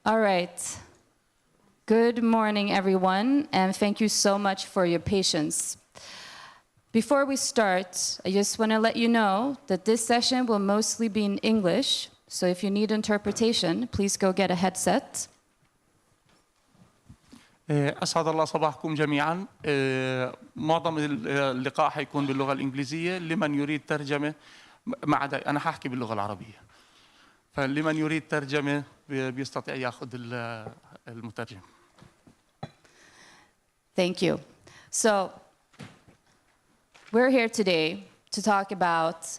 All right. Good morning, everyone, and thank you so much for your patience. Before we start, I just want to let you know that this session will mostly be in English, so if you need interpretation, please go get a headset. أسعد الله صباحكم جميعا. معظم اللقاء حيكون باللغة الإنجليزية لمن يريد ترجمة ما عدا أنا هحكي باللغة العربية. فلمن يريد ترجمة بيستطيع ياخذ المترجم. Thank you. So, we're here today to talk about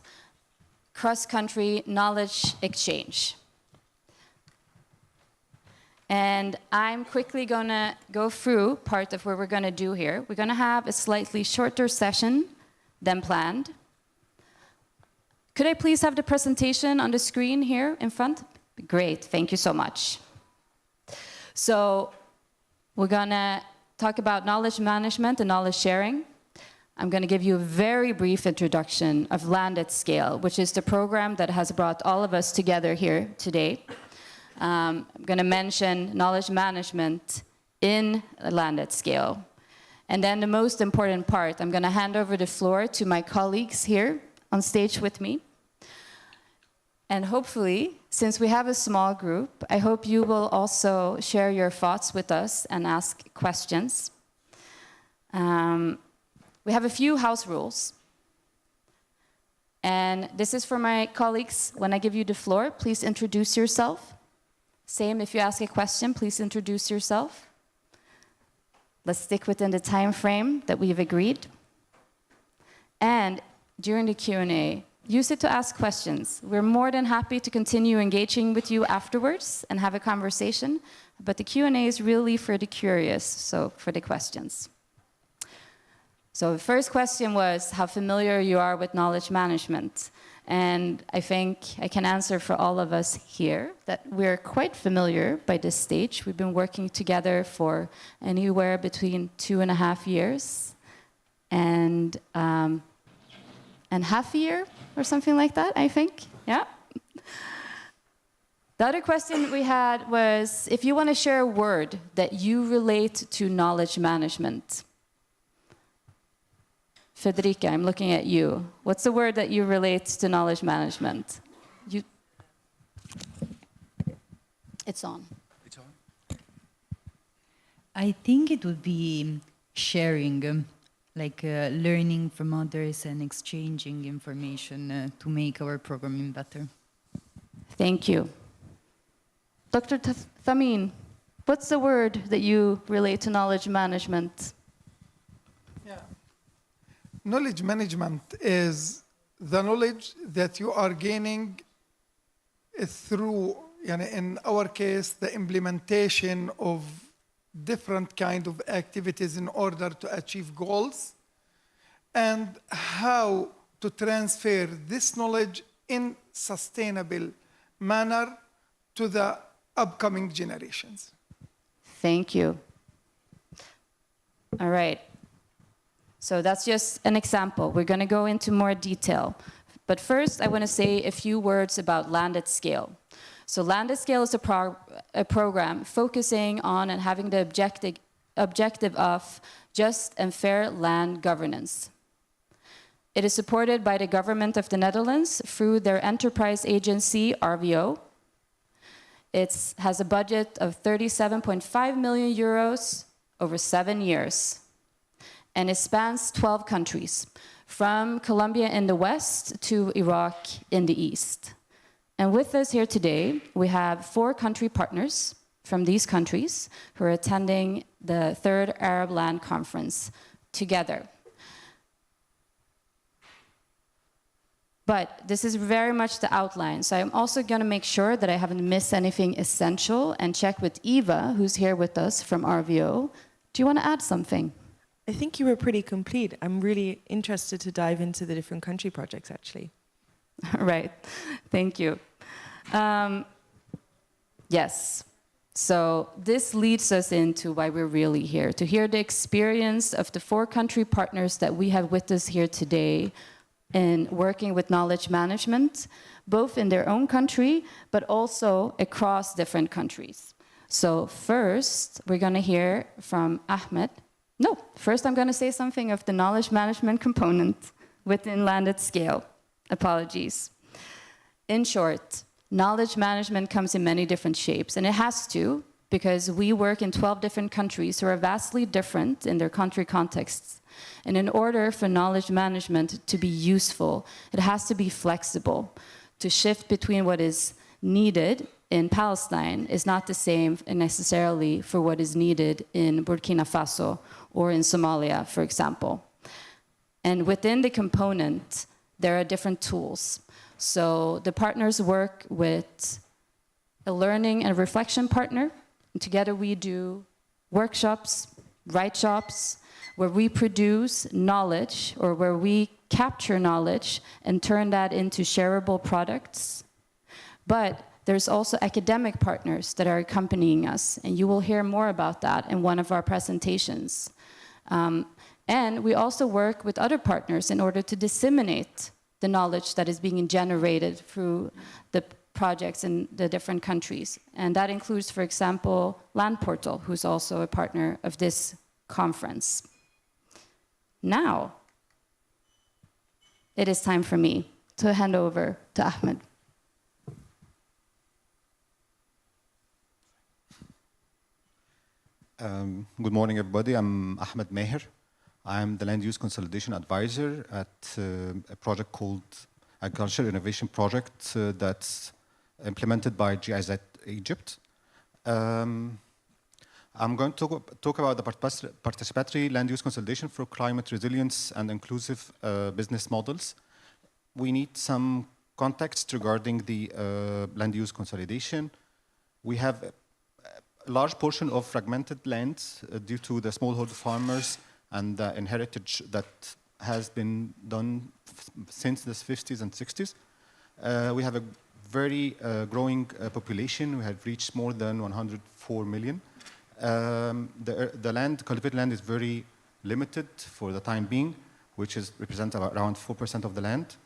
cross-country knowledge exchange. And I'm quickly going to go through part of what we're going to do here. We're going to have a slightly shorter session than planned. Could I please have the presentation on the screen here in front? Great, thank you so much. So, we're going to talk about knowledge management and knowledge sharing. I'm going to give you a very brief introduction of Land at Scale, which is the program that has brought all of us together here today. I'm going to mention knowledge management in Land at Scale. And then the most important part, I'm going to hand over the floor to my colleagues here on stage with me. And hopefully, since we have a small group, I hope you will also share your thoughts with us and ask questions. We have a few house rules. And this is for my colleagues. When I give you the floor, please introduce yourself. Same, if you ask a question, please introduce yourself. Let's stick within the time frame that we've agreed. And during the Q&A, use it to ask questions. We're more than happy to continue engaging with you afterwards and have a conversation, but the Q&A is really for the curious, so for the questions. So the first question was how familiar you are with knowledge management. And I think I can answer for all of us here that we're quite familiar by this stage. We've been working together for anywhere between 2.5 years and half a year or something like that, I think. Yeah. The other question we had was if you want to share a word that you relate to knowledge management. Federica, I'm looking at you. What's the word that you relate to knowledge management? It's on. It's on. I think it would be sharing, like learning from others and exchanging information to make our programming better. Thank you. Dr. Thamin, what's the word that you relate to knowledge management? Knowledge management is the knowledge that you are gaining through, in our case, the implementation of different kind of activities in order to achieve goals, and how to transfer this knowledge in sustainable manner to the upcoming generations. Thank you. All right. So that's just an example. We're going to go into more detail. But first, I want to say a few words about Land at Scale. So Land at Scale is a program focusing on and having the objective of just and fair land governance. It is supported by the government of the Netherlands through their enterprise agency, RVO. It has a budget of 37.5 million euros over 7 years. And it spans 12 countries, from Colombia in the west to Iraq in the east. And with us here today, we have 4 country partners from these countries who are attending the 3rd Arab Land Conference together. But this is very much the outline, so I'm also going to make sure that I haven't missed anything essential and check with Eva, who's here with us from RVO. Do you want to add something? I think you were pretty complete. I'm really interested to dive into the different country projects, actually. Right. Thank you. Yes. So this leads us into why we're really here, to hear the experience of the 4 country partners that we have with us here today in working with knowledge management, both in their own country, but also across different countries. So first, we're going to hear from Ahmed. No, first I'm going to say something of the knowledge management component within Land at Scale. Apologies. In short, knowledge management comes in many different shapes, and it has to, because we work in 12 different countries who are vastly different in their country contexts. And in order for knowledge management to be useful, it has to be flexible. To shift between what is needed in Palestine is not the same necessarily for what is needed in Burkina Faso or in Somalia, for example. And within the component, there are different tools. So the partners work with a learning and reflection partner. And together we do workshops, write-shops, where we produce knowledge or where we capture knowledge and turn that into shareable products. But there's also academic partners that are accompanying us, and you will hear more about that in one of our presentations. And we also work with other partners in order to disseminate the knowledge that is being generated through the projects in the different countries. And that includes, for example, Land Portal, who's also a partner of this conference. Now, it is time for me to hand over to Ahmed. Good morning, everybody. I'm Ahmed Meher. I'm the Land Use Consolidation Advisor at a project called Agricultural Innovation Project that's implemented by GIZ Egypt. I'm going to talk about the participatory land use consolidation for climate resilience and inclusive business models. We need some context regarding the land use consolidation. We have a large portion of fragmented land due to the smallholder farmers and the inheritage that has been done since the 50s and 60s. We have a very growing population. We have reached more than 104 million. The land, cultivated land, is very limited for the time being, which is represent around 4% of the land.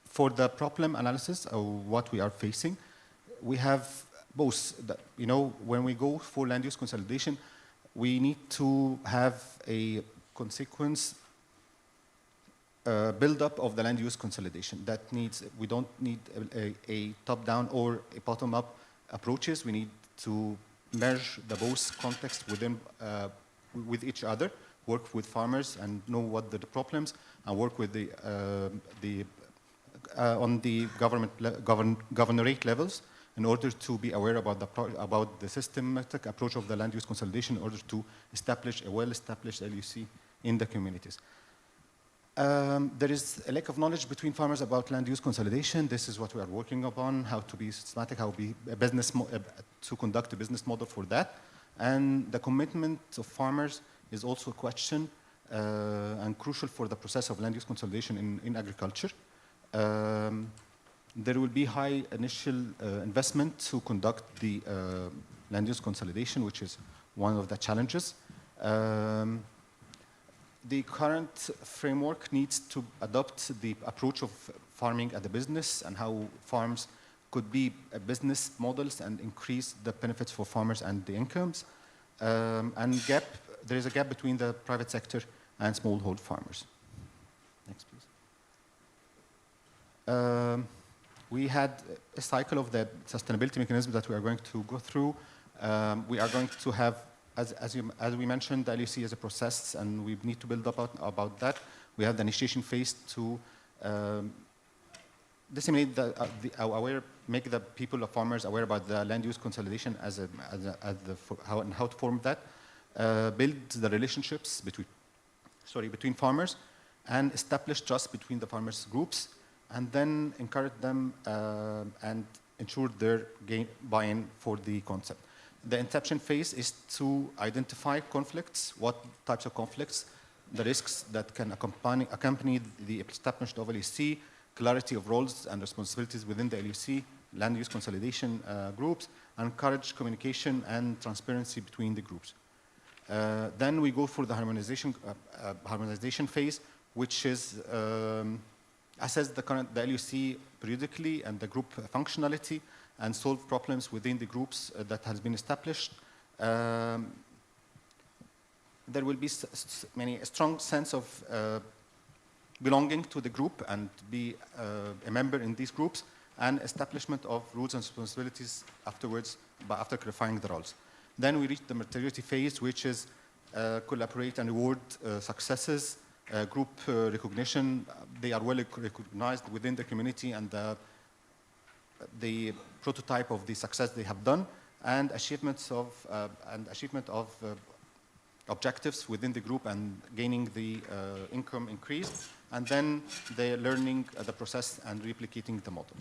For the problem analysis of what we are facing, we have both. When we go for land use consolidation, we need to have a consequence build-up of the land use consolidation. We don't need a top-down or a bottom-up approaches. We need to merge the both contexts with each other, work with farmers and know what the problems, and work with on the governorate levels in order to be aware about the systematic approach of the land use consolidation in order to establish a well-established LUC in the communities. There is a lack of knowledge between farmers about land use consolidation. This is what we are working upon, how to be systematic, how to be a business to conduct a business model for that. And the commitment of farmers is also a question and crucial for the process of land use consolidation in agriculture. There will be high initial investment to conduct the land use consolidation, which is one of the challenges. The current framework needs to adopt the approach of farming as a business and how farms could be business models and increase the benefits for farmers and the incomes. There is a gap between the private sector and smallholder farmers. Next, please. We had a cycle of the sustainability mechanism that we are going to go through. We are going to have, as we mentioned, the LUC is a process, and we need to build up about that. We have the initiation phase to disseminate make the people, the farmers, aware about the land use consolidation how to form that. Build the relationships between farmers, and establish trust between the farmers groups, and then encourage them and ensure their buy-in for the concept. The inception phase is to identify conflicts, what types of conflicts, the risks that can accompany the establishment of LUC, clarity of roles and responsibilities within the LUC, land use consolidation groups, and encourage communication and transparency between the groups. Then we go for the harmonization phase, which is assess the LUC periodically and the group functionality, and solve problems within the groups that has been established. There will be a strong sense of belonging to the group and be a member in these groups, and establishment of rules and responsibilities afterwards, after clarifying the roles. Then we reach the maturity phase, which is collaborate and reward successes, group recognition. They are well recognized within the community, and the prototype of the success they have done, and achievement of objectives within the group, and gaining the income increase, and then they're learning the process and replicating the model.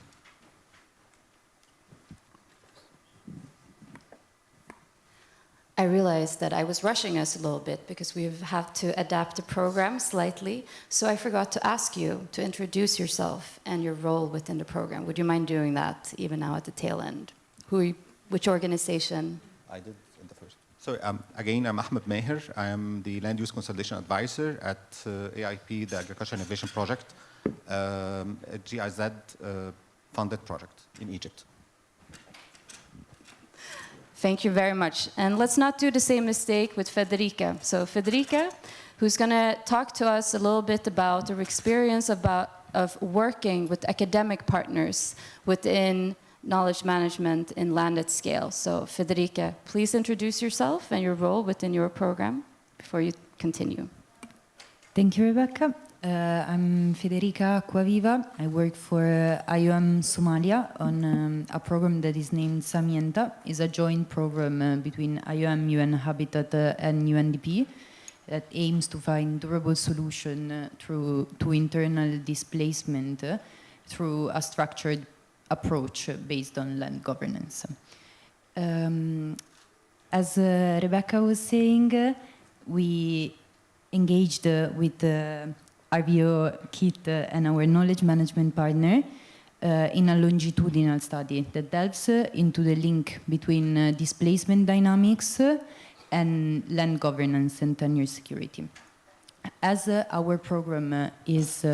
I realized that I was rushing us a little bit because we have to adapt the program slightly. So I forgot to ask you to introduce yourself and your role within the program. Would you mind doing that even now at the tail end? Which organization? I did in the first. So again, I'm Ahmed Meher. I am the Land Use Consolidation Advisor at AIP, the Agriculture Innovation Project, a GIZ funded project in Egypt. Thank you very much. And let's not do the same mistake with Federica. So Federica, who's going to talk to us a little bit about her experience of working with academic partners within knowledge management in land at scale. So Federica, please introduce yourself and your role within your program before you continue. Thank you, Rebecca. I'm Federica Acquaviva. I work for IOM Somalia on a program that is named Samienta. It's a joint program between IOM, UN Habitat, and UNDP that aims to find durable solution to internal displacement through a structured approach based on land governance. As Rebecca was saying, we engaged with RVO Kit and our knowledge management partner in a longitudinal study that delves into the link between displacement dynamics and land governance and tenure security. As our program is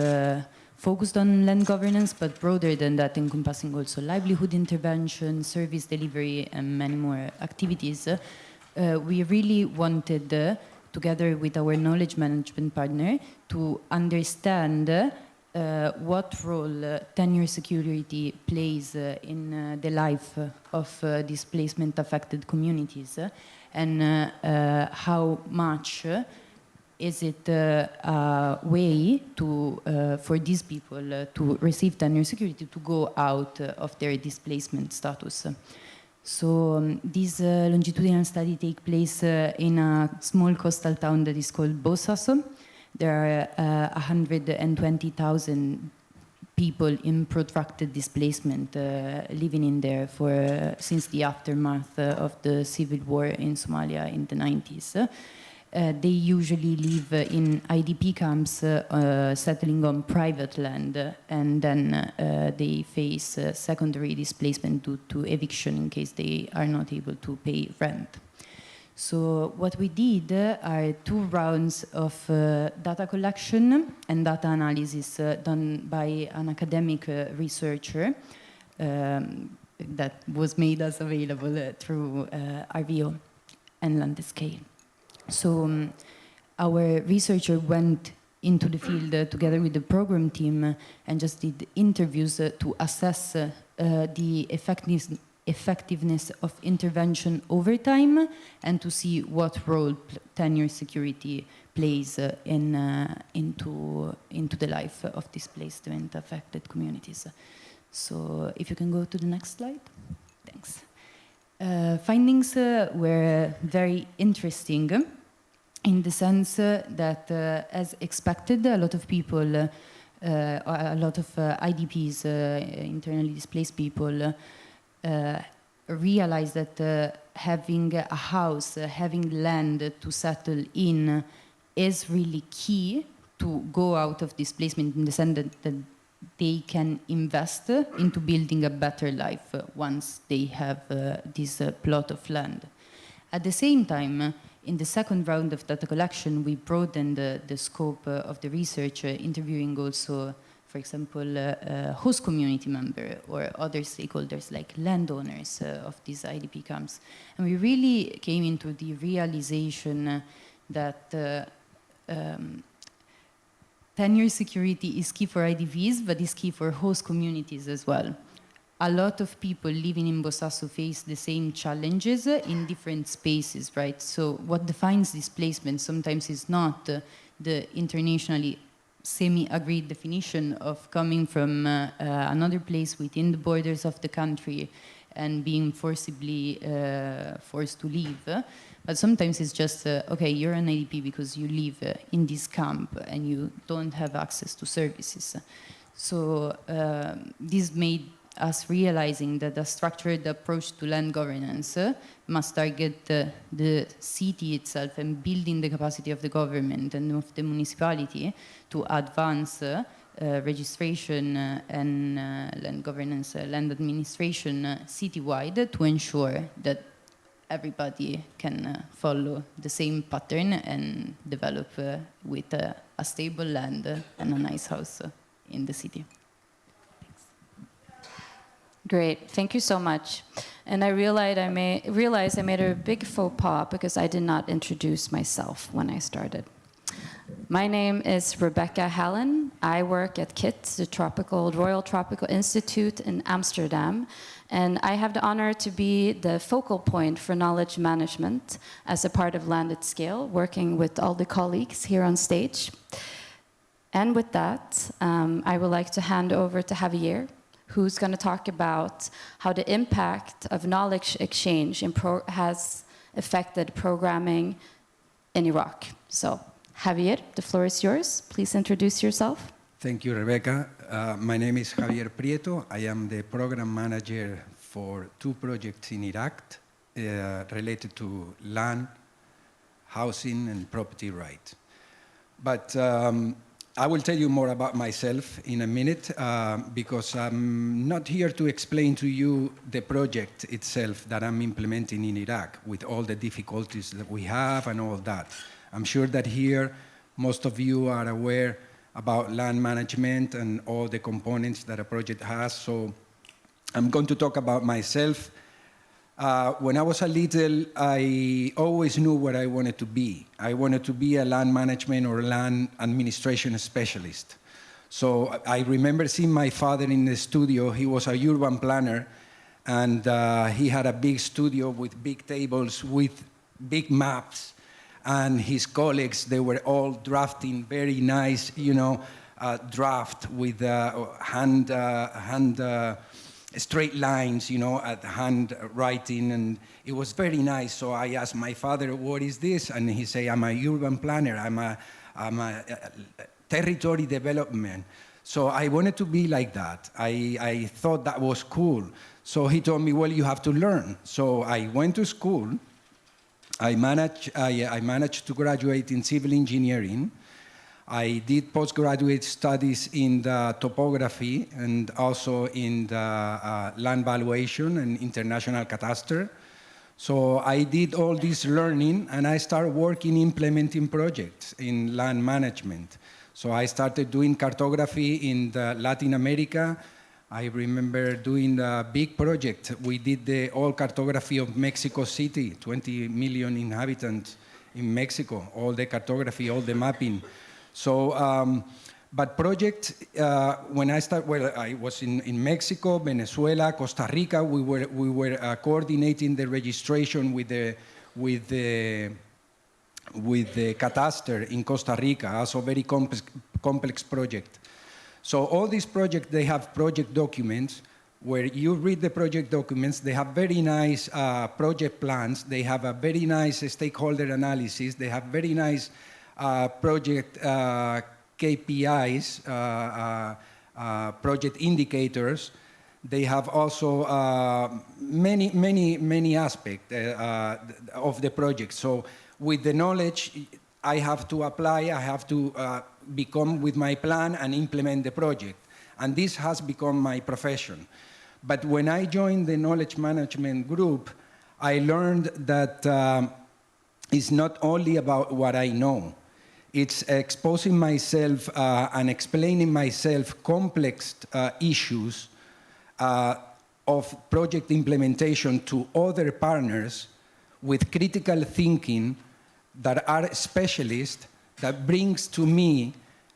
focused on land governance, but broader than that, encompassing also livelihood intervention, service delivery, and many more activities, we really wanted together with our knowledge management partner, to understand what role tenure security plays in the life of displacement-affected communities, and how much is it a way for these people to receive tenure security to go out of their displacement status. So this longitudinal study takes place in a small coastal town that is called Bosaso. There are 120,000 people in protracted displacement living in there since the aftermath of the civil war in Somalia in the 90s. They usually live in IDP camps, settling on private land, and then they face secondary displacement due to eviction in case they are not able to pay rent. So what we did are 2 rounds of data collection and data analysis done by an academic researcher that was made us available through RVO and Land Scale. So our researcher went into the field together with the program team and just did interviews to assess the effectiveness of intervention over time, and to see what role tenure security plays into the life of displacement affected communities. So if you can go to the next slide. Thanks. Findings were very interesting in the sense that, as expected, a lot of people, a lot of IDPs, internally displaced people, realize that having a house, having land to settle in is really key to go out of displacement, in the sense that they can invest into building a better life once they have this plot of land. At the same time, in the second round of data collection, we broadened the scope of the research, interviewing also for example, host community member or other stakeholders like landowners of these IDP camps. And we really came into the realization that tenure security is key for IDPs, but is key for host communities as well. A lot of people living in Bosaso face the same challenges in different spaces, right? So what defines displacement sometimes is not the internationally semi-agreed definition of coming from another place within the borders of the country and being forcibly forced to leave. But sometimes it's just, okay, you're an IDP because you live in this camp and you don't have access to services. So this made us realizing that a structured approach to land governance must target the city itself and building the capacity of the government and of the municipality to advance registration and land governance, land administration citywide to ensure that everybody can follow the same pattern and develop with a stable land and a nice house in the city. Great, thank you so much. And I realized I made a big faux pas because I did not introduce myself when I started. My name is Rebecca Hallen. I work at KIT, the Royal Tropical Institute in Amsterdam. And I have the honor to be the focal point for knowledge management as a part of Land at Scale, working with all the colleagues here on stage. And with that, I would like to hand over to Javier, who's going to talk about how the impact of knowledge exchange has affected programming in Iraq. So, Javier, the floor is yours. Please introduce yourself. Thank you, Rebecca. My name is Javier Prieto. I am the program manager for 2 projects in Iraq related to land, housing, and property rights. But I will tell you more about myself in a minute because I'm not here to explain to you the project itself that I'm implementing in Iraq with all the difficulties that we have and all that. I'm sure that here most of you are aware about land management and all the components that a project has. So I'm going to talk about myself. When I was a little, I always knew what I wanted to be. I wanted to be a land management or land administration specialist. So I remember seeing my father in the studio. He was a urban planner, and he had a big studio with big tables, with big maps. And his colleagues, they were all drafting very nice, draft with hand straight lines, at handwriting, and it was very nice. So I asked my father, what is this? And he said, I'm a urban planner, I'm a territory development. So I wanted to be like that. I thought that was cool. So he told me, well, you have to learn. So I went to school. I managed to graduate in civil engineering. I did postgraduate studies in the topography and also in the land valuation and international cadastre. So I did all this learning and I started working implementing projects in land management. So I started doing cartography in Latin America. I remember doing a big project. We did the all cartography of Mexico City, 20 million inhabitants in Mexico, all the cartography, all the mapping. So, but project, when I started, well, I was in Mexico, Venezuela, Costa Rica. We were coordinating the registration with the cadastre in Costa Rica, also very complex project. So all these projects, they have project documents where you read the project documents. They have very nice project plans. They have a very nice stakeholder analysis. They have very nice project KPIs, project indicators. They have also many aspects of the project. So with the knowledge, I have to apply, I have to become with my plan and implement the project. And this has become my profession. But when I joined the knowledge management group, I learned that it's not only about what I know. it's exposing myself and explaining myself complex issues of project implementation to other partners with critical thinking that are specialists that brings to me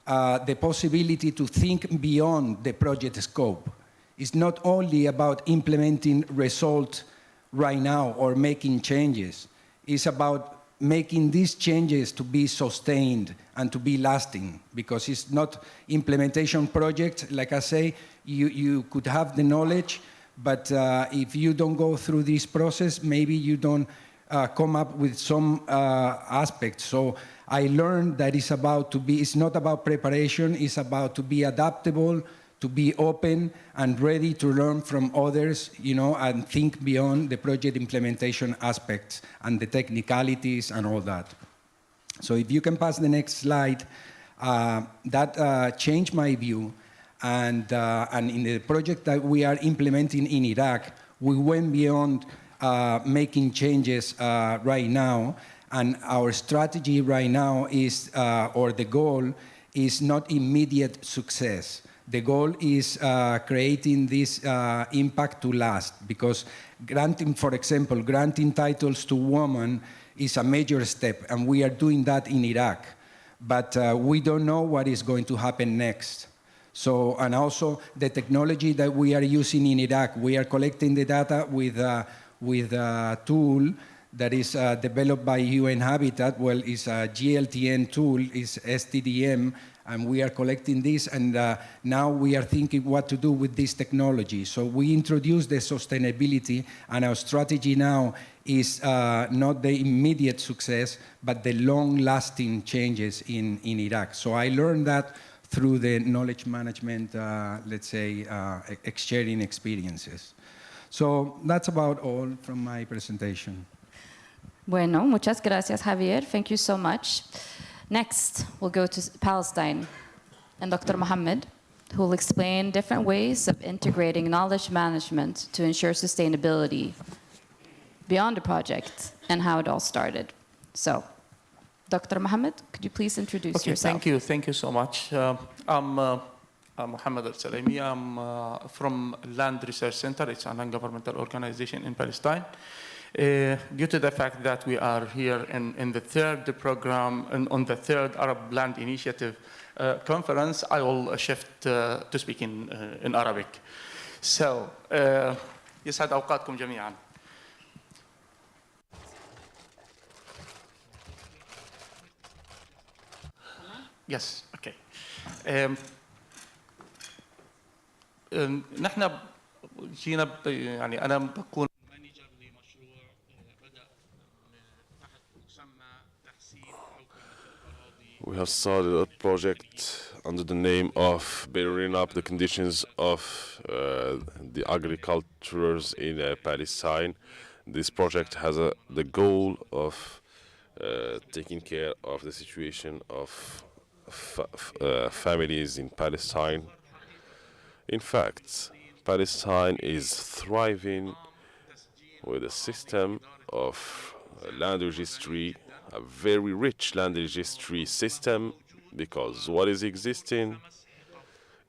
the possibility to think beyond the project scope. It's not only about implementing results right now or making changes. It's about making these changes to be sustained and to be lasting, because it's not implementation project. Like I say, you could have the knowledge, but if you don't go through this process, maybe you don't come up with some aspects. So I learned that it's not about preparation, it's about to be adaptable, to be open and ready to learn from others, and think beyond the project implementation aspects and the technicalities and all that. So if you can pass the next slide, that changed my view. And in the project that we are implementing in Iraq, we went beyond making changes right now. And our strategy right now is, or the goal is not immediate success. The goal is creating this impact to last, because for example, granting titles to women is a major step, and we are doing that in Iraq. But we don't know what is going to happen next. So, and also the technology that we are using in Iraq, we are collecting the data with a tool that is developed by UN Habitat. Well, it's a GLTN tool, it's STDM, and we are collecting this, and now we are thinking what to do with this technology. So we introduced the sustainability, and our strategy now is not the immediate success, but the long-lasting changes in Iraq. So I learned that through the knowledge management, let's say, exchanging experiences. So that's about all from my presentation. Bueno, muchas gracias, Javier. Thank you so much. Next, we'll go to Palestine and Dr. Mohammed, who will explain different ways of integrating knowledge management to ensure sustainability beyond the project and how it all started. So, Dr. Mohammed, could you please introduce yourself? Thank you so much. I'm Mohammed Al-Salami. I'm from Land Research Center. It's a non-governmental organization in Palestine. Due to the fact that we are here in the third program, on the third Arab Land Initiative conference, I will shift to speak in Arabic. So, يسعد أوقاتكم جميعا. Yes, okay. نحن جينا يعني أنا بكون We have started a project under the name of bettering up the conditions of the agriculturers in Palestine. This project has the goal of taking care of the situation of families in Palestine. In fact, Palestine is thriving with a system of land registry, a very rich land registry system, because what is existing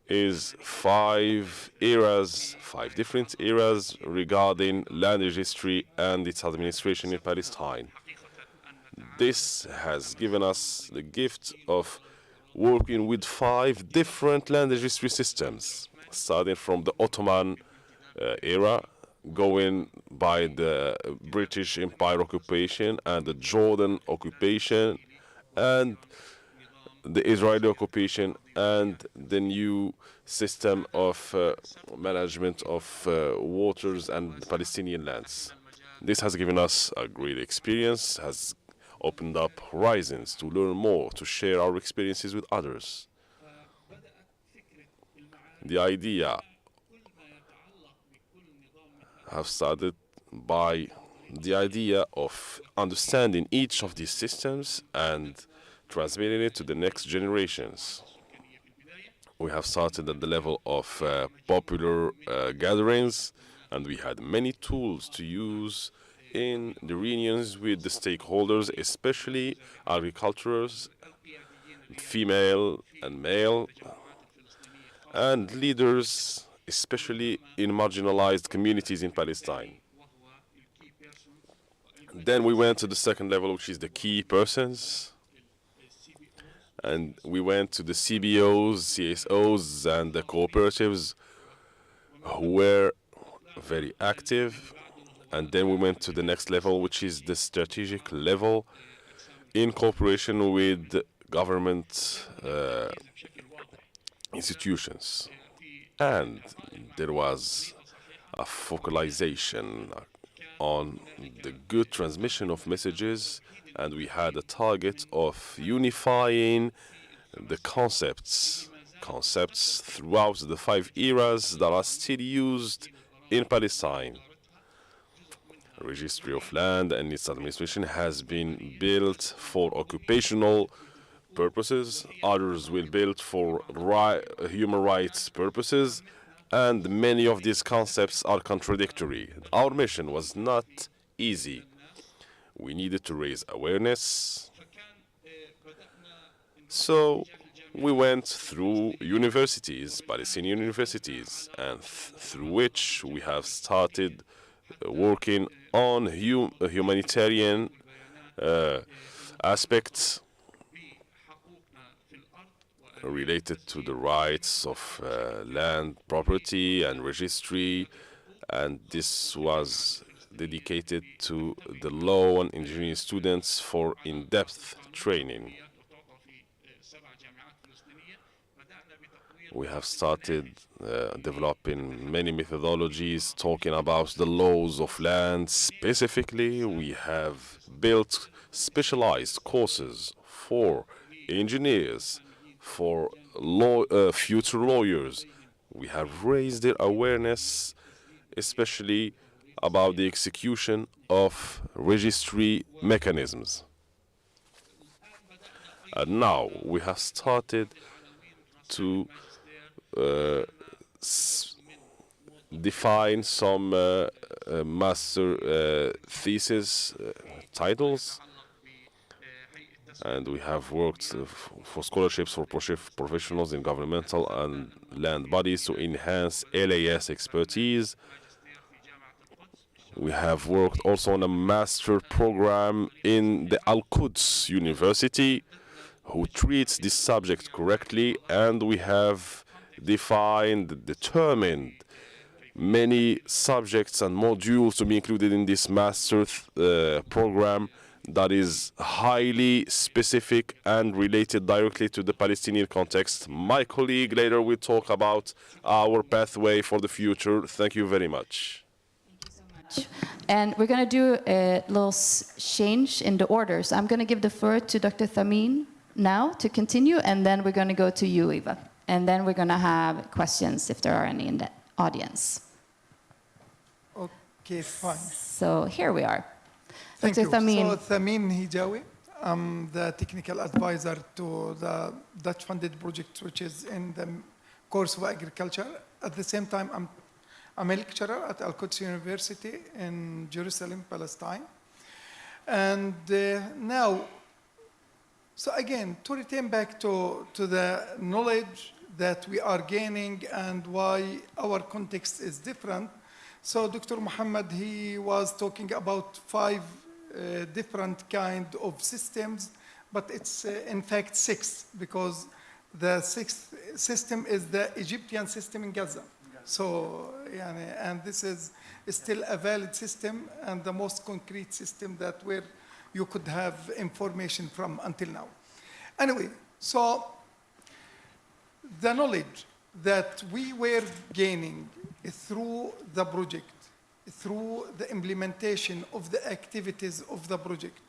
is five different eras regarding land registry and its administration in Palestine. This has given us the gift of working with 5 different land registry systems, starting from the Ottoman era, going by the British Empire occupation and the Jordan occupation and the Israeli occupation and the new system of management of waters and Palestinian lands. This has given us a great experience, has opened up horizons to learn more, to share our experiences with others. The idea have started by the idea of understanding each of these systems and transmitting it to the next generations. We have started at the level of popular gatherings, and we had many tools to use in the reunions with the stakeholders, especially agriculturers female and male, and leaders, especially in marginalized communities in Palestine. Then we went to the second level, which is the key persons. And we went to the CBOs, CSOs, and the cooperatives who were very active. And then we went to the next level, which is the strategic level, in cooperation with government institutions. And there was a focalization on the good transmission of messages, and we had a target of unifying the concepts throughout the 5 eras that are still used in Palestine. A registry of land and its administration has been built for occupational purposes, others will build for human rights purposes, and many of these concepts are contradictory. Our mission was not easy. We needed to raise awareness. So we went through universities, Palestinian universities, and through which we have started working on humanitarian aspects related to the rights of land, property, and registry, and this was dedicated to the law and engineering students for in-depth training. We have started developing many methodologies talking about the laws of land. Specifically, we have built specialized courses for engineers, for future lawyers. We have raised their awareness, especially about the execution of registry mechanisms. And now we have started to define some master thesis titles, and we have worked for scholarships for professionals in governmental and land bodies to enhance LAS expertise. We have worked also on a master program in the Al-Quds University, who treats this subject correctly, and we have determined many subjects and modules to be included in this master program that is highly specific and related directly to the Palestinian context. My colleague later will talk about our pathway for the future. Thank you very much. And we're going to do a little change in the order. So I'm going to give the floor to Dr. Thamin now to continue, and then we're going to go to you, Eva. And then we're going to have questions if there are any in the audience. Okay, fine. So here we are. Thank Dr. you. Thamin. So Thamin Hijawi, I'm the technical advisor to the Dutch-funded project, which is in the course of agriculture. At the same time, I'm a lecturer at Al-Quds University in Jerusalem, Palestine. And now, so again, to return back to the knowledge that we are gaining and why our context is different. So Dr. Muhammad, he was talking about 5 different kind of systems, but it's in fact 6, because the 6th system is the Egyptian system in Gaza. So, and this is still a valid system and the most concrete system that where you could have information from until now. Anyway, so the knowledge that we were gaining through the project, through the implementation of the activities of the project,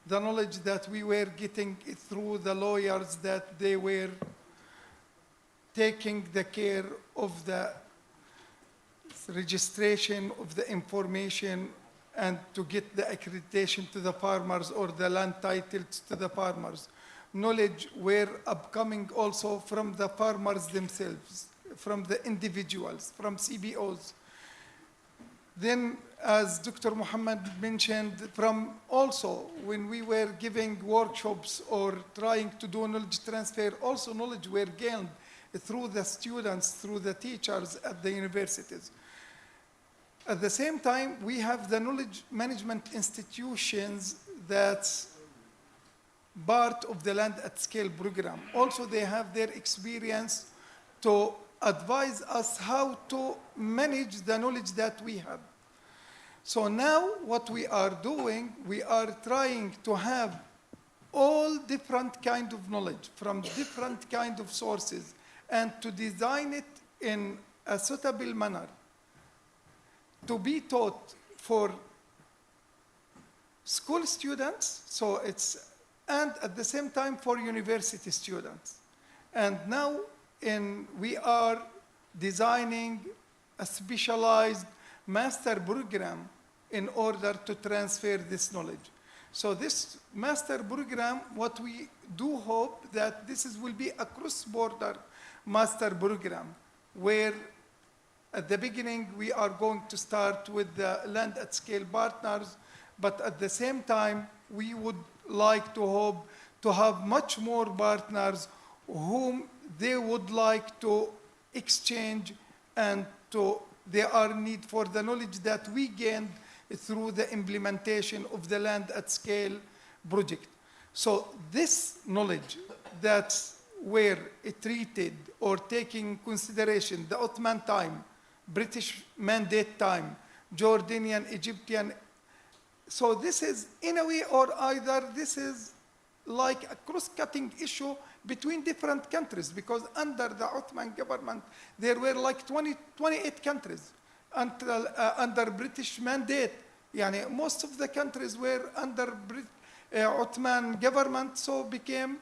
the knowledge that we were getting through the lawyers that they were taking the care of the registration of the information and to get the accreditation to the farmers or the land titles to the farmers. Knowledge were upcoming also from the farmers themselves, from the individuals, from CBOs. Then as Dr. Muhammad mentioned, from also when we were giving workshops or trying to do knowledge transfer, also knowledge were gained through the students, through the teachers at the universities. At the same time, we have the knowledge management institutions that's part of the Land at Scale program. Also, they have their experience to advise us how to manage the knowledge that we have. So now what we are doing, we are trying to have all different kind of knowledge from different kind of sources and to design it in a suitable manner to be taught for school students, so it's, and at the same time for university students. And now we are designing a specialized master program in order to transfer this knowledge. So this master program, what we do hope that will be a cross-border master program where at the beginning we are going to start with the Land at Scale partners, but at the same time we would like to hope to have much more partners whom they would like to exchange and they are need for the knowledge that we gained through the implementation of the Land at Scale project. So this knowledge that's where it treated or taking consideration the Ottoman time, British Mandate time, Jordanian, Egyptian. So this is in a way or either this is like a cross-cutting issue between different countries because under the Ottoman government, there were like 28 countries until, under British Mandate. Yani most of the countries were under Ottoman government, so became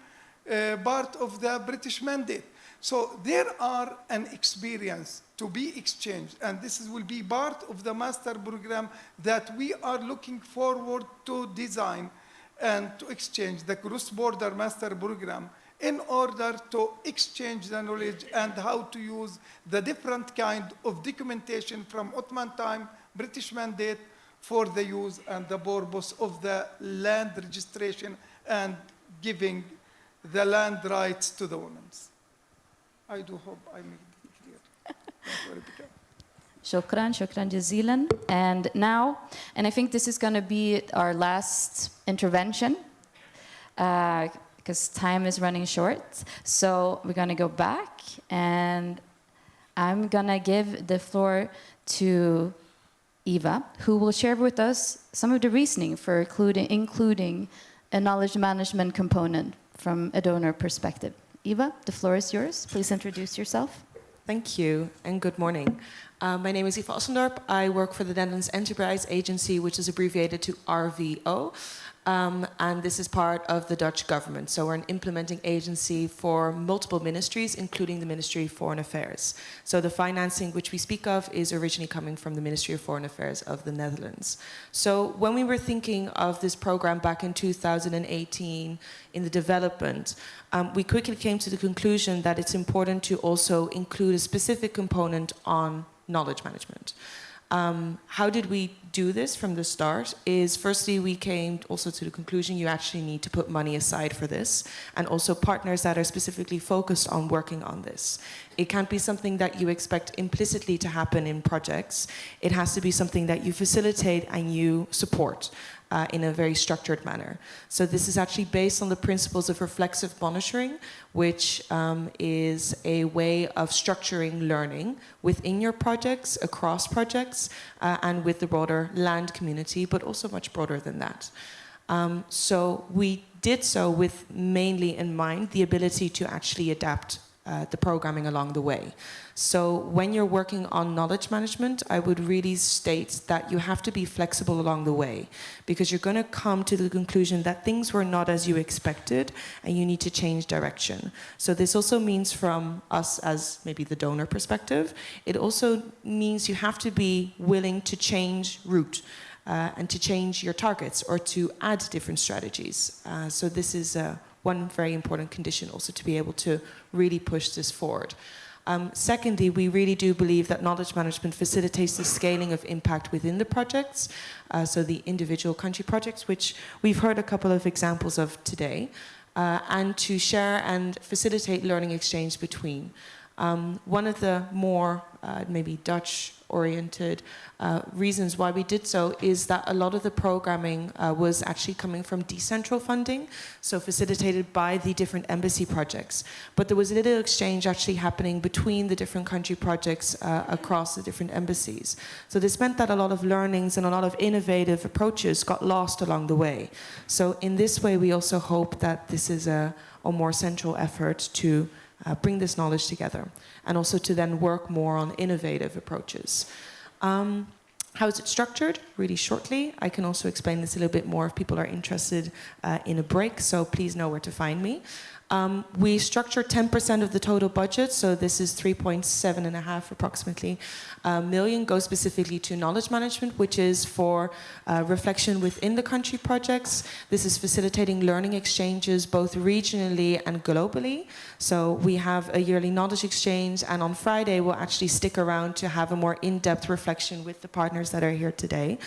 part of the British Mandate. So there are an experience to be exchanged, and this will be part of the master program that we are looking forward to design and to exchange the cross-border master program in order to exchange the knowledge and how to use the different kind of documentation from Ottoman time, British Mandate, for the use and the purpose of the land registration and giving the land rights to the women. I do hope I made it clear. Shukran, shukran jazilan. And now, and I think this is going to be our last intervention because time is running short. So we're going to go back and I'm going to give the floor to Eva, who will share with us some of the reasoning for including a knowledge management component from a donor perspective. Eva, the floor is yours. Please introduce yourself. Thank you, and good morning. My name is Eva Ossendorp. I work for the Netherlands Enterprise Agency, which is abbreviated to RVO. And this is part of the Dutch government. So we're an implementing agency for multiple ministries, including the Ministry of Foreign Affairs. So the financing which we speak of is originally coming from the Ministry of Foreign Affairs of the Netherlands. So when we were thinking of this program back in 2018 in the development, we quickly came to the conclusion that it's important to also include a specific component on knowledge management. How did we do this from the start is firstly we came also to the conclusion you actually need to put money aside for this and also partners that are specifically focused on working on this. It can't be something that you expect implicitly to happen in projects. It has to be something that you facilitate and you support in a very structured manner. So this is actually based on the principles of reflexive monitoring, which is a way of structuring learning within your projects, across projects, and with the broader land community, but also much broader than that. So we did so with mainly in mind the ability to actually adapt the programming along the way. So when you're working on knowledge management, I would really state that you have to be flexible along the way because you're going to come to the conclusion that things were not as you expected and you need to change direction. So this also means from us as maybe the donor perspective, it also means you have to be willing to change route and to change your targets or to add different strategies. So this is one very important condition also to be able to really push this forward. Secondly, we really do believe that knowledge management facilitates the scaling of impact within the projects, so the individual country projects, which we've heard a couple of examples of today, and to share and facilitate learning exchange between. One of the more maybe Dutch-oriented reasons why we did so is that a lot of the programming was actually coming from decentral funding, so facilitated by the different embassy projects. But there was a little exchange actually happening between the different country projects across the different embassies. So this meant that a lot of learnings and a lot of innovative approaches got lost along the way. So in this way, we also hope that this is a more central effort to bring this knowledge together, and also to then work more on innovative approaches. How is it structured? Really shortly. I can also explain this a little bit more if people are interested in a break, so please know where to find me. We structure 10% of the total budget, so this is 3.7 approximately million goes specifically to knowledge management, which is for reflection within the country projects. This is facilitating learning exchanges both regionally and globally. So we have a yearly knowledge exchange, and on Friday we'll actually stick around to have a more in-depth reflection with the partners that are here today.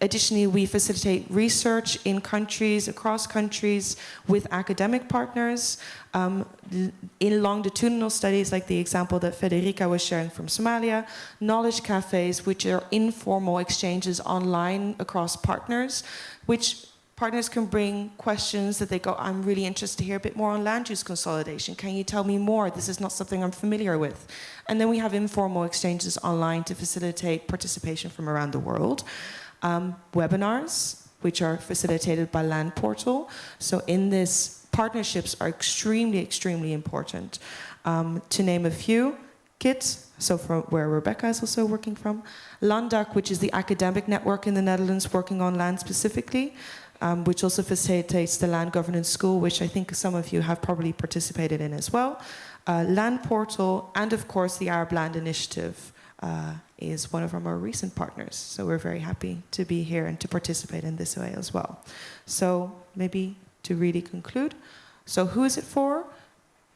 Additionally, we facilitate research in countries, across countries, with academic partners, in longitudinal studies like the example that Federica was sharing from Somalia, knowledge cafes, which are informal exchanges online across partners, which partners can bring questions that they go, I'm really interested to hear a bit more on land use consolidation. Can you tell me more? This is not something I'm familiar with. And then we have informal exchanges online to facilitate participation from around the world. Webinars, which are facilitated by Land Portal. So in this, partnerships are extremely, extremely important. To name a few, KIT, so from where Rebecca is also working from. Landak, which is the academic network in the Netherlands working on land specifically, which also facilitates the Land Governance School, which I think some of you have probably participated in as well. Land Portal, and of course the Arab Land Initiative is one of our more recent partners. So we're very happy to be here and to participate in this way as well. So maybe to really conclude, so who is it for?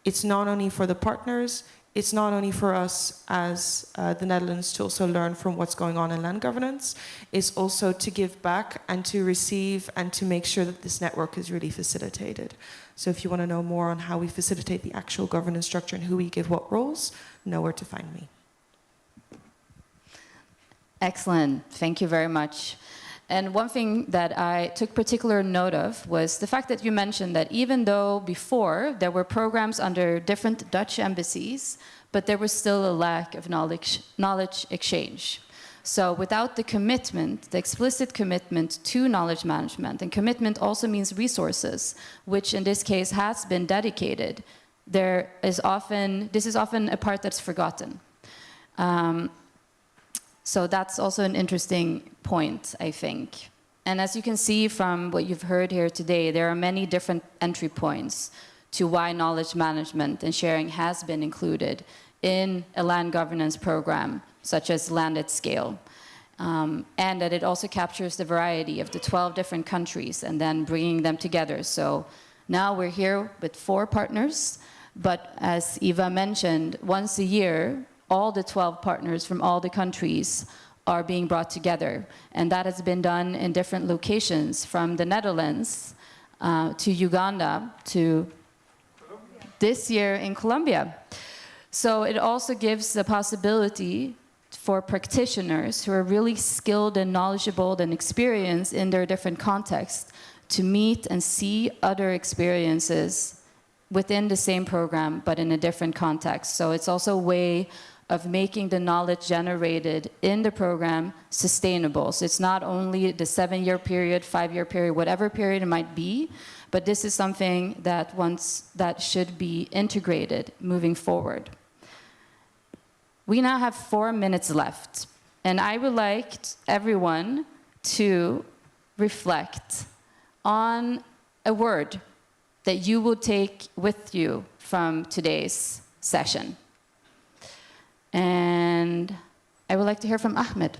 It's not only for the partners, it's not only for us as the Netherlands to also learn from what's going on in land governance, it's also to give back and to receive and to make sure that this network is really facilitated. So if you want to know more on how we facilitate the actual governance structure and who we give what roles, know where to find me. Excellent. Thank you very much. And one thing that I took particular note of was the fact that you mentioned that even though before there were programs under different Dutch embassies, but there was still a lack of knowledge exchange. So without the commitment, the explicit commitment to knowledge management, and commitment also means resources, which in this case has been dedicated, this is often a part that's forgotten. So that's also an interesting point, I think. And as you can see from what you've heard here today, there are many different entry points to why knowledge management and sharing has been included in a land governance program, such as Land at Scale. And that it also captures the variety of the 12 different countries and then bringing them together. So now we're here with 4 partners, but as Eva mentioned, once a year, all the 12 partners from all the countries are being brought together. And that has been done in different locations, from the Netherlands to Uganda to this year in Colombia. So it also gives the possibility for practitioners who are really skilled and knowledgeable and experienced in their different contexts to meet and see other experiences within the same program, but in a different context. So it's also a way of making the knowledge generated in the program sustainable. So it's not only the 7-year period, 5-year period, whatever period it might be, but this is something that should be integrated moving forward. We now have 4 minutes left, and I would like everyone to reflect on a word that you will take with you from today's session. And I would like to hear from Ahmed.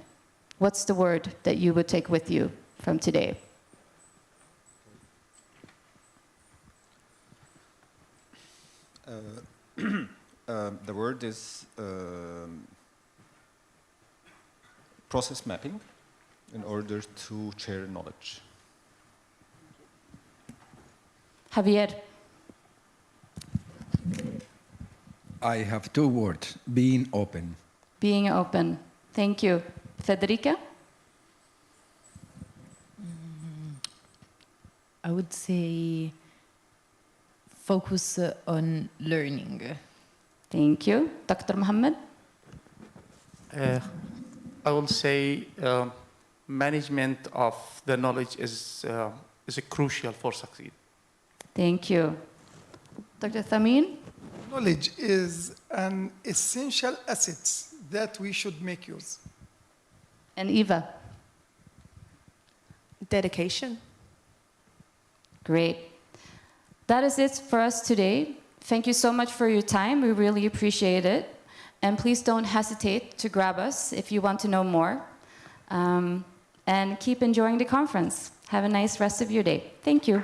What's the word that you would take with you from today? The word is process mapping in order to share knowledge. Javier. I have 2 words, being open. Being open. Thank you. Federica? I would say focus on learning. Thank you. Dr. Mohammed? I will say management of the knowledge is crucial for succeed. Thank you. Dr. Thamin? Knowledge is an essential asset that we should make use. And Eva? Dedication. Great. That is it for us today. Thank you so much for your time. We really appreciate it. And please don't hesitate to grab us if you want to know more. And keep enjoying the conference. Have a nice rest of your day. Thank you.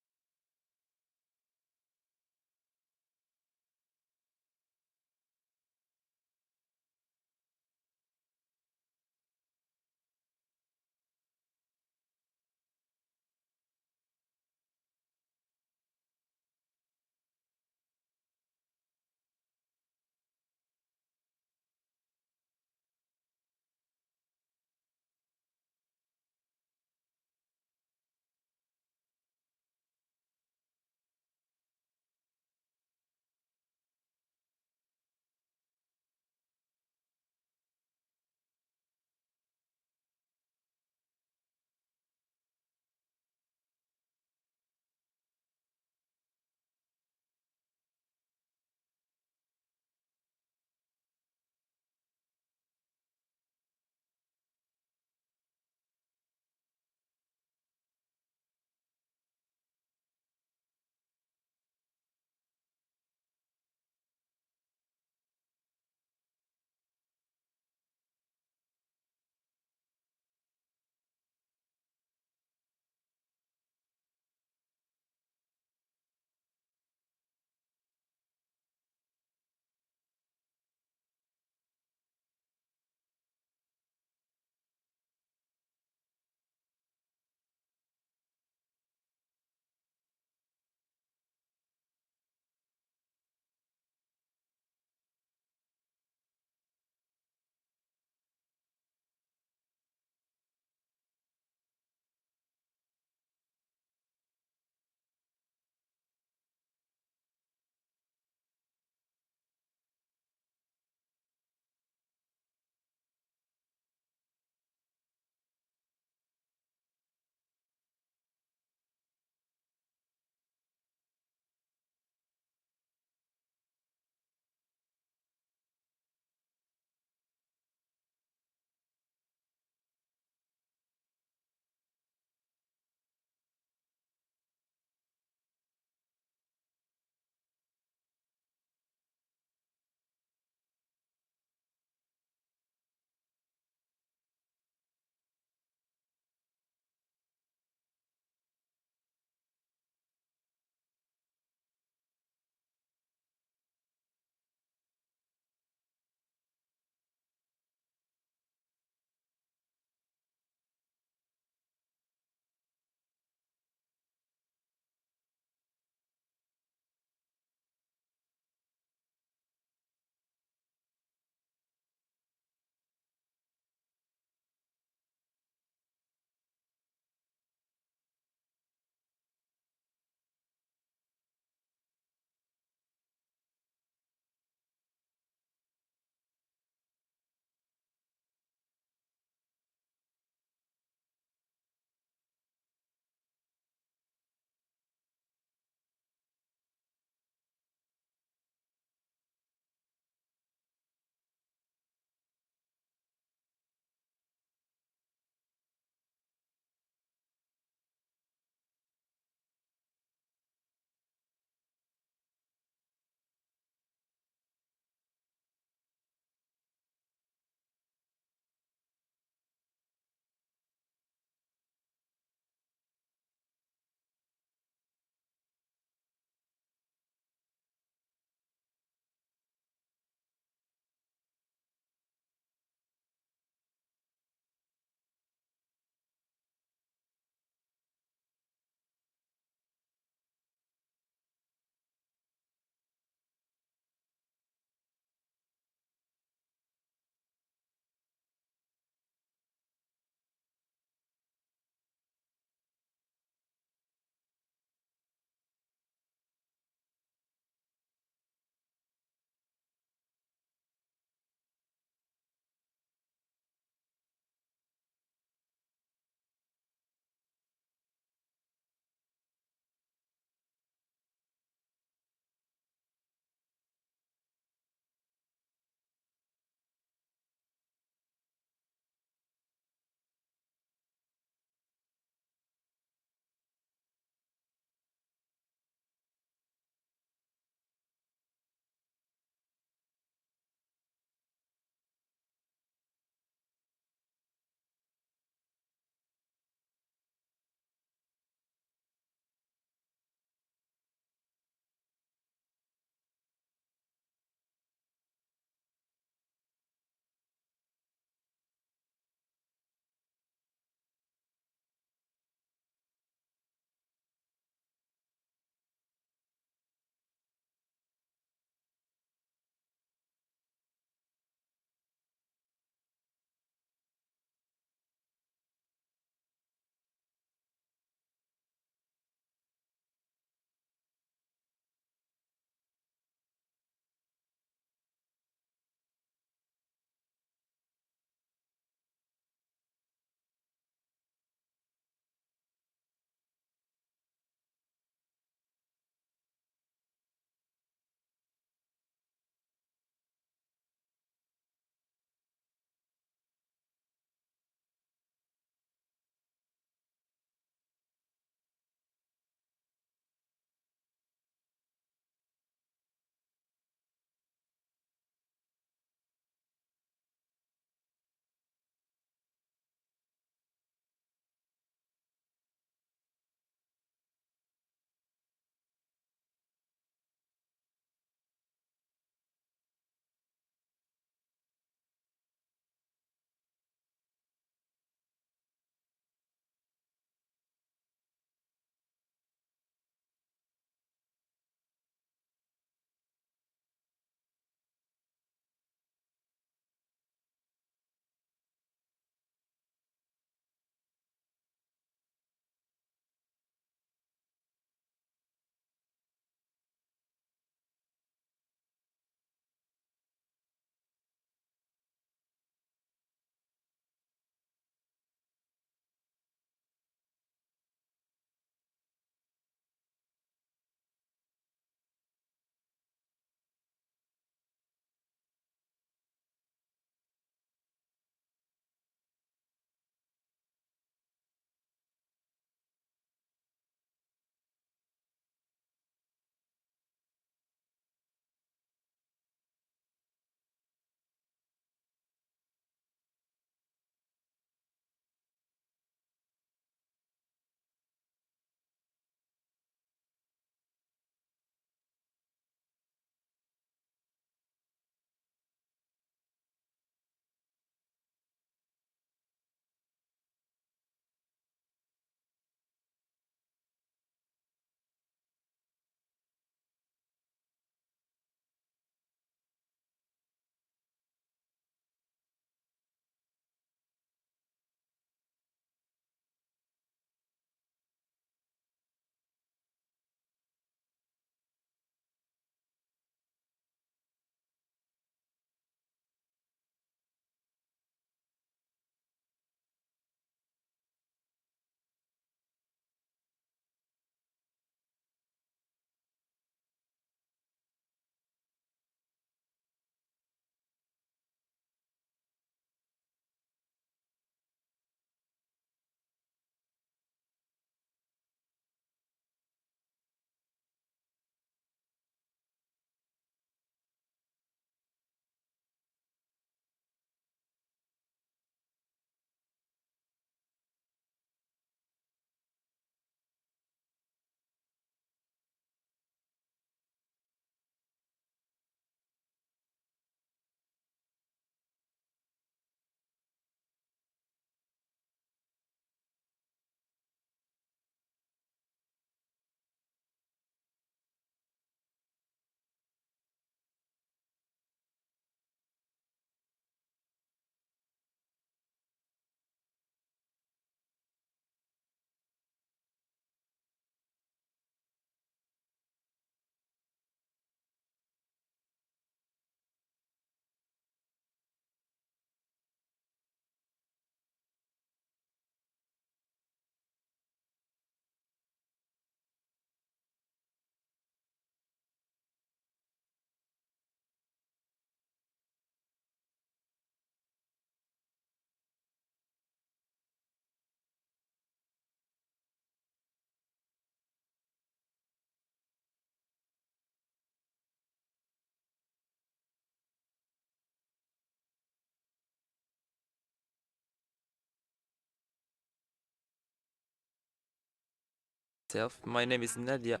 My name is Nadia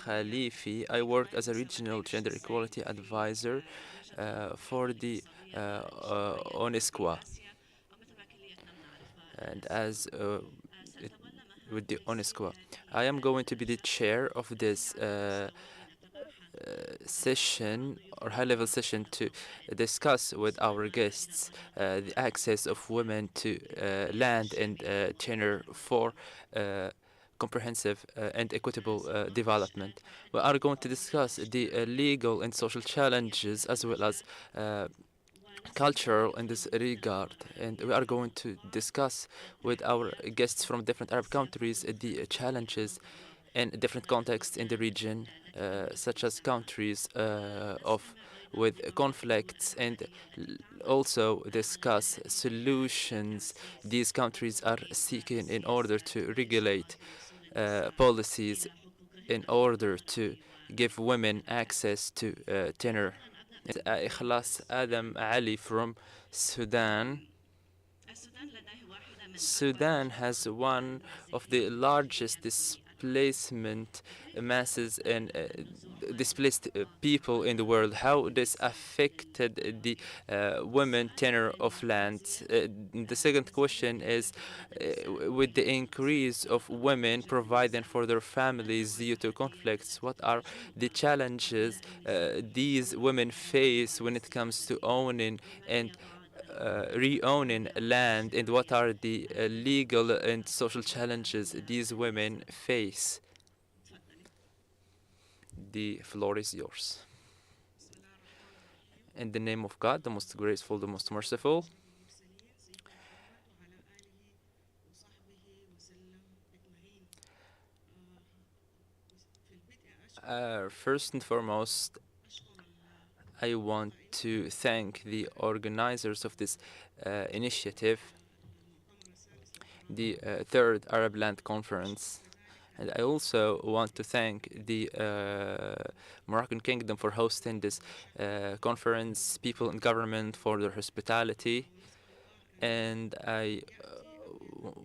Khalifi. I work as a regional gender equality advisor for the UNESCO. And as it, with the UNESCO, I am going to be the chair of this session or high-level session to discuss with our guests the access of women to land and tenure for comprehensive and equitable development. We are going to discuss the legal and social challenges as well as cultural in this regard, and we are going to discuss with our guests from different Arab countries the challenges in different contexts in the region, such as countries of with conflicts, and also discuss solutions these countries are seeking in order to regulate policies in order to give women access to tenure. Ikhlas Adam Ali from Sudan. Sudan has one of the largest displacement masses and displaced people in the world. How this affected the women tenure of land? The second question is, with the increase of women providing for their families due to conflicts, what are the challenges these women face when it comes to owning and re-owning land, and what are the legal and social challenges these women face? The floor is yours. In the name of God, the most graceful, the most merciful. First and foremost, I want to thank the organizers of this initiative, the Third Arab Land Conference. And I also want to thank the Moroccan Kingdom for hosting this conference, people in government for their hospitality, and I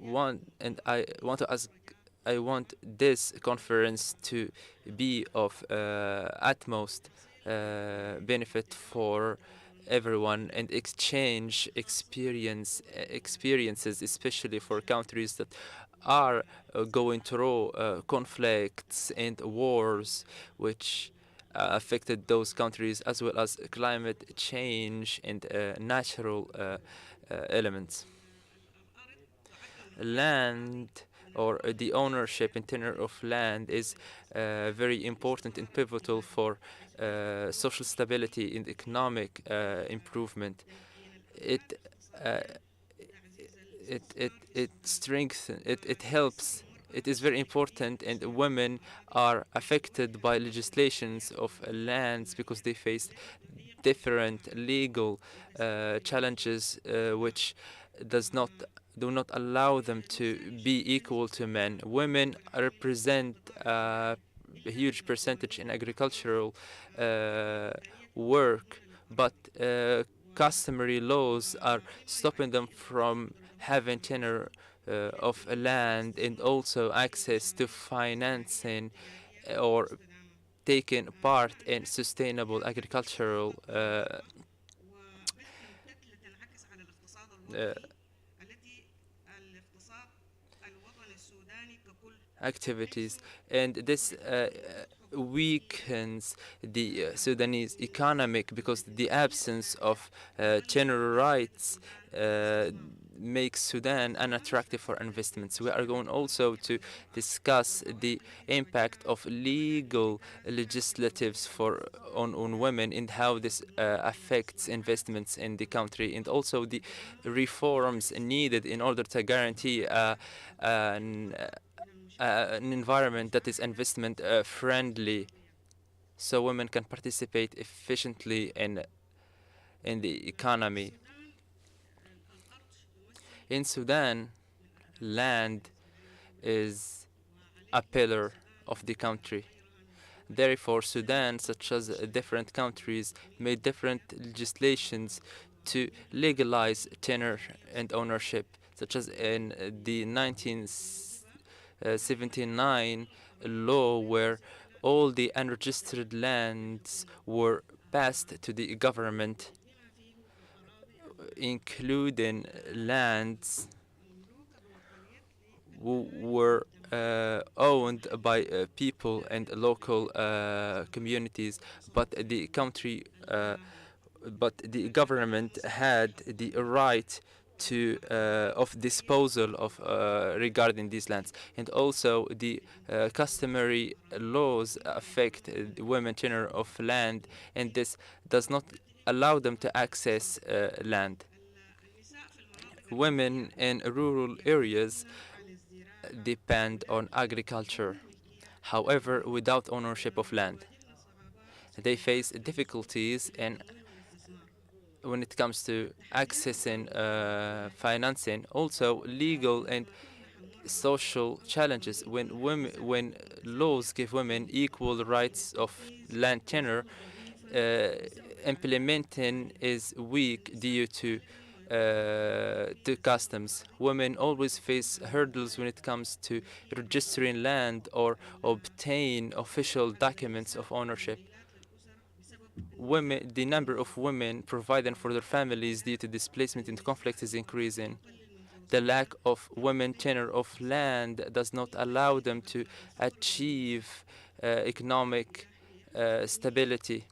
want to ask. I want this conference to be of utmost benefit for everyone and exchange experiences, especially for countries that are going through conflicts and wars which affected those countries, as well as climate change and natural elements. Land or the ownership and tenure of land is very important and pivotal for social stability and economic improvement. It uh, it strengthens, it helps. It is very important, and women are affected by legislations of lands because they face different legal challenges which does not do not allow them to be equal to men. Women represent a huge percentage in agricultural work, but customary laws are stopping them from having tenure of land and also access to financing or taking part in sustainable agricultural uh, activities, and this weakens the Sudanese economic because the absence of tenure rights makes Sudan unattractive for investments. We are going also to discuss the impact of legal legislatives for on women and how this affects investments in the country, and also the reforms needed in order to guarantee an environment that is investment friendly, so women can participate efficiently in the economy. In Sudan, land is a pillar of the country. Therefore, Sudan, such as different countries, made different legislations to legalize tenure and ownership, such as in the 1979 law where all the unregistered lands were passed to the government, including lands were owned by people and local communities, but the government had the right to of disposal of regarding these lands, and also the customary laws affect women tenure of land, and this does not allow them to access land. Women in rural areas depend on agriculture. However, without ownership of land, they face difficulties in when it comes to accessing financing, also legal and social challenges. When laws give women equal rights of land tenure, uh, implementing is weak due to customs. Women always face hurdles when it comes to registering land or obtain official documents of ownership. The number of women providing for their families due to displacement and conflict is increasing. The lack of women tenure of land does not allow them to achieve economic stability.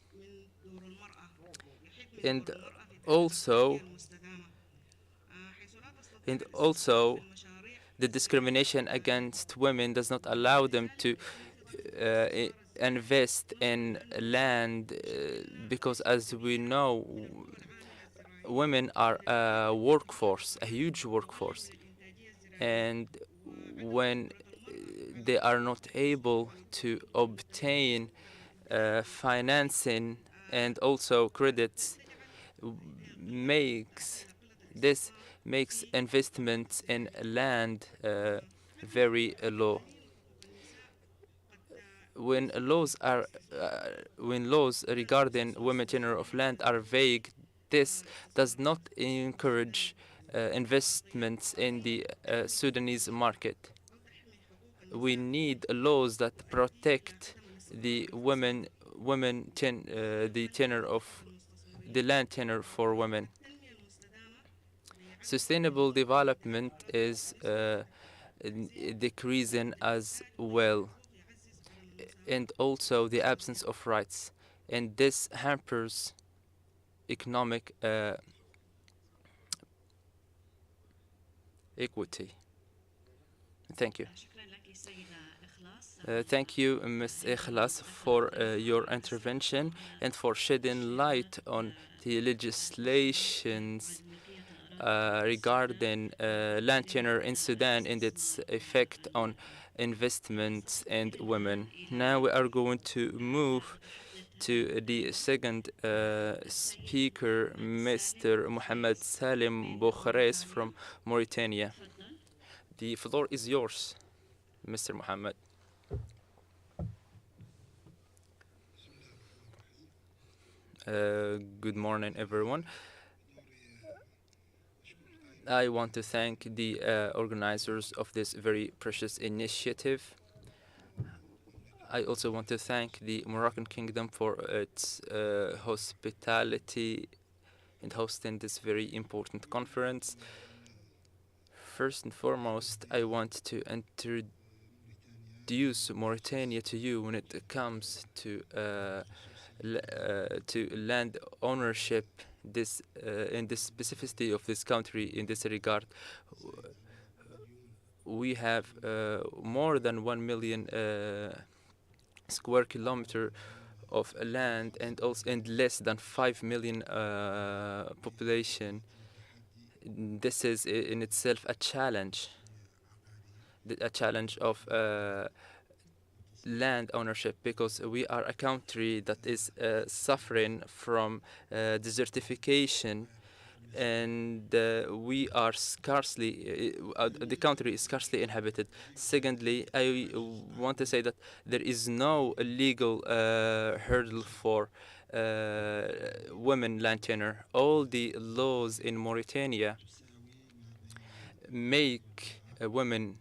And also, the discrimination against women does not allow them to invest in land because, as we know, women are a workforce, a huge workforce, and when they are not able to obtain financing and also credits, makes this makes investments in land very low. When laws regarding women tenure of land are vague, this does not encourage investments in the Sudanese market. We need laws that protect the the tenure of the land tenure for women. Sustainable development is decreasing as well, and also the absence of rights, and this hampers economic equity. Thank you. Thank you, Ms. Ikhlas, for your intervention and for shedding light on the legislations regarding land tenure in Sudan and its effect on investments and women. Now we are going to move to the second speaker, Mr. Mohammed Salim Boukhres from Mauritania. The floor is yours, Mr. Mohammed. Good morning, everyone. I want to thank the organizers of this very precious initiative. I also want to thank the Moroccan Kingdom for its hospitality in hosting this very important conference. First and foremost, I want to introduce Mauritania to you when it comes to land ownership. This in the specificity of this country in this regard, we have more than 1 million square kilometer of land, and less than 5 million population. This is in itself a challenge of land ownership, because we are a country that is suffering from desertification, and we are scarcely the country is scarcely inhabited. Secondly, I want to say that there is no legal hurdle for women land tenure. All the laws in Mauritania make women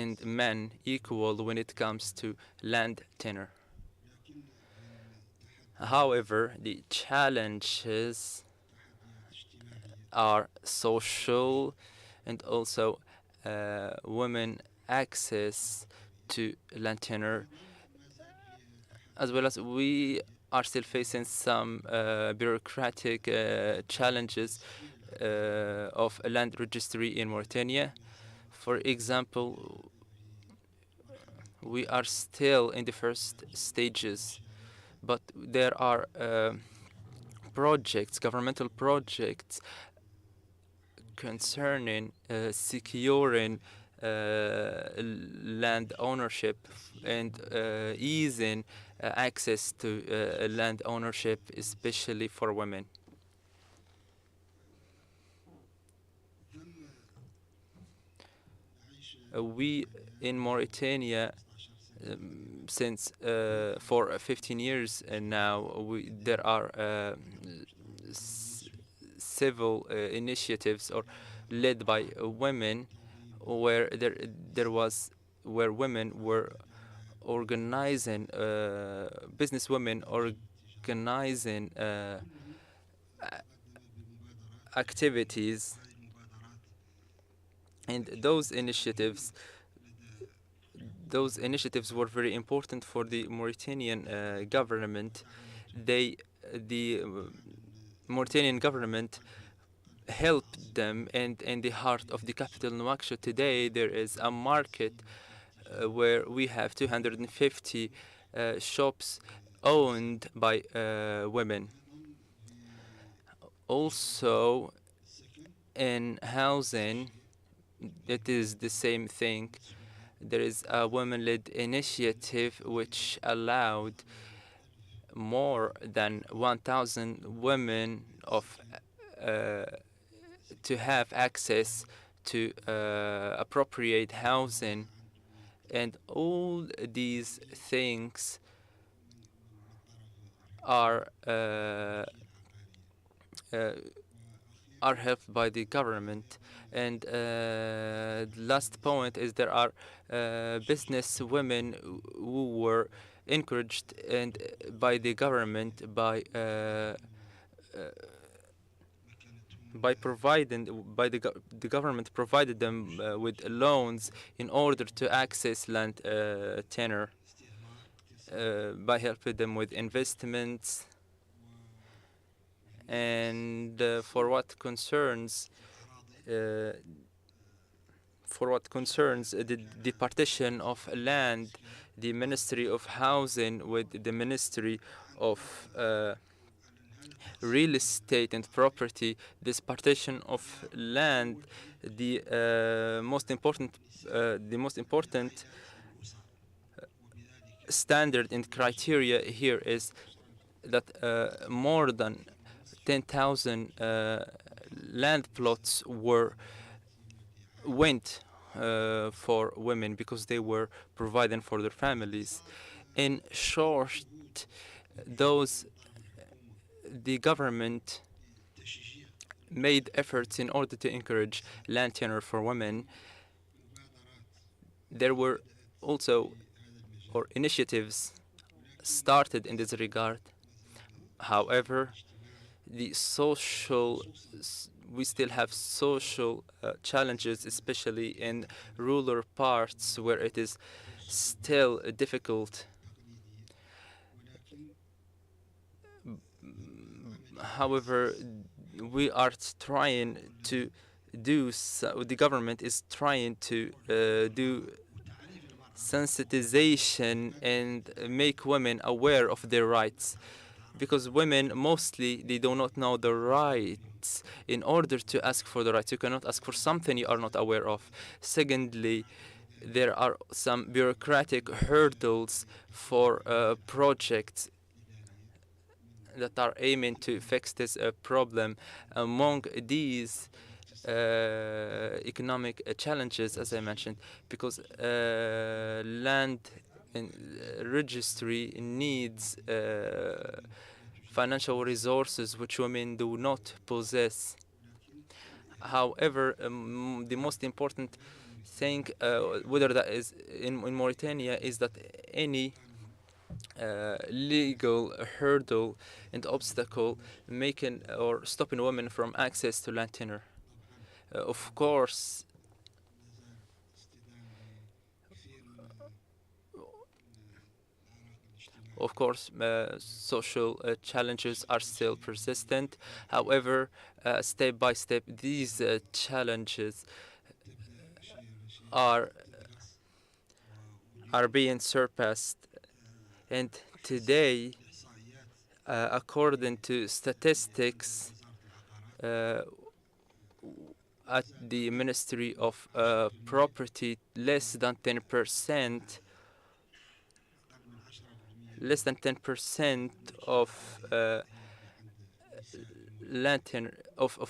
and men equal when it comes to land tenure. However, the challenges are social and also women access to land tenure, as well as we are still facing some bureaucratic challenges of a land registry in Mauritania. For example, we are still in the first stages, but there are projects, governmental projects concerning securing land ownership and easing access to land ownership, especially for women. We in Mauritania, since for 15 years now, there are civil initiatives or led by women, where where women were organizing, business women organizing activities, and those initiatives were very important for the Mauritanian government. The Mauritanian government helped them, and in the heart of the capital Nouakchott today there is a market where we have 250 shops owned by women. Also in housing, it is the same thing. There is a women-led initiative which allowed more than 1,000 women to have access to appropriate housing, and all these things are helped by the government. And the last point is there are business women who were encouraged and by the government by providing the government provided them with loans in order to access land tenure, by helping them with investments. And for what concerns the partition of land, the Ministry of Housing with the Ministry of Real Estate and Property, this partition of land, the most important standard and criteria here is that more than 10,000 land plots went for women because they were providing for their families. In short, the government made efforts in order to encourage land tenure for women. There were also initiatives started in this regard. However, we still have social challenges, especially in rural parts where it is still difficult. However, we are trying to the government is trying to do sensitization and make women aware of their rights, because women mostly they do not know the rights. In order to ask for the rights, you cannot ask for something you are not aware of. Secondly, there are some bureaucratic hurdles for projects that are aiming to fix this problem. Among these economic challenges, as I mentioned, because land registry needs financial resources which women do not possess. However, the most important think whether that is in Mauritania is that any legal hurdle and obstacle making or stopping women from access to land tenure. Of course, social challenges are still persistent. However, step by step, these challenges are being surpassed. And today, according to statistics at the Ministry of Property, less than 10% of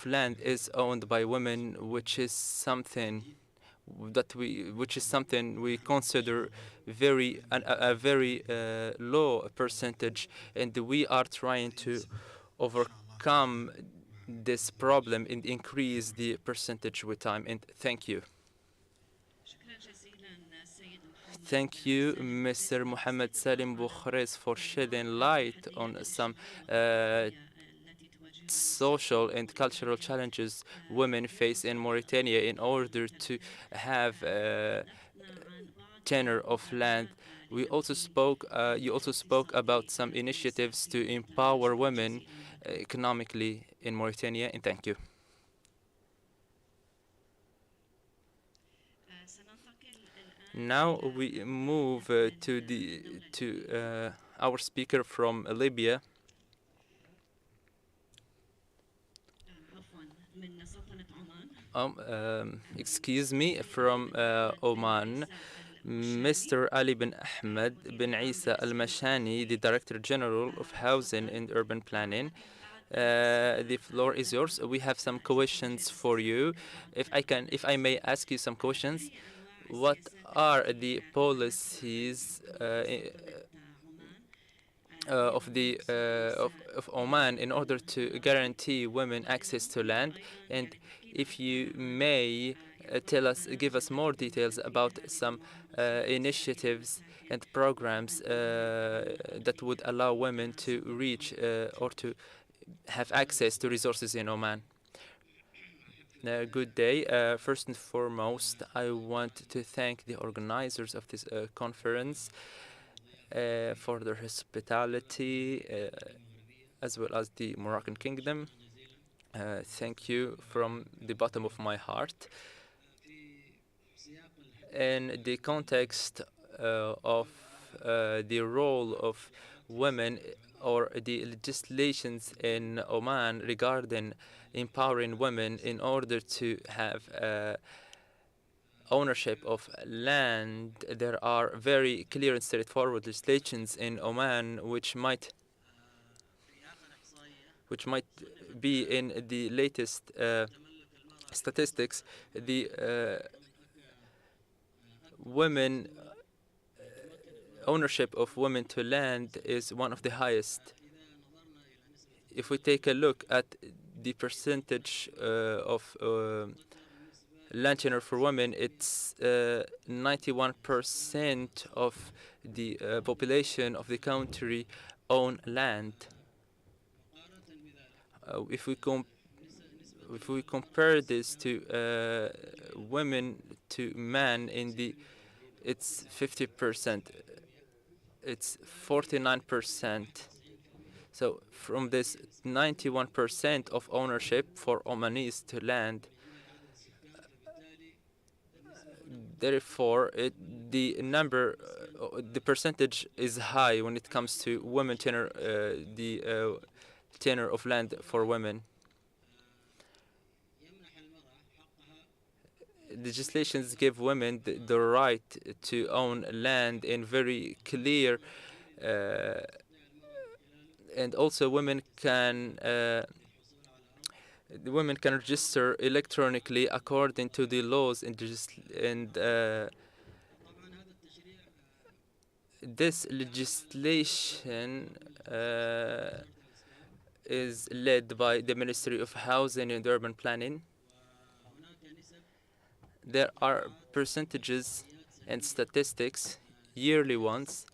land is owned by women, which is something we consider a very low percentage, and we are trying to overcome this problem and increase the percentage with time. And thank you. Thank you, Mr. Mohammed Salim Boukhres, for shedding light on some social and cultural challenges women face in Mauritania in order to have tenure of land. We also spoke. You also spoke about some initiatives to empower women economically in Mauritania, and thank you. Now we move to our speaker from Libya. Excuse me, from Oman, Mr. Ali bin Ahmed bin Isa Al Mashani, the Director General of Housing and Urban Planning. The floor is yours. We have some questions for you. If I may ask you some questions, what are the policies of Oman in order to guarantee women access to land? And if you may give us more details about some initiatives and programs that would allow women to reach or to have access to resources in Oman. Good day. First and foremost, I want to thank the organizers of this conference for their hospitality, as well as the Moroccan Kingdom. Thank you from the bottom of my heart. In the context of the role of women or the legislations in Oman regarding empowering women in order to have ownership of land, there are very clear and straightforward legislations in Oman which might be in the latest statistics. The women ownership of women to land is one of the highest. If we take a look at the percentage of land tenure for women, it's 91% of the population of the country own land. If we compare this to women to men it's 50%. It's 49%. So from this 91% of ownership for Omanis to land, therefore the percentage is high when it comes to women tenure, the tenure of land for women. Legislations give women the right to own land in very clear, and also women can register electronically according to the laws and this legislation is led by the Ministry of Housing and Urban Planning. there are percentages and statistics, yearly ones,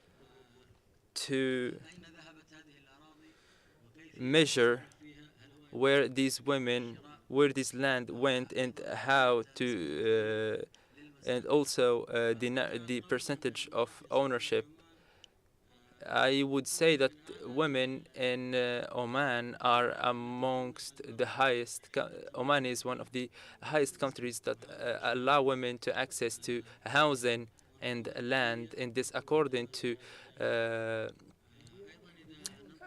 to measure where these women, where this land went, and how to, and also the percentage of ownership. I would say that women in Oman are amongst the highest. Oman is one of the highest countries that allow women to access to housing and land, and this according to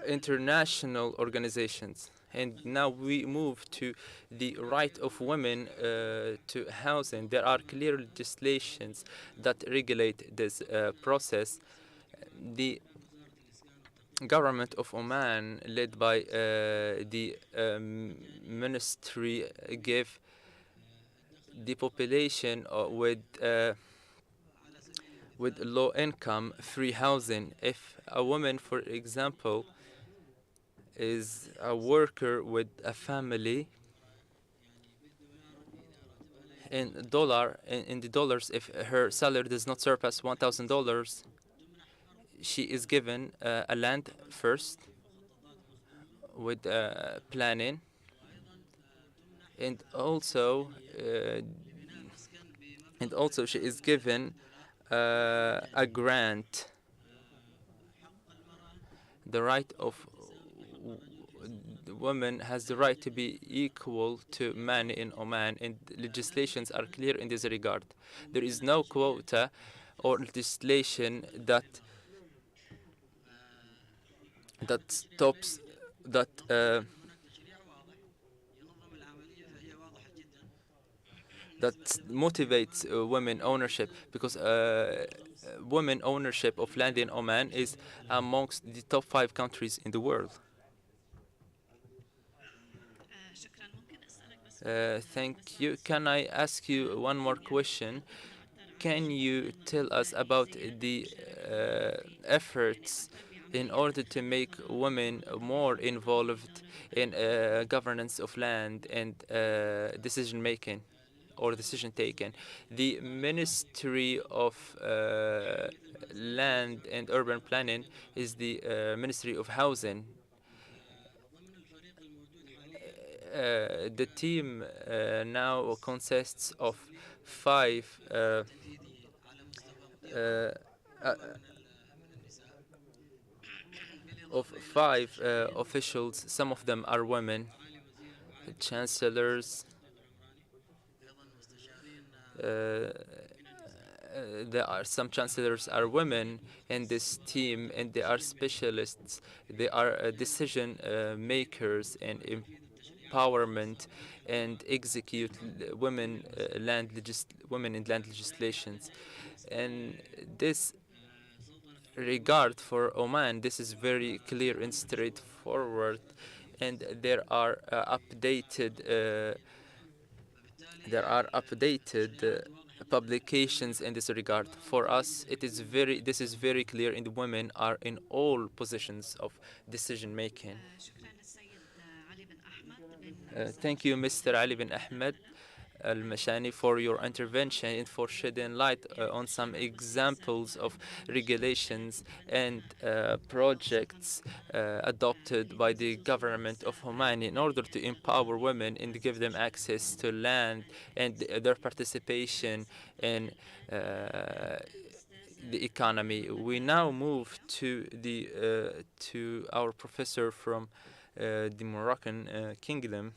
international organizations. And now we move to the right of women to housing. There are clear legislations that regulate this process. The government of Oman, led by the ministry, gave the population with low income free housing. If a woman, for example, is a worker with a family, in the dollars, if her salary does not surpass $1,000, she is given a land first with planning, and also she is given a grant. The right of the woman has the right to be equal to man in Oman, and legislations are clear in this regard. There is no quota or legislation that stops that that motivates women ownership, because women ownership of land in Oman is amongst the top 5 countries in the world. Thank you. Can I ask you one more question? Can you tell us about the efforts in order to make women more involved in governance of land and decision making or decision taking? The Ministry of Land and Urban Planning is the Ministry of Housing. The team now consists of 5 officials. Some of them are women, chancellors. There are some chancellors are women in this team, and they are specialists. They are decision makers and empowerment and execute women in land legislations. And this regard for Oman, this is very clear and straightforward, and there are updated publications in this regard. For us, this is very clear, and women are in all positions of decision making. Thank you, Mr. Ali bin Ahmed Al-Mashani, for your intervention and for shedding light on some examples of regulations and projects adopted by the government of Oman in order to empower women and give them access to land and their participation in the economy. We now move to our professor from the Moroccan kingdom,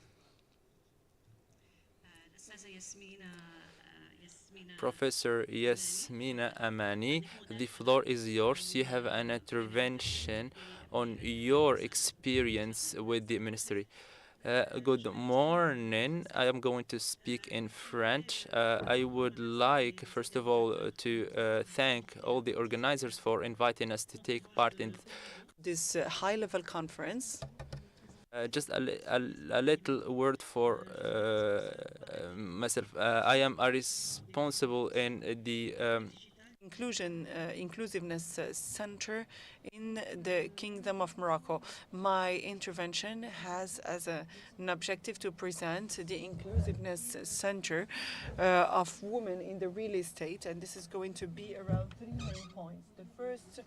Professor Yasmina Amani. The floor is yours. You have an intervention on your experience with the ministry. Good morning. I am going to speak in French. I would like, first of all, to thank all the organizers for inviting us to take part in this high-level conference. Just a little word for myself. I am a responsible in the Inclusiveness Center in the Kingdom of Morocco. My intervention has as an objective to present the Inclusiveness Center of women in the real estate, and this is going to be around 3 main points. The first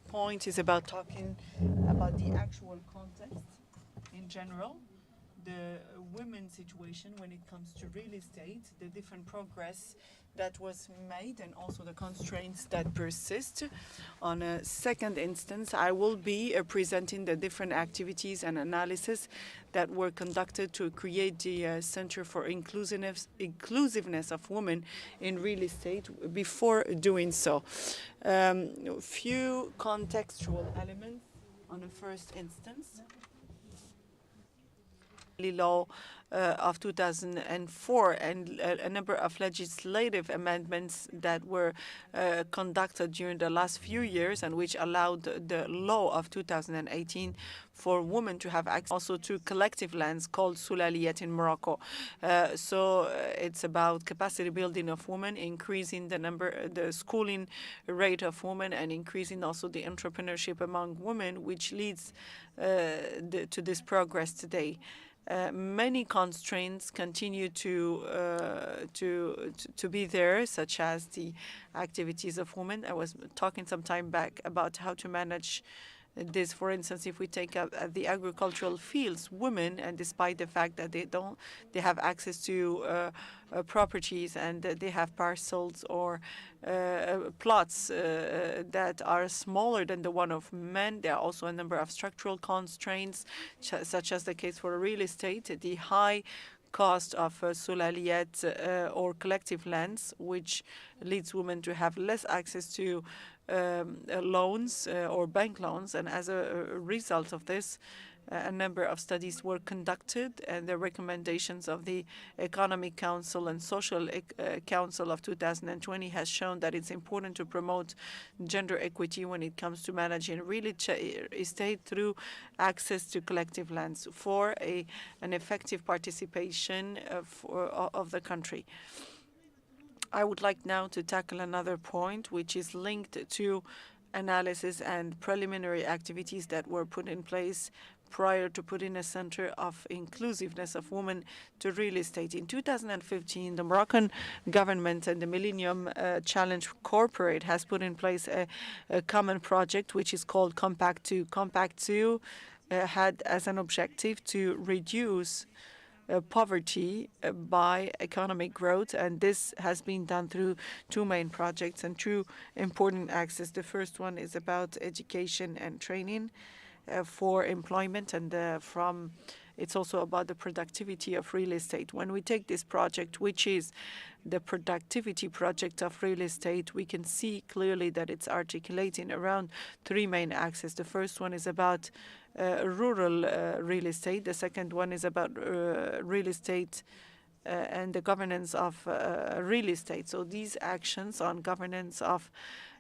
point is about talking about the actual context in general, the women's situation when it comes to real estate, the different progress that was made, and also the constraints that persist. On a second instance, I will be presenting the different activities and analysis that were conducted to create the Center for Inclusiveness of Women in Real Estate. Before doing so, few contextual elements on a first instance. Law of 2004 and a number of legislative amendments that were conducted during the last few years and which allowed the law of 2018 for women to have access also to collective lands called Sulaliyat in Morocco. So it's about capacity building of women, increasing the schooling rate of women, and increasing also the entrepreneurship among women, which leads to this progress today. Many constraints continue to be there, such as the activities of women. I was talking some time back about how to manage this. For instance, if we take up the agricultural fields, women, and despite the fact that they have access to properties and they have parcels or plots that are smaller than the one of men. There are also a number of structural constraints, such as the case for real estate, the high cost of sulaliyat or collective lands, which leads women to have less access to loans or bank loans. And as a result of this, a number of studies were conducted, and the recommendations of the Economic Council and Social Council of 2020 has shown that it's important to promote gender equity when it comes to managing real estate through access to collective lands for an effective participation of the country. I would like now to tackle another point, which is linked to analysis and preliminary activities that were put in place prior to putting a center of inclusiveness of women to real estate. In 2015, the Moroccan government and the Millennium Challenge Corporate has put in place a common project, which is called Compact 2. Compact 2 had as an objective to reduce poverty by economic growth, and this has been done through two main projects and two important axes. The first one is about education and training for employment, and it's also about the productivity of real estate. When we take this project, which is the productivity project of real estate, we can see clearly that it's articulating around three main axes. The first one is about rural real estate. The second one is about real estate and the governance of real estate. So these actions on governance of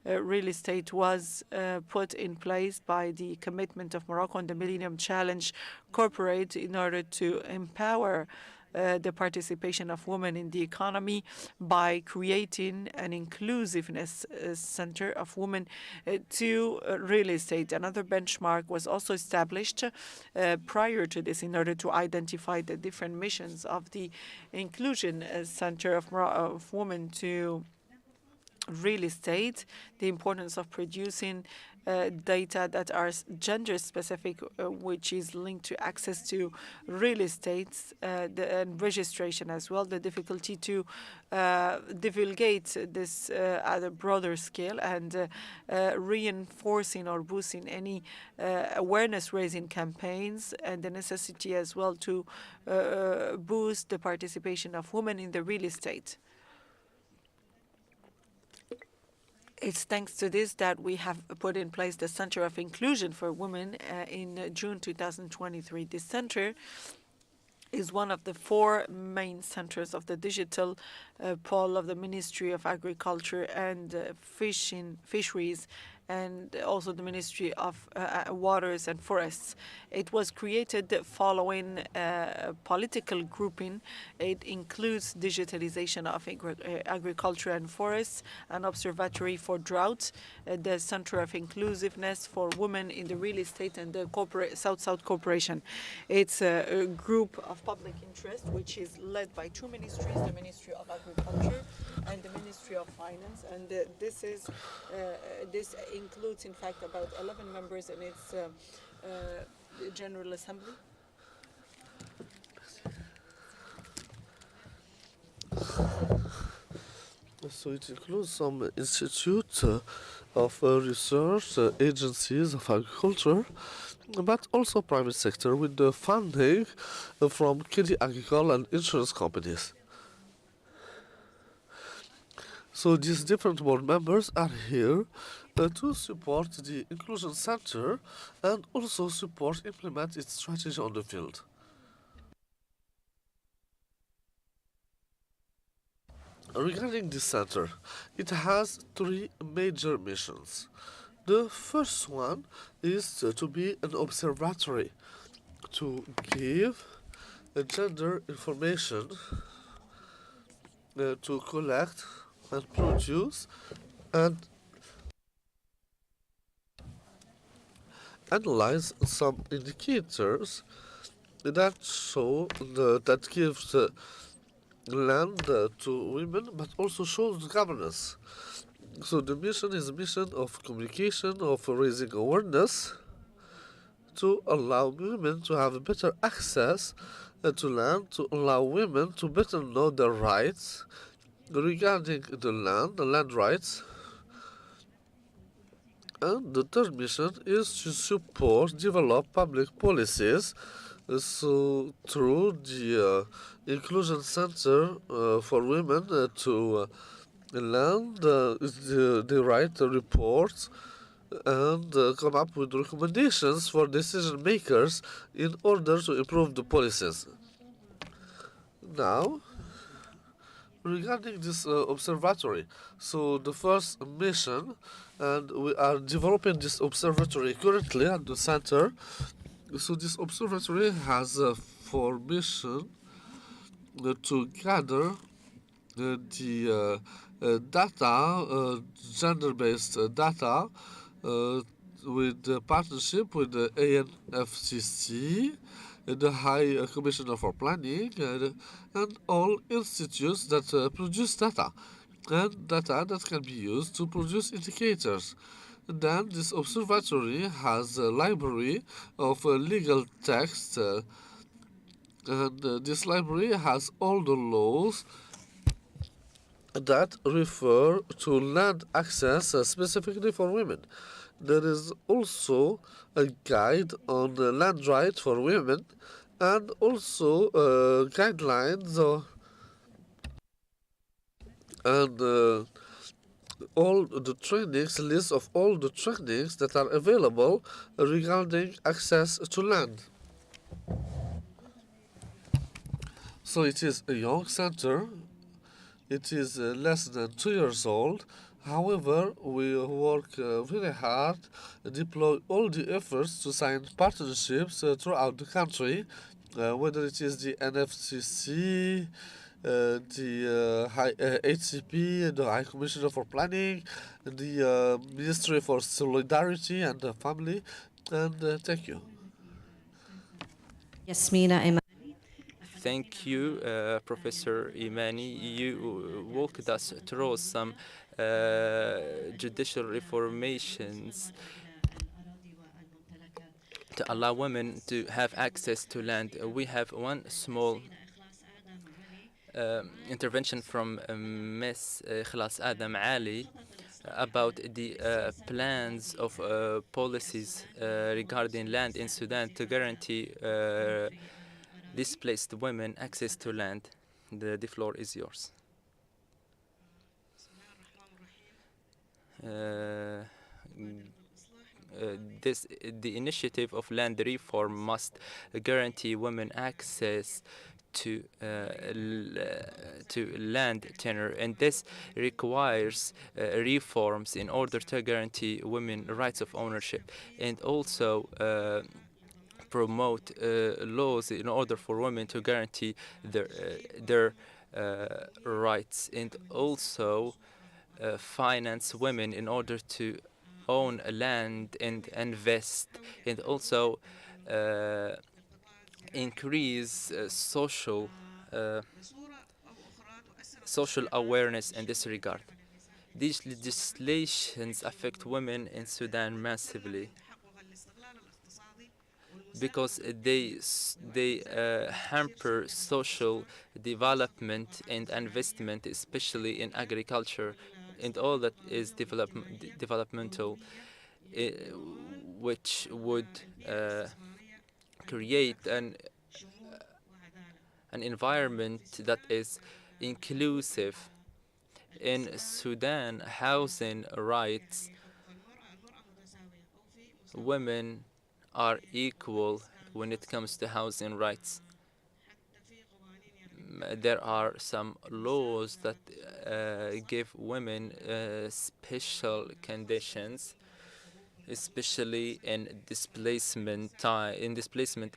real estate was put in place by the commitment of Morocco and the Millennium Challenge Corporate in order to empower the participation of women in the economy by creating an inclusiveness center of women to real estate. Another benchmark was also established prior to this in order to identify the different missions of the inclusion center of women to real estate, the importance of producing data that are gender specific, which is linked to access to real estate and registration as well, the difficulty to divulgate this at a broader scale, and reinforcing or boosting any awareness raising campaigns, and the necessity as well to boost the participation of women in the real estate. It's thanks to this that we have put in place the Center of Inclusion for Women in June 2023. This center is one of the four main centers of the digital pole of the Ministry of Agriculture and Fisheries and also the Ministry of Waters and Forests. It was created following political grouping. It includes digitalization of agriculture and forests, an observatory for drought, the Center of Inclusiveness for Women in the Real Estate, and the South-South Cooperation. It's a group of public interest which is led by two ministries, the Ministry of Agriculture and the Ministry of Finance, and this includes in fact about 11 members in its General Assembly. So it includes some institutes of research, agencies of agriculture, but also private sector with the funding from Crédit Agricole and insurance companies. So these different board members are here to support the Inclusion Center and also implement its strategy on the field. Regarding this center, it has three major missions. The first one is to be an observatory to give gender information, to collect and produce and analyze some indicators that show that gives land to women, but also shows governance. So the mission is a mission of communication, of raising awareness to allow women to have better access to land, to allow women to better know their rights regarding the land rights. And the third mission is to develop public policies so through the Inclusion Center for Women to land the right reports and come up with recommendations for decision makers in order to improve the policies. Now, regarding this observatory, so the first mission, and we are developing this observatory currently at the center. So this observatory has for mission to gather the data, gender-based data, with the partnership with the ANFCC, the High Commissioner for Planning, and all institutes that produce data, and data that can be used to produce indicators. Then this observatory has a library of legal text, and this library has all the laws that refer to land access specifically for women. There is also a guide on land rights for women and also guidelines and all the trainings, list of all the trainings that are available regarding access to land. So it is a young center. It is less than 2 years old. However, we work very hard, deploy all the efforts to sign partnerships throughout the country, whether it is the NFCC, the HCP, the High Commissioner for Planning, the Ministry for Solidarity and the Family, and thank you. Yasmina. Thank you, Professor Imani. You walked us through some judicial reformations to allow women to have access to land. We have one small intervention from Ms. Khlas Adam Ali about the plans of policies regarding land in Sudan to guarantee displaced women access to land. The floor is yours. The initiative of land reform must guarantee women access to land tenure, and this requires reforms in order to guarantee women rights of ownership, and also promote laws in order for women to guarantee their rights, and also finance women in order to own land and invest, and also increase uh, social awareness in this regard. These legislations affect women in Sudan massively because they hamper social development and investment, especially in agriculture and all that is developmental, uh, which would create an environment that is inclusive. In Sudan, housing rights, women are equal when it comes to housing rights. There are some laws that give women special conditions, especially in displacement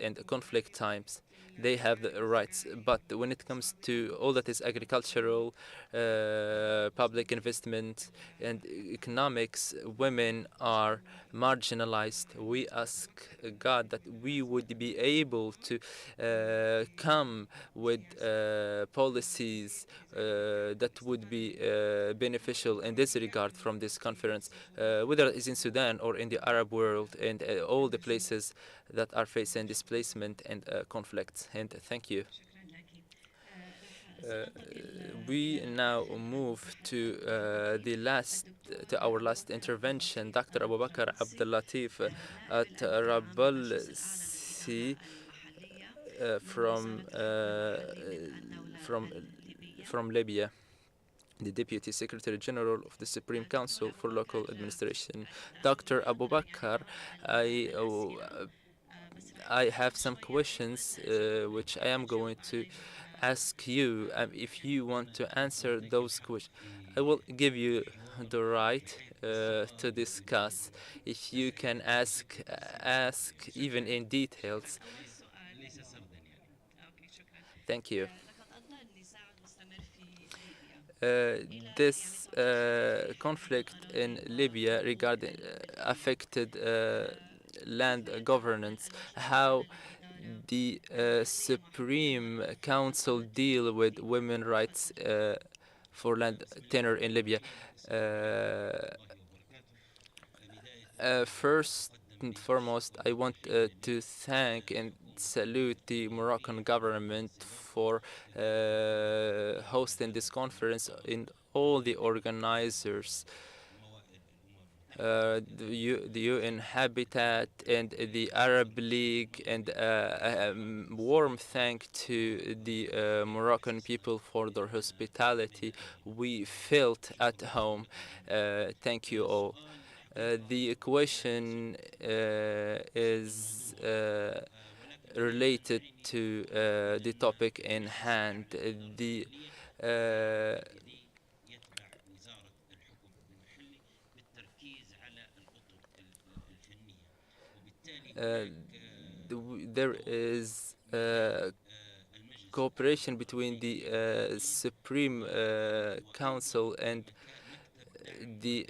and conflict times. They have the rights, but when it comes to all that is agricultural, public investment, and economics, women are marginalized. We ask God that we would be able to come with policies that would be beneficial in this regard from this conference, whether it is in Sudan or in the Arab world and all the places that are facing displacement and conflicts. And thank you. We now move to our last intervention, Dr. Abu Bakr Abdul Latif at Rabalsi from from Libya, the Deputy Secretary General of the Supreme Council for Local Administration. Dr. Abu Bakr, I have some questions which I am going to ask you. If you want to answer those questions, I will give you the right to discuss. If you can ask even in details. Thank you. This conflict in Libya regarding affected land governance, how the Supreme Council deal with women rights for land tenure in Libya. First and foremost, I want to thank and salute the Moroccan government for hosting this conference and all the organizers, the UN Habitat and the Arab League, and a warm thank to the Moroccan people for their hospitality. We felt at home. Thank you all. The question is related to the topic in hand. There is cooperation between the Supreme Council and the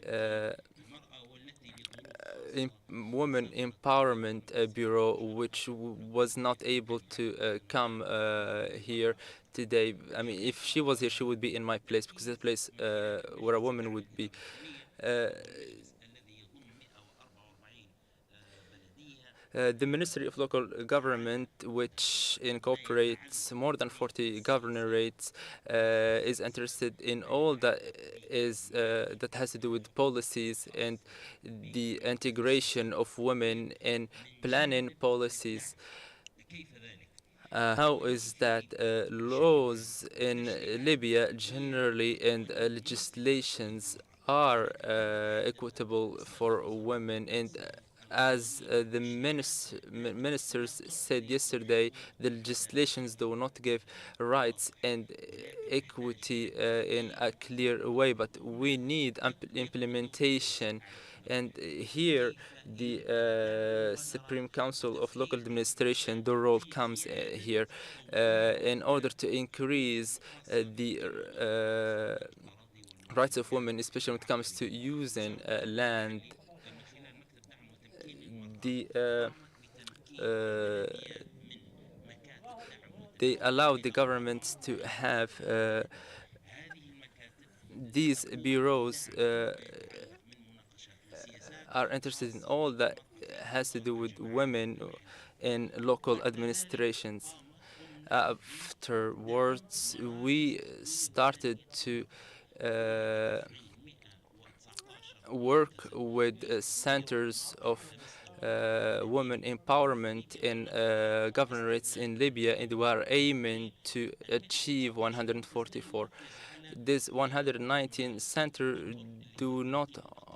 Women Empowerment Bureau, which was not able to come here today. I mean, if she was here, she would be in my place, because the place where a woman would be. The Ministry of Local Government, which incorporates more than 40 governorates, is interested in all that has to do with policies and the integration of women in planning policies. How is that laws in Libya generally and legislations are equitable for women, and as the ministers said yesterday, the legislations do not give rights and equity in a clear way, but we need implementation. And here, the Supreme Council of Local Administration, the role comes here in order to increase the rights of women, especially when it comes to using land. The they allow the government to have these bureaus are interested in all that has to do with women in local administrations. Afterwards, we started to work with centers of women empowerment in governorates in Libya, and we are aiming to achieve 144. This 119 center do not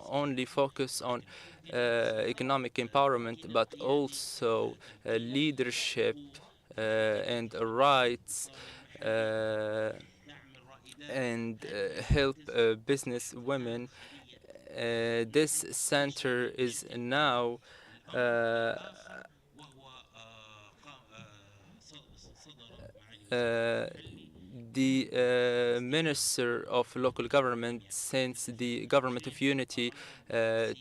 only focus on economic empowerment, but also leadership and rights and help business women. This center is now the Minister of Local Government, since the Government of Unity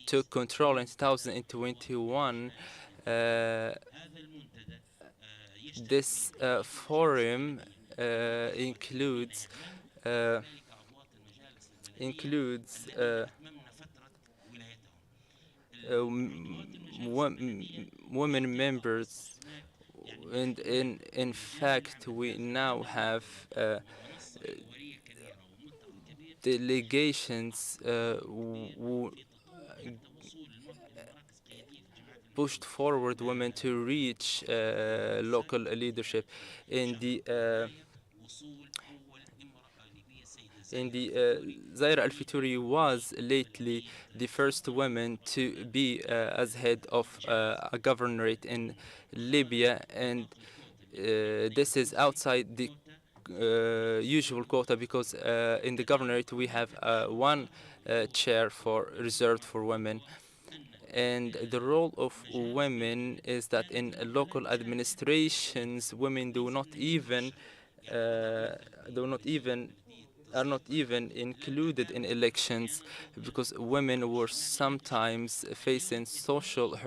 took control in 2021. This forum includes women members, and in fact we now have delegations who pushed forward women to reach local leadership in the Zaira Al-Fitouri was lately the first woman to be as head of a governorate in Libya, and this is outside the usual quota, because in the governorate we have one chair reserved for women. And the role of women is that in local administrations, women are not even included in elections, because women were sometimes facing social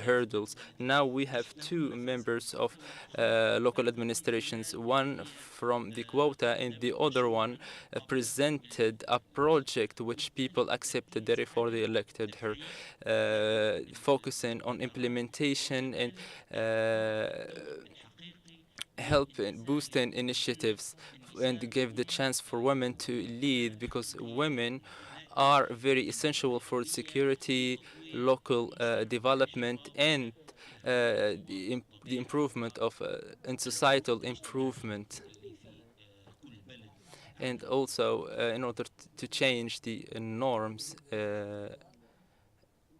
hurdles. Now we have two members of local administrations, one from the quota and the other one presented a project which people accepted, therefore they elected her, focusing on implementation and help in boosting initiatives, and give the chance for women to lead, because women are very essential for security, local development, and the improvement of and societal improvement, and also in order to change the norms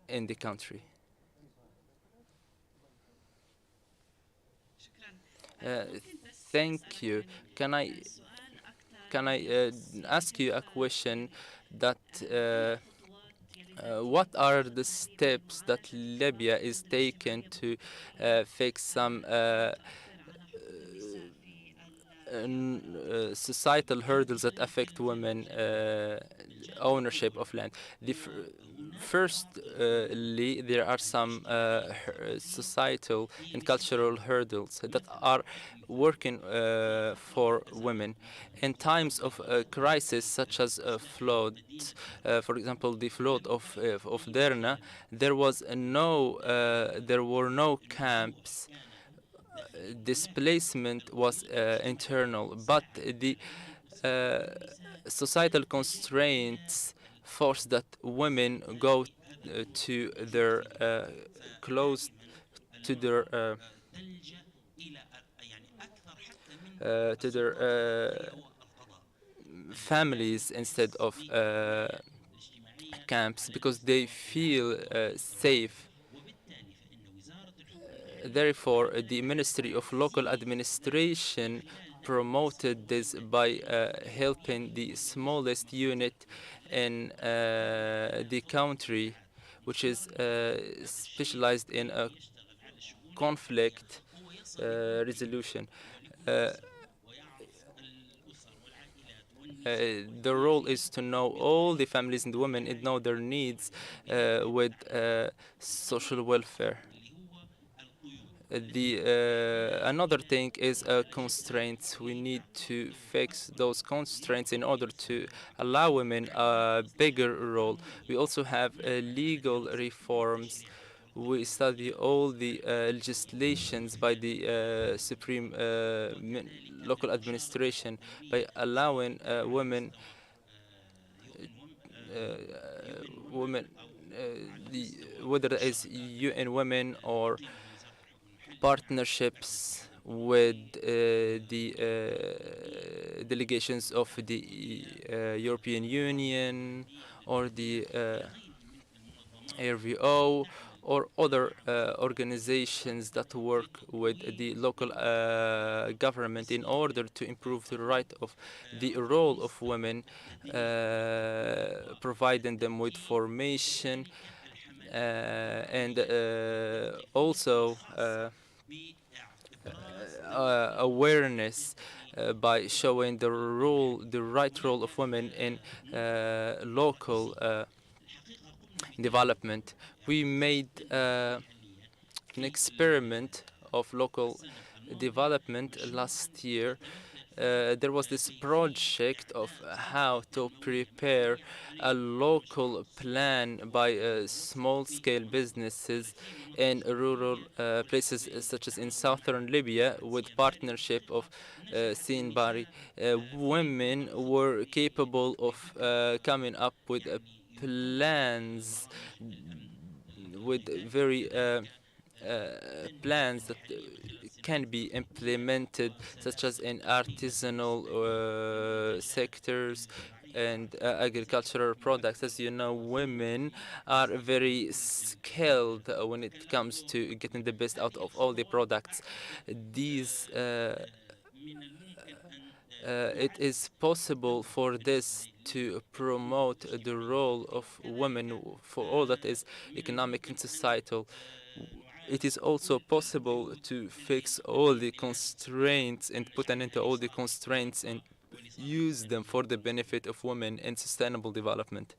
in the country. Thank you. Can I ask you a question that what are the steps that Libya is taking to fix some societal hurdles that affect women ownership of land? Firstly, there are some societal and cultural hurdles that are working for women. In times of crisis, such as floods, for example, the flood of Derna, there were no camps. Displacement was internal, but the societal constraints force that women go to their close to their families instead of camps, because they feel safe. therefore, the Ministry of Local Administration promoted this by helping the smallest unit in the country, which is specialized in conflict resolution. The role is to know all the families and women and know their needs with social welfare. Another thing is constraints. We need to fix those constraints in order to allow women a bigger role. We also have legal reforms. We study all the legislations by the Supreme Local Administration by allowing women, whether it's UN Women or partnerships with the delegations of the European Union or the RVO or other organizations that work with the local government in order to improve the right of the role of women, providing them with formation and also awareness by showing the right role of women in local development. We made an experiment of local development last year. There was this project of how to prepare a local plan by small-scale businesses in rural places such as in southern Libya with partnership of Sinbari. Women were capable of coming up with plans with very plans that can be implemented, such as in artisanal sectors and agricultural products. As you know, women are very skilled when it comes to getting the best out of all the products. These it is possible for this to promote the role of women for all that is economic and societal. It is also possible to fix all the constraints and put an end to all the constraints and use them for the benefit of women in sustainable development.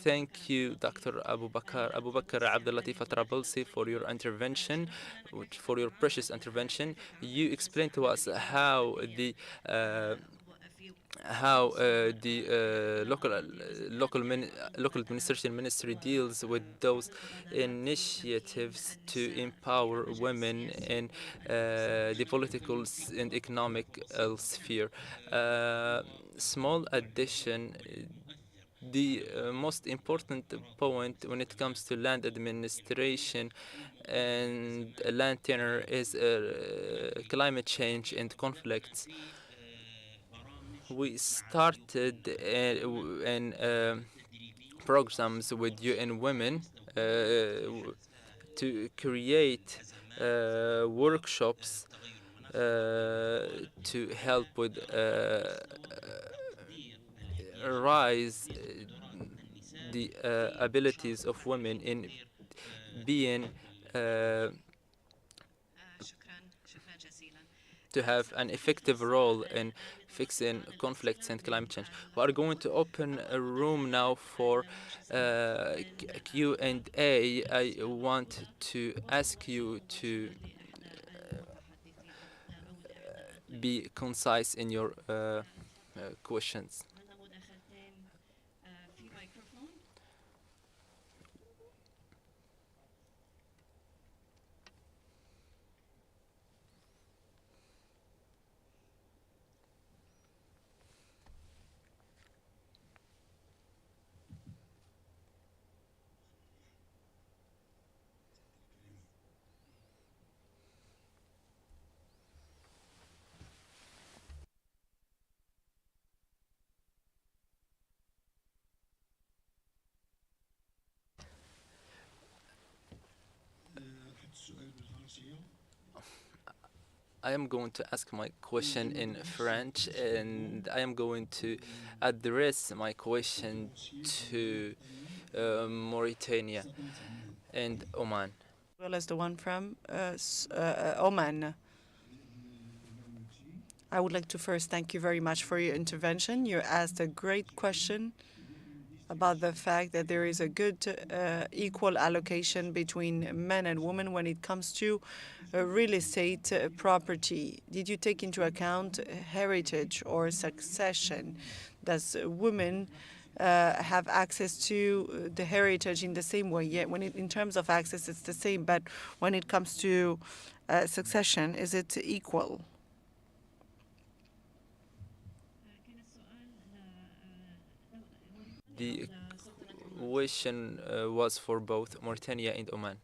Thank you, Dr. Abu Bakr Abdul Latif Atrabulsi, for your intervention, for your precious intervention. You explained to us how the local administration ministry deals with those initiatives to empower women in the political and economic sphere. Small addition. The most important point when it comes to land administration and land tenure is climate change and conflicts. We started in programs with UN Women to create workshops to help with rise the abilities of women in being to have an effective role in fixing conflicts and climate change. We are going to open a room now for Q&A. I want to ask you to be concise in your questions. I am going to ask my question in French, and I am going to address my question to Mauritania and Oman. As well as the one from Oman. I would like to first thank you very much for your intervention. You asked a great question about the fact that there is a good equal allocation between men and women when it comes to real estate property. Did you take into account heritage or succession? Does women have access to the heritage in the same way? Yeah, in terms of access, it's the same, but when it comes to succession, is it equal? The question was for both Mauritania and Oman.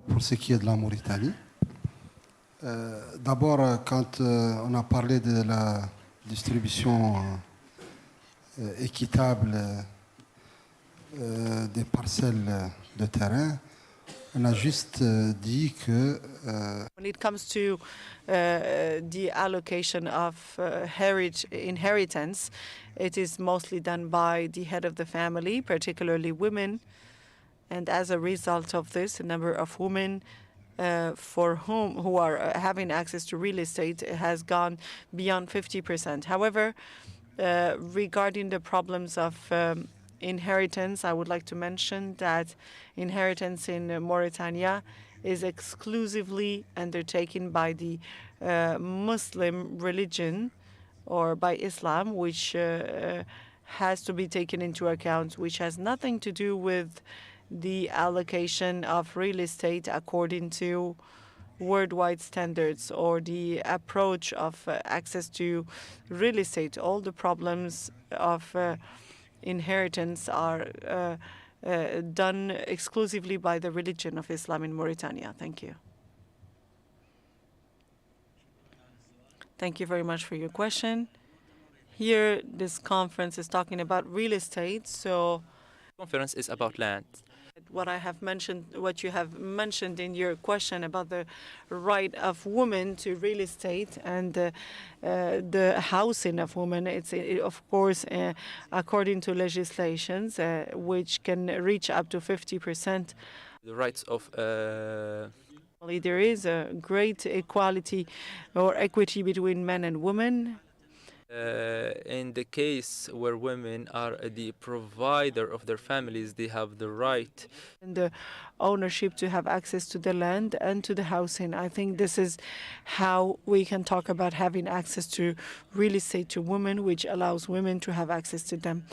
Pour ce qui est de la Mauritanie, d'abord, quand on a parlé de la distribution équitable des parcelles de terrain, on a juste dit que when it comes to the allocation of inheritance, it is mostly done by the head of the family, particularly women. And as a result of this, a number of women who are having access to real estate has gone beyond 50%. However, regarding the problems of inheritance, I would like to mention that inheritance in Mauritania is exclusively undertaken by the Muslim religion or by Islam, which has to be taken into account, which has nothing to do with the allocation of real estate according to worldwide standards or the approach of access to real estate. All the problems of inheritance are done exclusively by the religion of Islam in Mauritania. Thank you. Thank you very much for your question. Here, this conference is talking about real estate, so Conference is about land. what you have mentioned in your question about the right of women to real estate and the housing of women, it's of course according to legislations which can reach up to 50%. The rights of there is a great equality or equity between men and women. In the case where women are the provider of their families, they have the right and the ownership to have access to the land and to the housing. I think this is how we can talk about having access to real estate to women, which allows women to have access to them.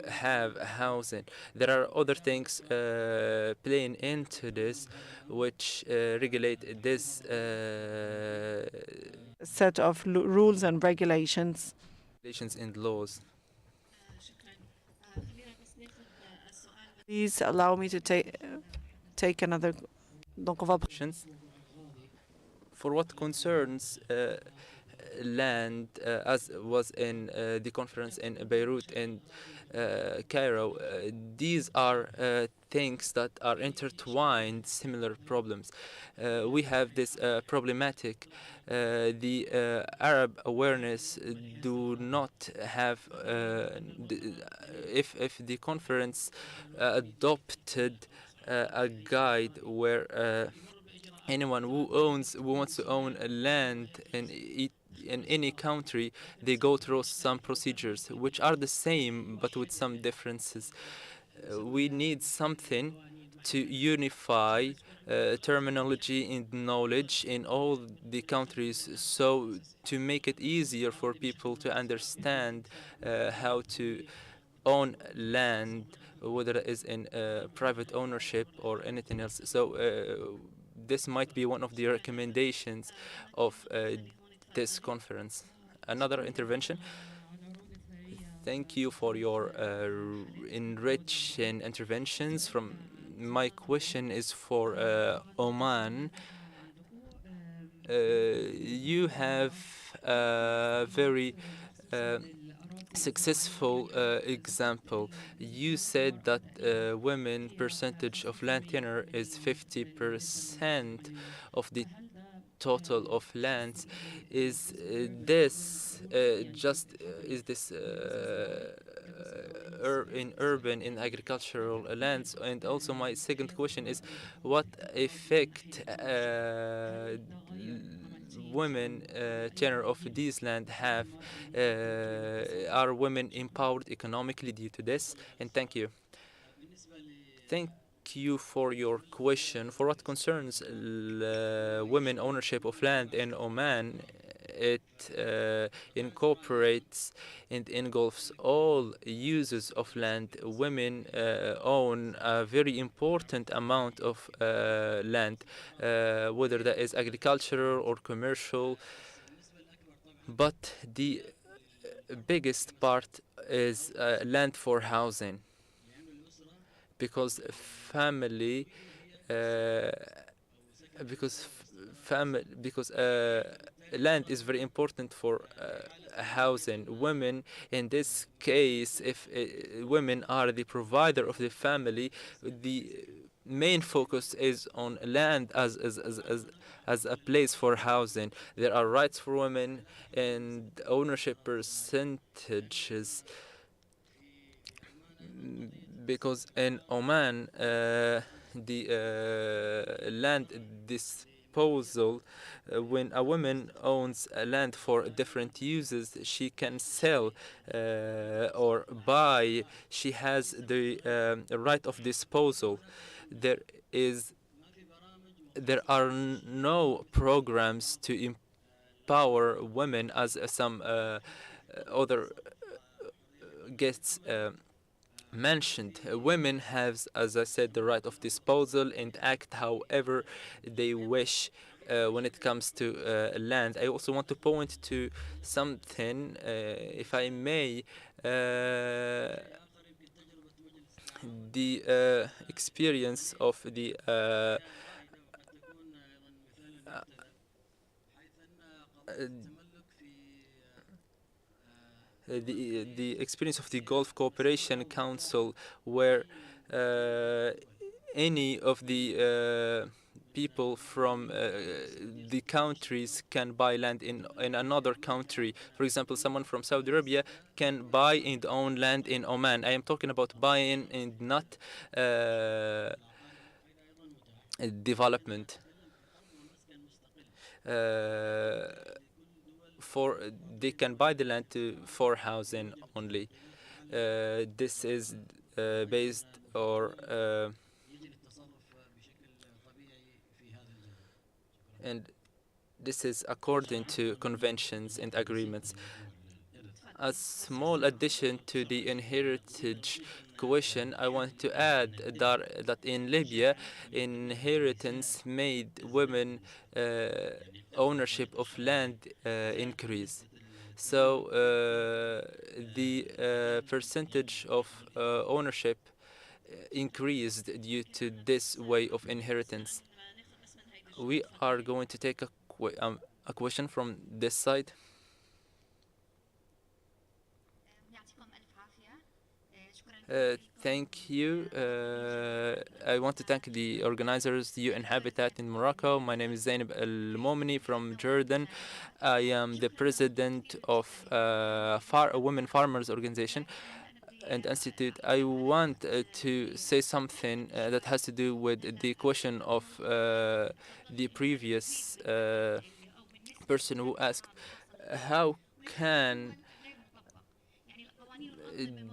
Have housing. There are other things playing into this, which regulate this set of rules and regulations. Regulations and laws. Please allow me to take another. Questions. For what concerns land, as was in the conference in Beirut and Cairo, these are things that are intertwined, similar problems. We have this problematic. The Arab awareness do not have, if the conference adopted a guide where anyone who wants to own a land in any country, they go through some procedures which are the same but with some differences. We need something to unify terminology and knowledge in all the countries, so to make it easier for people to understand how to own land, whether it is in private ownership or anything else. So this might be one of the recommendations of this conference. Another intervention. Thank you for your enriching interventions. My question is for Oman. you have a very successful example. You said that women percentage of land tenure is 50% of the total of lands. Is this just is this in urban, in agricultural lands? And also my second question is, what effect women tenure of these land have? Are women empowered economically due to this? And thank you. Thank you for your question. For what concerns women ownership of land in Oman, it incorporates and engulfs all uses of land. Women own a very important amount of land, whether that is agricultural or commercial. But the biggest part is land for housing, because family because family because land is very important for housing. Women, in this case, if women are the provider of the family, the main focus is on land as a place for housing. There are rights for women, and ownership percentages, because in Oman the land disposal, when a woman owns a land for different uses, she can sell or buy. She has the right of disposal. There is there are no programs to empower women, as some other guests mentioned. Women have, as I said, the right of disposal and act however they wish when it comes to land. I also want to point to something, if I may. The experience of the experience of the Gulf Cooperation Council, where any of the people from the countries can buy land in another country. For example, someone from Saudi Arabia can buy and own land in Oman. I am talking about buying and not development. For they can buy the land for housing only. This is based or and this is according to conventions and agreements. A small addition to the inheritance question, I want to add that in Libya, inheritance made women ownership of land increase. So the percentage of ownership increased due to this way of inheritance. We are going to take a question from this side. Thank you. I want to thank the organizers, the UN Habitat in Morocco. My name is Zainab El Momini from Jordan. I am the president of a Women Farmers Organization and Institute. I want to say something that has to do with the question of the previous person who asked, how can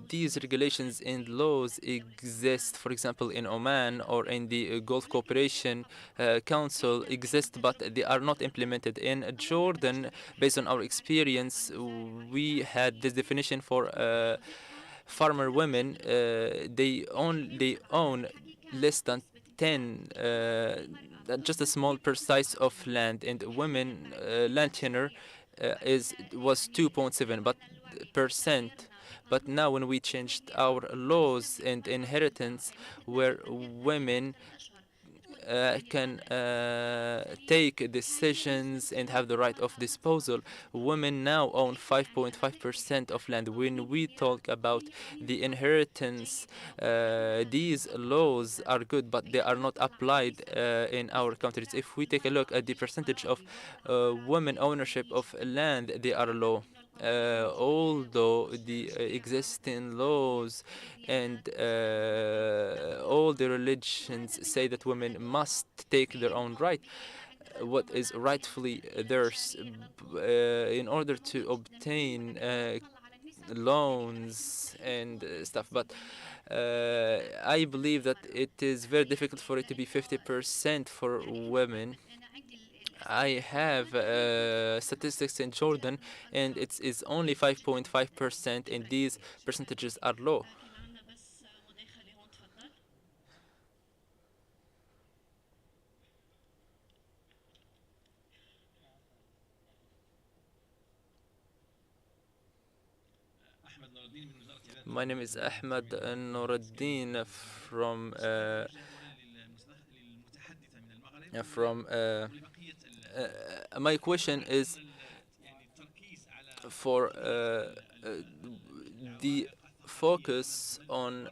these regulations and laws exist, for example, in Oman or in the Gulf Cooperation Council exist, but they are not implemented. In Jordan, based on our experience, we had this definition for farmer women. They own less than 10, just a small precise of land, and women land tenure was 2.7 percent. But now when we changed our laws and inheritance, where women can take decisions and have the right of disposal. Women now own 5.5% of land. When we talk about the inheritance, these laws are good, but they are not applied in our countries. If we take a look at the percentage of women ownership of land, they are low. Although the existing laws and all the religions say that women must take their own right, what is rightfully theirs, in order to obtain loans and stuff. But I believe that it is very difficult for it to be 50% for women. I have statistics in Jordan, and it is only 5.5%, and these percentages are low. My name is Ahmed Noureddin from my question is for the focus on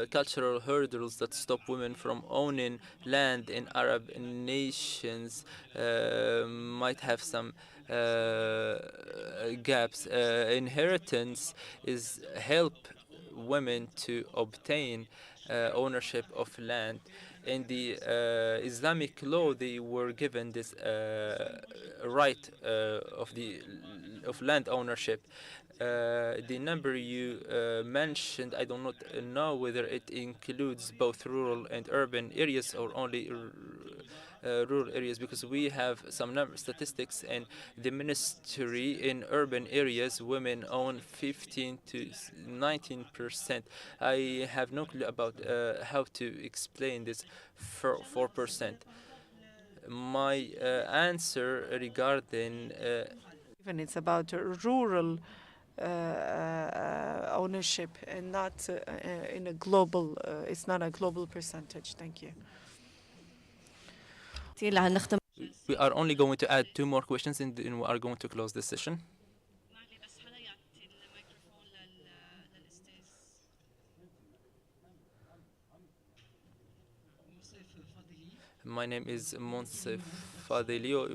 cultural hurdles that stop women from owning land in Arab nations might have some gaps. Inheritance is help women to obtain ownership of land. In the Islamic law, they were given this right of land ownership. The number you mentioned, I do not know whether it includes both rural and urban areas or only rural areas, because we have some statistics, and the ministry in urban areas, women own 15 to 19%. I have no clue about how to explain this 4%. My answer regarding Even it's about rural ownership and not in a global, it's not a global percentage. Thank you. we are only going to add 2 more questions, and then we are going to close this session. My name is Monsef Fadilio.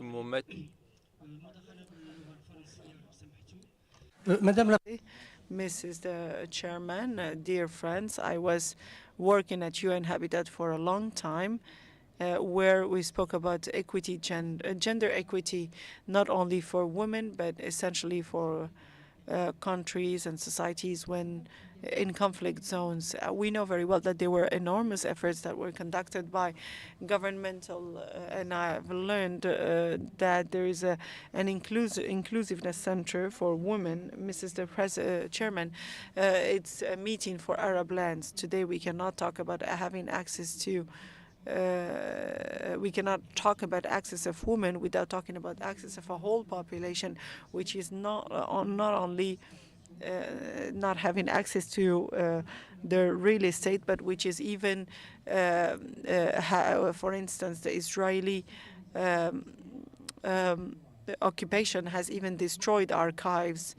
Mrs. the Chairman, dear friends, I was working at UN Habitat for a long time, where we spoke about equity, gender equity, not only for women, but essentially for countries and societies when in conflict zones. We know very well that there were enormous efforts that were conducted by governmental, and I've learned that there is an inclusiveness center for women. Mrs. the Chairman, it's a meeting for Arab lands. Today we cannot talk about having access to we cannot talk about access of women without talking about access of a whole population, which is not only not having access to the real estate, but which is even, for instance, the Israeli occupation has even destroyed archives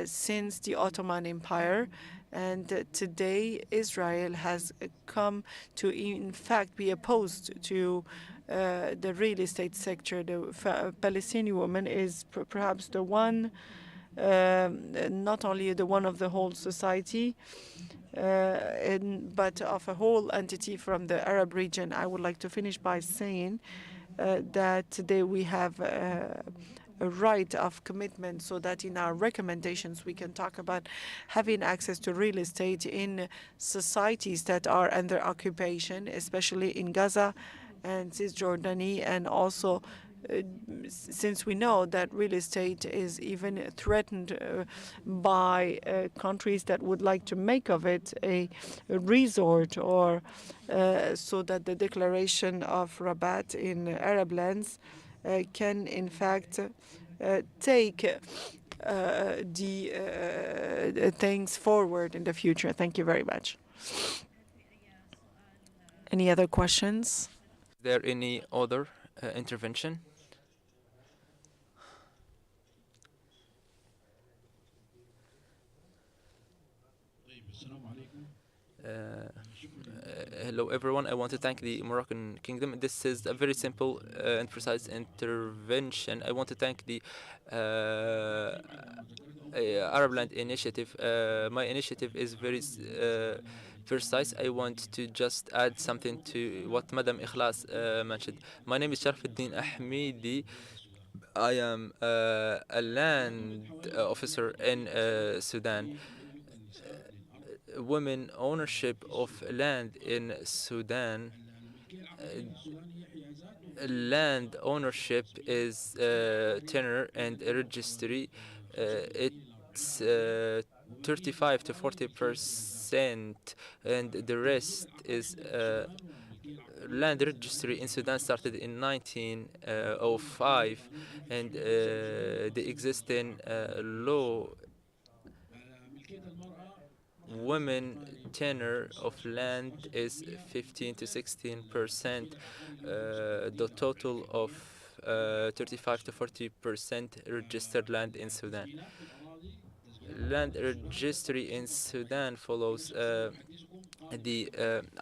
since the Ottoman Empire. And today, Israel has come to, in fact, be opposed to the real estate sector. The Palestinian woman is perhaps the one, not only the one of the whole society, but of a whole entity from the Arab region. I would like to finish by saying that today we have a right of commitment, so that in our recommendations we can talk about having access to real estate in societies that are under occupation, especially in Gaza and Cisjordania, and also since we know that real estate is even threatened by countries that would like to make of it a resort, or so that the declaration of Rabat in Arab lands can in fact take the things forward in the future. Thank you very much. Any other questions? Is there any other intervention? Hello everyone, I want to thank the Moroccan Kingdom. This is a very simple and precise intervention. I want to thank the Arab Land Initiative. My initiative is very precise. I want to just add something to what Madam Ikhlas mentioned. My name is Sharfuddin Ahmidi. I am a land officer in Sudan. Women ownership of land in Sudan. Land ownership is tenure and registry. It's 35 to 40%, and the rest is land registry in Sudan started in 1905, and the existing law, women tenure of land is 15 to 16%. The total of 35 to 40% registered land in Sudan. Land registry in Sudan follows I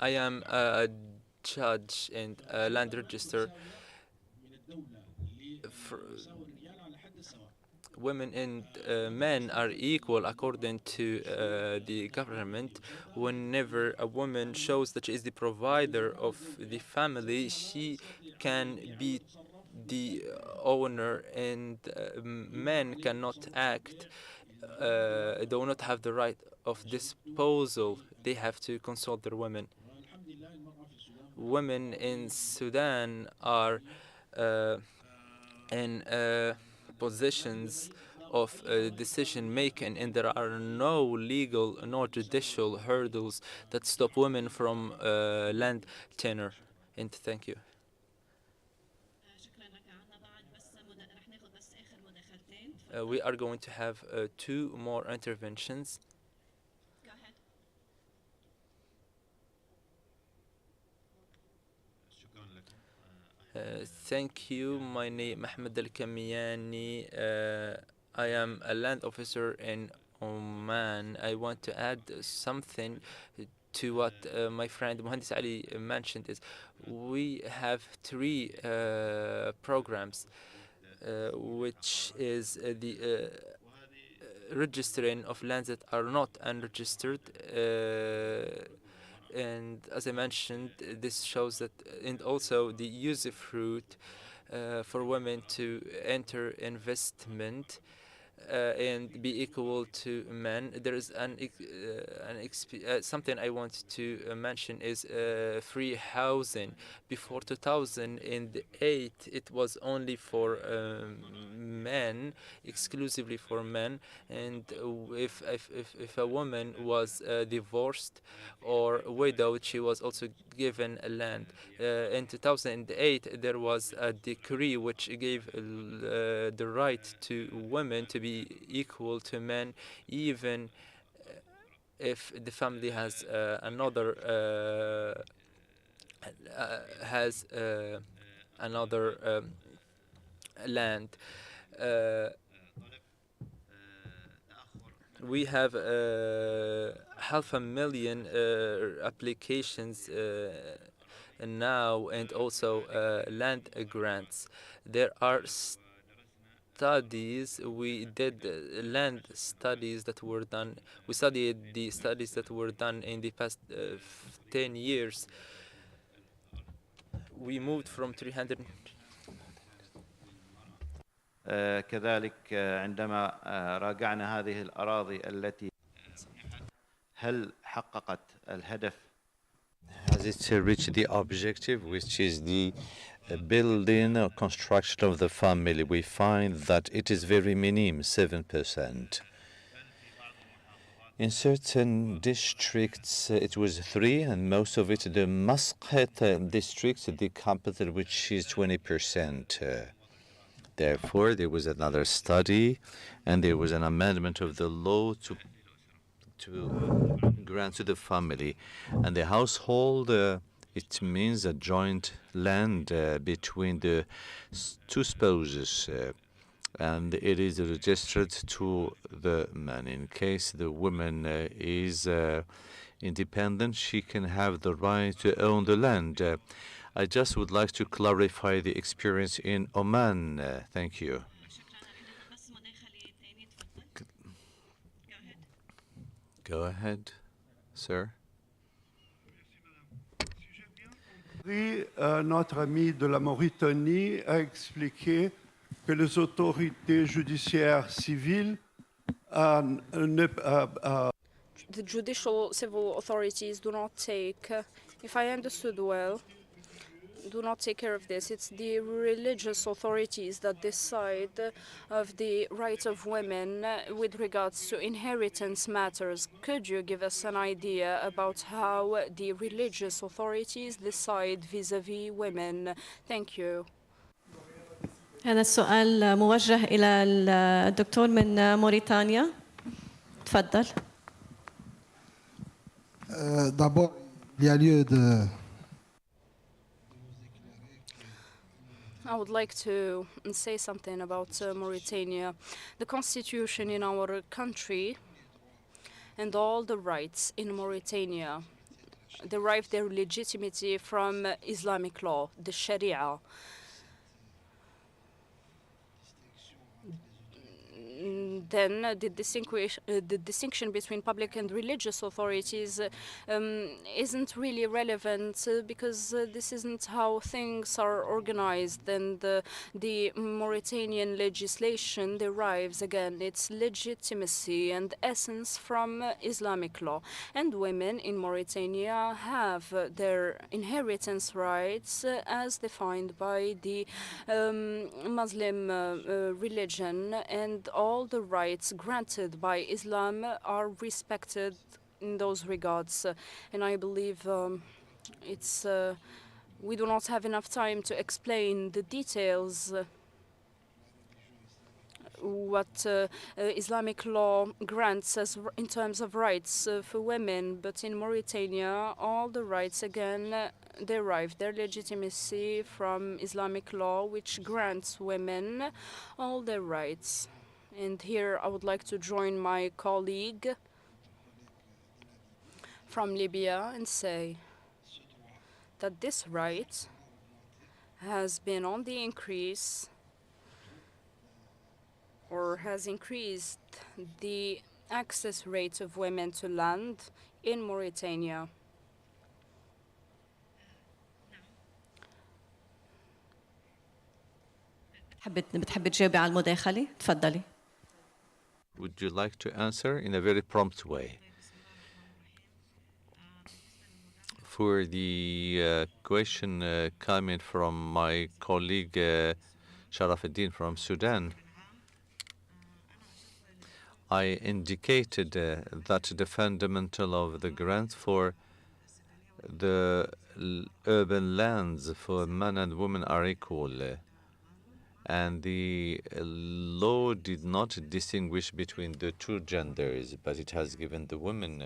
am a judge and a land register. Women and men are equal according to the government. Whenever a woman shows that she is the provider of the family, she can be the owner, and men cannot act, do not have the right of disposal. They have to consult their women. Women in Sudan are in positions of decision making, and there are no legal nor judicial hurdles that stop women from land tenure. And thank you. We are going to have 2 more interventions. Thank you. My name is Ahmed Al-Kamiyani. I am a land officer in Oman. I want to add something to what my friend Mohandes Ali mentioned. Is we have 3 programs, which is the registering of lands that are not unregistered. And as I mentioned, this shows that, and also the usufruct for women to enter investment and be equal to men. There is something I want to mention is free housing. Before 2008, it was only for men, exclusively for men. And if a woman was divorced or widowed, she was also given a land. In 2008, there was a decree which gave the right to women to be equal to men, even if the family has another land. We have 500,000 applications now, and also land grants. There are studies. We did land studies that were done. We studied the studies that were done in the past 10 years. We moved from 300. كذلك عندما راجعنا هذه الأراضي التي هل حققت الهدف? Has it reached the objective, which is the building or construction of the family? We find that it is very minimum, 7%. In certain districts, it was 3, and most of it, the Muscat district, the capital, which is 20%. Therefore, there was another study, and there was an amendment of the law to grant to the family. And the household It means a joint land between the two spouses, and it is registered to the man. In case the woman is independent, she can have the right to own the land. I just would like to clarify the experience in Oman. Thank you. Go ahead, sir. Notre ami de la Mauritanie a expliqué que les autorités judiciaires civiles the judicial civil authorities do not take, if I understood well, do not take care of this. It's the religious authorities that decide of the rights of women with regards to inheritance matters. Could you give us an idea about how the religious authorities decide vis-à-vis women? Thank you. هذا السؤال موجه إلى الدكتور من موريتانيا. تفضل. D'abord, il y a lieu de I would like to say something about Mauritania. The constitution in our country and all the rights in Mauritania derive their legitimacy from Islamic law, the Sharia. Then the distinction between public and religious authorities isn't really relevant because this isn't how things are organized, and the Mauritanian legislation derives, again, its legitimacy and essence from Islamic law. And women in Mauritania have their inheritance rights as defined by the Muslim religion, and all the rights granted by Islam are respected in those regards. And I believe we do not have enough time to explain the details what Islamic law grants us in terms of rights for women, but in Mauritania all the rights again derive their legitimacy from Islamic law, which grants women all their rights. And here I would like to join my colleague from Libya and say that this right has been on the increase, or has increased the access rate of women to land in Mauritania. بتحبي تجاوبي على المداخلة؟ تفضلي. Would you like to answer in a very prompt way? For the question coming from my colleague Sharafuddin from Sudan, I indicated that the fundamental of the grant for the urban lands for men and women are equal. And the law did not distinguish between the two genders, but it has given the women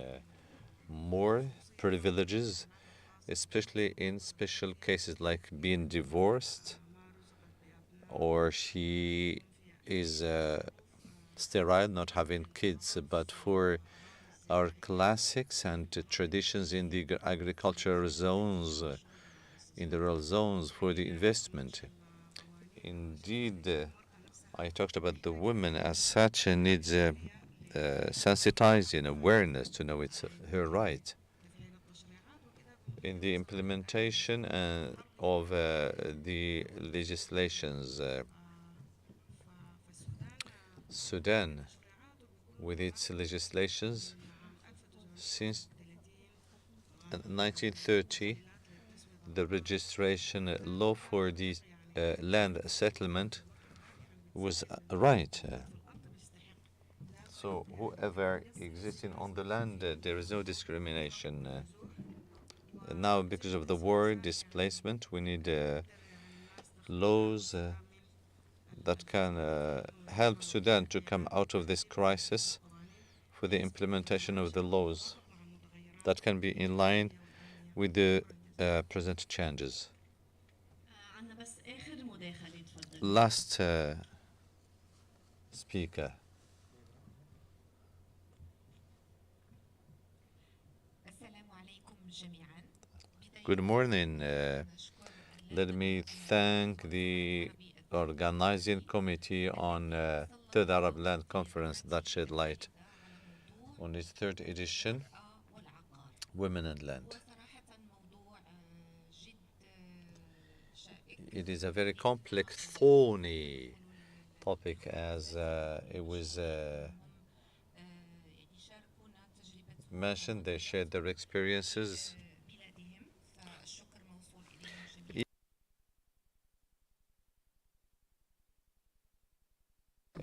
more privileges, especially in special cases like being divorced, or she is sterile, not having kids. But for our classics and traditions in the agricultural zones, in the rural zones, for the investment, indeed, I talked about the woman as such and needs sensitizing awareness to know it's her right. In the implementation of the legislations, Sudan, with its legislations, since 1930, the registration law for the land settlement was right. So whoever existing on the land, there is no discrimination. Now, because of the war, displacement, we need laws that can help Sudan to come out of this crisis, for the implementation of the laws that can be in line with the present changes. Last speaker. Good morning. Let me thank the organizing committee on Third Arab Land Conference that shed light on its third edition, Women and Land. It is a very complex, thorny topic, as it was mentioned. They shared their experiences.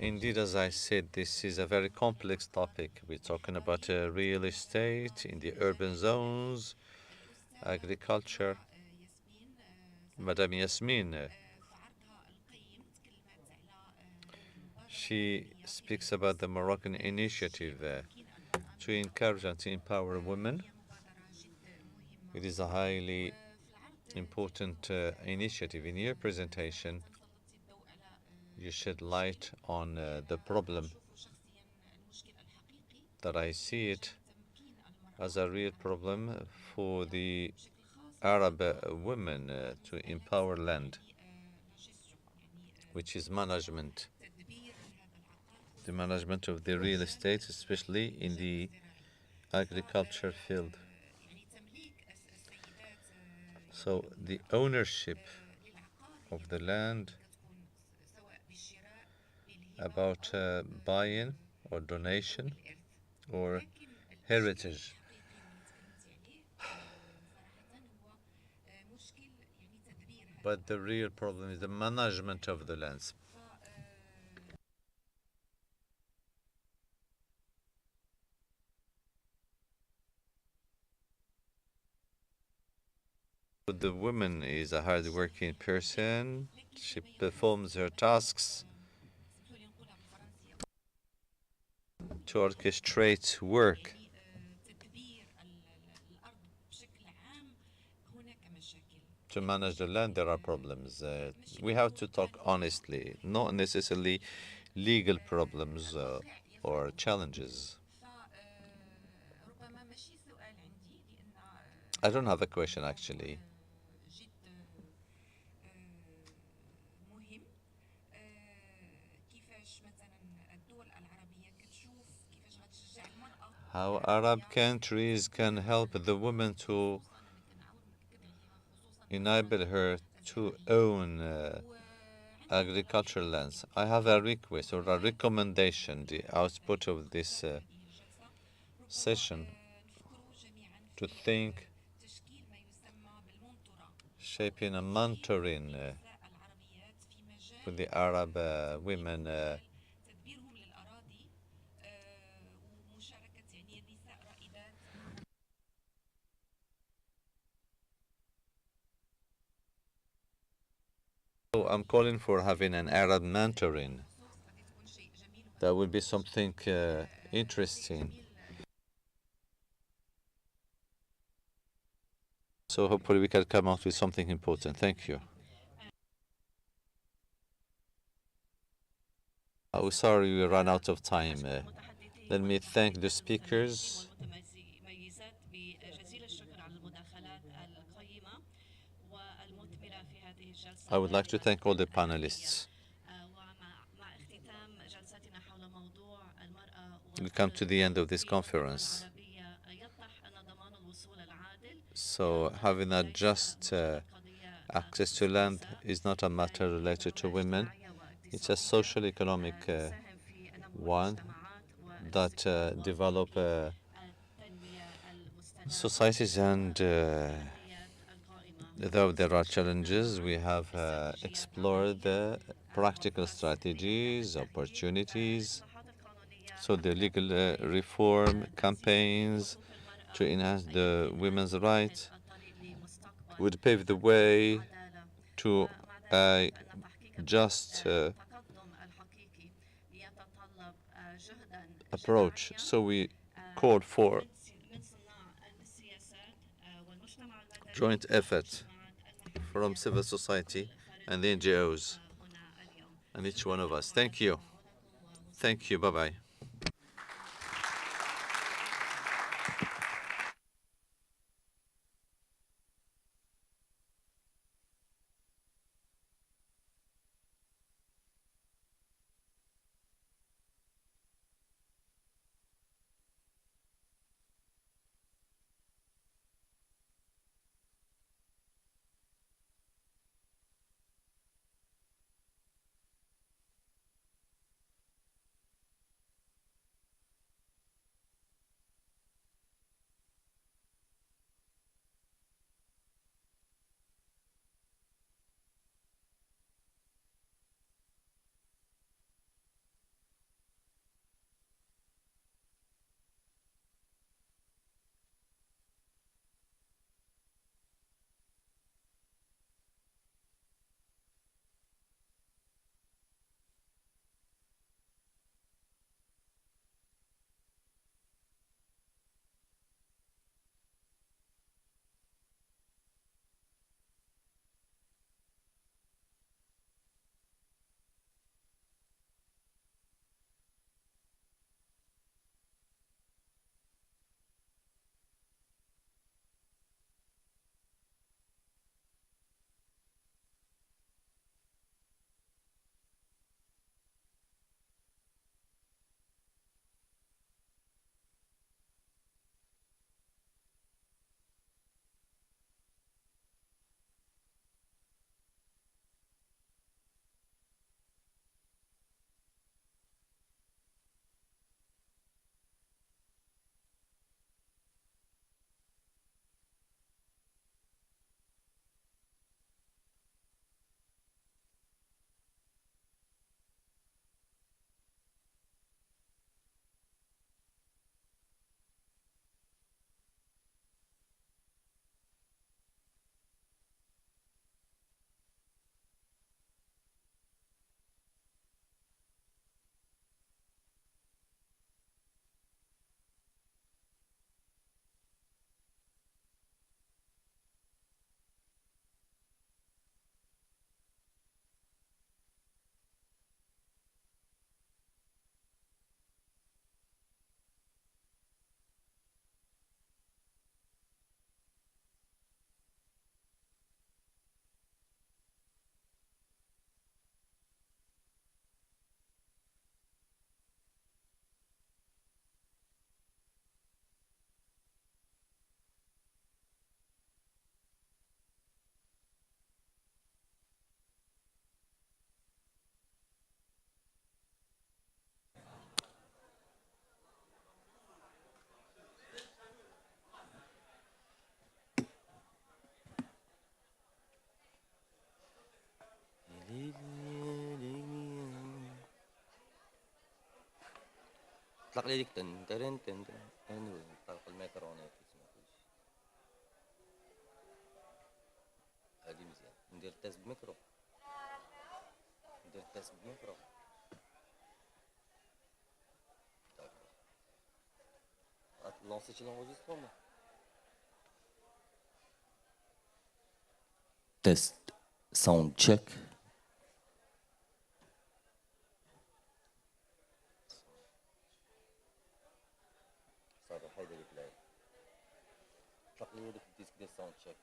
Indeed, as I said, this is a very complex topic. We're talking about real estate in the urban zones, agriculture. Madame Yasmin, she speaks about the Moroccan initiative to encourage and to empower women. It is a highly important initiative. In your presentation, you shed light on the problem that I see it as a real problem for the Arab women to empower land, which is management. The management of the real estate, especially in the agriculture field. So the ownership of the land, about buy-in or donation or heritage. But the real problem is the management of the lands. The woman is a hard-working person. She performs her tasks to orchestrate work. To manage the land, there are problems. We have to talk honestly, not necessarily legal problems or challenges. I don't have a question, actually. How Arab countries can help the women to enable her to own agricultural lands. I have a request or a recommendation, the output of this session, to think shaping a mentoring for the Arab women So I'm calling for having an Arab mentoring. That would be something interesting. So hopefully we can come out with something important. Thank you. Oh, sorry, we ran out of time. Let me thank the speakers. I would like to thank all the panelists. We come to the end of this conference. So having a just access to land is not a matter related to women. It's a social economic one that develop societies, and though there are challenges, we have explored the practical strategies, opportunities. So the legal reform campaigns to enhance the women's rights would pave the way to a just approach. So we called for joint effort from civil society and the NGOs and each one of us. Thank you. Thank you. Bye-bye. طلق لي ديك تن ترن تن تن طلق الميكرونات هادي مزيان ندير تيست بميكرو ندير تيست بميكرو لونسيتي لونجسترومون تيست ساوند تشيك صافي حيد هذيك العيب طلق لي ديك الديسك ديال ساوند تشيك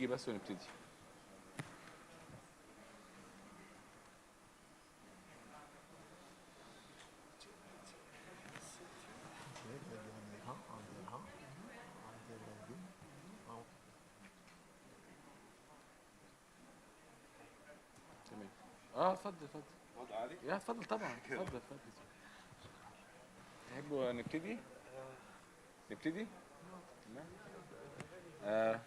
يجي بس ونبتدي. اتفضل اتفضل. وضع عادي؟ يا اتفضل طبعا، اتفضل اتفضل. تحبوا نبتدي؟ نبتدي؟ تمام.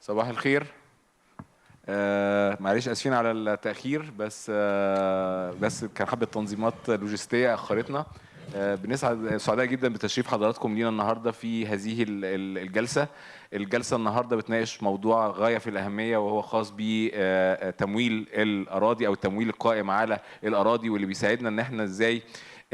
صباح الخير. معلش اسفين على التأخير، بس كان حبة تنظيمات لوجستية أخرتنا. بنسعد سعداء جدا بتشريف حضراتكم لينا النهارده في هذه الجلسة. الجلسة النهارده بتناقش موضوع غاية في الأهمية، وهو خاص بتمويل الأراضي أو التمويل القائم على الأراضي، واللي بيساعدنا إن احنا ازاي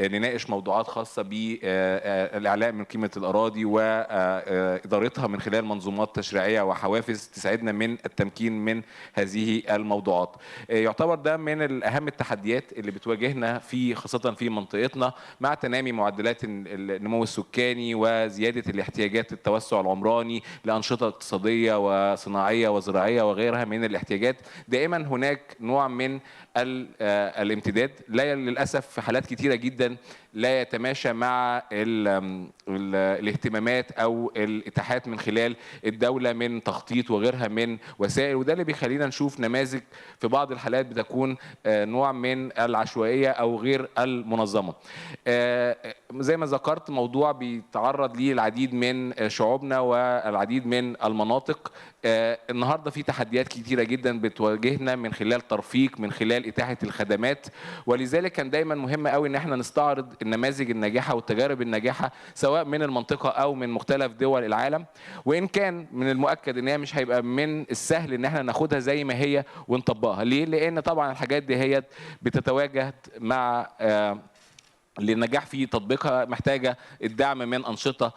نناقش موضوعات خاصة بالإعلاء من قيمة الأراضي وإدارتها من خلال منظومات تشريعية وحوافز تساعدنا من التمكين من هذه الموضوعات. يعتبر ده من أهم التحديات اللي بتواجهنا خاصة في منطقتنا مع تنامي معدلات النمو السكاني وزيادة الاحتياجات التوسع العمراني لأنشطة اقتصادية وصناعية وزراعية وغيرها من الاحتياجات. دائما هناك نوع من الامتداد لا للأسف في حالات كتيرة جدا لا يتماشى مع الاهتمامات أو الإتاحات من خلال الدولة من تخطيط وغيرها من وسائل، وده اللي بيخلينا نشوف نماذج في بعض الحالات بتكون نوع من العشوائية أو غير المنظمة. زي ما ذكرت، موضوع بيتعرض ليه العديد من شعوبنا والعديد من المناطق. النهارده في تحديات كتيرة جدا بتواجهنا من خلال ترفيق، من خلال إتاحة الخدمات، ولذلك كان دايما مهم قوي ان احنا نستعرض النماذج الناجحة والتجارب الناجحة سواء من المنطقة او من مختلف دول العالم. وان كان من المؤكد ان هي مش هيبقى من السهل ان احنا ناخدها زي ما هي ونطبقها. ليه؟ لان طبعا الحاجات دي هي بتتواجد مع للنجاح في تطبيقها محتاجة الدعم من أنشطة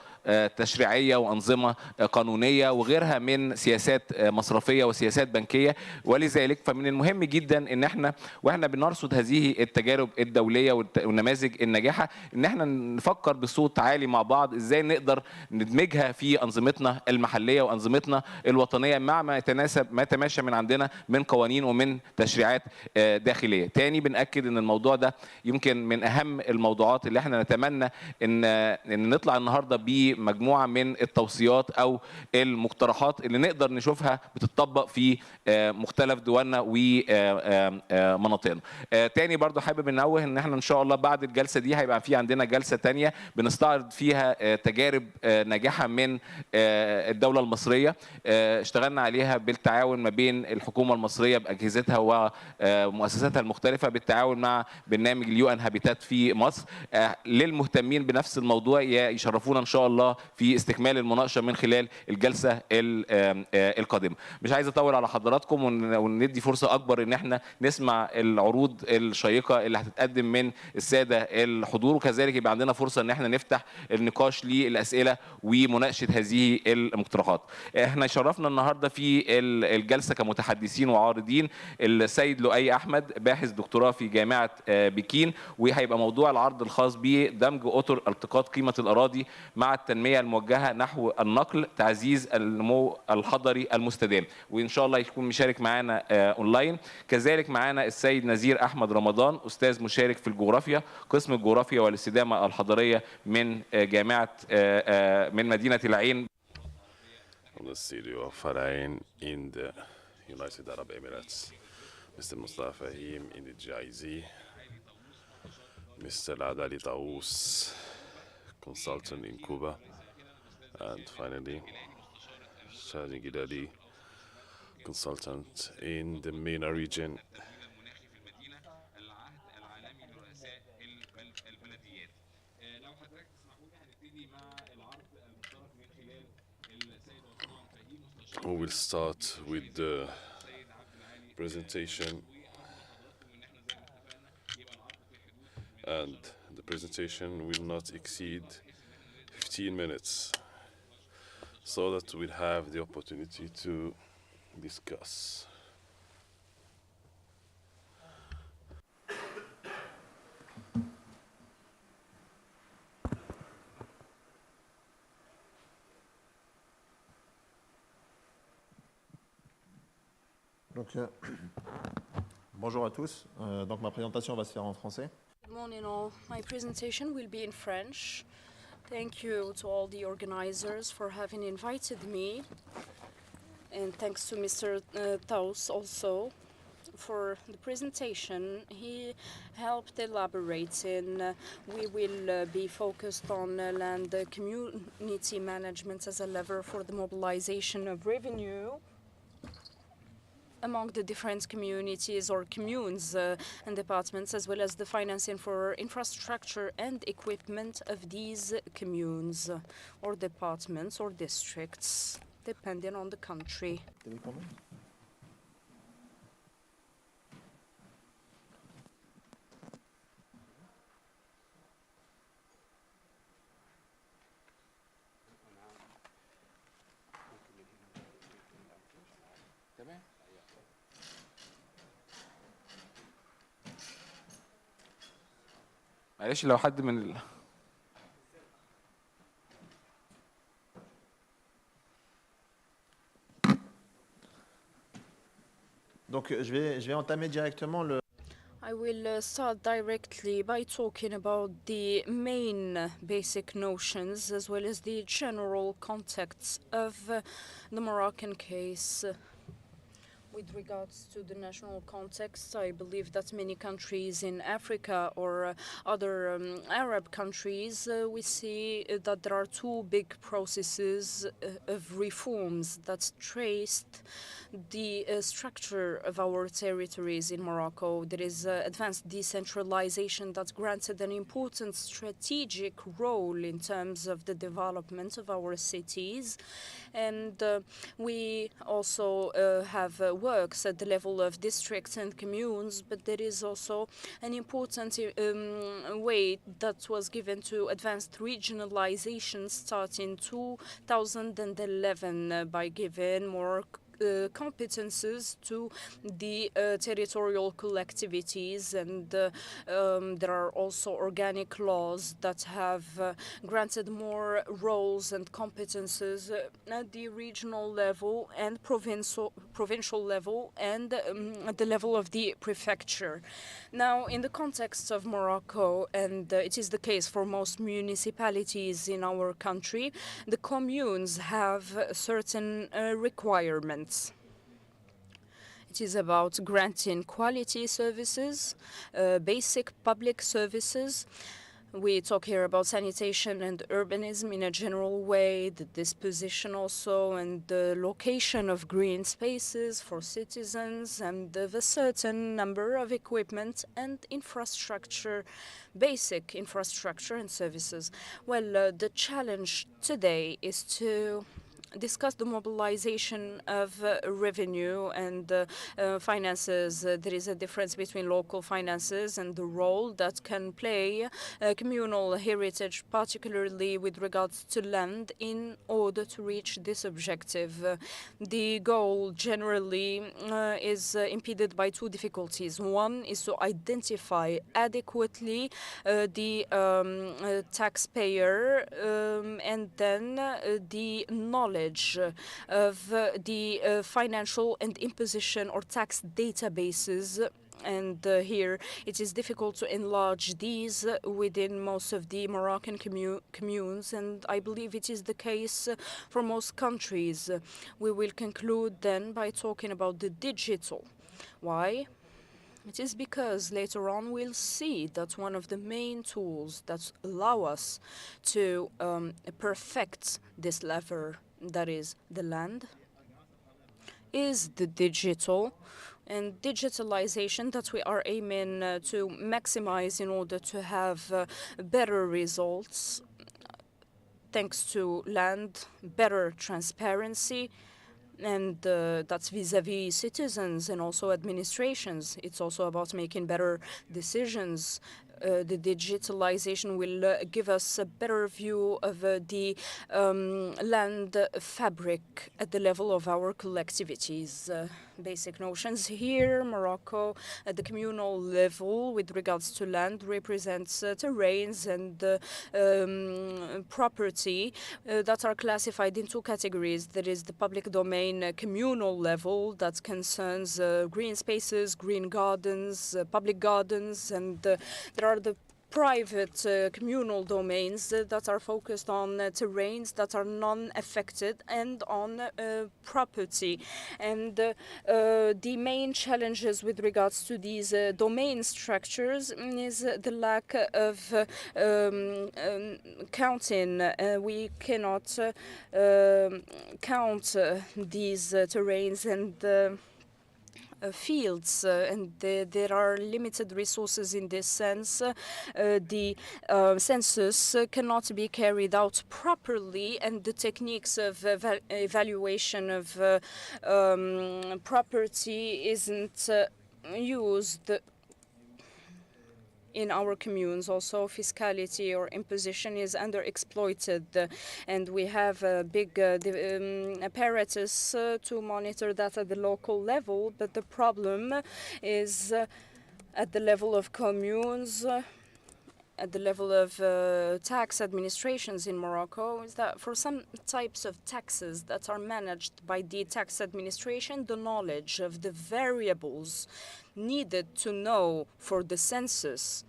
تشريعية وأنظمة قانونية وغيرها من سياسات مصرفية وسياسات بنكية. ولذلك فمن المهم جدا ان احنا واحنا بنرصد هذه التجارب الدولية والنماذج الناجحة ان احنا نفكر بصوت عالي مع بعض ازاي نقدر ندمجها في أنظمتنا المحلية وأنظمتنا الوطنية مع ما يتناسب ما يتماشى من عندنا من قوانين ومن تشريعات داخلية. تاني بنأكد ان الموضوع ده يمكن من أهم الموضوعات اللي احنا نتمنى ان نطلع النهارده بمجموعه من التوصيات او المقترحات اللي نقدر نشوفها بتطبق في مختلف دولنا ومناطقنا. تاني برضو حابب ننوه ان احنا ان شاء الله بعد الجلسه دي هيبقى في عندنا جلسه تانية بنستعرض فيها تجارب ناجحه من الدوله المصريه اشتغلنا عليها بالتعاون ما بين الحكومه المصريه باجهزتها ومؤسساتها المختلفه بالتعاون مع برنامج اليو ان هابيتات في مصر. للمهتمين بنفس الموضوع يشرفونا ان شاء الله في استكمال المناقشه من خلال الجلسه القادمه. مش عايز اطول على حضراتكم وندي فرصه اكبر ان احنا نسمع العروض الشيقه اللي هتتقدم من الساده الحضور، وكذلك يبقى عندنا فرصه ان احنا نفتح النقاش للاسئله ومناقشه هذه المقترحات. احنا شرفنا النهارده في الجلسه كمتحدثين وعارضين السيد لؤي احمد، باحث دكتوراه في جامعه بكين، وهيبقى موضوع العرض الخاص بدمج اطر التقاط قيمه الاراضي مع التنميه الموجهه نحو النقل، تعزيز النمو الحضري المستدام، وان شاء الله يكون مشارك معانا اونلاين. كذلك معانا السيد نزير احمد رمضان، استاذ مشارك في الجغرافيا، قسم الجغرافيا والاستدامه الحضريه من جامعه من مدينه العين. From the city of Bahrain in the United Arab Emirates, Mr. Mustafa Fahim in the GIZ, Mr. Adali Taous, consultant in Cuba, and finally Shadi Gidadi, consultant in the MENA region. We will start with the presentation, and the presentation will not exceed 15 minutes so that we'll have the opportunity to discuss. Donc, bonjour à tous. Donc, ma présentation va se faire en français. Good morning all. My presentation will be in French. Thank you to all the organizers for having invited me. And thanks to Mr. Taus also for the presentation. He helped elaborate in we will be focused on land community management as a lever for the mobilization of revenue among the different communities or communes and departments, as well as the financing for infrastructure and equipment of these communes or departments or districts, depending on the country. معلش لو حد من Donc, je vais entamer directement le. I will start directly by talking about the main basic notions as well as the general context of the Moroccan case. With regards to the national context, I believe that many countries in Africa or other Arab countries, we see that there are two big processes of reforms that traced the structure of our territories in Morocco. There is advanced decentralization that granted an important strategic role in terms of the development of our cities. And we also have works at the level of districts and communes, but there is also an important weight that was given to advanced regionalization starting 2011 by giving more competences to the territorial collectivities, and there are also organic laws that have granted more roles and competences at the regional level and provincial level and at the level of the prefecture. Now, in the context of Morocco, and it is the case for most municipalities in our country, the communes have certain requirements. It is about granting quality services, basic public services. We talk here about sanitation and urbanism in a general way, the disposition also and the location of green spaces for citizens, and of a certain number of equipment and infrastructure, basic infrastructure and services. Well, the challenge today is to discuss the mobilization of revenue and finances. There is a difference between local finances and the role that can play communal heritage, particularly with regards to land, in order to reach this objective. The goal generally is impeded by two difficulties. One is to identify adequately the taxpayer and then the knowledge of the financial and imposition or tax databases. And here it is difficult to enlarge these within most of the Moroccan communes, and I believe it is the case for most countries. We will conclude then by talking about the digital. Why? It is because later on we'll see that one of the main tools that allow us to perfect this lever, that is the land, is the digital. And digitalization that we are aiming to maximize in order to have better results, thanks to land, better transparency, and that's vis-a-vis citizens and also administrations. It's also about making better decisions the digitalization will give us a better view of the land fabric at the level of our collectivities. Basic notions here, Morocco at the communal level with regards to land represents terrains and property that are classified in two categories. There is the public domain communal level that concerns green spaces, green gardens, public gardens, and there are the private communal domains that are focused on terrains that are non-affected and on property. And the main challenges with regards to these domain structures is the lack of counting. We cannot count these terrains and fields, and there are limited resources in this sense. The census cannot be carried out properly, and the techniques of evaluation of property isn't used in our communes. Also, fiscality or imposition is underexploited, and we have a big apparatus to monitor that at the local level, but the problem is at the level of communes, at the level of tax administrations in Morocco, is that for some types of taxes that are managed by the tax administration, the knowledge of the variables needed to know for the census,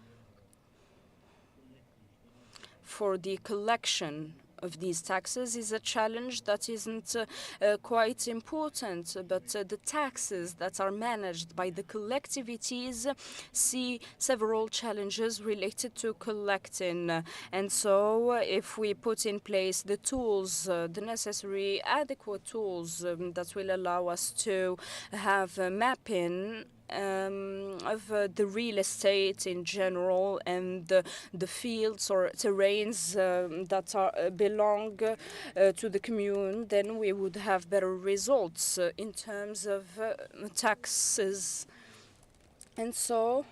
for the collection of these taxes, is a challenge that isn't quite important, but the taxes that are managed by the collectivities see several challenges related to collecting. And so if we put in place the tools, the necessary adequate tools that will allow us to have mapping of the real estate in general and the fields or terrains that are, belong to the commune, then we would have better results in terms of taxes. And so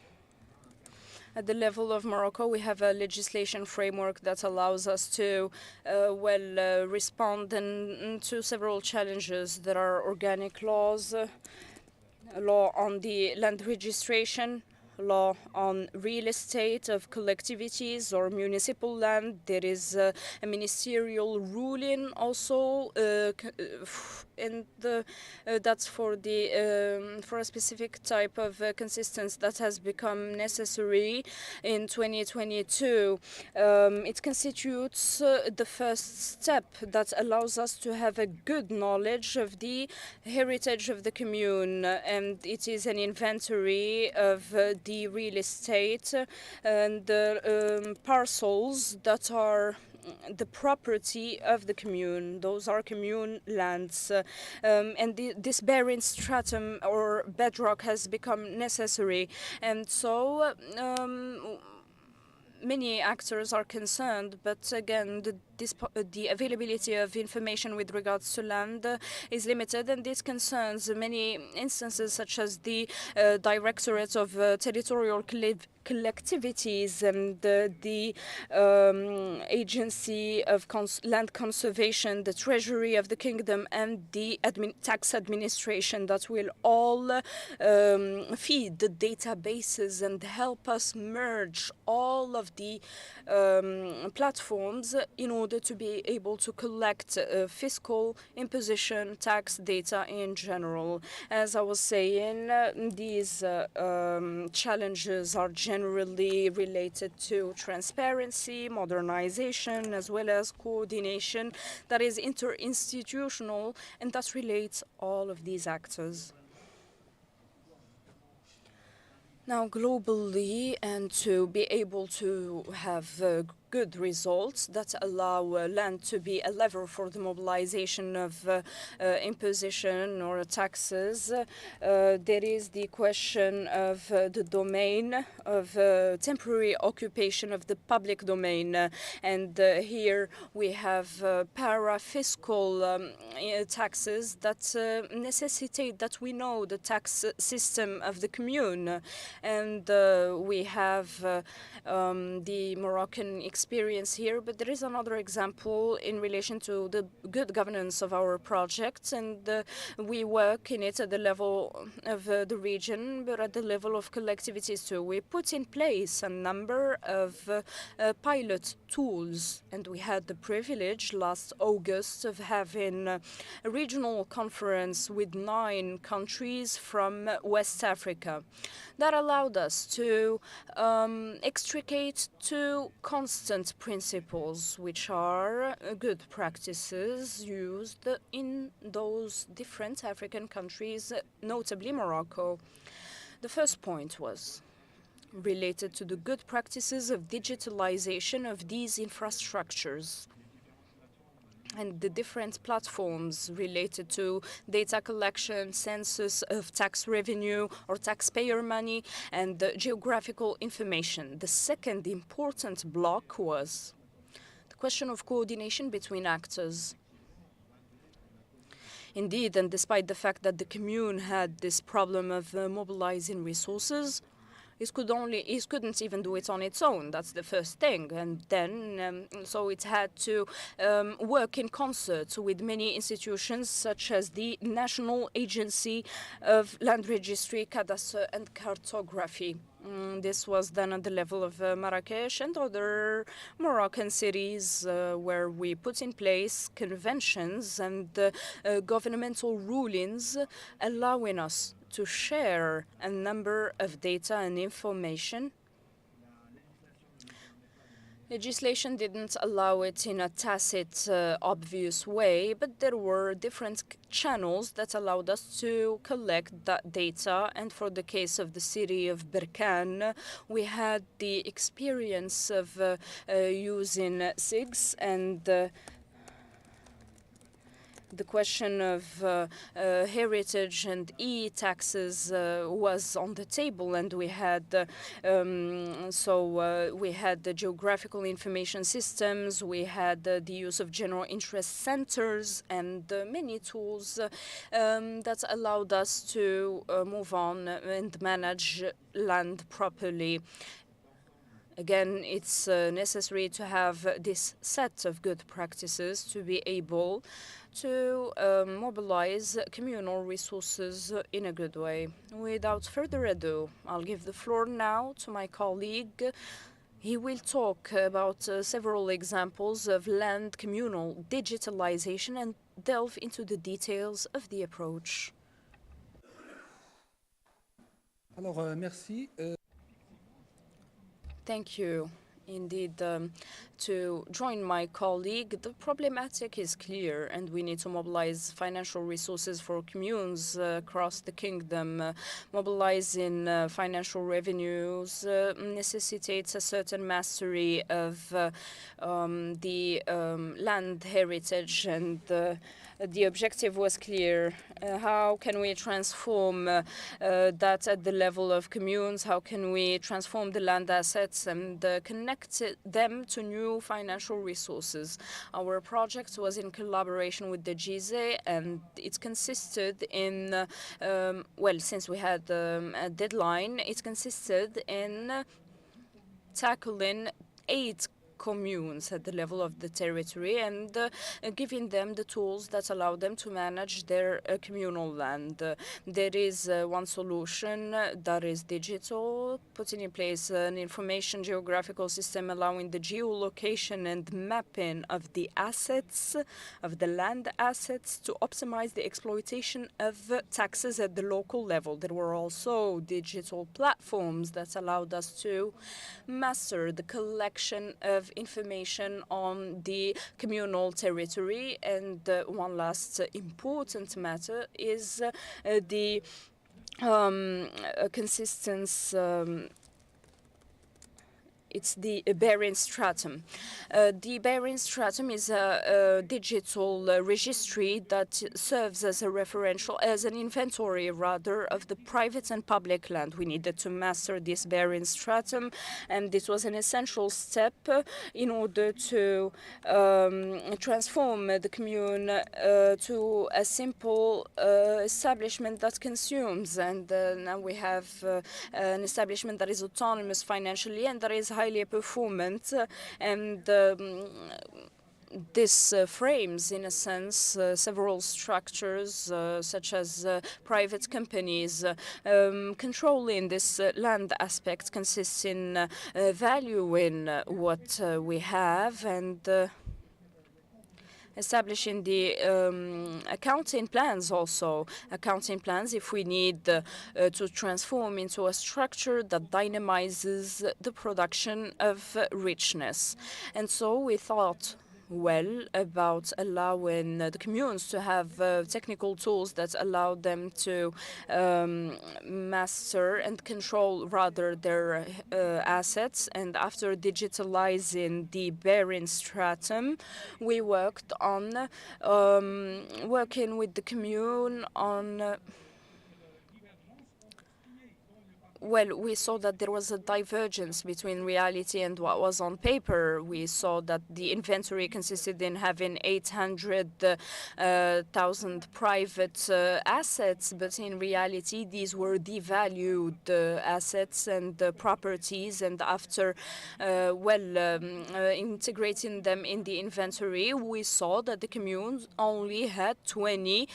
at the level of Morocco, we have a legislation framework that allows us to respond to several challenges. There are organic laws, law on the land registration, law on real estate of collectivities or municipal land. There is a ministerial ruling also, and that's for a specific type of consistence that has become necessary in 2022. It constitutes the first step that allows us to have a good knowledge of the heritage of the commune, and it is an inventory of the real estate and the parcels that are the property of the commune. Those are commune lands, and this barren stratum or bedrock has become necessary, and so many actors are concerned, but again, the availability of information with regards to land is limited, and this concerns many instances, such as the Directorate of Territorial Collectivities and the Agency of Land Conservation, the Treasury of the Kingdom, and the tax administration that will all feed the databases and help us merge all of the platforms in order to be able to collect fiscal, imposition, tax data in general. As I was saying, these challenges are generally related to transparency, modernization, as well as coordination that is interinstitutional, and that relates all of these actors. Now, globally, and to be able to have good results that allow land to be a lever for the mobilization of imposition or taxes. There is the question of the domain of temporary occupation of the public domain. And here we have para-fiscal taxes that necessitate that we know the tax system of the commune. And we have the Moroccan experience here, but there is another example in relation to the good governance of our projects, and we work in it at the level of the region, but at the level of collectivities too. We put in place a number of pilot tools, and we had the privilege last August of having a regional conference with 9 countries from West Africa. That allowed us to extricate 2 constant principles, which are good practices used in those different African countries, notably Morocco. The first point was related to the good practices of digitalization of these infrastructures and the different platforms related to data collection, census of tax revenue or taxpayer money, and geographical information. The second important block was the question of coordination between actors. Indeed, and despite the fact that the commune had this problem of mobilizing resources, it couldn't even do it on its own. That's the first thing. And then, so it had to work in concert with many institutions, such as the National Agency of Land Registry, Cadastre and Cartography. This was done at the level of Marrakesh and other Moroccan cities where we put in place conventions and governmental rulings allowing us to share a number of data and information. Legislation didn't allow it in a tacit, obvious way, but there were different channels that allowed us to collect that data. And for the case of the city of Berkane, we had the experience of using SIGs and the question of heritage and e-taxes was on the table, and we had we had the geographical information systems, we had the use of general interest centers, and many tools that allowed us to move on and manage land properly. Again, it's necessary to have this set of good practices to be able to mobilize communal resources in a good way. Without further ado, I'll give the floor now to my colleague. He will talk about several examples of land communal digitalization and delve into the details of the approach. Alors, merci. Thank you. Indeed, to join my colleague, the problematic is clear, and we need to mobilize financial resources for communes across the kingdom. Mobilizing financial revenues necessitates a certain mastery of the land heritage, and the objective was clear. How can we transform that at the level of communes? How can we transform the land assets and connect them to new financial resources? Our project was in collaboration with the GIZE, and it consisted in, well, since we had a deadline, it consisted in tackling 8 communes at the level of the territory and giving them the tools that allow them to manage their communal land. There is one solution that is digital, putting in place an information geographical system allowing the geolocation and mapping of the assets, of the land assets, to optimize the exploitation of taxes at the local level. There were also digital platforms that allowed us to master the collection of information on the communal territory. And one last important matter is the consistency it's the Bearing Stratum. The Bearing Stratum is a digital registry that serves as a referential, as an inventory rather, of the private and public land. We needed to master this Bearing Stratum, and this was an essential step in order to transform the commune to a simple establishment that consumes. And now we have an establishment that is autonomous financially and that is highly performant. And this frames, in a sense, several structures, such as private companies. Controlling this land aspect consists in valuing what we have and establishing the accounting plans also. Accounting plans if we need to transform into a structure that dynamizes the production of richness. And so we thought well about allowing the communes to have technical tools that allow them to master and control rather their assets. And after digitalizing the Bearing Stratum, we worked on working with the commune on well, we saw that there was a divergence between reality and what was on paper. We saw that the inventory consisted in having 800,000 private assets, but in reality, these were devalued assets and properties. And after, integrating them in the inventory, we saw that the communes only had 20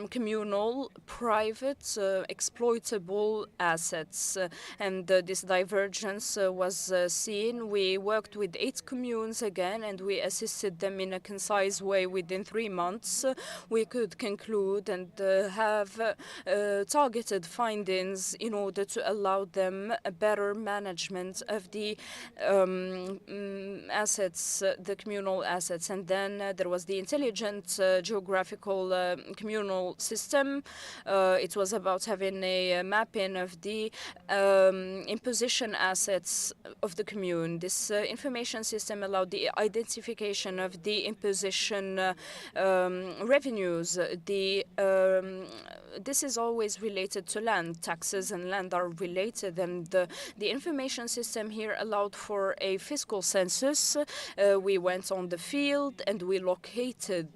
communal, private, exploitable assets, and this divergence was seen. We worked with 8 communes again, and we assisted them in a concise way. Within 3 months, we could conclude and have targeted findings in order to allow them a better management of the assets, the communal assets. And then there was the intelligent geographical communal system. It was about having a mapping of the imposition assets of the commune. This information system allowed the identification of the imposition revenues. This is always related to land. Taxes and land are related, and the information system here allowed for a fiscal census. We went on the field and we located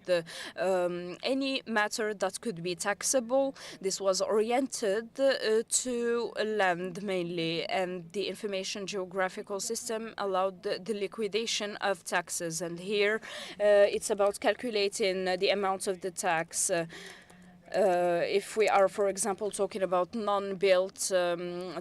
any matter that could be taxable. This was oriented to land mainly, and the information geographical system allowed the liquidation of taxes. And here it's about calculating the amount of the tax. If we are, for example, talking about non-built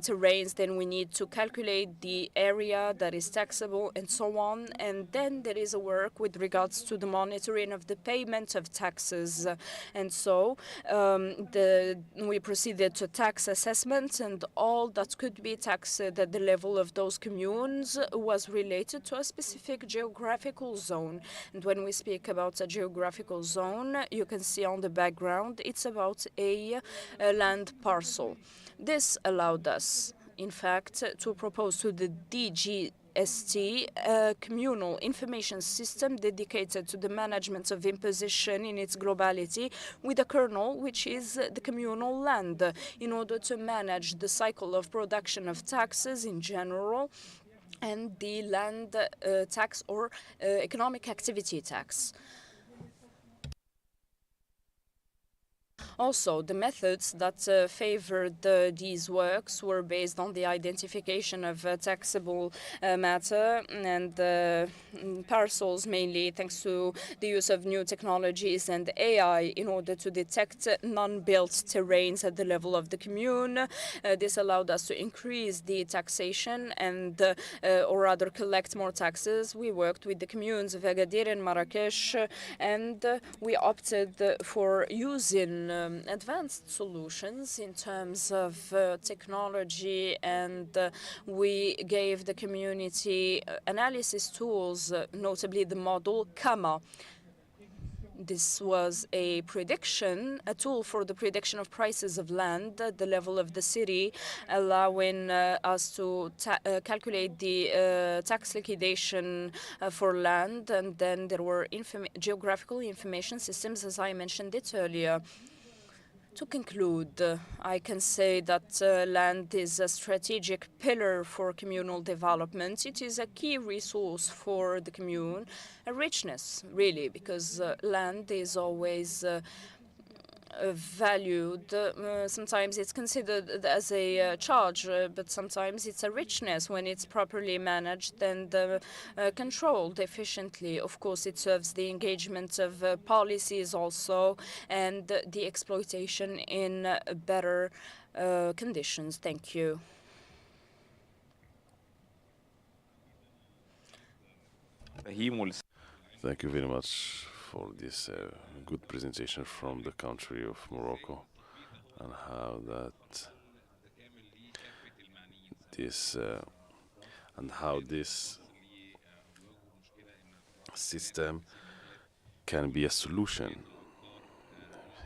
terrains, then we need to calculate the area that is taxable and so on. And then there is a work with regards to the monitoring of the payment of taxes. And so we proceeded to tax assessment, and all that could be taxed at the level of those communes was related to a specific geographical zone. And when we speak about a geographical zone, you can see on the background, it's about a land parcel. This allowed us, in fact, to propose to the DGST a communal information system dedicated to the management of imposition in its globality, with a kernel which is the communal land, in order to manage the cycle of production of taxes in general and the land tax or economic activity tax. Also, the methods that favored these works were based on the identification of taxable matter and parcels, mainly thanks to the use of new technologies and AI in order to detect non-built terrains at the level of the commune. This allowed us to increase the taxation and, or rather, collect more taxes. We worked with the communes of Agadir and Marrakesh, and we opted for using advanced solutions in terms of technology, and we gave the community analysis tools, notably the model KAMA. This was a prediction, a tool for the prediction of prices of land at the level of the city, allowing us to calculate the tax liquidation for land. And then there were geographical information systems, as I mentioned it earlier. To conclude, I can say that land is a strategic pillar for communal development. It is a key resource for the commune, a richness, really, because land is always valued. Sometimes it's considered as a charge, but sometimes it's a richness when it's properly managed and controlled efficiently. Of course, it serves the engagement of policies also and the exploitation in better conditions. Thank you. Thank you very much for this good presentation from the country of Morocco and how this system can be a solution.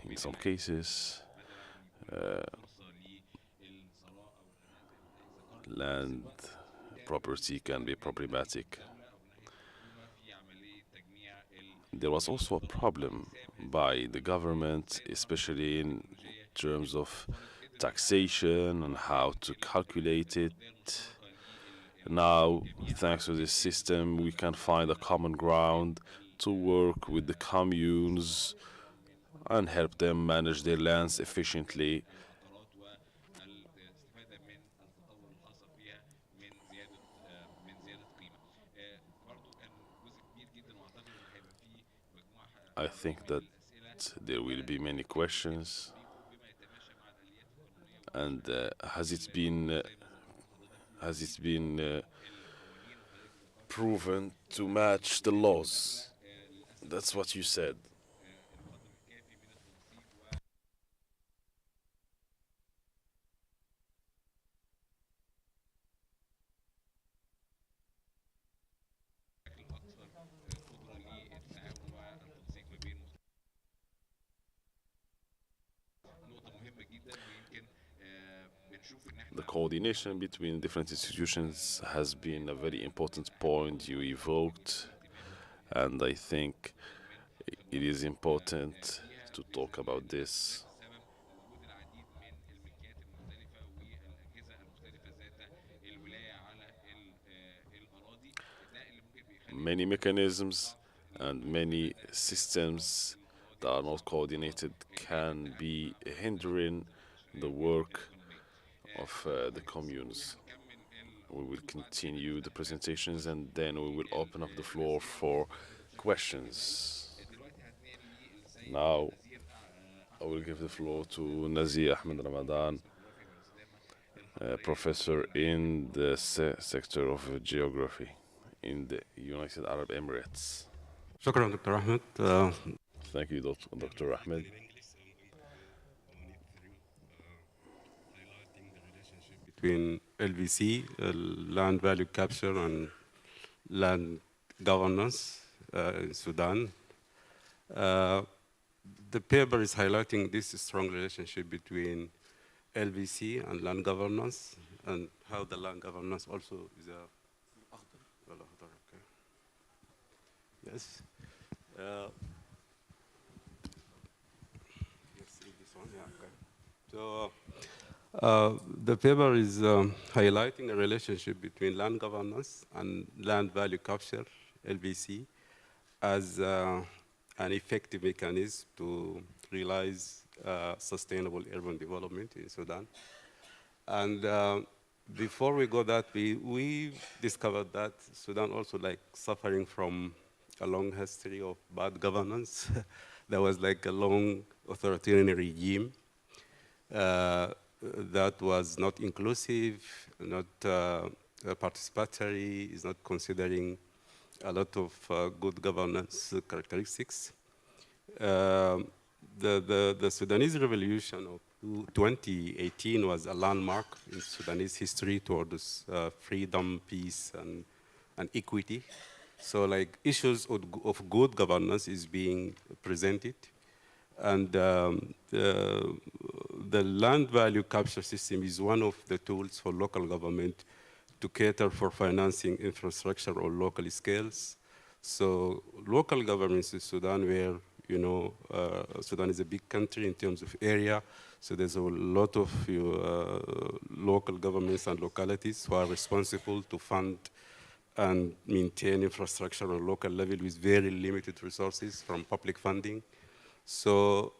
In some cases, land property can be problematic. There was also a problem by the government, especially in terms of taxation and how to calculate it. Now, thanks to this system, we can find a common ground to work with the communes and help them manage their lands efficiently. I think that there will be many questions. And has it been proven to match the laws? That's what you said. The coordination between different institutions has been a very important point you evoked, and I think it is important to talk about this. Many mechanisms and many systems that are not coordinated can be hindering the work of the communes. We will continue the presentations and then we will open up the floor for questions. Now, I will give the floor to Nazir Ahmed Ramadan, professor in the sector of geography in the United Arab Emirates. شكرا دكتور أحمد. Thank you, Dr. Ahmed. Between LVC, land value capture, and land governance in Sudan. The paper is highlighting this strong relationship between LVC and land governance, and how the land governance also is a... Yes. Let's see this one. Yeah, okay. So the paper is highlighting a relationship between land governance and land value capture, LVC, as an effective mechanism to realize sustainable urban development in Sudan. And before we go that, we discovered that Sudan also suffering from a long history of bad governance. There was a long authoritarian regime that was not inclusive, not participatory, is not considering a lot of good governance characteristics. The Sudanese revolution of 2018 was a landmark in Sudanese history towards freedom, peace, and equity. So like issues of good governance is being presented. And the land value capture system is one of the tools for local government to cater for financing infrastructure on local scales. So local governments in Sudan, where Sudan is a big country in terms of area, so there's a lot of local governments and localities who are responsible to fund and maintain infrastructure on local level with very limited resources from public funding. So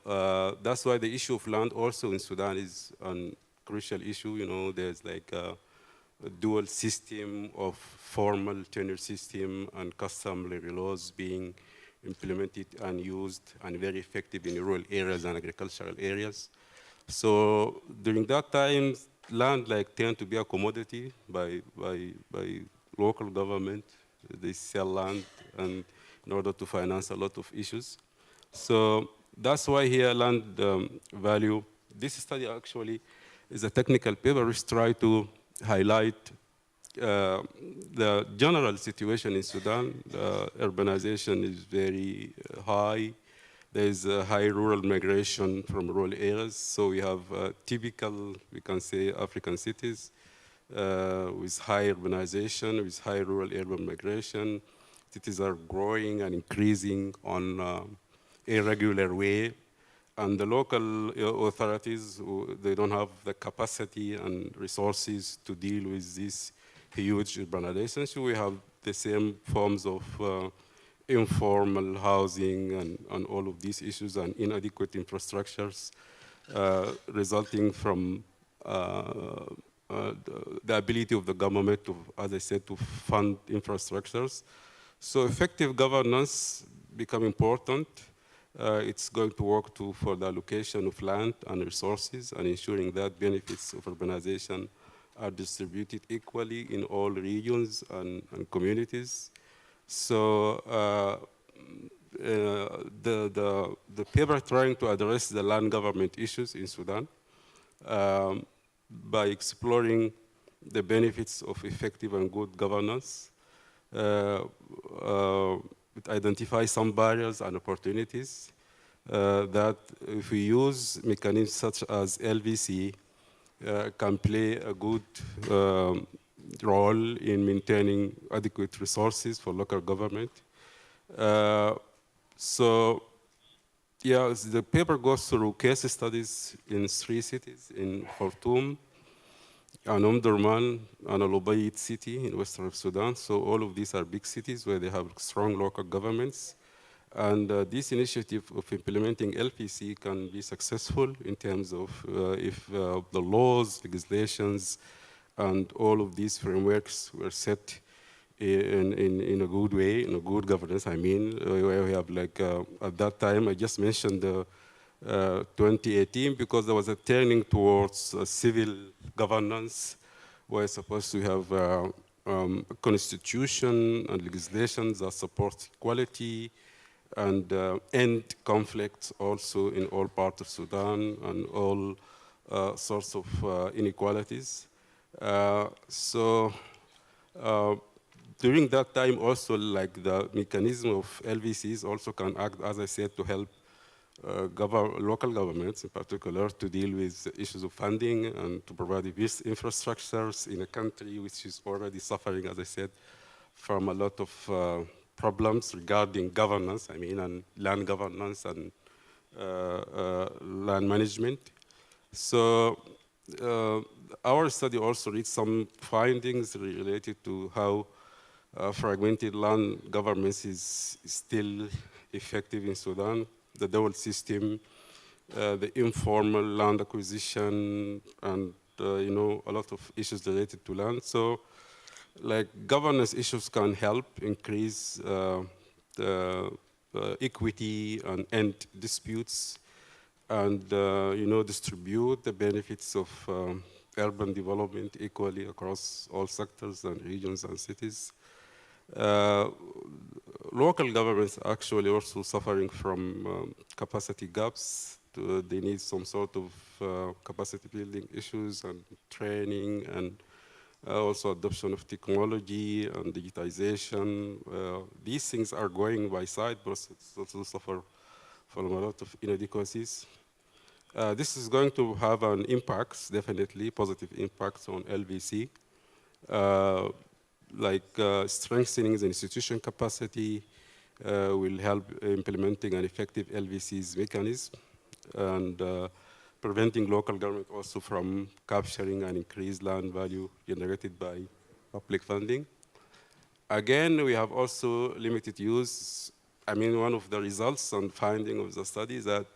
that's why the issue of land also in Sudan is a crucial issue. You know, there's like a dual system of formal tenure system and customary laws being implemented and used and very effective in rural areas and agricultural areas. So during that time, land like tend to be a commodity by local government. They sell land and in order to finance a lot of issues. So that's why here land value, this study actually is a technical paper which try to highlight the general situation in Sudan. Urbanization is very high. There is a high rural migration from rural areas. So we have typical, we can say, African cities with high urbanization, with high rural urban migration. Cities are growing and increasing on irregular way. And the local authorities, they don't have the capacity and resources to deal with this huge urbanization. So we have the same forms of informal housing and all of these issues and inadequate infrastructures resulting from the ability of the government to, as I said, to fund infrastructures. So effective governance become important. It's going to work for the allocation of land and resources and ensuring that benefits of urbanization are distributed equally in all regions and communities. So the paper trying to address the land government issues in Sudan by exploring the benefits of effective and good governance. It identifies some barriers and opportunities that if we use mechanisms such as LVC can play a good role in maintaining adequate resources for local government. So yeah, the paper goes through case studies in 3 cities, in Khartoum, and Omdurman, and Al Ubaid city in western Sudan. So all of these are big cities where they have strong local governments. And this initiative of implementing LPC can be successful in terms of if the laws, legislations, and all of these frameworks were set in a good way, in a good governance. I mean, we have like, at that time, I just mentioned the 2018 because there was a turning towards civil governance where supposed to have a constitution and legislations that support equality and end conflicts also in all parts of Sudan and all sorts of inequalities. During that time also, like the mechanism of LVCs also can act, as I said, to help local governments in particular to deal with issues of funding and to provide these infrastructures in a country which is already suffering, as I said, from a lot of problems regarding governance, I mean, and land governance and land management. So our study also reached some findings related to how fragmented land governance is still effective in Sudan, the dual system, the informal land acquisition, and you know, a lot of issues related to land. So like governance issues can help increase the equity and end disputes and you know, distribute the benefits of urban development equally across all sectors and regions and cities. Local governments actually also suffering from capacity gaps. They need some sort of capacity building issues and training and also adoption of technology and digitization. These things are going by side, but also suffer from a lot of inadequacies. This is going to have an impact, definitely positive impacts on LVC, like strengthening the institution capacity will help implementing an effective LVC's mechanism and preventing local government also from capturing an increased land value generated by public funding. Again, we have also limited use. I mean, one of the results and finding of the study is that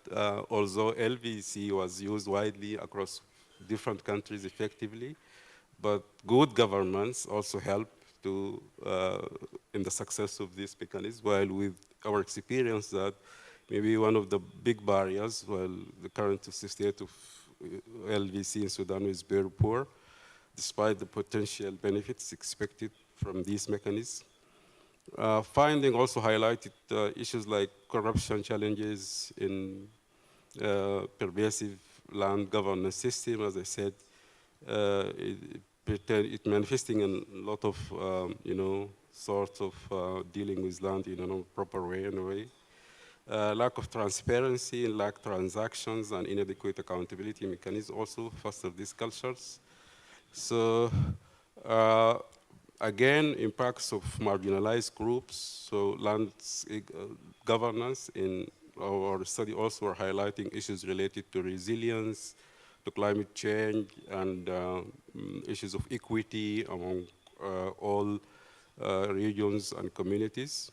although LVC was used widely across different countries effectively, but good governments also help to in the success of this mechanism, while with our experience that maybe one of the big barriers, while the current state of LVC in Sudan is very poor, despite the potential benefits expected from these mechanisms. Finding also highlighted issues like corruption challenges in pervasive land governance system. As I said, it manifesting in a lot of, sorts of dealing with land in a proper way, in a way. Lack of transparency, lack transactions, and inadequate accountability mechanisms also foster these cultures. So again, impacts of marginalized groups, so land governance in our study also are highlighting issues related to resilience, to climate change, and issues of equity among all regions and communities.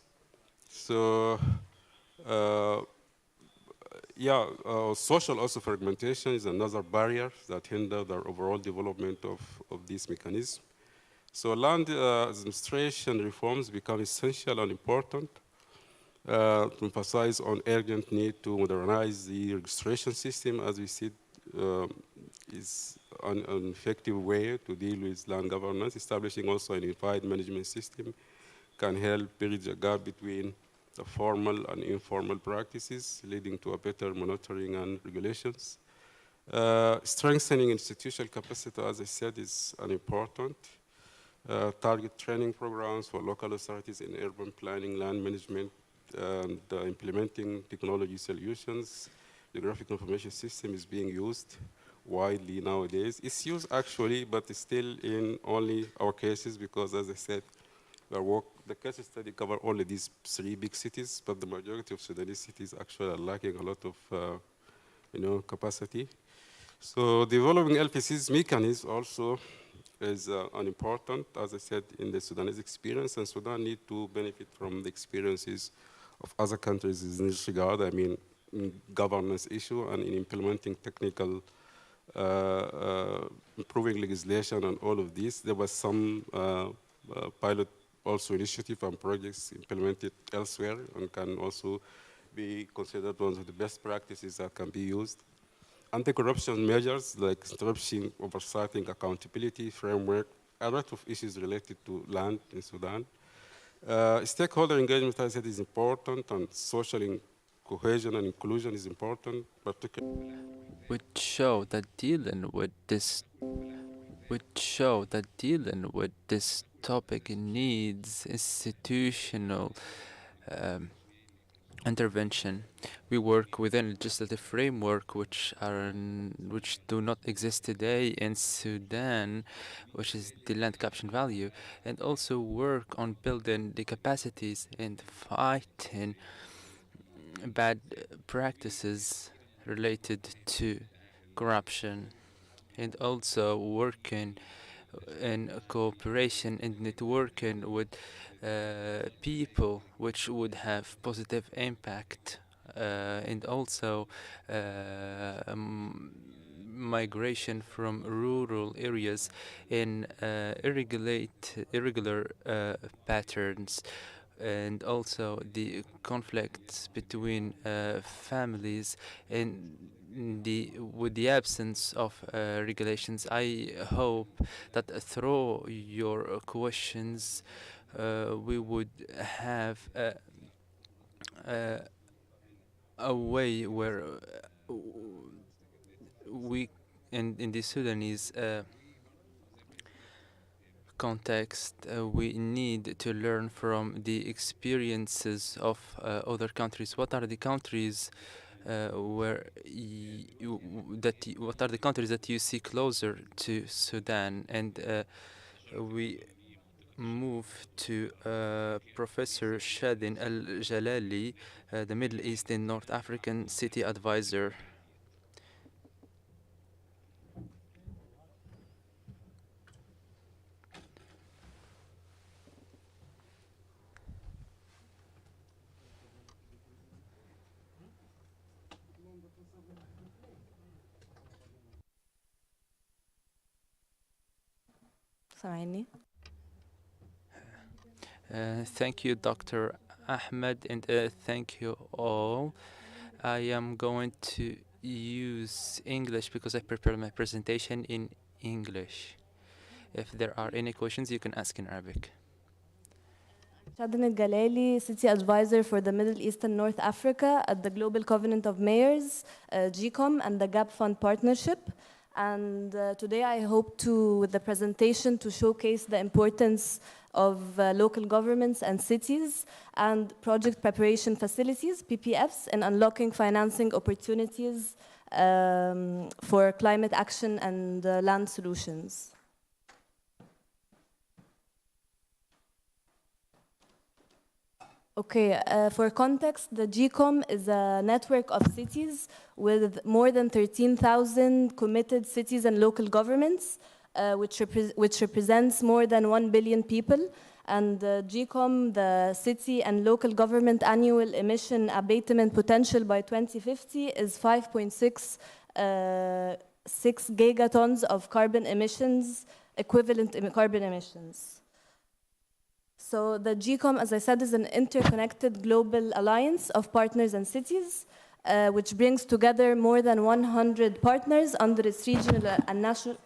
So, social also fragmentation is another barrier that hinder the overall development of this mechanism. So land administration reforms become essential and important to emphasize on urgent need to modernize the registration system, as we said, is an effective way to deal with land governance. Establishing also a unified management system can help bridge the gap between the formal and informal practices, leading to a better monitoring and regulations. Strengthening institutional capacity, as I said, is an important. Target training programs for local authorities in urban planning, land management, and implementing technology solutions. The graphic information system is being used widely nowadays. It's used actually, but it's still in only our cases because, as I said, the case study cover only these 3 big cities, but the majority of Sudanese cities actually are lacking a lot of capacity. So developing LPC's mechanism also is unimportant, as I said, in the Sudanese experience, and Sudan need to benefit from the experiences of other countries in this regard. I mean, in governance issue and in implementing technical, improving legislation and all of this. There was some pilot also initiative and projects implemented elsewhere and can also be considered one of the best practices that can be used. Anti-corruption measures like corruption, oversight, accountability framework, a lot of issues related to land in Sudan. Stakeholder engagement, as I said, is important, and social cohesion and inclusion is important, particularly. Which show that dealing with this topic needs institutional intervention. We work within a legislative framework which do not exist today in Sudan, which is the land caption value, and also work on building the capacities and fighting bad practices related to corruption, and also working in cooperation and networking with people which would have positive impact, and also migration from rural areas in irregular patterns, and also the conflicts between families and with the absence of regulations. I hope that through your questions we would have a way where we in the Sudanese context, we need to learn from the experiences of other countries. What are the countries what are the countries that you see closer to Sudan? And we move to Professor Shadin Al-Jalali, the Middle East and North African City Advisor. Thank you, Dr. Ahmed, and thank you all. I am going to use English because I prepared my presentation in English. If there are any questions, you can ask in Arabic. Shadin Al-Jalali, City Advisor for the Middle East and North Africa at the Global Covenant of Mayors, GCOM, and the GAP Fund Partnership. And today I hope to, with the presentation, to showcase the importance of local governments and cities and project preparation facilities, PPFs, in unlocking financing opportunities for climate action and land solutions. Okay, for context, the GCOM is a network of cities with more than 13,000 committed cities and local governments, which represents more than 1 billion people. And GCOM, the city and local government annual emission abatement potential by 2050 is 5.6 gigatons of carbon emissions, equivalent carbon emissions. So the GCOM, as I said, is an interconnected global alliance of partners and cities, which brings together more than 100 partners under its regional and national.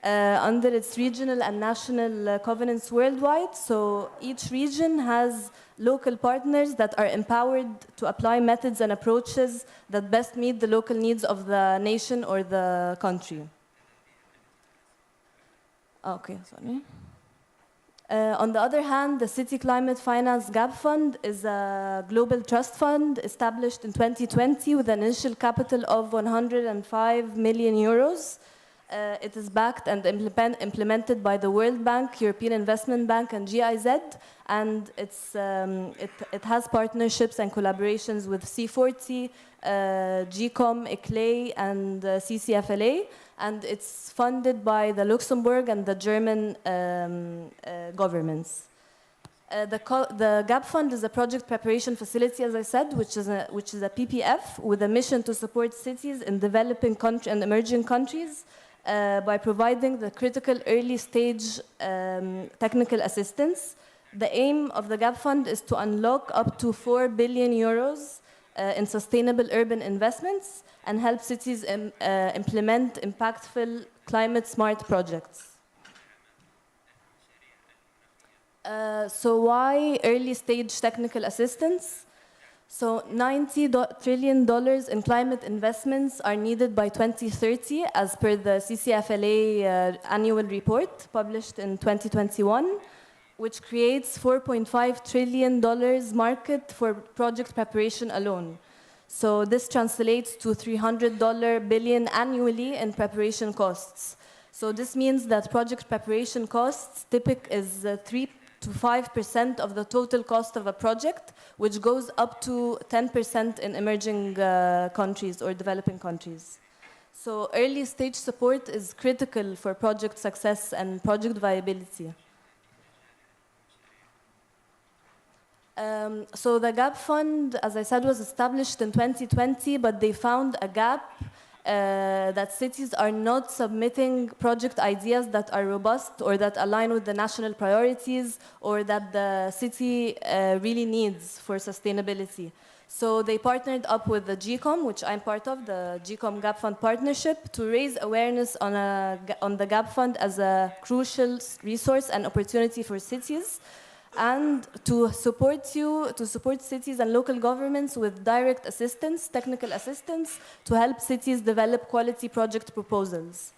Under its regional and national covenants worldwide. So each region has local partners that are empowered to apply methods and approaches that best meet the local needs of the nation or the country. Okay, sorry. On the other hand, the City Climate Finance Gap Fund is a global trust fund established in 2020 with an initial capital of 105 million euros. It is backed and implemented by the World Bank, European Investment Bank, and GIZ, and it has partnerships and collaborations with C40, GCOM, ECLAI, and CCFLA, and it's funded by the Luxembourg and the German governments. The GAP Fund is a project preparation facility, as I said, which is a PPF with a mission to support cities in developing countries and emerging countries by providing the critical early stage technical assistance. The aim of the GAP Fund is to unlock up to 4 billion euros in sustainable urban investments and help cities implement impactful climate-smart projects. So why early-stage technical assistance? So $90 trillion in climate investments are needed by 2030, as per the CCFLA annual report published in 2021, which creates $4.5 trillion market for project preparation alone. So this translates to $300 billion annually in preparation costs. So this means that project preparation costs is 3 to 5% of the total cost of a project, which goes up to 10% in emerging countries or developing countries. So early stage support is critical for project success and project viability. So the GAP Fund, as I said, was established in 2020, but they found a gap that cities are not submitting project ideas that are robust or that align with the national priorities or that the city really needs for sustainability. So they partnered up with the GCOM, which I'm part of, the GCOM GAP Fund Partnership, to raise awareness on the GAP Fund as a crucial resource and opportunity for cities, and to support cities and local governments with direct assistance, technical assistance, to help cities develop quality project proposals.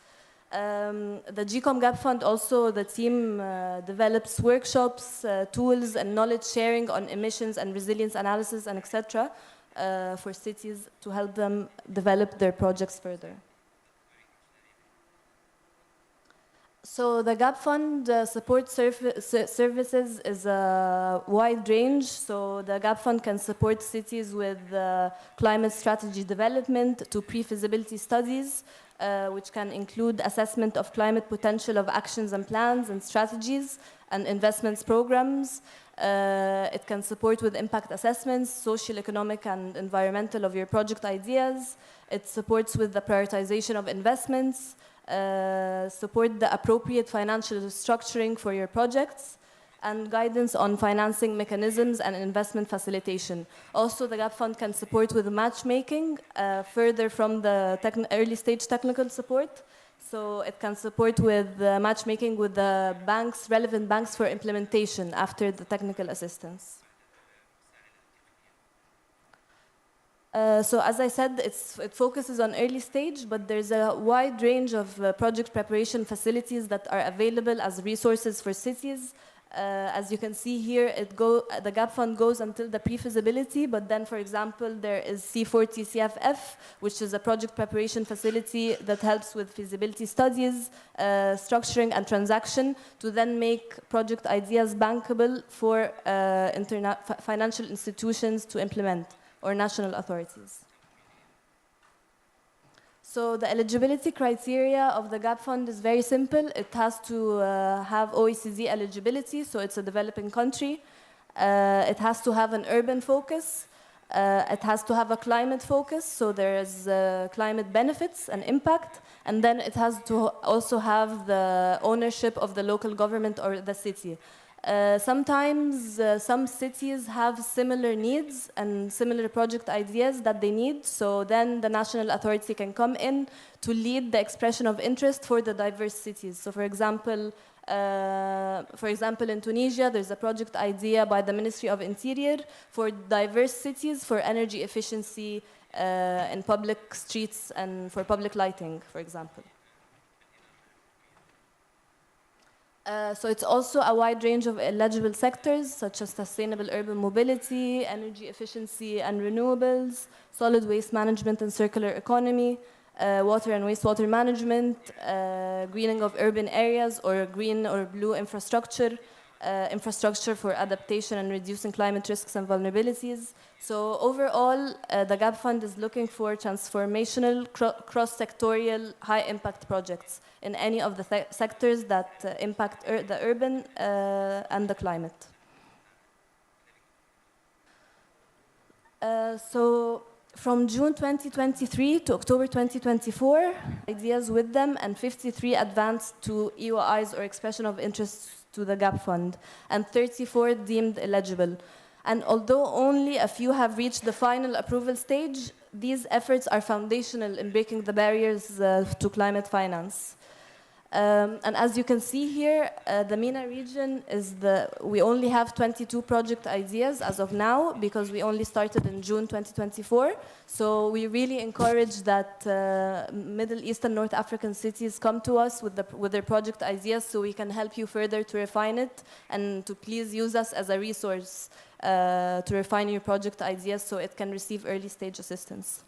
The GCOM Gap Fund also, the team develops workshops, tools, and knowledge sharing on emissions and resilience analysis and etc. For cities to help them develop their projects further. So the Gap Fund support services is a wide range. So the Gap Fund can support cities with climate strategy development to pre-feasibility studies, which can include assessment of climate potential of actions and plans and strategies and investments programs. It can support with impact assessments, social, economic, and environmental of your project ideas. It supports with the prioritization of investments, support the appropriate financial structuring for your projects, and guidance on financing mechanisms and investment facilitation. Also, the Gap Fund can support with matchmaking further from the early stage technical support. So it can support with matchmaking with the banks, relevant banks for implementation after the technical assistance. So as I said, it focuses on early stage, but there's a wide range of project preparation facilities that are available as resources for cities. As you can see here, the Gap Fund goes until the pre-feasibility, but then, for example, there is C40 CFF, which is a project preparation facility that helps with feasibility studies, structuring and transaction to then make project ideas bankable for financial institutions to implement, or national authorities. So the eligibility criteria of the Gap Fund is very simple. It has to have OECD eligibility, so it's a developing country. It has to have an urban focus. It has to have a climate focus, so there's climate benefits and impact. And then it has to also have the ownership of the local government or the city. Sometimes some cities have similar needs and similar project ideas that they need, so then the national authority can come in to lead the expression of interest for the diverse cities. So for example, in Tunisia, there's a project idea by the Ministry of Interior for diverse cities for energy efficiency in public streets and for public lighting, for example. So it's also a wide range of eligible sectors, such as sustainable urban mobility, energy efficiency and renewables, solid waste management and circular economy, water and wastewater management, greening of urban areas or green or blue infrastructure, infrastructure for adaptation and reducing climate risks and vulnerabilities. So overall, the Gap Fund is looking for transformational, cross-sectorial, high-impact projects in any of the sectors that impact the urban and the climate. So from June 2023 to October 2024, ideas with them and 53 advanced to EOIs or expression of interest to the Gap Fund, and 34 deemed eligible. And although only a few have reached the final approval stage, these efforts are foundational in breaking the barriers to climate finance. And as you can see here, the MENA region we only have 22 project ideas as of now because we only started in June 2024. So we really encourage that Middle East and North African cities come to us with their project ideas so we can help you further to refine it and to please use us as a resource to refine your project ideas so it can receive early stage assistance.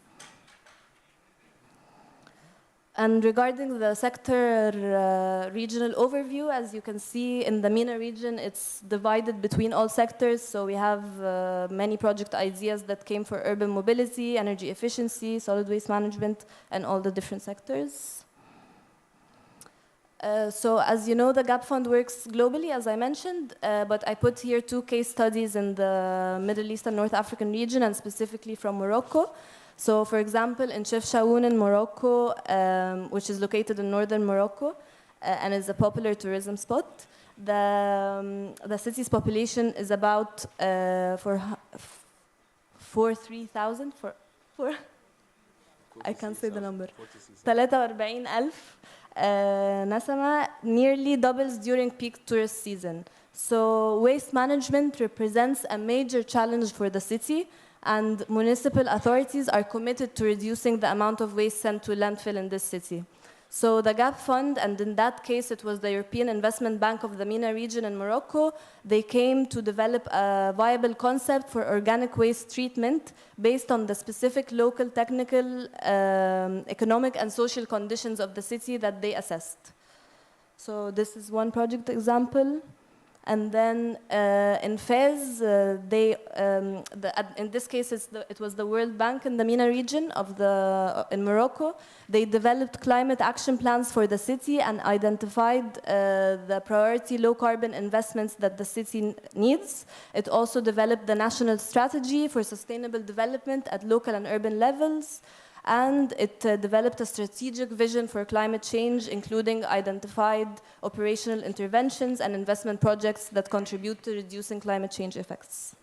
And regarding the sector regional overview, as you can see in the MENA region, it's divided between all sectors. So we have many project ideas that came for urban mobility, energy efficiency, solid waste management, and all the different sectors. So as you know, the Gap Fund works globally, as I mentioned, but I put here 2 case studies in the Middle East and North African region, and specifically from Morocco. So, for example, in Chefchaouen in Morocco, which is located in northern Morocco and is a popular tourism spot, the city's population is about 3,000. I can't say the number. 43,000 نسمة, nearly doubles during peak tourist season. So, waste management represents a major challenge for the city, and municipal authorities are committed to reducing the amount of waste sent to landfill in this city. So the GAP Fund, and in that case it was the European Investment Bank of the MENA region in Morocco, they came to develop a viable concept for organic waste treatment based on the specific local technical, economic and social conditions of the city that they assessed. So this is one project example. And then in Fez, in this case, it was the World Bank in the MENA region in Morocco. They developed climate action plans for the city and identified the priority low-carbon investments that the city needs. It also developed the national strategy for sustainable development at local and urban levels. And it developed a strategic vision for climate change, including identified operational interventions and investment projects that contribute to reducing climate change effects.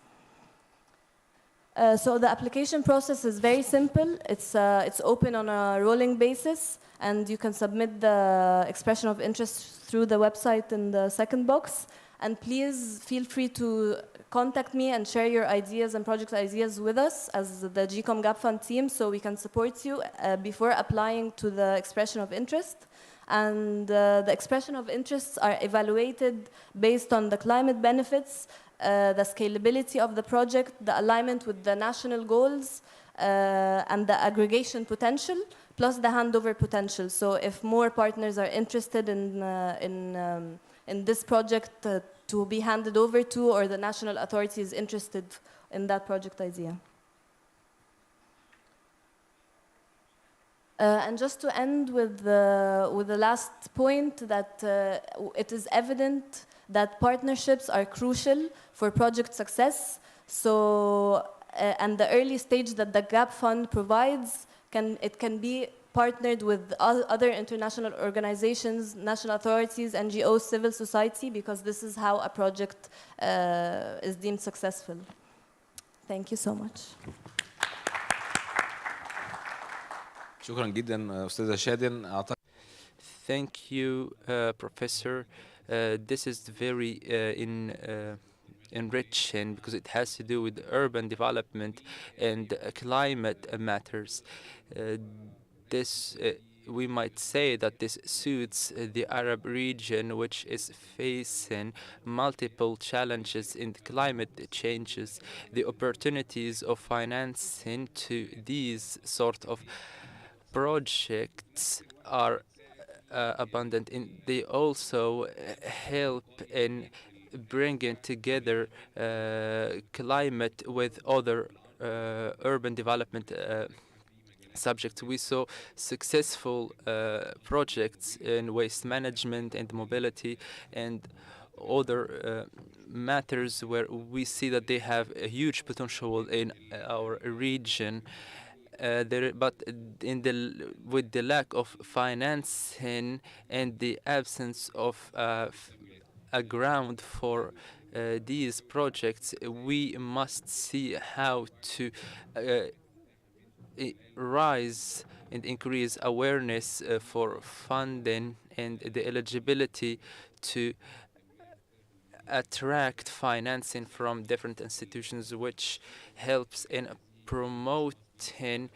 So the application process is very simple. It's open on a rolling basis, and you can submit the expression of interest through the website in the second box. And please feel free to contact me and share your ideas and project ideas with us as the GCOM Gap Fund team, so we can support you before applying to the expression of interest. And the expression of interests are evaluated based on the climate benefits, the scalability of the project, the alignment with the national goals, and the aggregation potential, plus the handover potential. So if more partners are interested in this project to be handed over to, or the national authority is interested in that project idea. And just to end with the last point, that it is evident that partnerships are crucial for project success. So, and the early stage that the GAP Fund provides, it can be partnered with other international organizations, national authorities, NGOs, civil society, because this is how a project is deemed successful. Thank you so much. شكرا جدا أستاذة شادن. Thank you, Professor. This is very enriching because it has to do with urban development and climate matters. We might say that this suits the Arab region, which is facing multiple challenges in climate changes. The opportunities of financing to these sort of projects are abundant. They also help in bringing together climate with other urban development subjects. We saw successful projects in waste management and mobility and other matters where we see that they have a huge potential in our region. But with the lack of financing and the absence of a ground for these projects, we must see how to rise and increase awareness for funding and the eligibility to attract financing from different institutions, which helps in promoting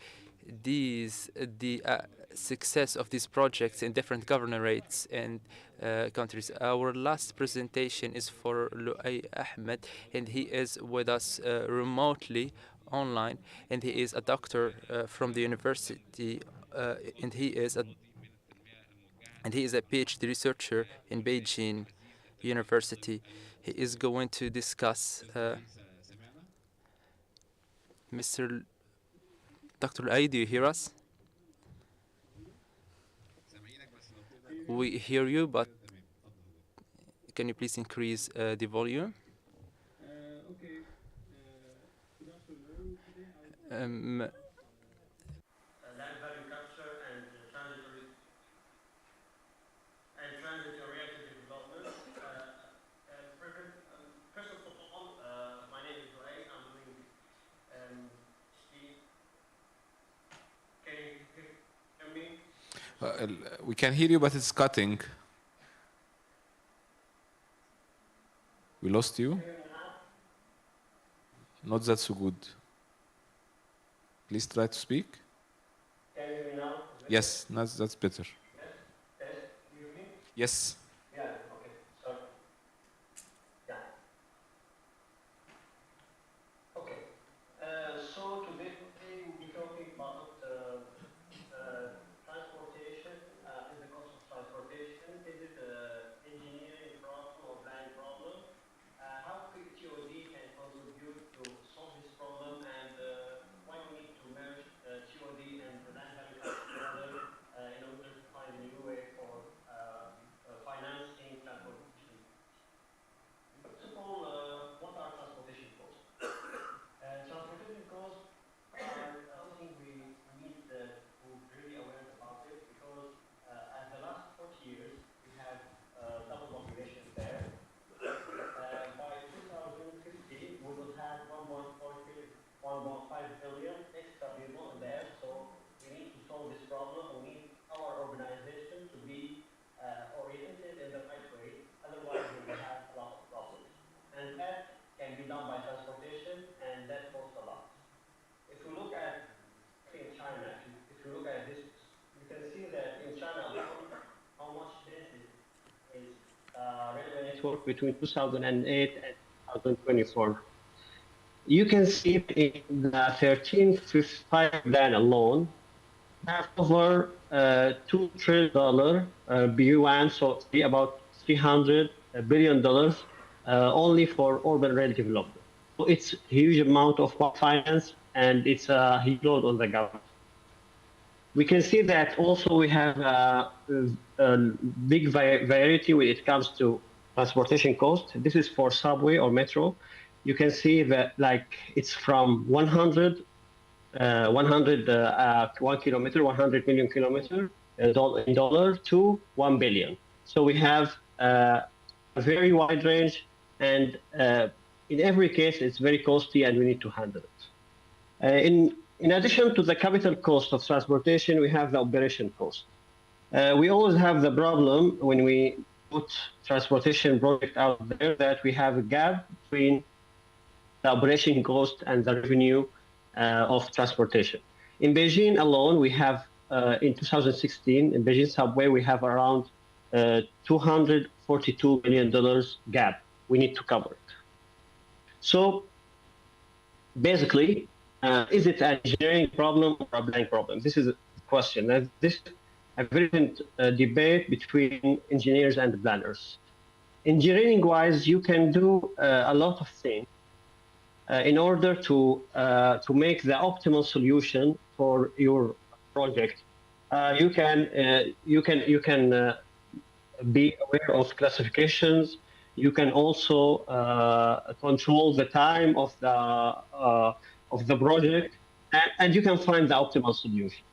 the success of these projects in different governorates and countries. Our last presentation is for Luay Ahmed, and he is with us remotely online, and he is a doctor from the university, and he is a PhD researcher in Beijing University. He is going to discuss Mr. Dr. Luay, do you hear us? We hear you, but can you please increase the volume? Land value capture and transit-oriented development. First of all, my name is Luay. I'm doing Can you hear me? We can hear you, but it's cutting. We lost you? Not that so good. Please try to speak. Can you hear me now? Yes, that's better. Yes. Yeah, okay. So, yeah. Okay. So today we'll be talking about transportation, and the cost of transportation. Is it an engineering problem or planning problem? How TOD can contribute to solve this problem, and why we need to merge TOD and the land value together in order to find a new way for financing transportation. First of all, what are transportation costs? Transportation costs are something we need to be really aware about it, because at the last 40 years we have double population there. By 2050 we will have 1.5 billion extra people in there. So we need to solve this problem. We need our organization to be oriented in the right way. Otherwise we will have a lot of problems. And that can be done by transportation, and that costs a lot. If we look at in China, if you look at this, you can see that in China alone, how much density is railway network between 2008 and 2024. You can see in the 1355 plan alone, have over $2 trillion yuan, so about $300 billion only for urban rail development. So it's a huge amount of finance, and it's a huge load on the government. We can see that also we have a big variety when it comes to transportation cost. This is for subway or metro. You can see that like it's from 100 1 kilometer, 100 million kilometer in dollar to 1 billion. So we have a very wide range, and in every case, it's very costly, and we need to handle it. In addition to the capital cost of transportation, we have the operation cost. We always have the problem when we put transportation project out there that we have a gap between the operation cost and the revenue of transportation. In Beijing alone, we have, in 2016, in Beijing subway, we have around $242 million gap. We need to cover it. So basically, is it an engineering problem or a planning problem? This is a question. And this is a very debate between engineers and planners. Engineering-wise, you can do a lot of things in order to make the optimal solution for your project. You can be aware of classifications. You can also control the time of the project, and you can find the optimal solution.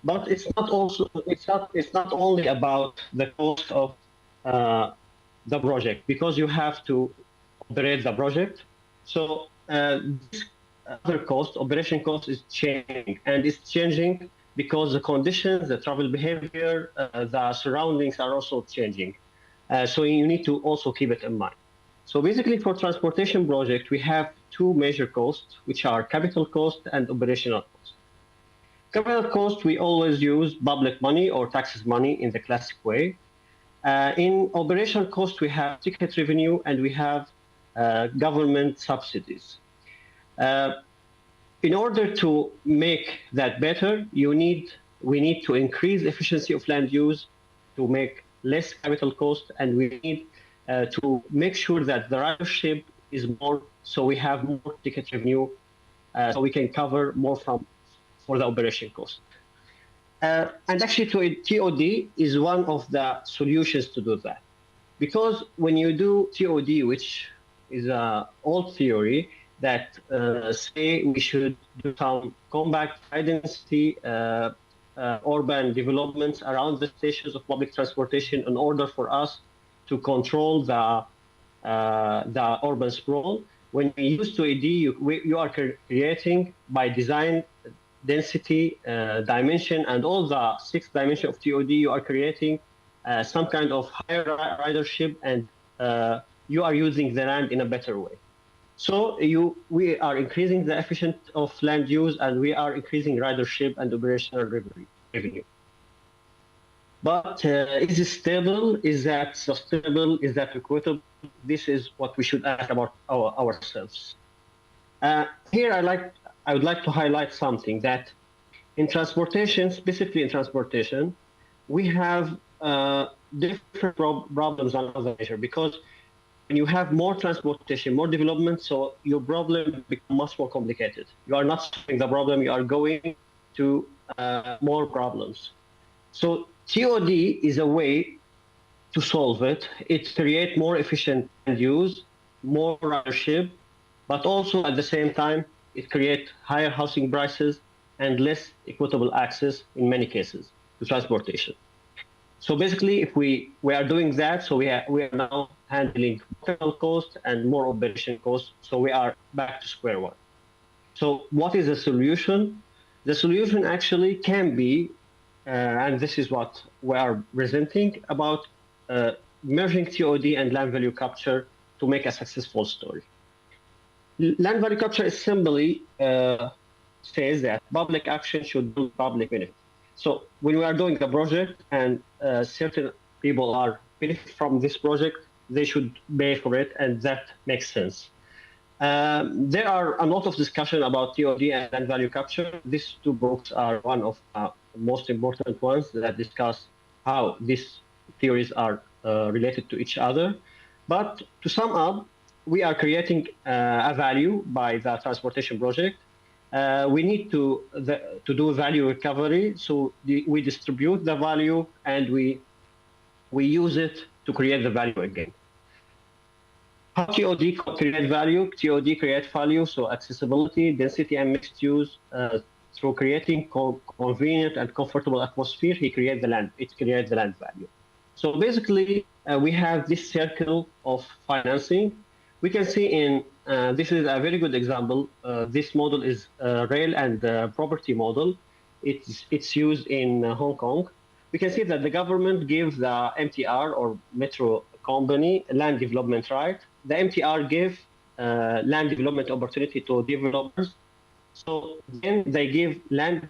But it's not only about the cost of the project, because you have to operate the project. So this other cost, operation cost, is changing, and it's changing because the conditions, the travel behavior, the surroundings are also changing. So you need to also keep it in mind. So basically, for transportation project, we have two major costs, which are capital cost and operational cost. Capital cost, we always use public money or taxes money in the classic way. In operational cost, we have ticket revenue, and we have government subsidies. In order to make that better, we need to increase efficiency of land use to make less capital cost, and we need to make sure that the ridership is more, so we have more ticket revenue, so we can cover more for the operation cost. And actually, TOD is one of the solutions to do that. Because when you do TOD, which is an old theory that say we should do some compact high density urban developments around the stations of public transportation in order for us to control the urban sprawl. When we use TOD, you are creating by design density, dimension, and all the 6 dimensions of TOD, you are creating some kind of higher ridership, and you are using the land in a better way. So we are increasing the efficiency of land use, and we are increasing ridership and operational revenue. But is it stable? Is that sustainable? Is that equitable? This is what we should ask about ourselves. Here, I would like to highlight something that in transportation, specifically in transportation, we have different problems on other measure, because when you have more transportation, more development, so your problem becomes much more complicated. You are not solving the problem, you are going to more problems. So TOD is a way to solve it. It creates more efficient end use, more ridership, but also at the same time, it creates higher housing prices and less equitable access in many cases to transportation. So basically, if we are doing that, so we are now handling capital cost and more operation cost. So we are back to square one. So what is the solution? The solution actually can be, and this is what we are presenting, about merging TOD and land value capture to make a successful story. Land value capture assembly says that public action should build public benefit. So when we are doing a project and certain people are benefit from this project, they should pay for it, and that makes sense. There are a lot of discussion about TOD and land value capture. These two books are one of the most important ones that discuss how these theories are related to each other. But to sum up, we are creating a value by the transportation project. We need to do value recovery. So we distribute the value and we use it to create the value again. How TOD create value? TOD create value, so accessibility, density, and mixed use. Through creating convenient and comfortable atmosphere, it creates the land value. So basically, we have this circle of financing. We can see in, this is a very good example. This model is rail and property model. It's used in Hong Kong. We can see that the government gives the MTR or metro company land development right. The MTR give land development opportunity to developers. So then they give land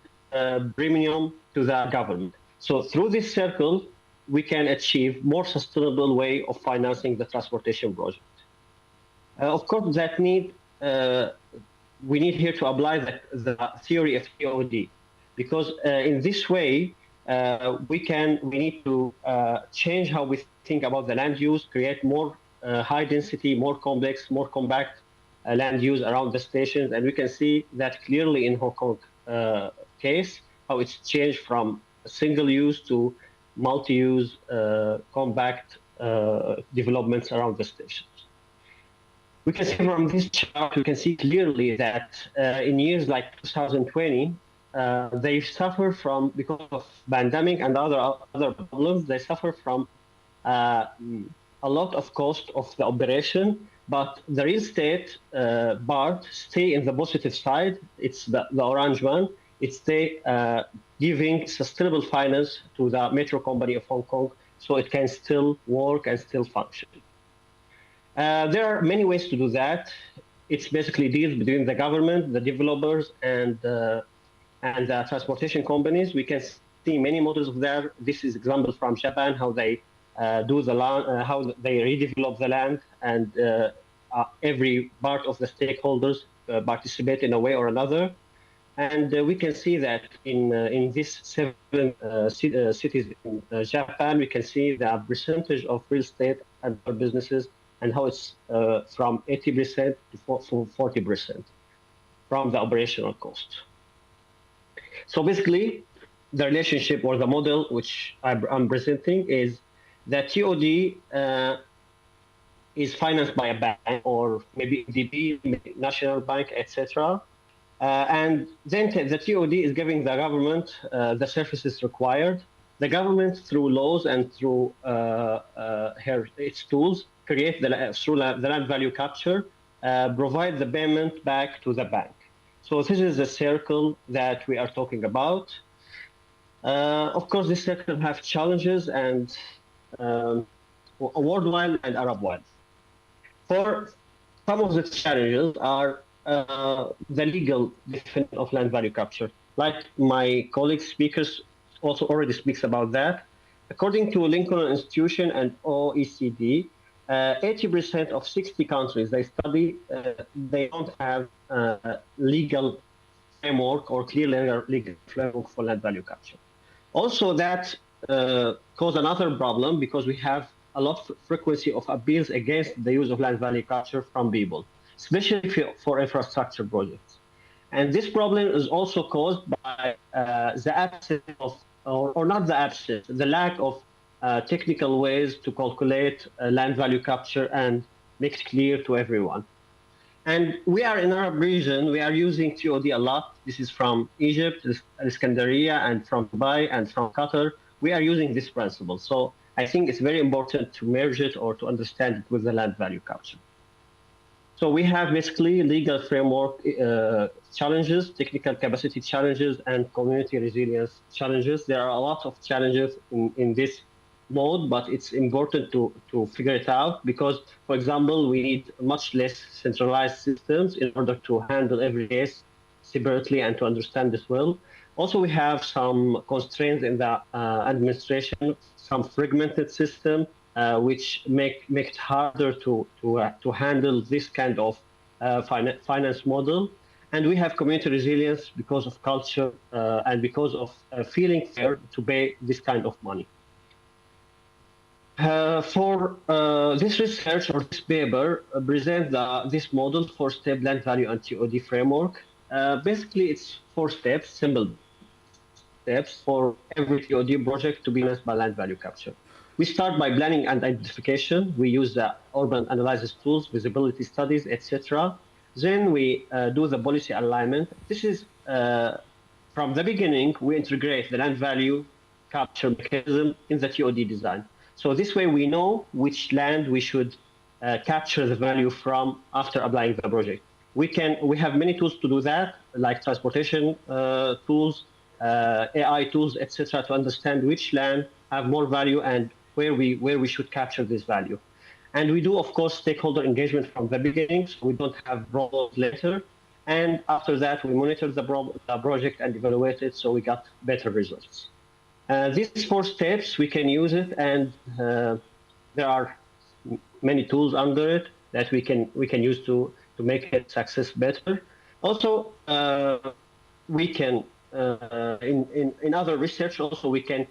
premium to the government. So through this circle, we can achieve more sustainable way of financing the transportation project. Of course, that we need here to apply the theory of TOD, because in this way, we need to change how we think about the land use, create more high density, more complex, more compact land use around the stations. And we can see that clearly in Hong Kong case, how it's changed from single use to multi-use compact developments around the stations. We can see from this chart, we can see clearly that in years like 2020, they suffer from, because of pandemic and other problems, they suffer from a lot of cost of the operation, but the real estate part stay in the positive side. It's the orange one. It stay giving sustainable finance to the metro company of Hong Kong, so it can still work and still function. There are many ways to do that. It's basically deals between the government, the developers, and the transportation companies. We can see many models of that. This is example from Japan, how they do the land, how they redevelop the land, and every part of the stakeholders participate in a way or another. And we can see that in these 7 cities in Japan, we can see the percentage of real estate and businesses and how it's from 80% to 40% from the operational cost. So basically, the relationship or the model which I'm presenting is that TOD is financed by a bank or maybe DB, National Bank, etc. And then the TOD is giving the government the services required. The government, through laws and through its tools, create through the land value capture, provide the payment back to the bank. So this is the circle that we are talking about. Of course, this circle has challenges and worldwide and Arab-wide. For some of the challenges are the legal definition of land value capture. Like my colleague speakers also already speaks about that. according to Lincoln Institution and OECD, 80% of 60 countries they study, they don't have legal framework or clear legal framework for land value capture. Also, that caused another problem because we have a lot of frequency of appeals against the use of land value capture from people, especially for infrastructure projects. And this problem is also caused by the absence of, or not the absence, the lack of technical ways to calculate land value capture and make it clear to everyone. And we are in Arab region, we are using TOD a lot. This is from Egypt, Alexandria, and from Dubai, and from Qatar. We are using this principle. So I think it's very important to merge it or to understand it with the land value capture. So we have basically legal framework challenges, technical capacity challenges, and community resilience challenges. There are a lot of challenges in this mode, but it's important to figure it out because, for example, we need much less centralized systems in order to handle every case separately and to understand this well. Also, we have some constraints in the administration, some fragmented system, which make it harder to handle this kind of finance model. And we have community resilience because of culture and because of feeling fair to pay this kind of money. For this research or this paper presents this model for step land value and TOD framework. Basically, it's 4 steps, simple steps for every TOD project to be managed by land value capture. We start by planning and identification. We use the urban analysis tools, visibility studies, etc. Then we do the policy alignment. This is from the beginning, we integrate the land value capture mechanism in the TOD design. So this way we know which land we should capture the value from after applying the project. We have many tools to do that, like transportation tools, AI tools, etc., to understand which land have more value and where we should capture this value. And we do, of course, stakeholder engagement from the beginning, so we don't have problems later. And after that, we monitor the project and evaluate it, so we got better results. These 4 steps, we can use it, and there are many tools under it that we can use to make it success better. Also, we can in other research also we can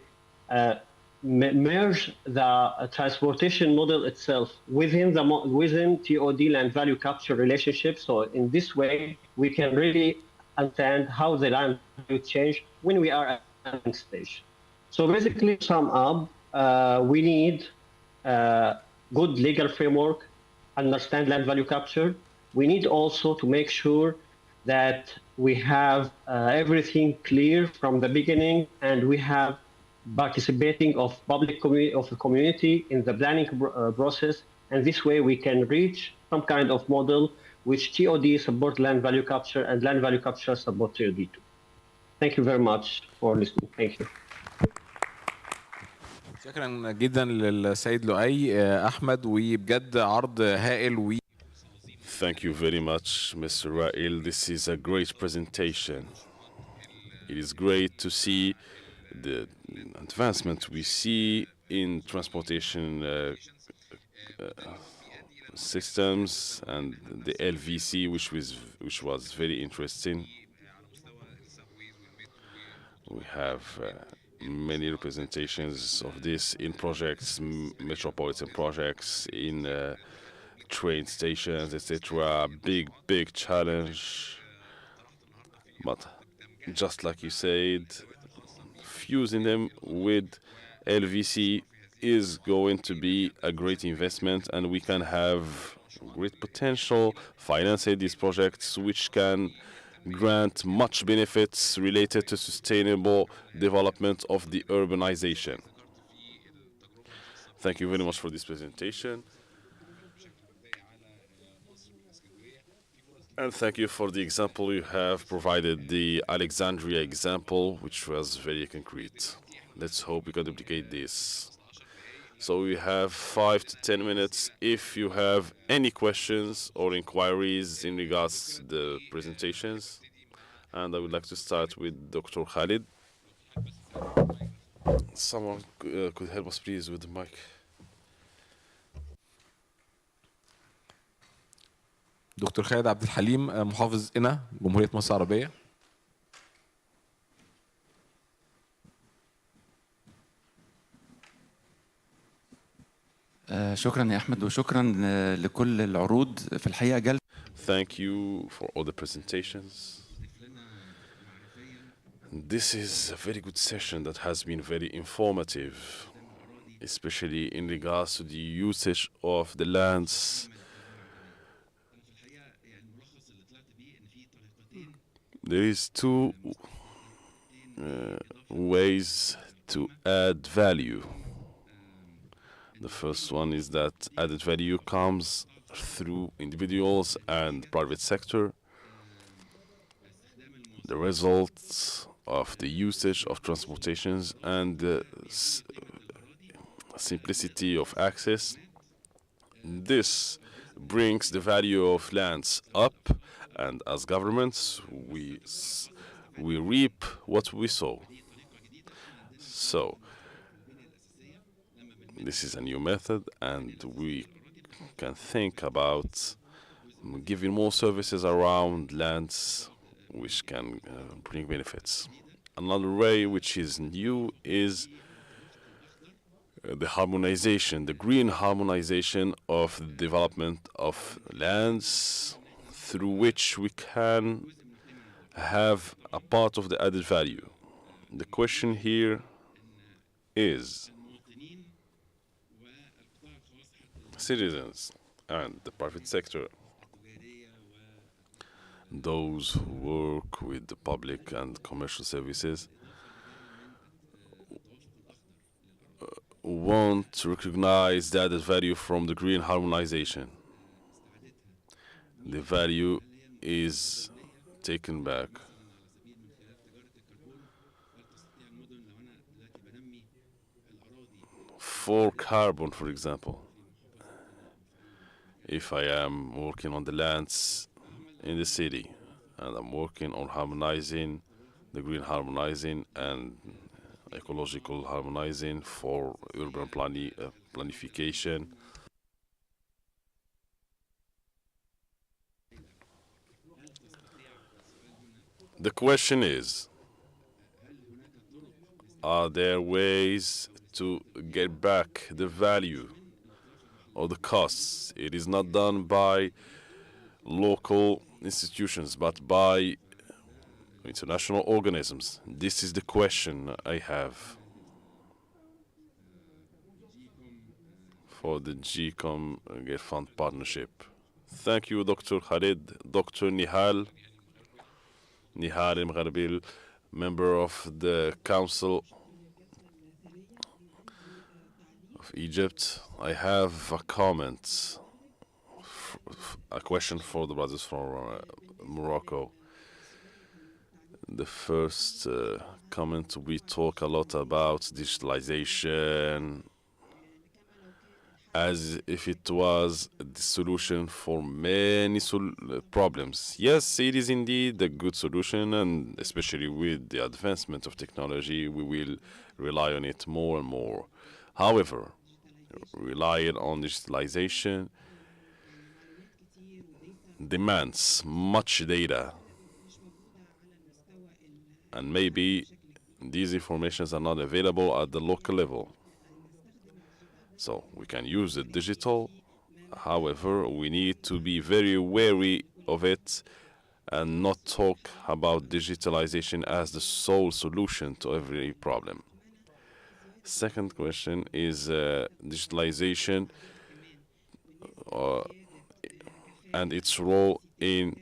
merge the transportation model itself within TOD land value capture relationship. So in this way, we can really understand how the land value change when we are at the planning stage. So basically, to sum up, we need good legal framework, understand land value capture. We need also to make sure that we have everything clear from the beginning, and we have participating of the community in the planning process. And this way we can reach some kind of model which TOD support land value capture and land value capture support TOD too. Thank you very much for listening. Thank you. شكرا جدا للسيد لؤي احمد وبجد عرض هائل. Thank you very much, Mr. Ra'il. This is a great presentation. It is great to see the advancement we see in transportation systems and the LVC, which was very interesting. We have many representations of this in projects, metropolitan projects, in train stations, etc. Big challenge. But just like you said, fusing them with LVC is going to be a great investment, and we can have great potential financing these projects, which can grant much benefits related to sustainable development of the urbanization. Thank you very much for this presentation. And thank you for the example you have provided, the Alexandria example, which was very concrete. Let's hope we can duplicate this. So we have 5 to 10 minutes if you have any questions or inquiries in regards to the presentations. And I would like to start with Dr. Khalid. Someone could help us please with the mic. دكتور خالد عبد الحليم محافظ قنا جمهورية مصر العربية. شكرا يا أحمد وشكرا لكل العروض في الحقيقة Thank you for all the presentations. This is a very good session that has been very informative, especially in regards to the usage of the lands. There is two ways to add value. The first one is that added value comes through individuals and private sector. The results of the usage of transportations and the simplicity of access. This brings the value of lands up, and as governments, we reap what we sow. So this is a new method, and we can think about giving more services around lands which can bring benefits. Another way which is new is the harmonization, the green harmonization of the development of lands, through which we can have a part of the added value. The question here is citizens and the private sector, those who work with the public and commercial services, want to recognize the added value from the green harmonization. The value is taken back. For carbon, for example, if I am working on the lands in the city and I'm working on harmonizing, the green harmonizing and ecological harmonizing for urban planification, the question is, are there ways to get back the value or the costs? It is not done by local institutions, but by international organisms. This is the question I have for the GCOM Get Fund partnership. Thank you, Dr. Khalid. Dr. Nihal Mgharbil, member of the Council of Egypt. I have a comment, a question for the brothers from Morocco. The first comment, we talk a lot about digitalization as if it was the solution for many problems. Yes, it is indeed a good solution, and especially with the advancement of technology, we will rely on it more and more. However, relying on digitalization demands much data, and maybe these informations are not available at the local level. So we can use the digital, however, we need to be very wary of it and not talk about digitalization as the sole solution to every problem. Second question is digitalization and its role in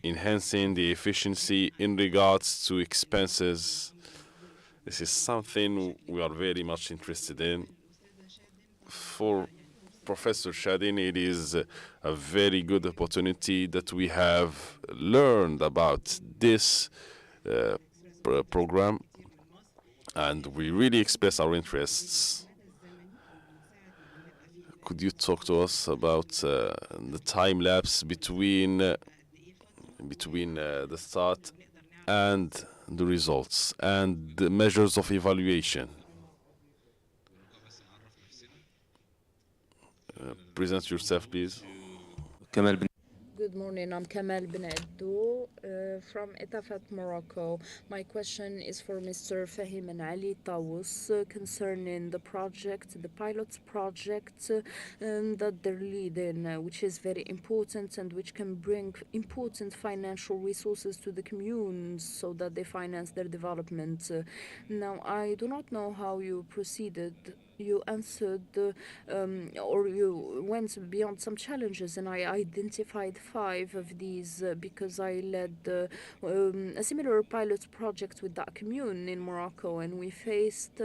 enhancing the efficiency in regards to expenses. This is something we are very much interested in. For Professor Shadin, it is a very good opportunity that we have learned about this program, and we really express our interests. Could you talk to us about the time lapse between the start and the results and the measures of evaluation. Present yourself, please. Good morning, I'm Kamal Benadou from Etafat, Morocco. My question is for Mr. Fahim and Ali Tawus concerning the project, the pilot project that they're leading, which is very important and which can bring important financial resources to the communes so that they finance their development. Now, I do not know how you proceeded. You answered or you went beyond some challenges, and I identified 5 of these because I led a similar pilot project with that commune in Morocco, and we faced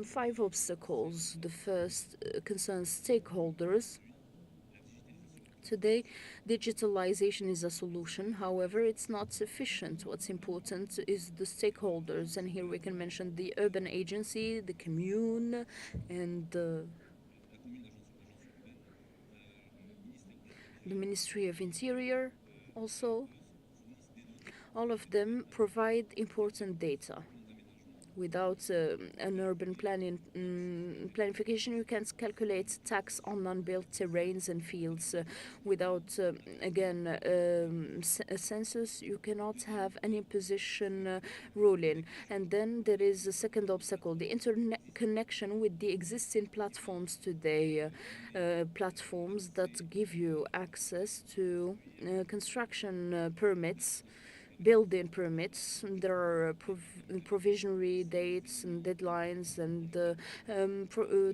5 obstacles. The first concerns stakeholders. Today, digitalization is a solution. However, it's not sufficient. What's important is the stakeholders. And here we can mention the urban agency, the commune, and the Ministry of Interior also. All of them provide important data. Without an urban planification, you can't calculate tax on non-built terrains and fields. Without, again, a census, you cannot have any position ruling. And then there is a second obstacle, the internet connection with the existing platforms today, platforms that give you access to construction permits, building permits. There are provisionary dates and deadlines and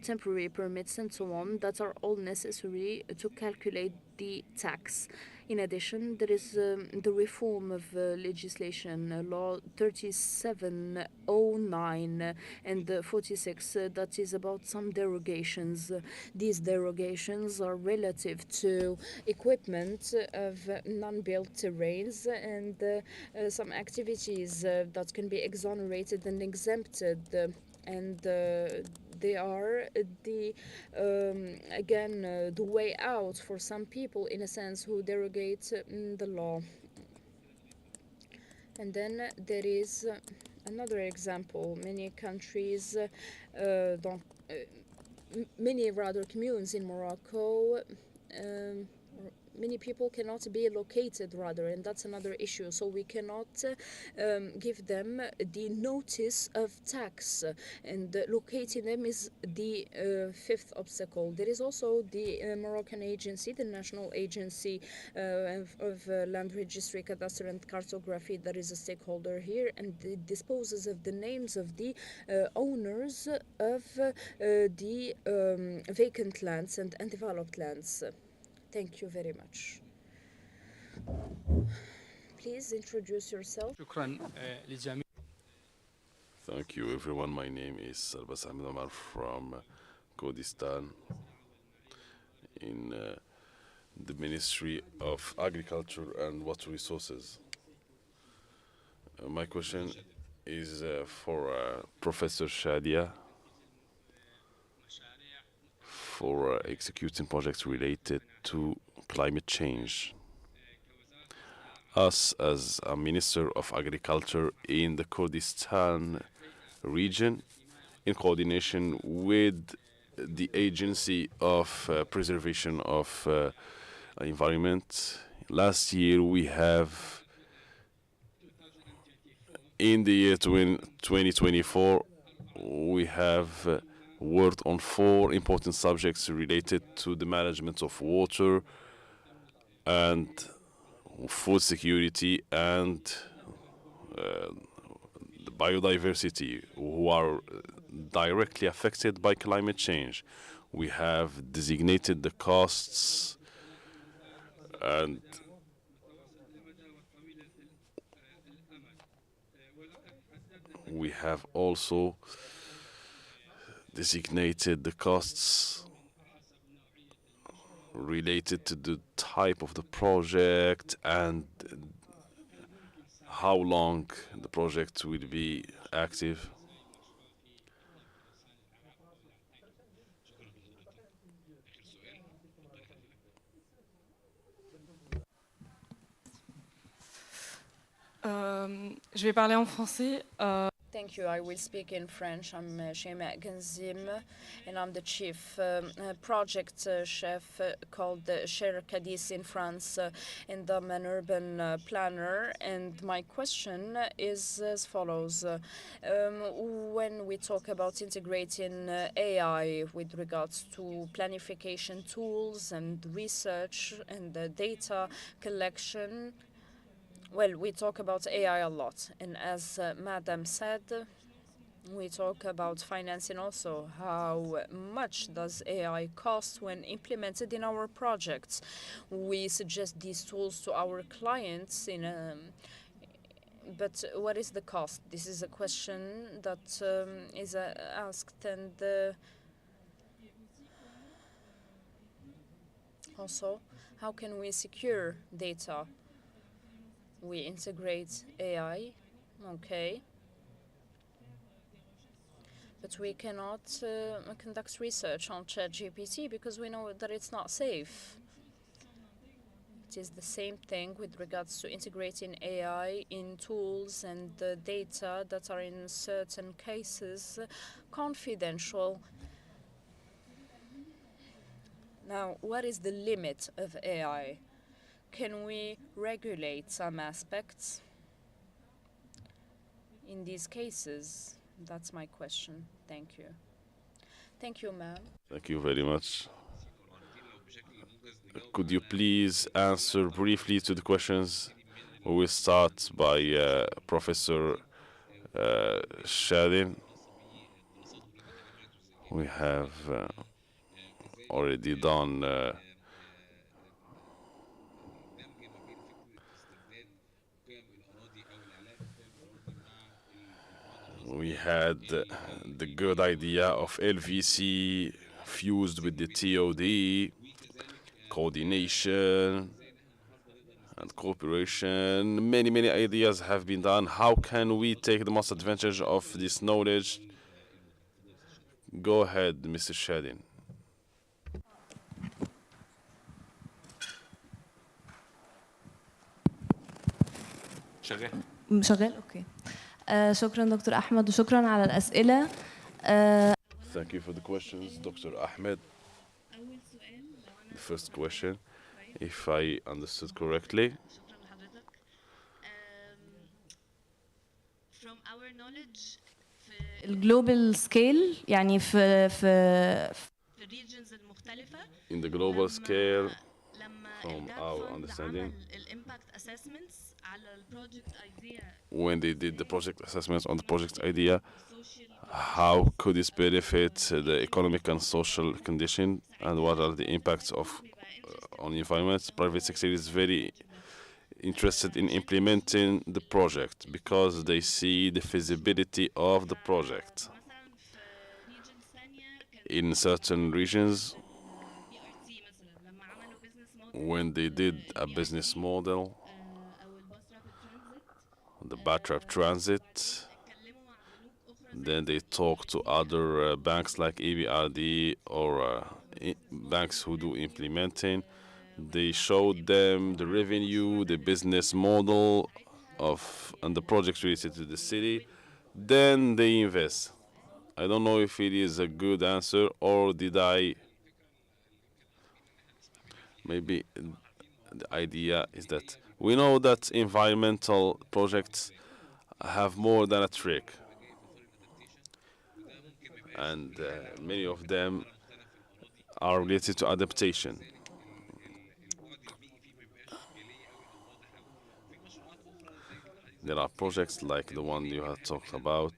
temporary permits and so on that are all necessary to calculate the tax. In addition, there is the reform of legislation, law 3709 and 46, that is about some derogations. These derogations are relative to equipment of non-built terrains and some activities that can be exonerated and exempted. And they are the way out for some people, in a sense, who derogate the law. And then there is another example. Many countries, many communes in Morocco, many people cannot be located, and that's another issue. So we cannot give them the notice of tax, and locating them is the 5th obstacle. There is also the Moroccan agency, the National Agency of Land Registry, Cadastre and Cartography, that is a stakeholder here, and it disposes of the names of the owners of the vacant lands and undeveloped lands. Thank you very much. Please introduce yourself. Thank you, everyone. My name is Sarbas Ahmed Omar from Kurdistan in the Ministry of Agriculture and Water Resources. My question is for Professor Shadia for executing projects related to climate change. Us, as a Minister of Agriculture in the Kurdistan region, in coordination with the Agency of Preservation of Environment, last year we have, in the year 2024, we have worked on 4 important subjects related to the management of water and food security and the biodiversity, who are directly affected by climate change. We have designated the costs, and we have also designated the costs related to the type of the project and how long the project will be active. Je vais parler en français. Thank you. I will speak in French. I'm Shema Genzim, and I'm the chief project chef called Cher Cadiz in France, and I'm an urban planner. And my question is as follows. When we talk about integrating AI with regards to planification tools and research and data collection, well, we talk about AI a lot, and as Madam said, we talk about financing also. How much does AI cost when implemented in our projects? We suggest these tools to our clients but what is the cost? This is a question that is asked, and also, how can we secure data? We integrate AI, okay, but we cannot conduct research on ChatGPT because we know that it's not safe. It is the same thing with regards to integrating AI in tools and data that are in certain cases confidential. Now, what is the limit of AI? Can we regulate some aspects in these cases? That's my question. Thank you. Thank you, ma'am. Thank you very much. Could you please answer briefly to the questions? We will start by Professor Shadin. We have already done we had the good idea of LVC fused with the TOD, coordination and cooperation. Many ideas have been done. How can we take the most advantage of this knowledge? Go ahead, Mr. Shadin. شغال اوكي. شكرا دكتور احمد وشكرا على الاسئله. Thank you for the questions, Dr. Ahmed. The first question, if I understood correctly. From our knowledge في الجلوبال سكيل يعني في regions المختلفة. In the global scale, from our understanding, when they did the project assessments on the project idea, how could this benefit the economic and social condition, and what are the impacts of on the environment? Private sector is very interested in implementing the project because they see the feasibility of the project. In certain regions, when they did a business model, the Batrap Transit, then they talk to other banks like EBRD or banks who do implementing. They showed them the revenue, the business model and the projects related to the city. Then they invest. I don't know if it is a good answer or did I... Maybe the idea is that we know that environmental projects have more than a trick. And many of them are related to adaptation. There are projects like the one you have talked about,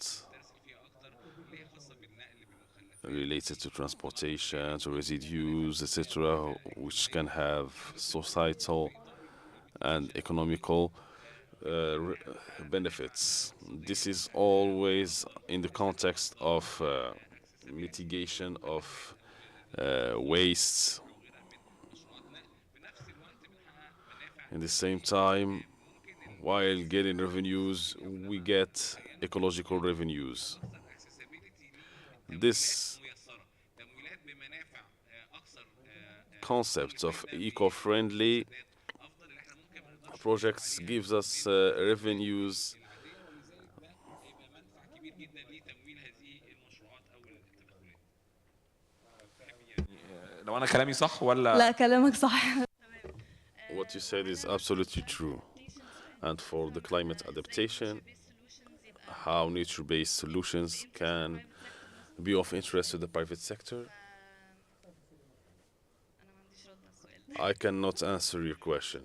related to transportation, to residues, etc., which can have societal and economical benefits. This is always in the context of mitigation of waste. At the same time, while getting revenues, we get ecological revenues. This concept of eco-friendly projects gives us revenues. لو انا كلامي صح ولا لا كلامك صح. What you said is absolutely true. And for the climate adaptation, how nature-based solutions can be of interest to the private sector, I cannot answer your question.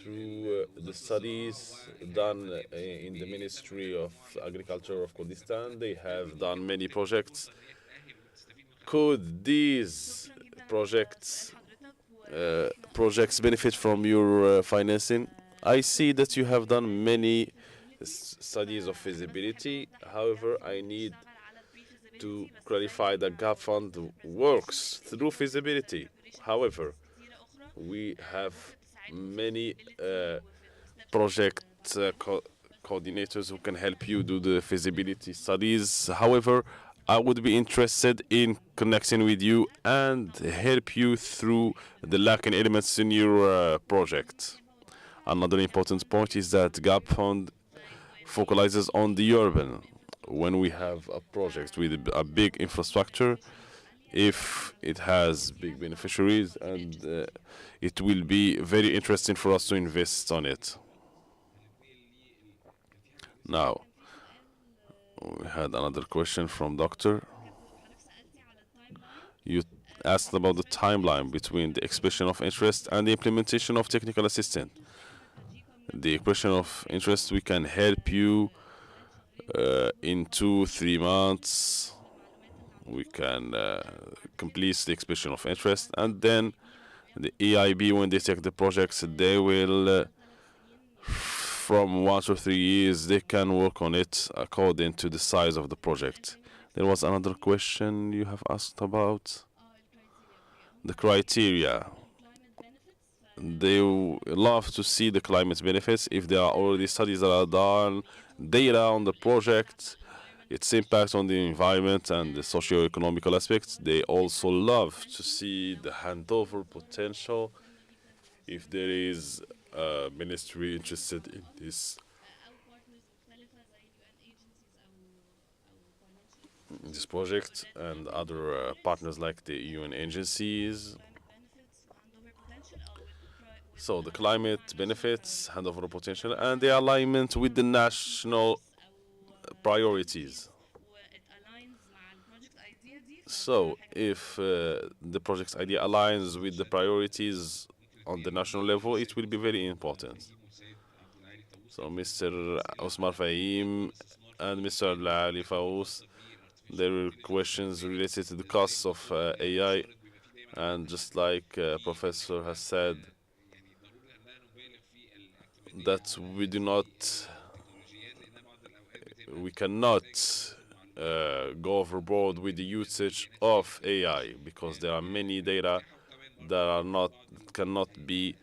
Through the studies done in the Ministry of Agriculture of Kurdistan, they have done many projects. Could these projects benefit from your financing? I see that you have done many studies of feasibility. However, I need to clarify that GAP Fund works through feasibility. However, we have many project coordinators who can help you do the feasibility studies. However, I would be interested in connecting with you and help you through the lacking elements in your project. Another important point is that GAP Fund focalizes on the urban. When we have a project with a big infrastructure, if it has big beneficiaries, and it will be very interesting for us to invest on it. Now, we had another question from Doctor. You asked about the timeline between the expression of interest and the implementation of technical assistance. The expression of interest, we can help you in 2-3 months. We can complete the expression of interest, and then the EIB, when they take the projects, they will from 1 to 3 years, they can work on it according to the size of the project. There was another question you have asked about the criteria. They love to see the climate benefits. If there are already studies that are done, data on the project, its impact on the environment and the socio-economical aspects. They also love to see the handover potential if there is a ministry interested in this project, and other partners like the UN agencies. So the climate benefits, handover potential, and the alignment with the national priorities. So if the project's idea aligns with the priorities on the national level, it will be very important. So Mr. Osmar Fahim and Mr. Ali Faous, there were questions related to the costs of AI, and just like Professor has said, that we cannot go overboard with the usage of AI, because there are many data that cannot be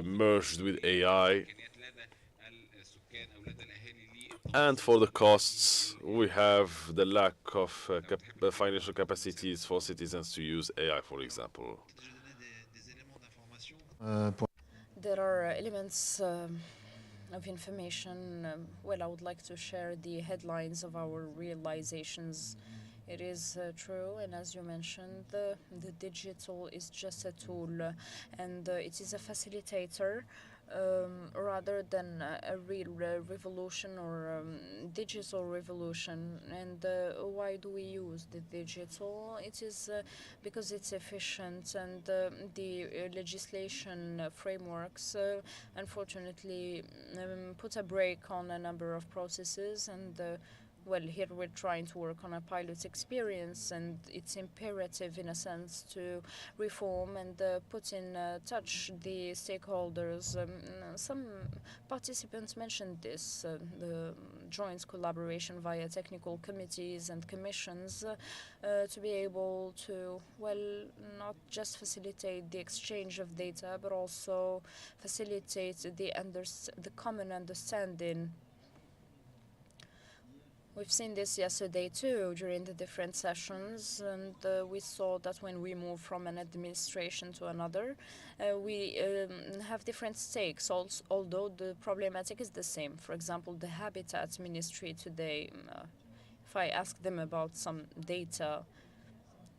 merged with AI. And for the costs, we have the lack of financial capacities for citizens to use AI, for example. There are elements of information. Well, I would like to share the headlines of our realizations. It is true, and as you mentioned, the digital is just a tool, and it is a facilitator rather than a real revolution or digital revolution. And why do we use the digital? It is because it's efficient, and the legislation frameworks unfortunately put a brake on a number of processes, and well, here we're trying to work on a pilot experience, and it's imperative in a sense to reform and put in touch the stakeholders. Some participants mentioned this, the joint collaboration via technical committees and commissions to be able to, well, not just facilitate the exchange of data, but also facilitate the common understanding. We've seen this yesterday too during the different sessions, and we saw that when we move from an administration to another, we have different stakes, although the problematic is the same. For example, the Habitat Ministry today, if I ask them about some data,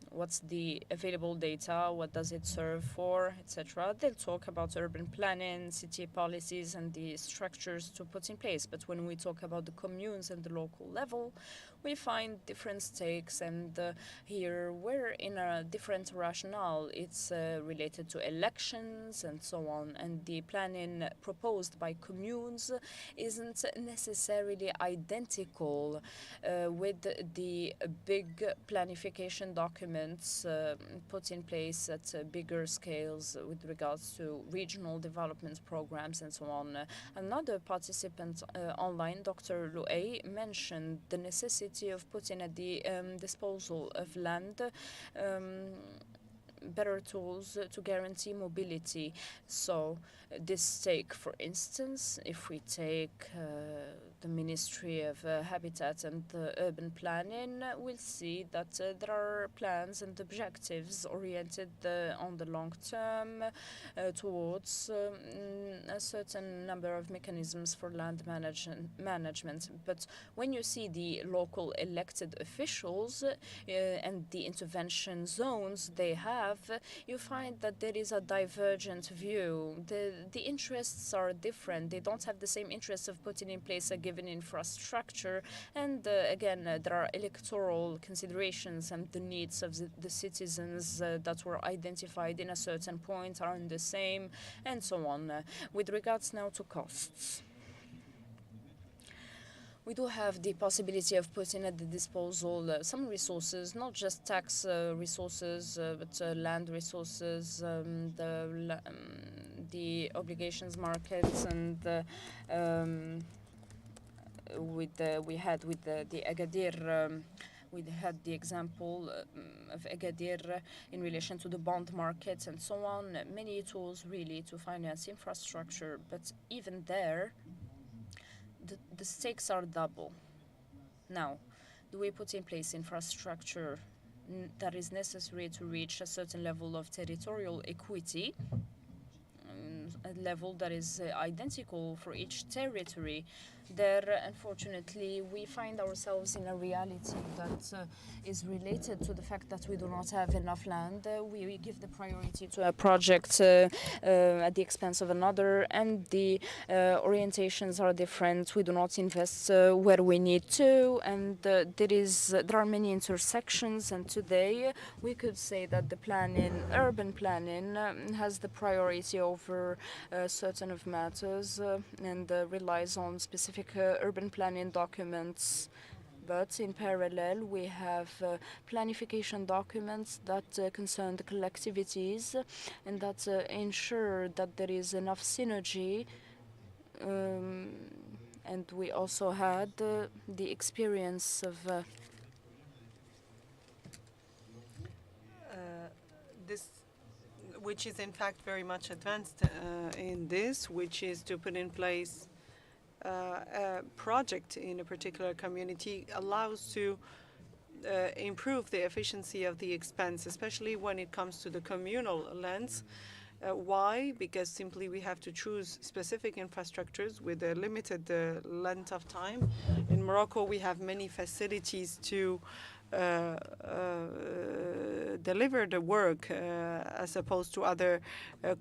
what's the available data, what does it serve for, etc. They'll talk about urban planning, city policies, and the structures to put in place. But when we talk about the communes and the local level, we find different stakes, and here we're in a different rationale. It's related to elections and so on, and the planning proposed by communes isn't necessarily identical with the big planification documents put in place at bigger scales with regards to regional development programs and so on. Another participant online, Dr. Luay, mentioned the necessity of putting at the disposal of land better tools to guarantee mobility. So this stake, for instance, if we take the Ministry of Habitat and Urban Planning, we'll see that there are plans and objectives oriented on the long term towards a certain number of mechanisms for land management. But when you see the local elected officials and the intervention zones they have, you find that there is a divergent view. The interests are different. They don't have the same interests of putting in place a given infrastructure. And again, there are electoral considerations, and the needs of the citizens that were identified in a certain point aren't the same, and so on. With regards now to costs, we do have the possibility of putting at the disposal some resources, not just tax resources, but land resources, the obligations markets, and we had with the Agadir. We had the example of Agadir in relation to the bond markets and so on. Many tools really to finance infrastructure, but even there, the stakes are double. Now, do we put in place infrastructure that is necessary to reach a certain level of territorial equity, a level that is identical for each territory? There, unfortunately, we find ourselves in a reality that is related to the fact that we do not have enough land. We give the priority to a project at the expense of another, and the orientations are different. We do not invest where we need to, and there are many intersections. And today, we could say that the urban planning, has the priority over certain of matters and relies on specific urban planning documents. But in parallel, we have planification documents that concern the collectivities and that ensure that there is enough synergy. And we also had the experience of this, which is in fact very much advanced in this, which is to put in place a project in a particular community, allows to improve the efficiency of the expense, especially when it comes to the communal lands. Why? Because simply we have to choose specific infrastructures with a limited length of time. In Morocco, we have many facilities to deliver the work as opposed to other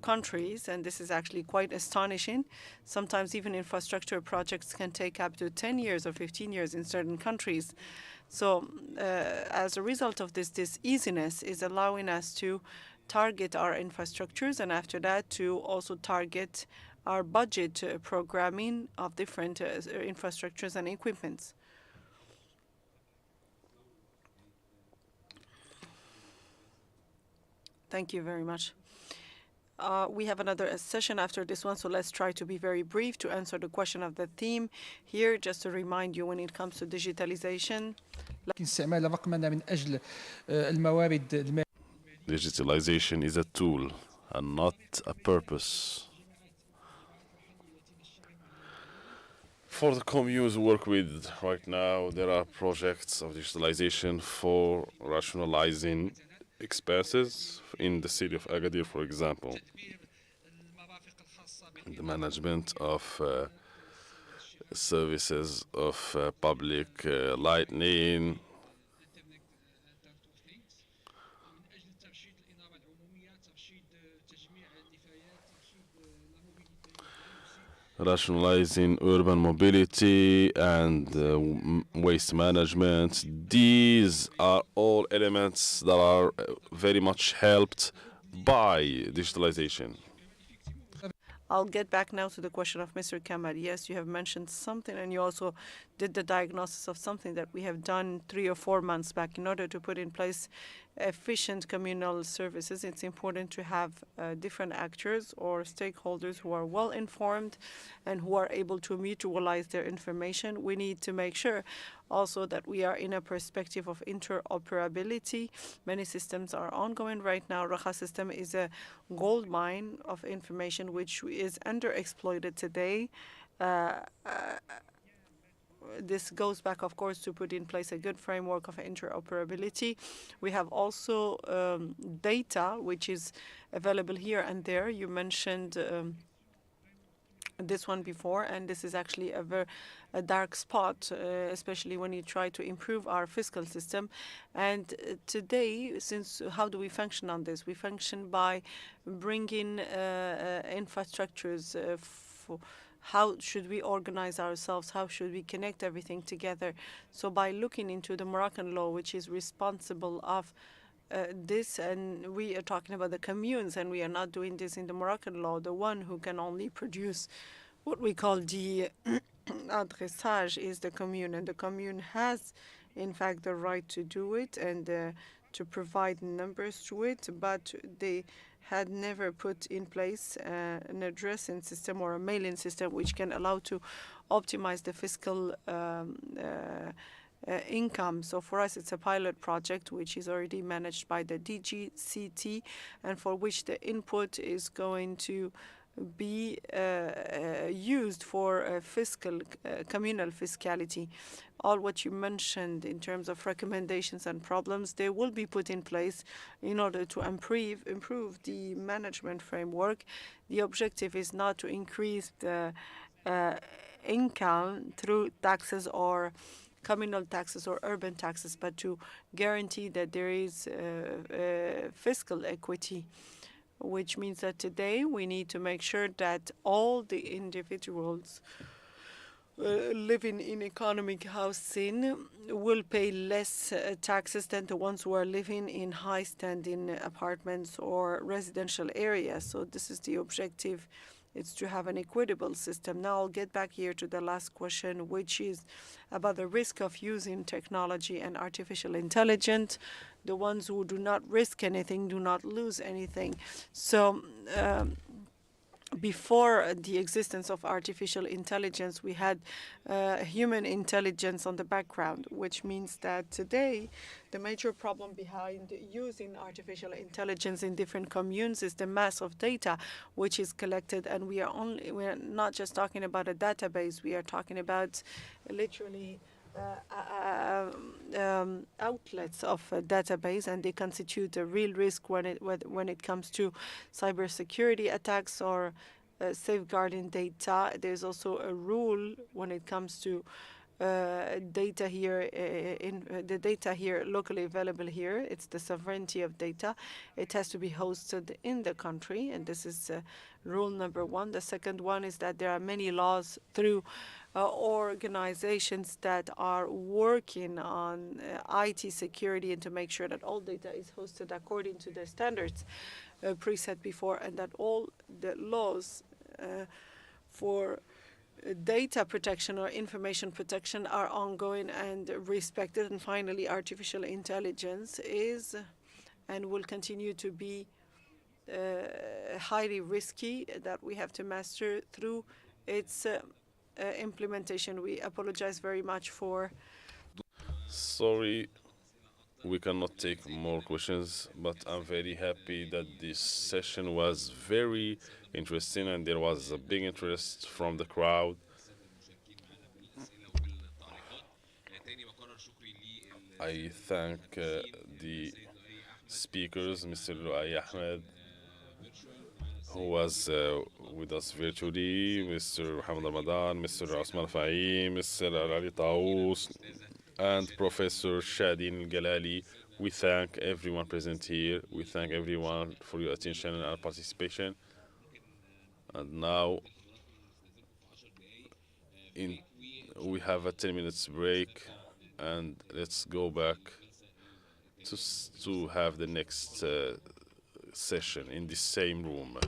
countries, and this is actually quite astonishing. Sometimes even infrastructure projects can take up to 10 years or 15 years in certain countries. So as a result of this easiness is allowing us to target our infrastructures, and after that to also target our budget programming of different infrastructures and equipments. Thank you very much. We have another session after this one, so let's try to be very brief to answer the question of the theme here. Just to remind you, when it comes to digitalization, digitalization is a tool and not a purpose. For the communes we work with right now, there are projects of digitalization for rationalizing expenses in the city of Agadir, for example. The management of services of public lighting, rationalizing urban mobility and waste management. These are all elements that are very much helped by digitalization. I'll get back now to the question of Mr. Kamal. Yes, you have mentioned something, and you also did the diagnosis of something that we have done 3 or 4 months back. In order to put in place efficient communal services, it's important to have different actors or stakeholders who are well informed and who are able to mutualize their information. We need to make sure also that we are in a perspective of interoperability. Many systems are ongoing right now. Raha system is a gold mine of information which is underexploited today. This goes back, of course, to put in place a good framework of interoperability. We have also data which is available here and there. You mentioned this one before, and this is actually a dark spot, especially when you try to improve our fiscal system. And today, since how do we function on this? We function by bringing infrastructures for how should we organize ourselves? How should we connect everything together? So by looking into the Moroccan law, which is responsible of this, and we are talking about the communes, and we are not doing this in the Moroccan law. The one who can only produce what we call the adressage is the commune, and the commune has, in fact, the right to do it and to provide numbers to it, but they had never put in place an addressing system or a mailing system which can allow to optimize the fiscal income. So for us, it's a pilot project which is already managed by the DGCT, and for which the input is going to be used for fiscal communal fiscality. All what you mentioned in terms of recommendations and problems, they will be put in place in order to improve the management framework. The objective is not to increase the income through taxes or communal taxes or urban taxes, but to guarantee that there is fiscal equity, which means that today we need to make sure that all the individuals living in economic housing will pay less taxes than the ones who are living in high-standing apartments or residential areas. So this is the objective. It's to have an equitable system. Now I'll get back here to the last question, which is about the risk of using technology and artificial intelligence. The ones who do not risk anything do not lose anything. So before the existence of artificial intelligence, we had human intelligence on the background, which means that today the major problem behind using artificial intelligence in different communes is the mass of data which is collected. And we're not just talking about a database, we are talking about literally outlets of a database, and they constitute a real risk when it comes to cybersecurity attacks or safeguarding data. There's also a rule when it comes to data here the data here locally available here. It's the sovereignty of data. It has to be hosted in the country, and this is rule number one. The second one is that there are many laws through organizations that are working on IT security and to make sure that all data is hosted according to the standards preset before, and that all the laws for data protection or information protection are ongoing and respected. And finally, artificial intelligence is and will continue to be highly risky, that we have to master through its implementation. We apologize very much for. Sorry, we cannot take more questions, but I'm very happy that this session was very interesting and there was a big interest from the crowd. I thank the speakers, Mr. Luay Ahmed, who was with us virtually, Mr. Mohammed Ramadan, Mr. Osman Faim, Mr. Ali Taous, and Professor Shadin Galali. We thank everyone present here. We thank everyone for your attention and participation. And now we have a 10 minutes break, and let's go back to have the next session in the same room.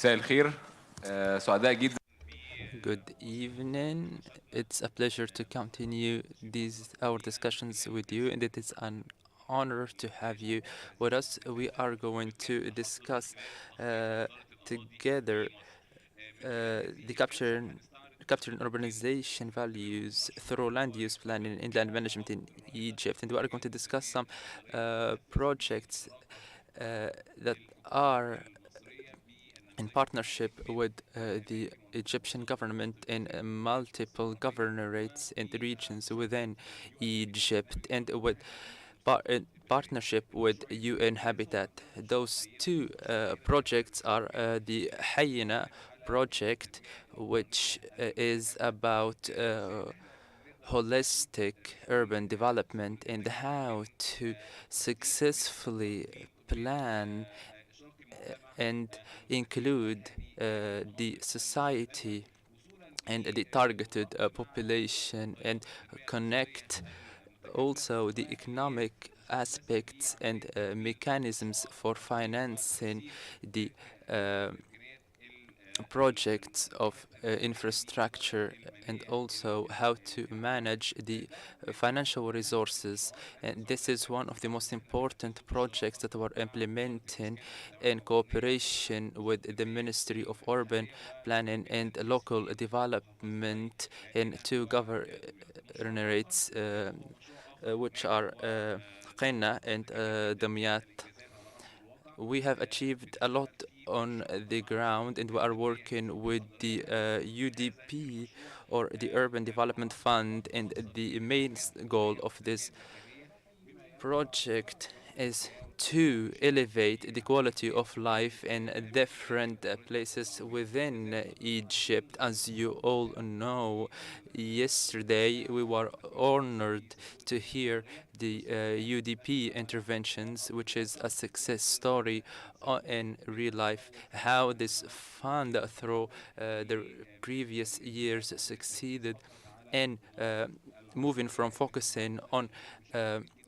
مساء الخير. سعداء جدا. Good evening. It's a pleasure to continue our discussions with you, and it is an honor to have you with us. We are going to discuss together the capturing urbanization values through land use planning and land management in Egypt, and we are going to discuss some projects that are in partnership with the Egyptian government in multiple governorates and regions within Egypt, and with partnership with UN Habitat. Those two projects are the Hyena project, which is about holistic urban development and how to successfully plan and include the society and the targeted population, and connect also the economic aspects and mechanisms for financing the projects of infrastructure, and also how to manage the financial resources. And this is one of the most important projects that we're implementing in cooperation with the Ministry of Urban Planning and Local Development in two governorates, which are Qena and Damiat. We have achieved a lot on the ground, and we are working with the UDP, or the Urban Development Fund, and the main goal of this project is to elevate the quality of life in different places within Egypt. As you all know, yesterday we were honored to hear the UDP interventions, which is a success story in real life, how this fund through the previous years succeeded in moving from focusing on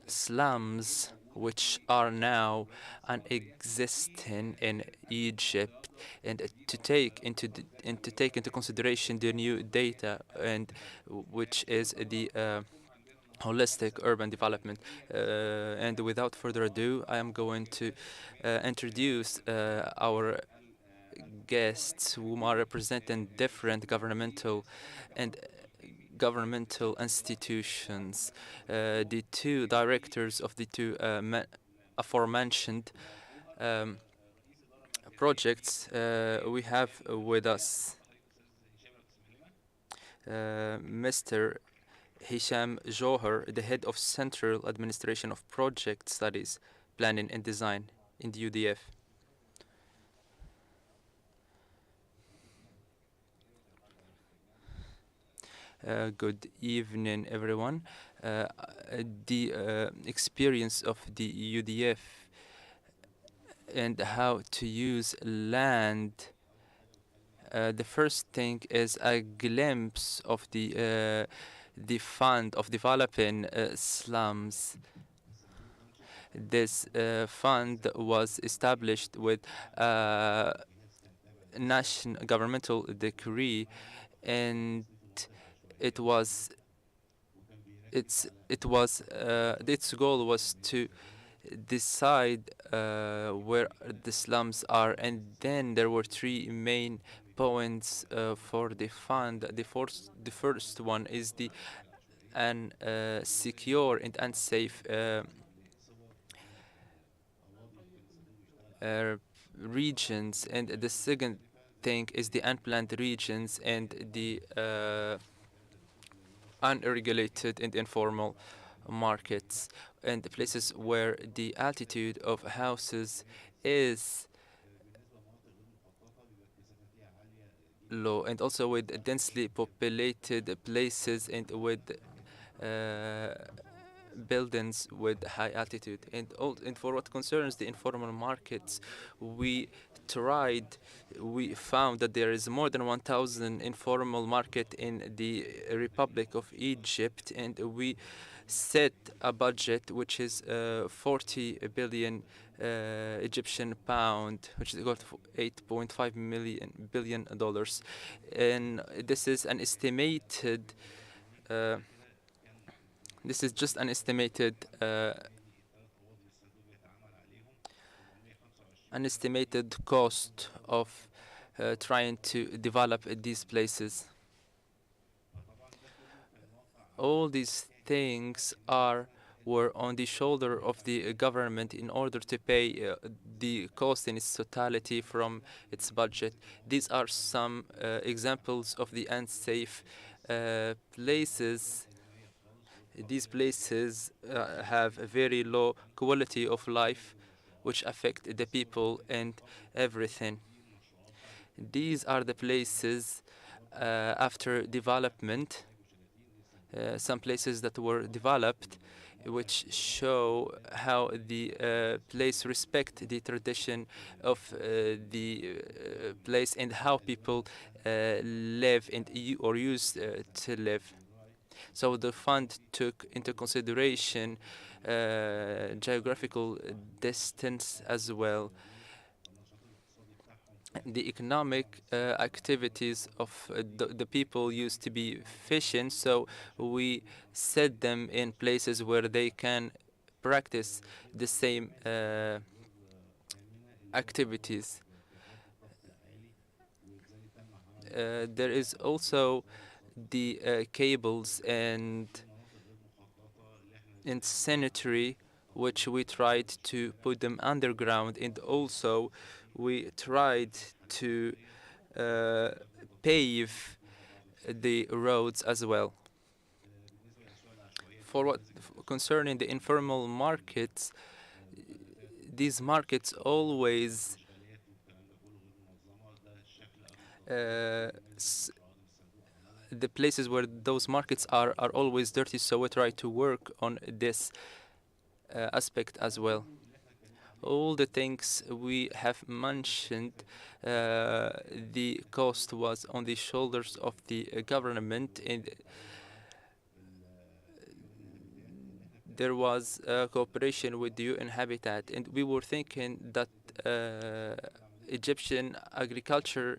slums, which are now unexistent in Egypt, and to take into consideration the new data, and which is the holistic urban development. And without further ado, I am going to introduce our guests, whom are representing different governmental institutions. The two directors of the two aforementioned projects. We have with us Mr. Hisham Johar, the head of Central Administration of Project Studies, Planning and Design in the UDF. Good evening, everyone. The experience of the UDF and how to use land. The first thing is a glimpse of the fund of developing slums. This fund was established with national governmental decree, and its goal was to decide where the slums are, and then there were three main points for the fund. The first one is the secure and unsafe regions, and the second thing is the unplanned regions and the unregulated and informal markets, and the places where the altitude of houses is low, and also with densely populated places and with buildings with high altitude. And for what concerns the informal markets, we found that there is more than 1,000 informal market in the Republic of Egypt, and we set a budget which is 40 billion Egyptian pound, which is equal to $8.5 billion, and this is an estimated. This is just an estimated. An estimated cost of trying to develop these places. All these things were on the shoulder of the government in order to pay the cost in its totality from its budget. These are some examples of the unsafe places. These places have a very low quality of life, which affect the people and everything. These are the places after development, some places that were developed, which show how the place respect the tradition of the place and how people live and or used to live. So the fund took into consideration geographical distance as well. The economic activities of the people used to be fishing, so we set them in places where they can practice the same activities. There is also the cables and sanitary, which we tried to put them underground, and also we tried to pave the roads as well. For what concerning the informal markets, these markets always the places where those markets are always dirty, so we try to work on this aspect as well. All the things we have mentioned, the cost was on the shoulders of the government, and there was cooperation with the UN Habitat, and we were thinking that Egyptian agriculture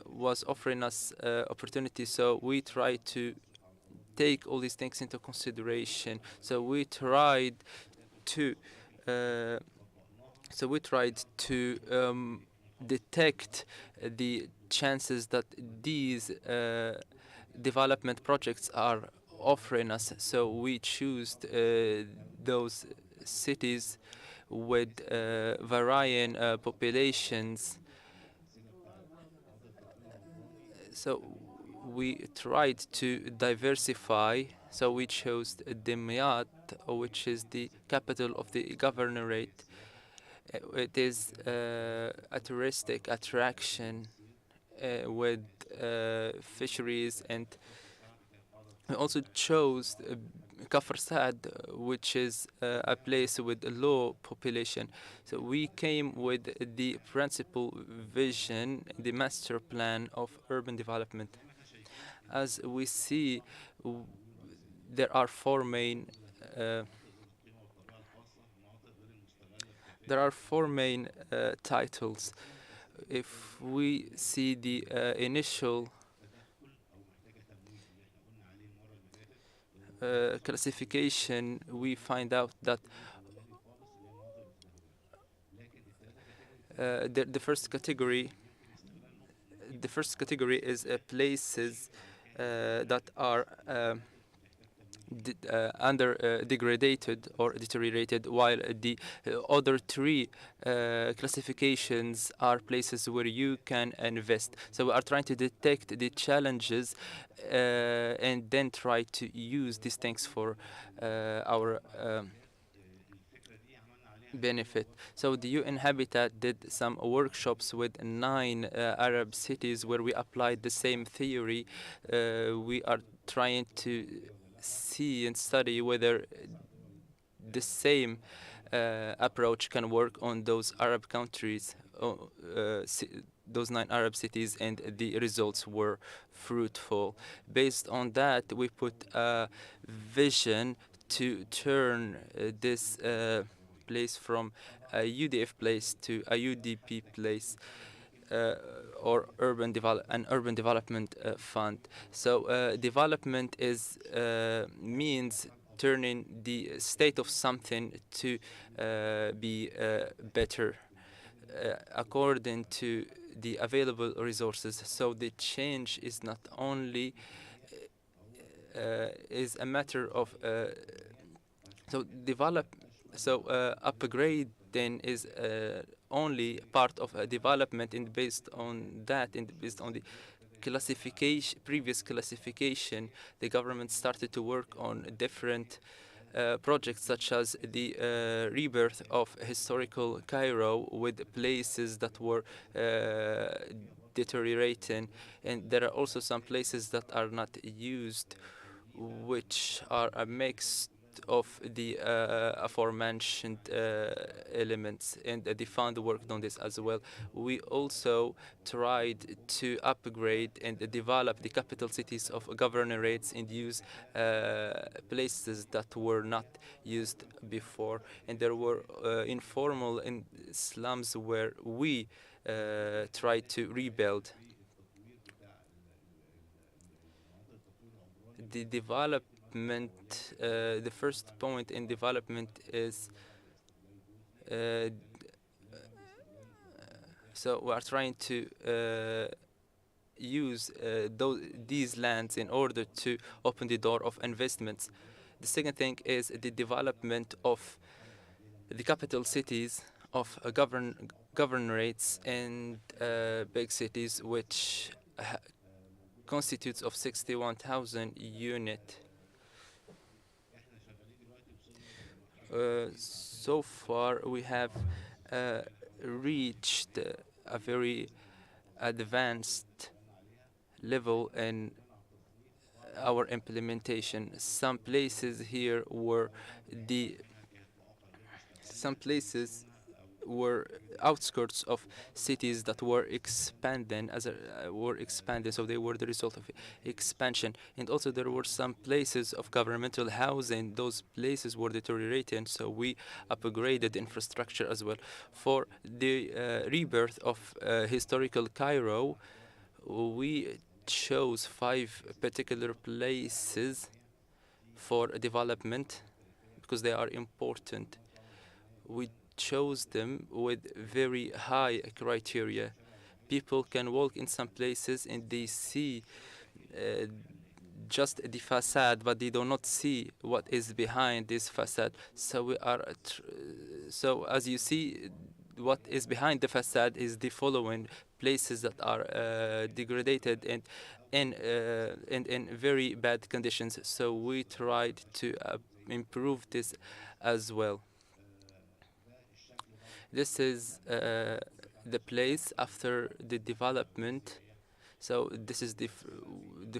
was offering us opportunities, so we tried to take all these things into consideration. So we tried to detect the chances that these development projects are offering us. So we choose those cities with varying populations. So we tried to diversify. So we chose Dimyat, which is the capital of the governorate. It is a touristic attraction with fisheries, and we also chose Kafr Saad, which is a place with a low population. So we came with the principal vision, the master plan of urban development. As we see, there are four main titles. If we see the initial classification, we find out that the first category is places that are degraded or deteriorated, while the other three classifications are places where you can invest. So we are trying to detect the challenges and then try to use these things for our benefit. So the UN Habitat did some workshops with 9 Arab cities where we applied the same theory. We are trying to see and study whether the same approach can work on those Arab countries, those 9 Arab cities, and the results were fruitful. Based on that, we put a vision to turn this place from a UDF place to a UDP place, or an urban development fund. So development is means turning the state of something to be better according to the available resources. So the change is not only is a matter of upgrade then is only part of a development, and based on that and based on the previous classification, the government started to work on different projects such as the rebirth of historical Cairo with places that were deteriorating, and there are also some places that are not used, which are a mix of the aforementioned elements, and the fund worked on this as well. We also tried to upgrade and develop the capital cities of governorates and use places that were not used before, and there were informal slums where we tried to rebuild. The development, the first point in development is so we are trying to use these lands in order to open the door of investments. The second thing is the development of the capital cities of governorates and big cities, which constitutes of 61,000 unit. So far we have reached a very advanced level in our implementation. Some places were outskirts of cities that were expanding so they were the result of expansion. And also there were some places of governmental housing. Those places were deteriorating, so we upgraded infrastructure as well. For the rebirth of historical Cairo, we chose 5 particular places for development because they are important. We chose them with very high criteria. People can walk in some places and they see just the facade, but they do not see what is behind this facade. So we are so as you see, what is behind the facade is the following places that are degraded and in very bad conditions. So we tried to improve this as well. This is the place after the development. So this is the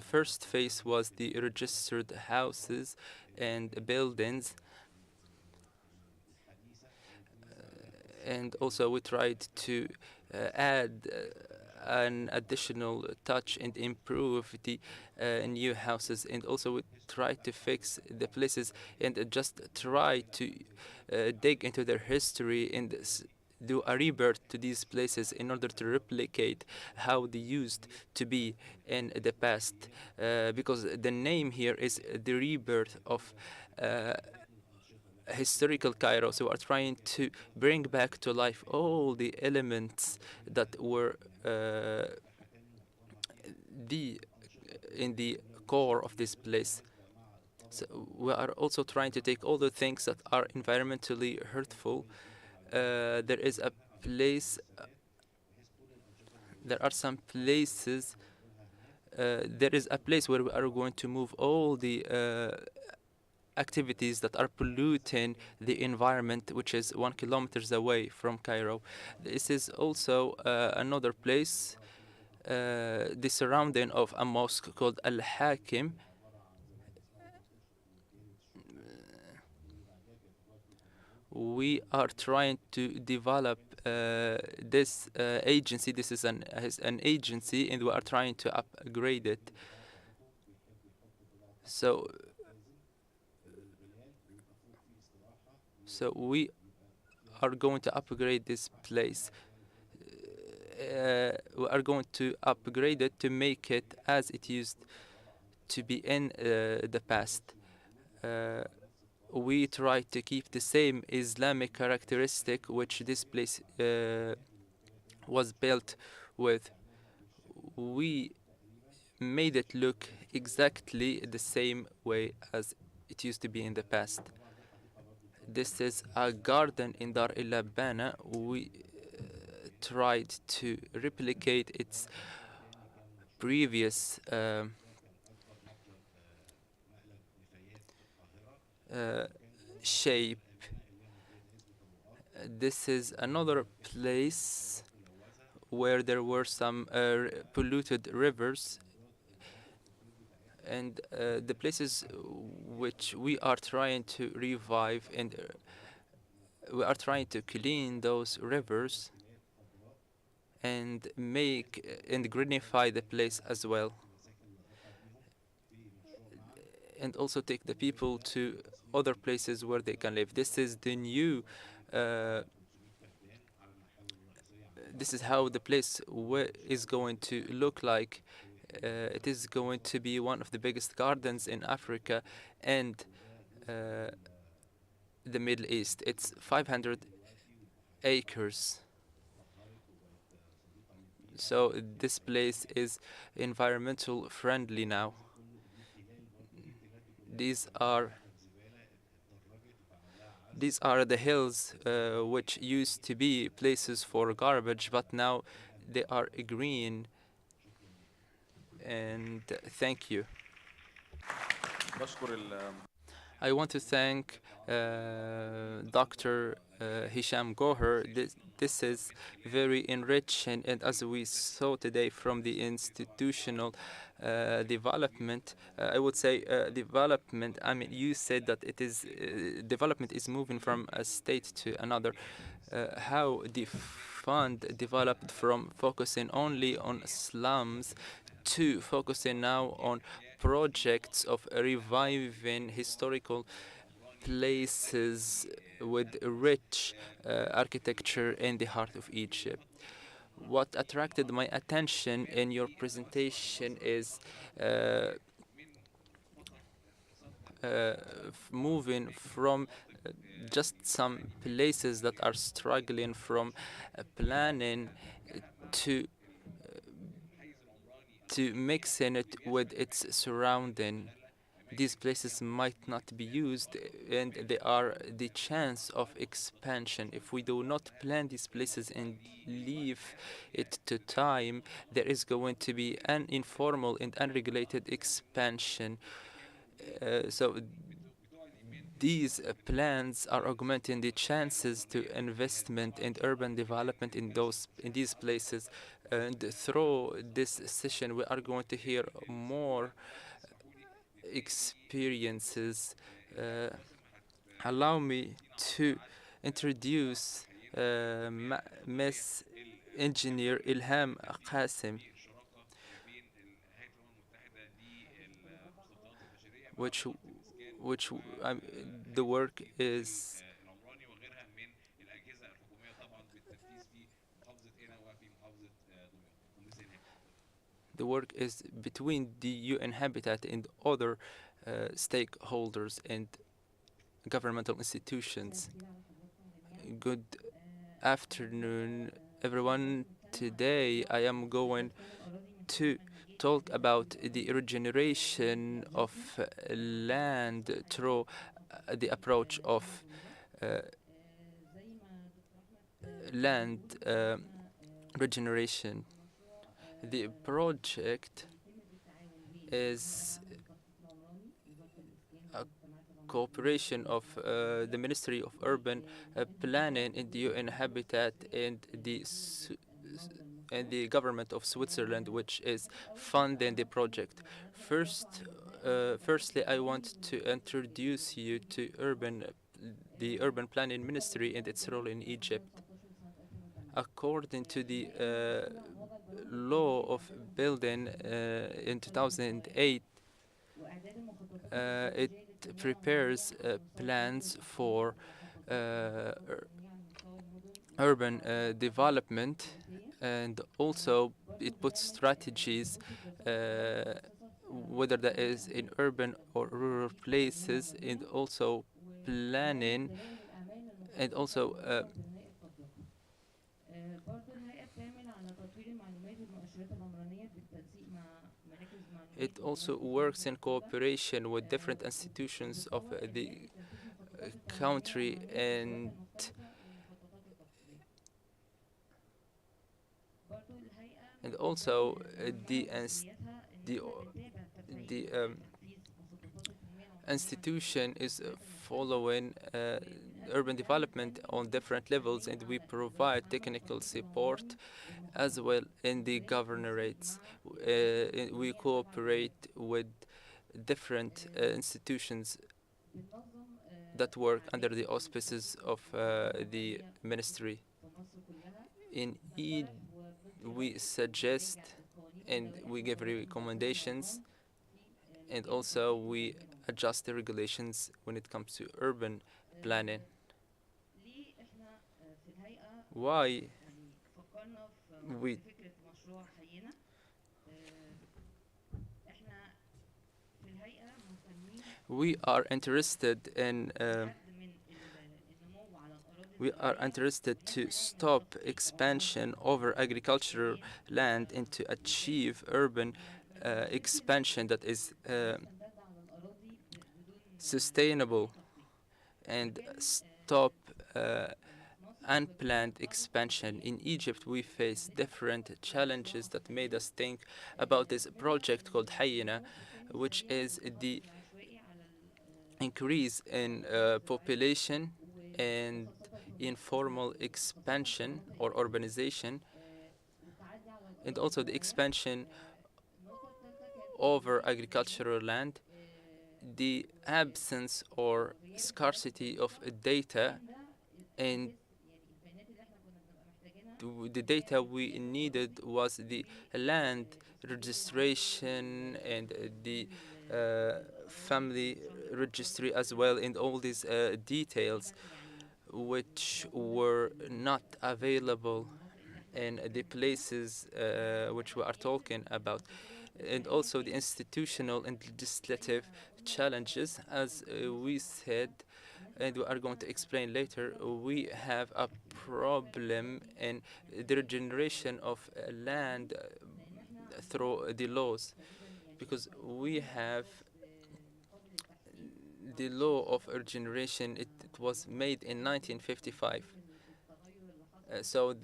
first phase was the registered houses and buildings. And also we tried to add an additional touch and improve the new houses, and also we try to fix the places and just try to dig into their history and do a rebirth to these places in order to replicate how they used to be in the past, because the name here is the rebirth of historical Cairo. So we are trying to bring back to life all the elements that were in the core of this place. So we are also trying to take all the things that are environmentally hurtful. There is a place. There are some places. There is a place where we are going to move all the activities that are polluting the environment, which is 1 kilometer away from Cairo. This is also another place, the surrounding of a mosque called Al-Hakim. We are trying to develop this agency. This is an agency, and we are trying to upgrade it. So we are going to upgrade this place. We are going to upgrade it to make it as it used to be in the past. We try to keep the same Islamic characteristic which this place was built with. We made it look exactly the same way as it used to be in the past. This is a garden in Dar el Labana. We tried to replicate its previous shape. This is another place where there were some polluted rivers, and the places which we are trying to revive, and we are trying to clean those rivers and make and greenify the place as well, and also take the people to other places where they can live. This is the new this is how the place is going to look like. It is going to be one of the biggest gardens in Africa and the Middle East. It's 500 acres. So this place is environmental friendly now. These are the hills which used to be places for garbage, but now they are green. And thank you. I want to thank Dr. Hisham Goher. This is very enriching, and as we saw today from the institutional development, I would say development. I mean, you said that it is development is moving from a state to another. How the fund developed from focusing only on slums to focusing now on projects of reviving historical places with rich architecture in the heart of Egypt. What attracted my attention in your presentation is moving from just some places that are struggling from planning to mixing it with its surrounding. These places might not be used, and they are the chance of expansion. If we do not plan these places and leave it to time, there is going to be an informal and unregulated expansion. So these plans are augmenting the chances to investment and urban development in these places. And through this session, we are going to hear more experiences. Allow me to introduce Miss Engineer Ilham Qasim, which the work is between the UN Habitat and other stakeholders and governmental institutions. Good afternoon, everyone. Today I am going to talk about the regeneration of land through the approach of land regeneration. The project is a cooperation of the Ministry of Urban Planning and the UN Habitat and the government of Switzerland, which is funding the project. Firstly, I want to introduce you to the Urban Planning Ministry and its role in Egypt. According to the law of building in 2008, it prepares plans for urban development, and also it puts strategies, whether that is in urban or rural places, and also planning, and also it also works in cooperation with different institutions of the country, and also the institution is following urban development on different levels, and we provide technical support as well in the governorates. We cooperate with different institutions that work under the auspices of the ministry. In we suggest and we give recommendations, and also we adjust the regulations when it comes to urban planning. Why we are interested in to stop expansion over agricultural land and to achieve urban expansion that is sustainable, and stop unplanned expansion. In Egypt, we face different challenges that made us think about this project called Hayina, which is the increase in population and informal expansion or urbanization, and also the expansion over agricultural land, the absence or scarcity of data, and the data we needed was the land registration and the family registry as well, and all these details which were not available in the places which we are talking about, and also the institutional and legislative challenges. As we said, and we are going to explain later, we have a problem in the regeneration of land through the laws, because we have the law of regeneration. It was made in 1955. So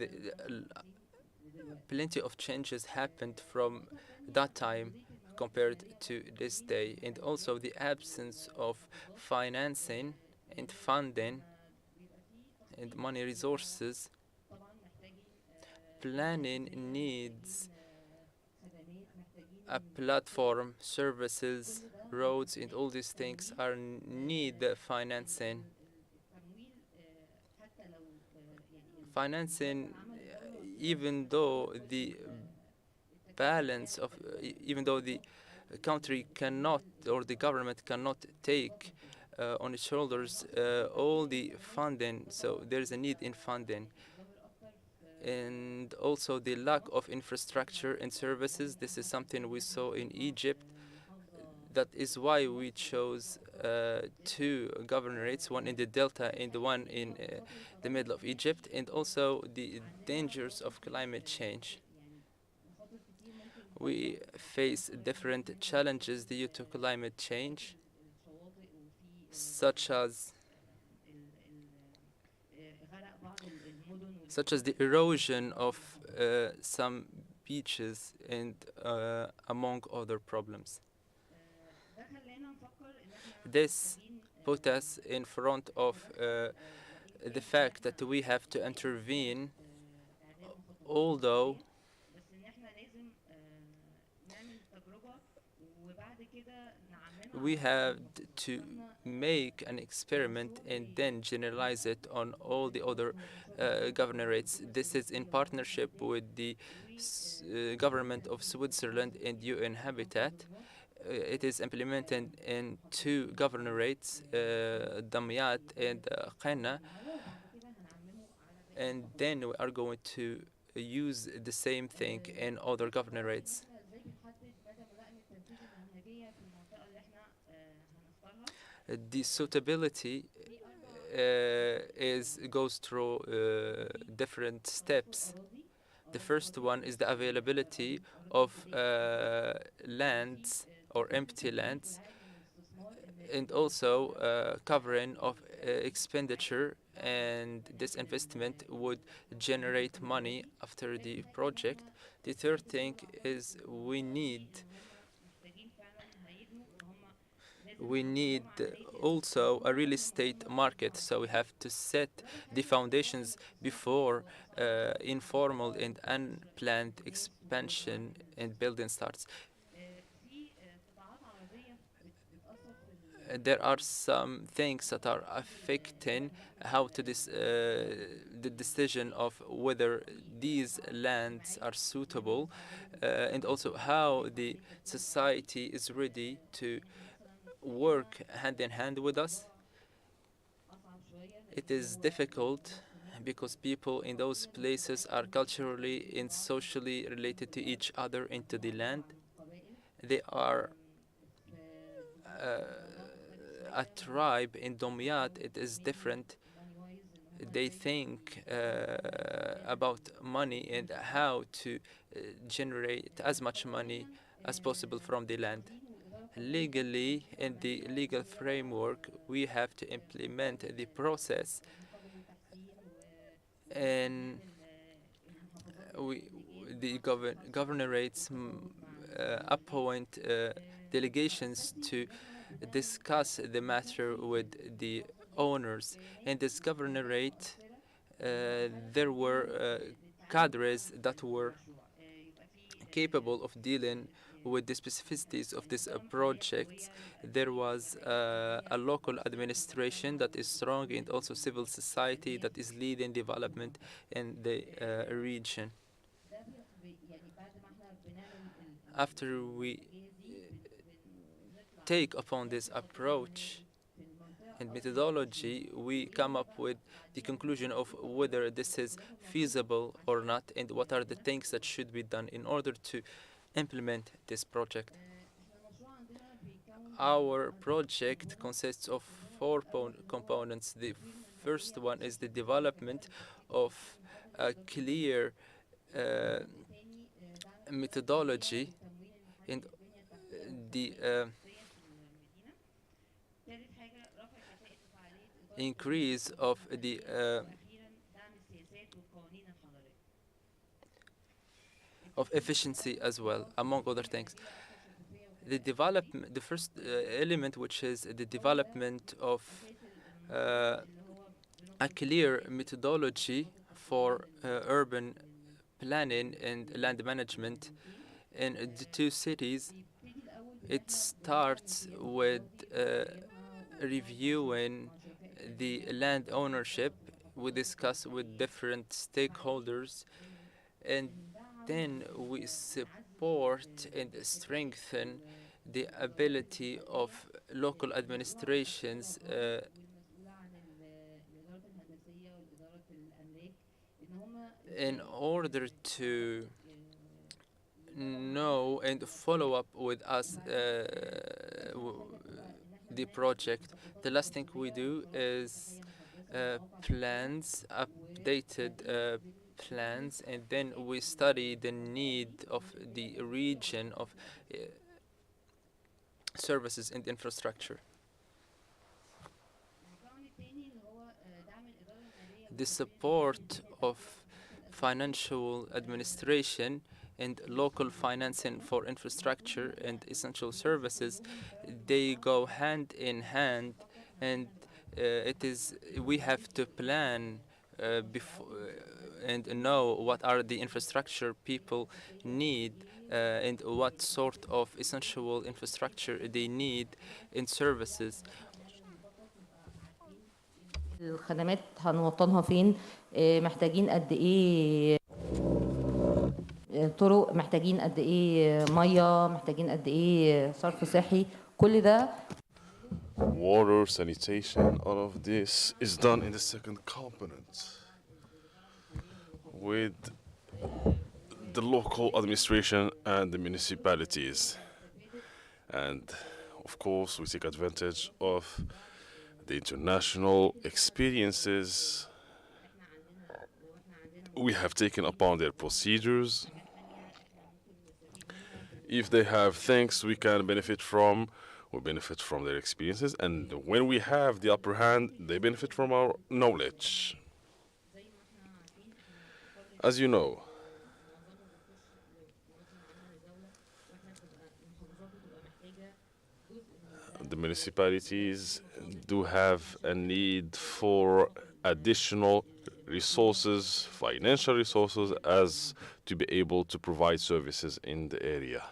plenty of changes happened from that time compared to this day, and also the absence of financing and funding and money resources. Planning needs a platform, services, roads, and all these things are need financing. Financing, even though the balance of, even though the country cannot or the government cannot take on its shoulders all the funding, so there's a need in funding. And also the lack of infrastructure and services. This is something we saw in Egypt. That is why we chose two governorates, one in the Delta and one in the middle of Egypt, and also the dangers of climate change. We face different challenges due to climate change, such as the erosion of some beaches and among other problems. This put us in front of the fact that we have to intervene, although we have to make an experiment and then generalize it on all the other governorates. This is in partnership with the government of Switzerland and UN Habitat. It is implemented in two governorates, Damyat and Qena, and then we are going to use the same thing in other governorates. The suitability goes through different steps. The first one is the availability of lands or empty lands, and also covering of expenditure, and this investment would generate money after the project. The third thing is we need also a real estate market, so we have to set the foundations before informal and unplanned expansion and building starts. There are some things that are affecting how to the decision of whether these lands are suitable, and also how the society is ready to work hand in hand with us. It is difficult because people in those places are culturally and socially related to each other and to the land. They are a tribe in Domyat. It is different. They think about money and how to generate as much money as possible from the land. Legally, in the legal framework, we have to implement the process, and the governorates appoint delegations to discuss the matter with the owners. In this governorate, there were cadres that were capable of dealing with the specificities of this project. There was a local administration that is strong, and also civil society that is leading development in the region. After we take upon this approach and methodology, we come up with the conclusion of whether this is feasible or not, and what are the things that should be done in order to implement this project. Our project consists of four components. The first one is the development of a clear methodology in the increase of the of efficiency as well, among other things. The first element, which is the development of a clear methodology for urban planning and land management in the two cities. It starts with reviewing the land ownership. We discuss with different stakeholders, and then we support and strengthen the ability of local administrations in order to know and follow up with us the project. The last thing we do is plans, updated plans, and then we study the need of the region of services and infrastructure. The support of financial administration and local financing for infrastructure and essential services, they go hand in hand, and we have to plan before and know what are the infrastructure people need and what sort of essential infrastructure they need in services. الخدمات هنوطنها فين، محتاجين قد ايه طرق، محتاجين قد ايه ميه، محتاجين قد ايه صرف صحي، كل ده. Water, sanitation, all of this is done in the second component. with the local administration and the municipalities. And of course, we take advantage of the international experiences we have taken upon their procedures. If they have things we can benefit from, we benefit from their experiences. And when we have the upper hand, they benefit from our knowledge. As you know, the municipalities do have a need for additional resources, financial resources, as to be able to provide services in the area.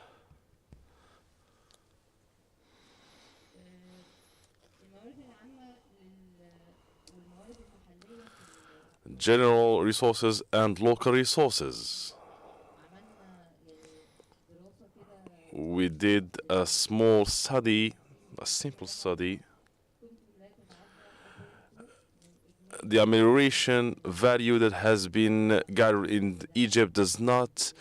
General resources and local resources. We did a small study, a simple study. The amelioration value that has been gathered in Egypt does not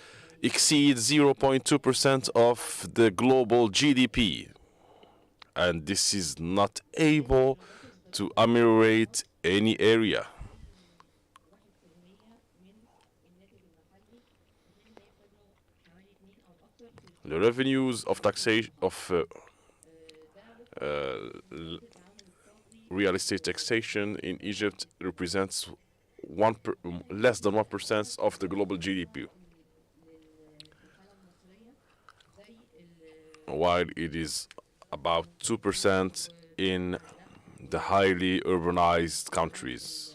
exceed 0.2% of the global GDP. And this is not able to ameliorate any area. The revenues of taxation real estate taxation in Egypt represents less than 1% of the global GDP, while it is about 2% in the highly urbanized countries.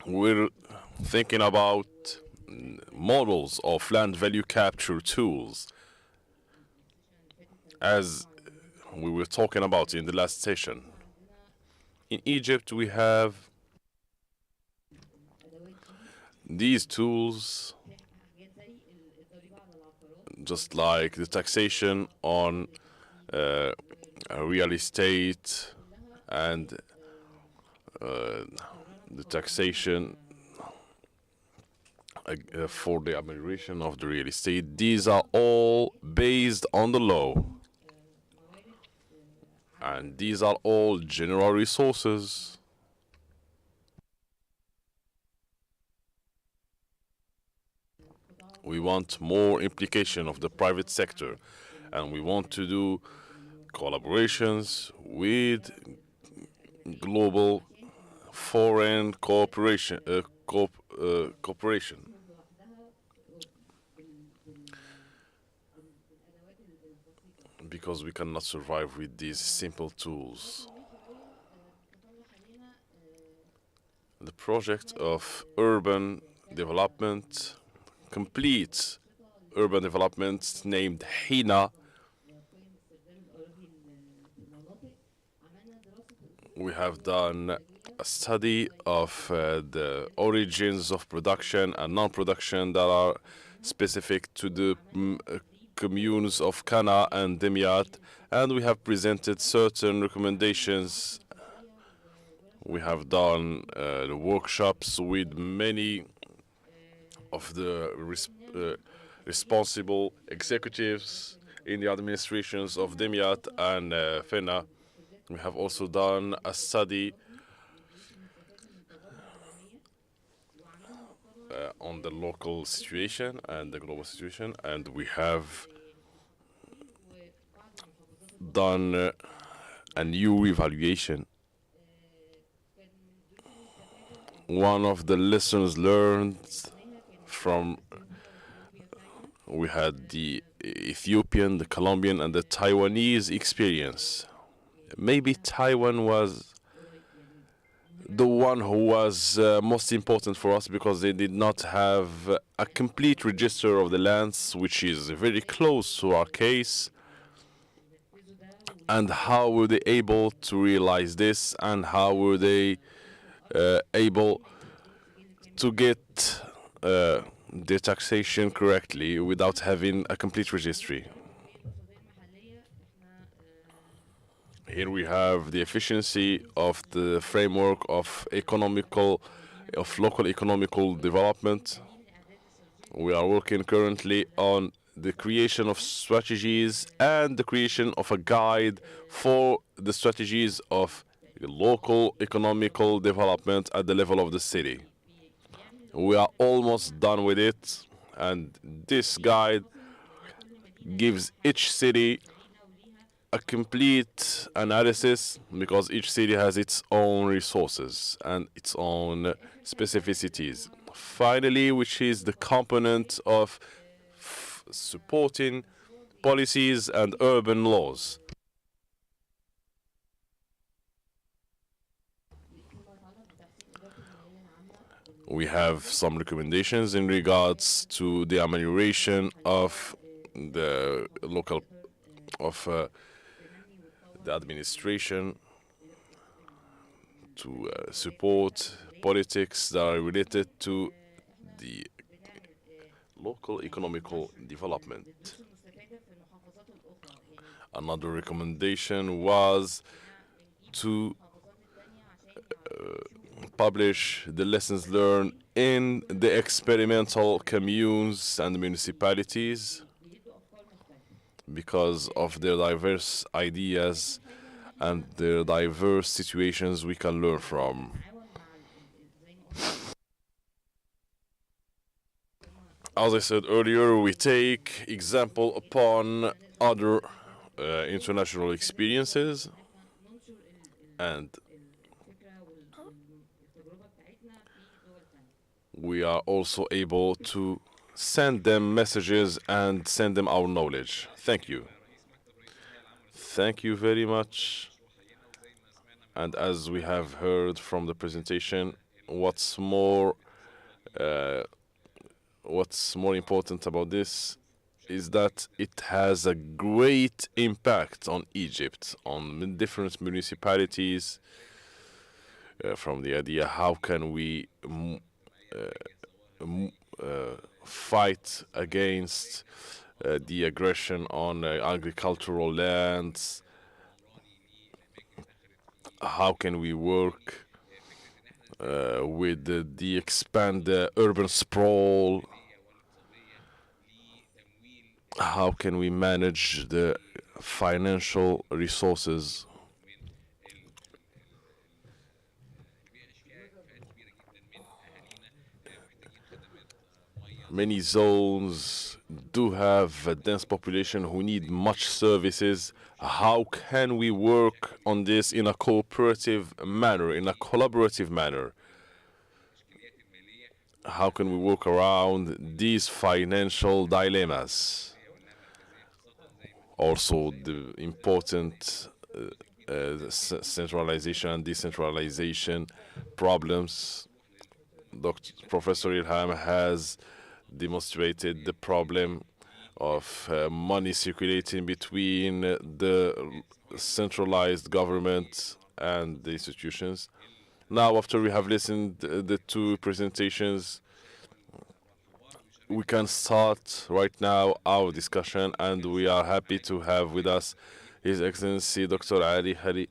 We're thinking about models of land value capture tools, as we were talking about in the last session. In Egypt, we have these tools, just like the taxation on real estate and the taxation for the amelioration of the real estate. These are all based on the law. And these are all general resources. We want more implication of the private sector, and we want to do collaborations with global foreign cooperation, because we cannot survive with these simple tools. The project of urban development, complete urban development named HINA. We have done a study of the origins of production and non-production that are specific to the communes of Kana and Demiat, and we have presented certain recommendations. We have done the workshops with many of the responsible executives in the administrations of Demiat and Fena. We have also done a study on the local situation and the global situation, and we have done a new evaluation. One of the lessons learned from, we had the Ethiopian, the Colombian, and the Taiwanese experience. Maybe Taiwan was the one who was most important for us because they did not have a complete register of the lands, which is very close to our case. and how were they able to realize this, and how were they able to get the taxation correctly without having a complete registry. Here we have the efficiency of the framework of local economical development. We are working currently on the creation of strategies and the creation of a guide for the strategies of local economical development at the level of the city. We are almost done with it, and this guide gives each city a complete analysis because each city has its own resources and its own specificities. Finally, which is the component of supporting policies and urban laws. We have some recommendations in regards to the amelioration of the local the administration to support politics that are related to the local economical development. Another recommendation was to publish the lessons learned in the experimental communes and municipalities because of their diverse ideas and their diverse situations we can learn from. As I said earlier, we take example upon other international experiences, and we are also able to send them messages and send them our knowledge. Thank you. Thank you very much. And as we have heard from the presentation, what's more important about this is that it has a great impact on Egypt, on different municipalities, from the idea how can we fight against the aggression on agricultural lands, how can we work with the expanded urban sprawl, how can we manage the financial resources. Many zones do have a dense population who need much services. How can we work on this in a cooperative manner, in a collaborative manner? How can we work around these financial dilemmas? Also, the important centralization and decentralization problems. Professor Ilham has demonstrated the problem of money circulating between the centralized government and the institutions. Now, after we have listened to the two presentations, we can start right now our discussion, and we are happy to have with us His Excellency Dr. Ali Hari.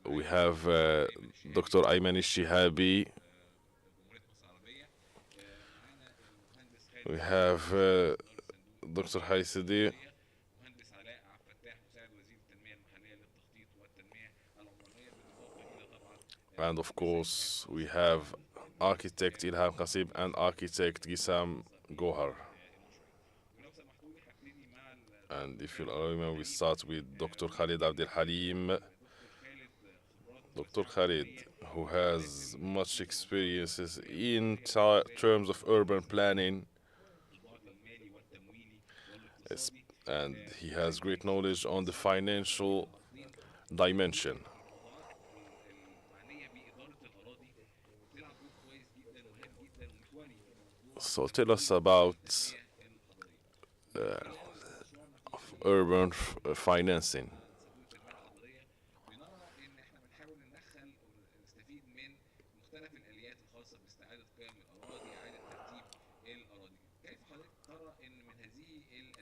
We have Dr. Ayman Shihabi. We have Dr. Haisidi. And of course, we have architect Ilham Qasib and architect Gisam Gohar. And if you'll allow me, we start with Dr. Khalid Abdel Halim. Dr. Khalid, who has much experiences in terms of urban planning, and he has great knowledge on the financial dimension. So tell us about urban financing.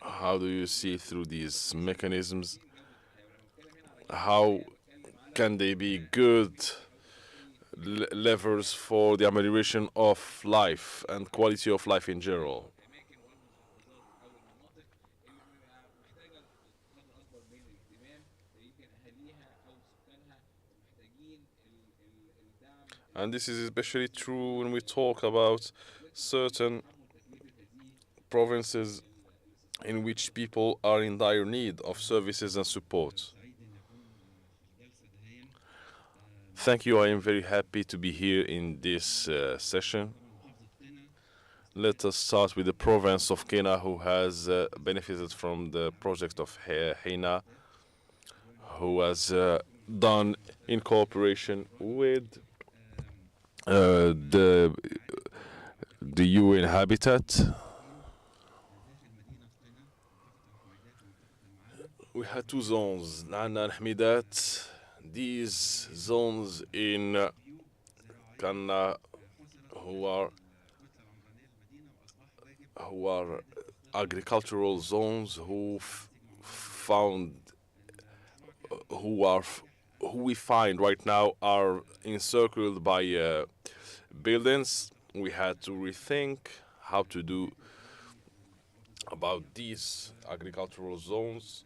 How do you see through these mechanisms? How can they be good levers for the amelioration of life and quality of life in general? And this is especially true when we talk about certain provinces in which people are in dire need of services and support. Thank you. I am very happy to be here in this session. Let us start with the province of Kenya, who has benefited from the project of HENA, who has done in cooperation with the UN Habitat. We had two zones, Nana and Hamidat. These zones in Kanna, who are agricultural zones, who we find right now are encircled by buildings. We had to rethink how to do about these agricultural zones.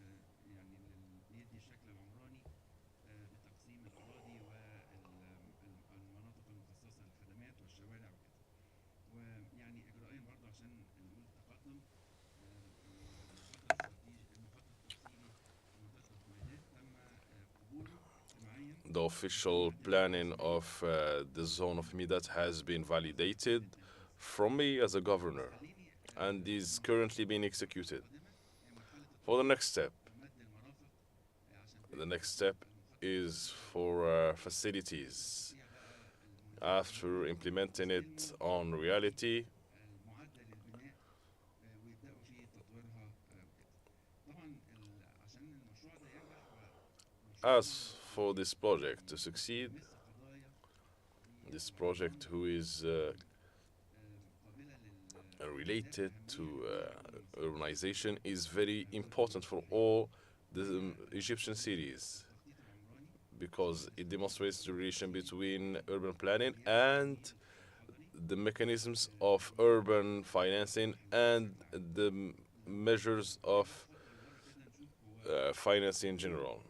The official planning of the zone of Midat has been validated from me as a governor and is currently being executed. For the next step is for facilities. After implementing it on reality, as for this project to succeed, this project who is related to urbanization is very important for all the Egyptian cities because it demonstrates the relation between urban planning and the mechanisms of urban financing and the measures of financing in general.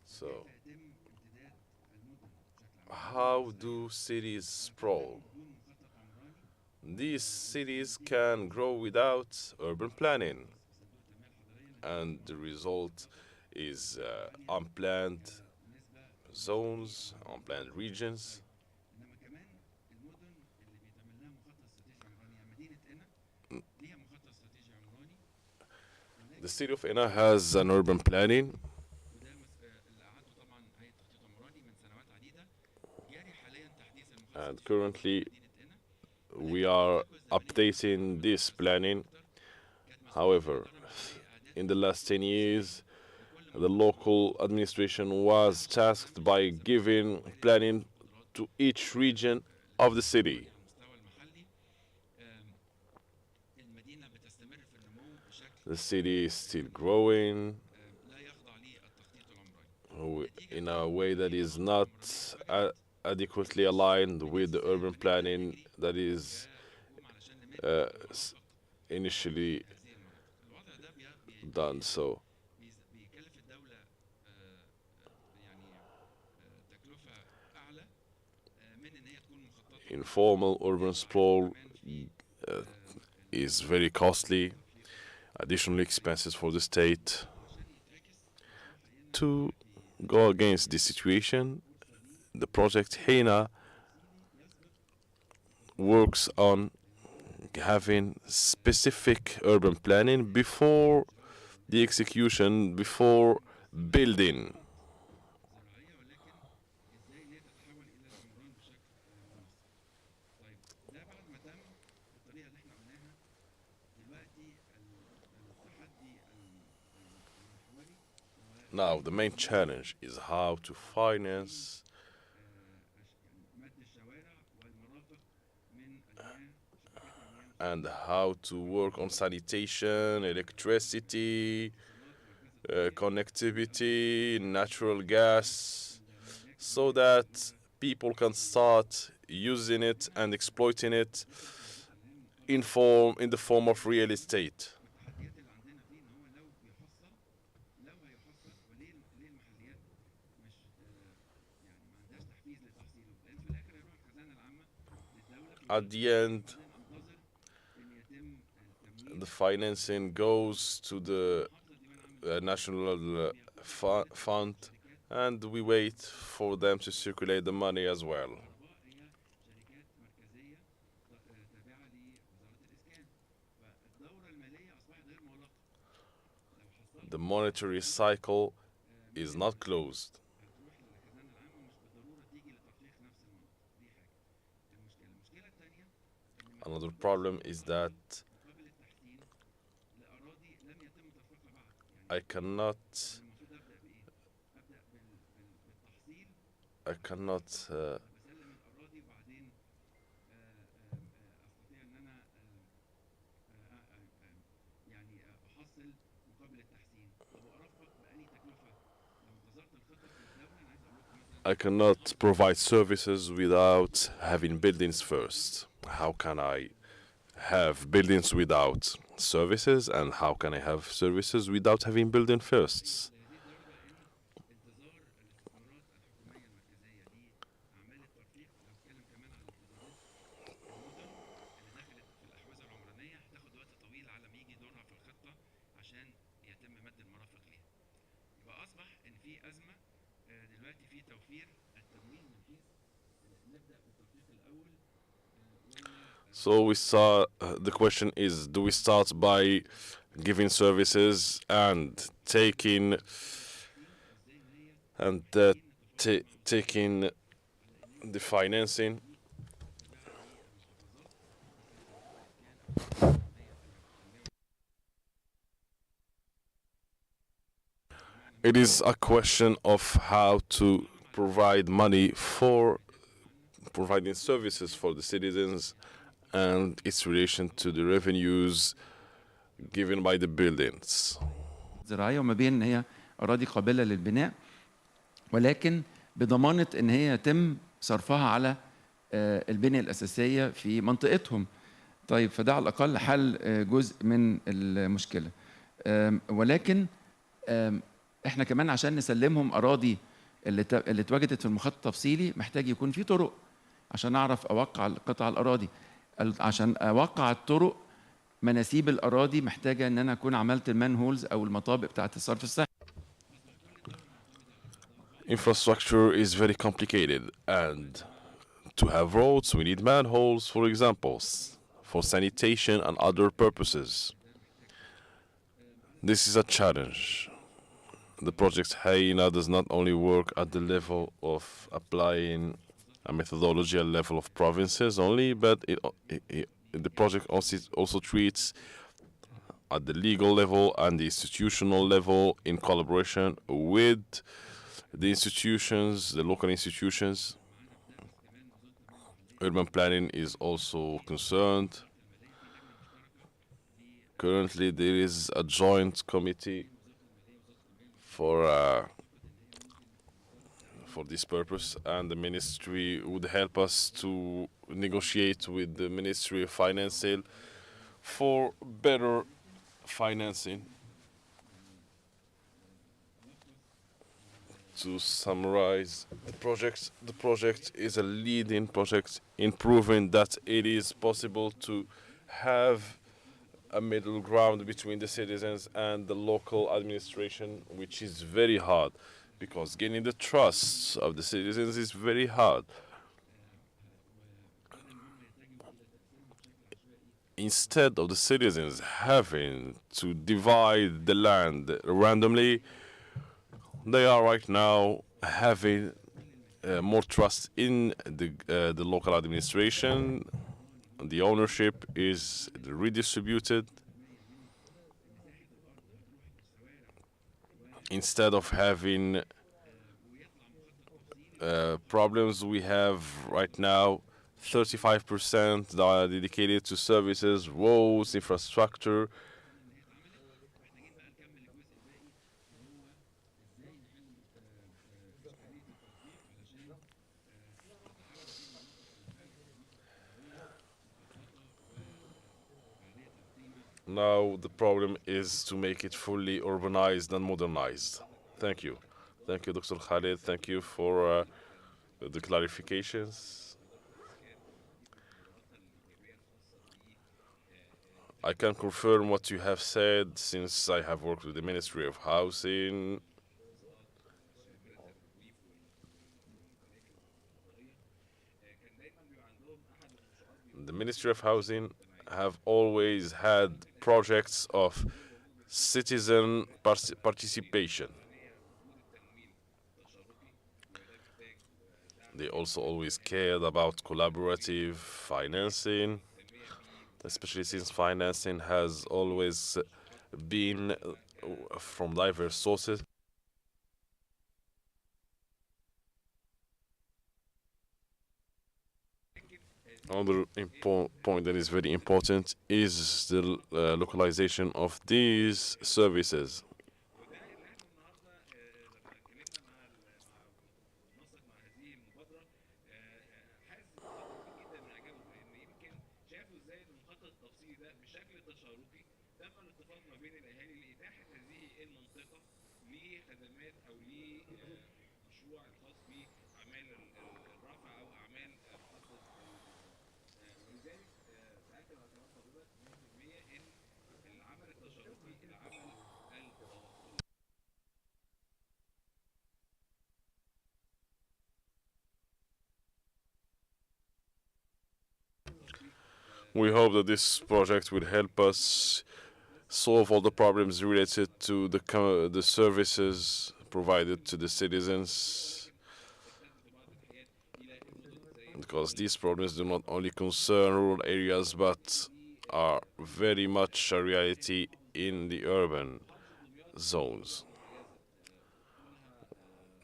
So, how do cities sprawl? These cities can grow without urban planning, and the result is unplanned zones, unplanned regions. The city of Ena has an urban planning. And currently, we are updating this planning. However, in the last 10 years, the local administration was tasked by giving planning to each region of the city. The city is still growing in a way that is not adequately aligned with the urban planning that is initially done. So informal urban sprawl is very costly, additional expenses for the state. To go against this situation, the project HENA works on having specific urban planning before the execution, before building. Now, the main challenge is how to finance and how to work on sanitation, electricity, connectivity, natural gas, so that people can start using it and exploiting it in the form of real estate. At the end, the financing goes to the national fund, and we wait for them to circulate the money as well. The monetary cycle is not closed. Another problem is that I cannot provide services without having buildings first. How can I have buildings without services, and how can I have services without having building first? So we saw the question is, do we start by giving services and taking taking the financing? It is a question of how to provide money for providing services for the citizens and its relation to the revenues given by the buildings. زراعية وما بين ان هي اراضي قابلة للبناء، ولكن بضمانة ان هي يتم صرفها على البنية الأساسية في منطقتهم. طيب فده على الأقل حل جزء من المشكلة. ولكن احنا كمان عشان نسلمهم أراضي اللي اتوجدت في المخطط التفصيلي محتاج يكون في طرق عشان أعرف أوقع قطع الأراضي. عشان أوقع الطرق مناسيب الأراضي محتاجة إن أنا أكون عملت المان هولز أو المطابق بتاعة الصرف الصحي. Infrastructure is very complicated, and to have roads we need manholes, for example, for sanitation and other purposes. This is a challenge. The project Hyena does not only work at the level of applying a methodology at the level of provinces only, but the project also treats at the legal level and the institutional level in collaboration with the institutions, the local institutions. Urban planning is also concerned. Currently, there is a joint committee for this purpose, and the ministry would help us to negotiate with the Ministry of Finance for better financing. To summarize the project is a leading project in proving that it is possible to have a middle ground between the citizens and the local administration, which is very hard, because gaining the trust of the citizens is very hard. Instead of the citizens having to divide the land randomly, they are right now having more trust in the local administration. The ownership is redistributed, instead of having problems we have right now, 35% that are dedicated to services, roads, infrastructure. Now the problem is to make it fully urbanized and modernized. Thank you. Thank you, Dr. Khalid. Thank you for the clarifications. I can confirm what you have said since I have worked with the Ministry of Housing. The Ministry of Housing have always had projects of citizen participation. They also always cared about collaborative financing, especially since financing has always been from diverse sources. Another point that is very important is the localization of these services. We hope that this project will help us solve all the problems related to the services provided to the citizens, because these problems do not only concern rural areas but are very much a reality in the urban zones.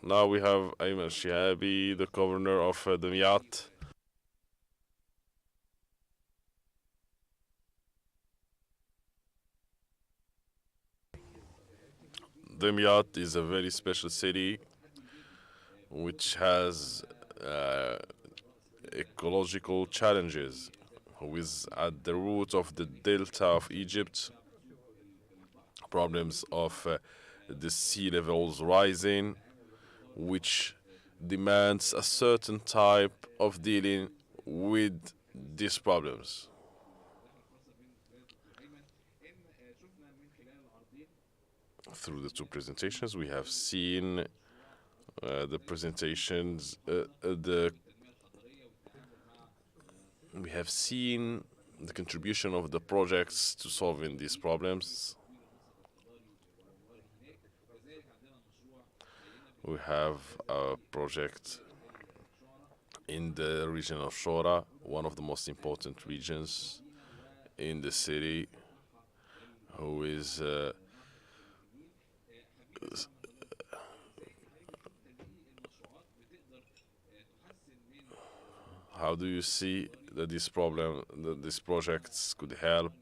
Now we have Ayman Shihabi, the governor of Dimyat. Dimyat is a very special city which has ecological challenges, who is at the root of the delta of Egypt, problems of the sea levels rising, which demands a certain type of dealing with these problems. Through the two presentations, we have seen we have seen the contribution of the projects to solving these problems. We have a project in the region of Shora, one of the most important regions in the city, who is how do you see that these projects could help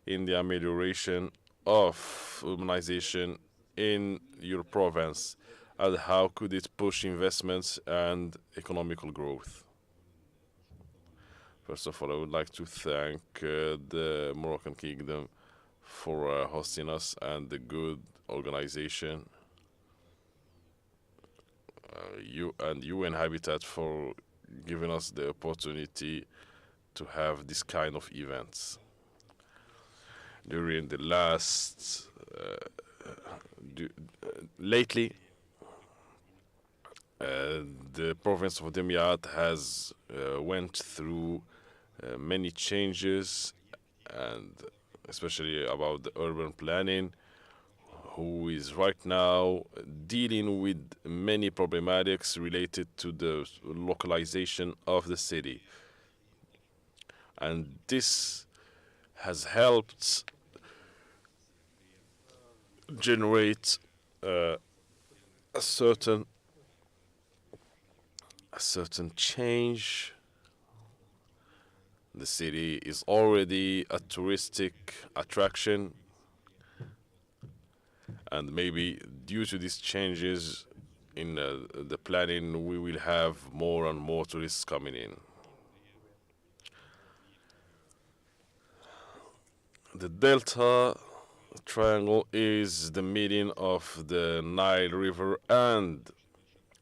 in the amelioration of urbanization in your province, and how could it push investments and economical growth? First of all, I would like to thank the Moroccan Kingdom for hosting us and the good organization. You and UN Habitat for giving us the opportunity to have this kind of events. During the last lately, the province of Dimyat has went through many changes, and especially about the urban planning, who is right now dealing with many problematics related to the localization of the city. And this has helped generate a certain change. The city is already a touristic attraction, and maybe due to these changes in the planning, we will have more and more tourists coming in. The Delta Triangle is the meeting of the Nile River and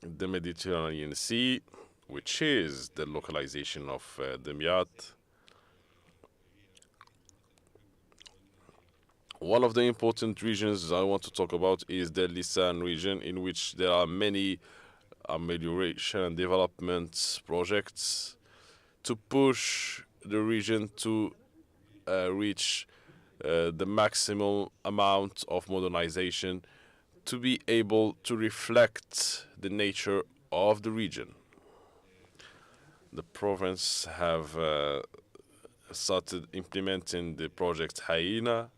the Mediterranean Sea, which is the localization of Demyat. One of the important regions I want to talk about is the Lisan region, in which there are many amelioration and development projects to push the region to reach the maximum amount of modernization to be able to reflect the nature of the region. The province have started implementing the project Hyena,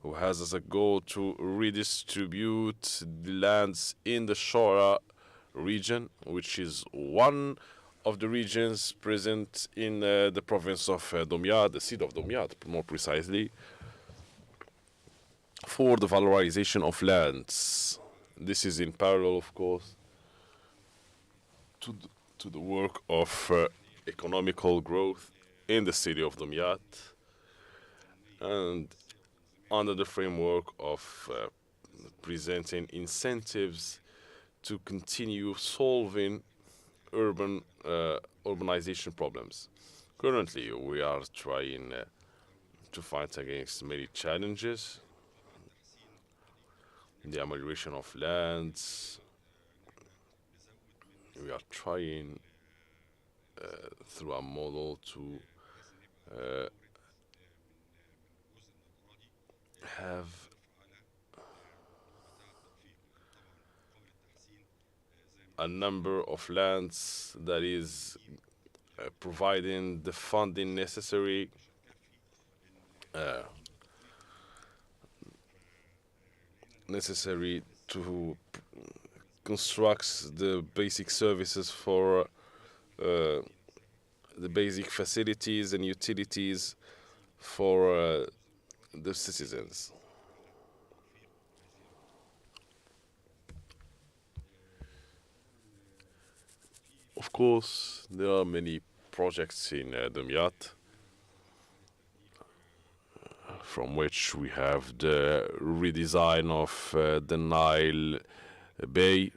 who has as a goal to redistribute the lands in the Shora region, which is one of the regions present in the province of Domyat, the seat of Domyat, more precisely, for the valorization of lands. This is in parallel, of course, to the work of economical growth in the city of Domyat, and under the framework of presenting incentives to continue solving urbanization problems. Currently, we are trying to fight against many challenges: the amelioration of lands. We are trying through a model to have a number of lands that is providing the funding necessary to construct the basic services for the basic facilities and utilities for the citizens. Of course, there are many projects in Demyat, from which we have the redesign of the Nile Bay,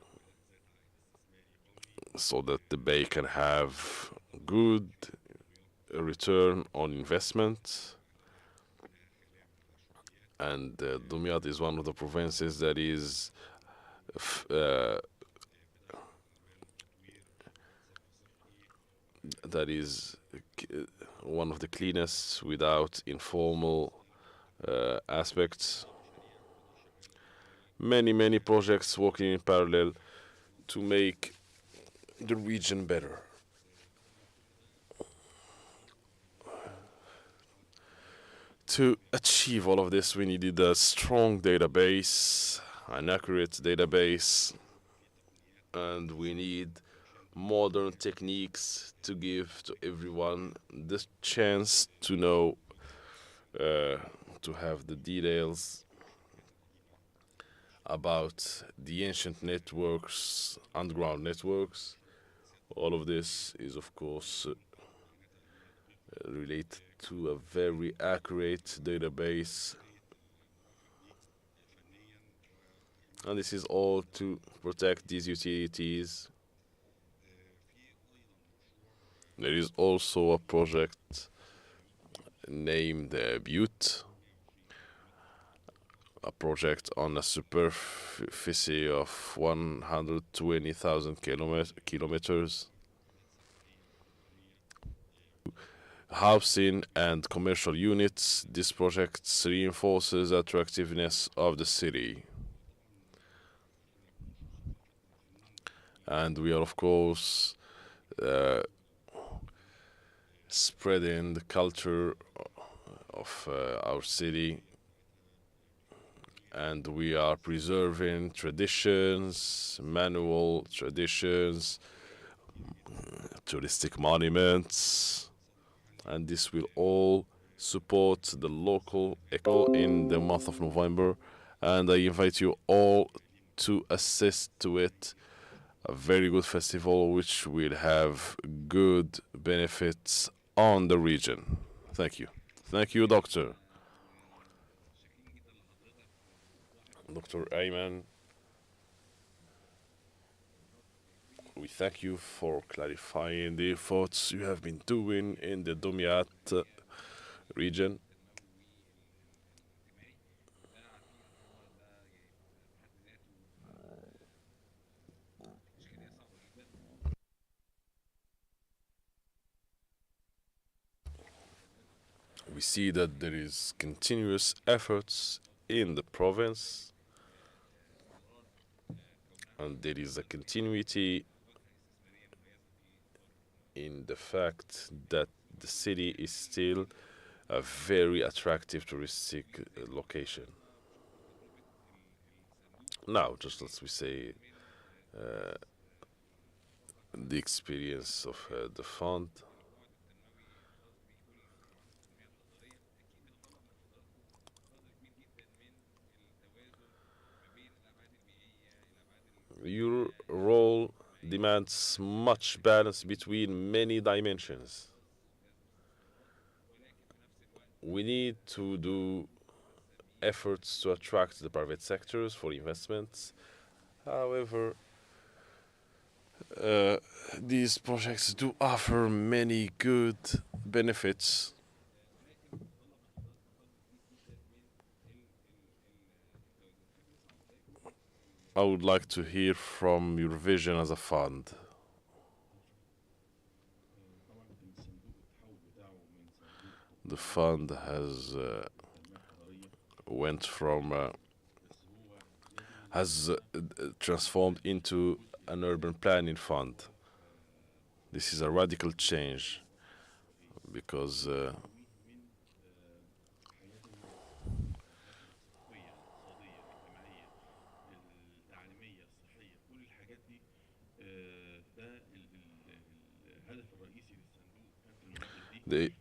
so that the bay can have good return on investment. And Dumyat is one of the provinces that is one of the cleanest without informal aspects. Many projects working in parallel to make the region better. To achieve all of this, we needed a strong database, an accurate database, and we need modern techniques to give to everyone the chance to know, to have the details about the ancient networks, underground networks. All of this is, of course, related to a very accurate database. And this is all to protect these utilities. There is also a project named Butte, a project on a superficie of 120,000 kilometers. Housing and commercial units, this project reinforces the attractiveness of the city. And we are, of course, spreading the culture of our city and we are preserving traditions, manual traditions, touristic monuments, and this will all support the local eco in the month of November, and I invite you all to assist to it. A very good festival which will have good benefits on the region. Thank you. Thank you, Doctor. Dr. Ayman, we thank you for clarifying the efforts you have been doing in the Dumyat region. We see that there is continuous efforts in the province, and there is a continuity in the fact that the city is still a very attractive touristic location. Now, just as we say, the experience of the fund. Your role demands much balance between many dimensions. We need to do efforts to attract the private sectors for investments. However, these projects do offer many good benefits. I would like to hear from your vision as a fund. The fund has transformed into an urban planning fund. This is a radical change because the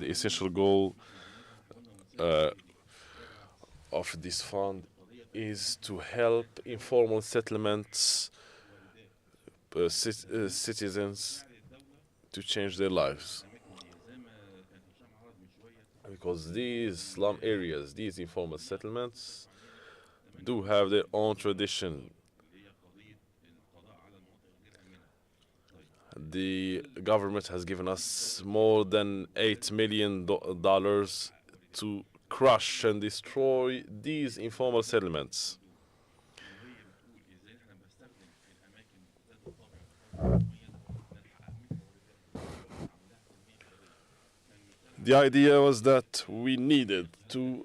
essential goal of this fund is to help informal settlements, citizens to change their lives. Because these slum areas, these informal settlements, do have their own tradition. The government has given us more than $8 million to crush and destroy these informal settlements. The idea was that we needed to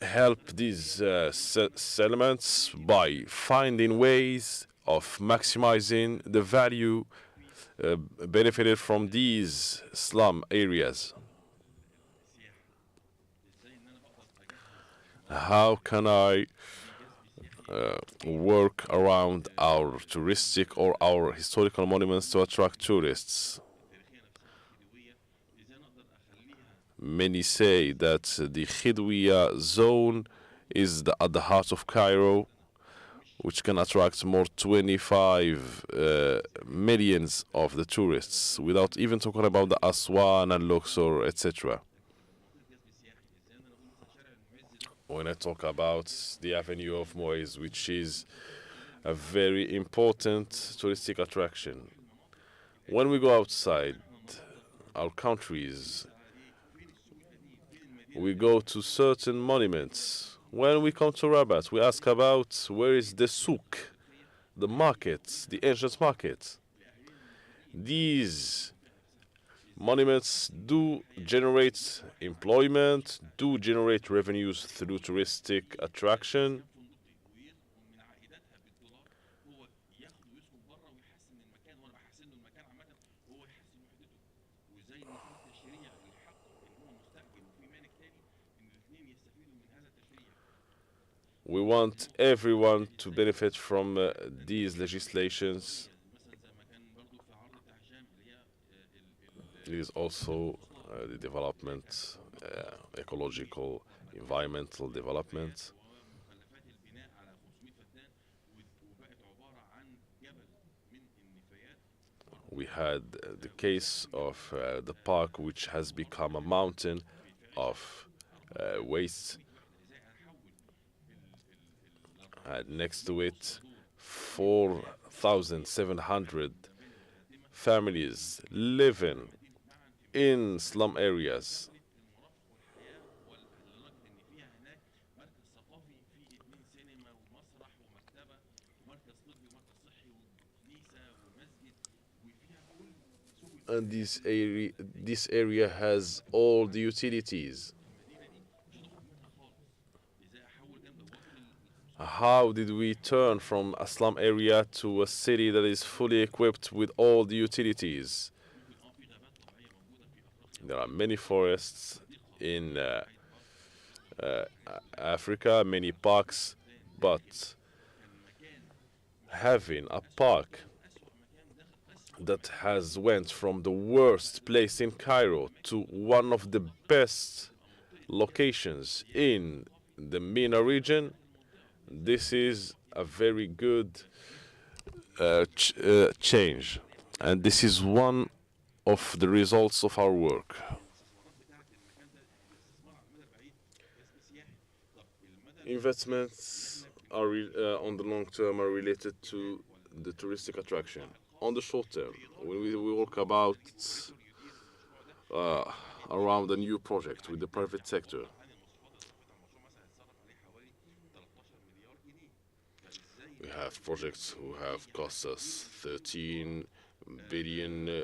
help these settlements by finding ways of maximizing the value benefited from these slum areas. How can I work around our touristic or our historical monuments to attract tourists? Many say that the Khidwiya zone is at the heart of Cairo, which can attract more 25 millions of the tourists, without even talking about the Aswan and Luxor, etc. When I talk about the Avenue of Moise, which is a very important touristic attraction. When we go outside our countries, we go to certain monuments. When we come to Rabat, we ask about where is the souk, the market, the ancient market. These monuments do generate employment, do generate revenues through touristic attraction. We want everyone to benefit from these legislations. It is also the development, ecological, environmental development. We had the case of the park, which has become a mountain of waste. Next to it, 4,700 families living in slum areas. And this area has all the utilities. How did we turn from a slum area to a city that is fully equipped with all the utilities? There are many forests in Africa, many parks, but having a park that has went from the worst place in Cairo to one of the best locations in the MENA region, this is a very good change. And this is one of the results of our work. Investments are on the long term are related to the touristic attraction. On the short term, when we work about around a new project with the private sector, we have projects who have cost us 13 billion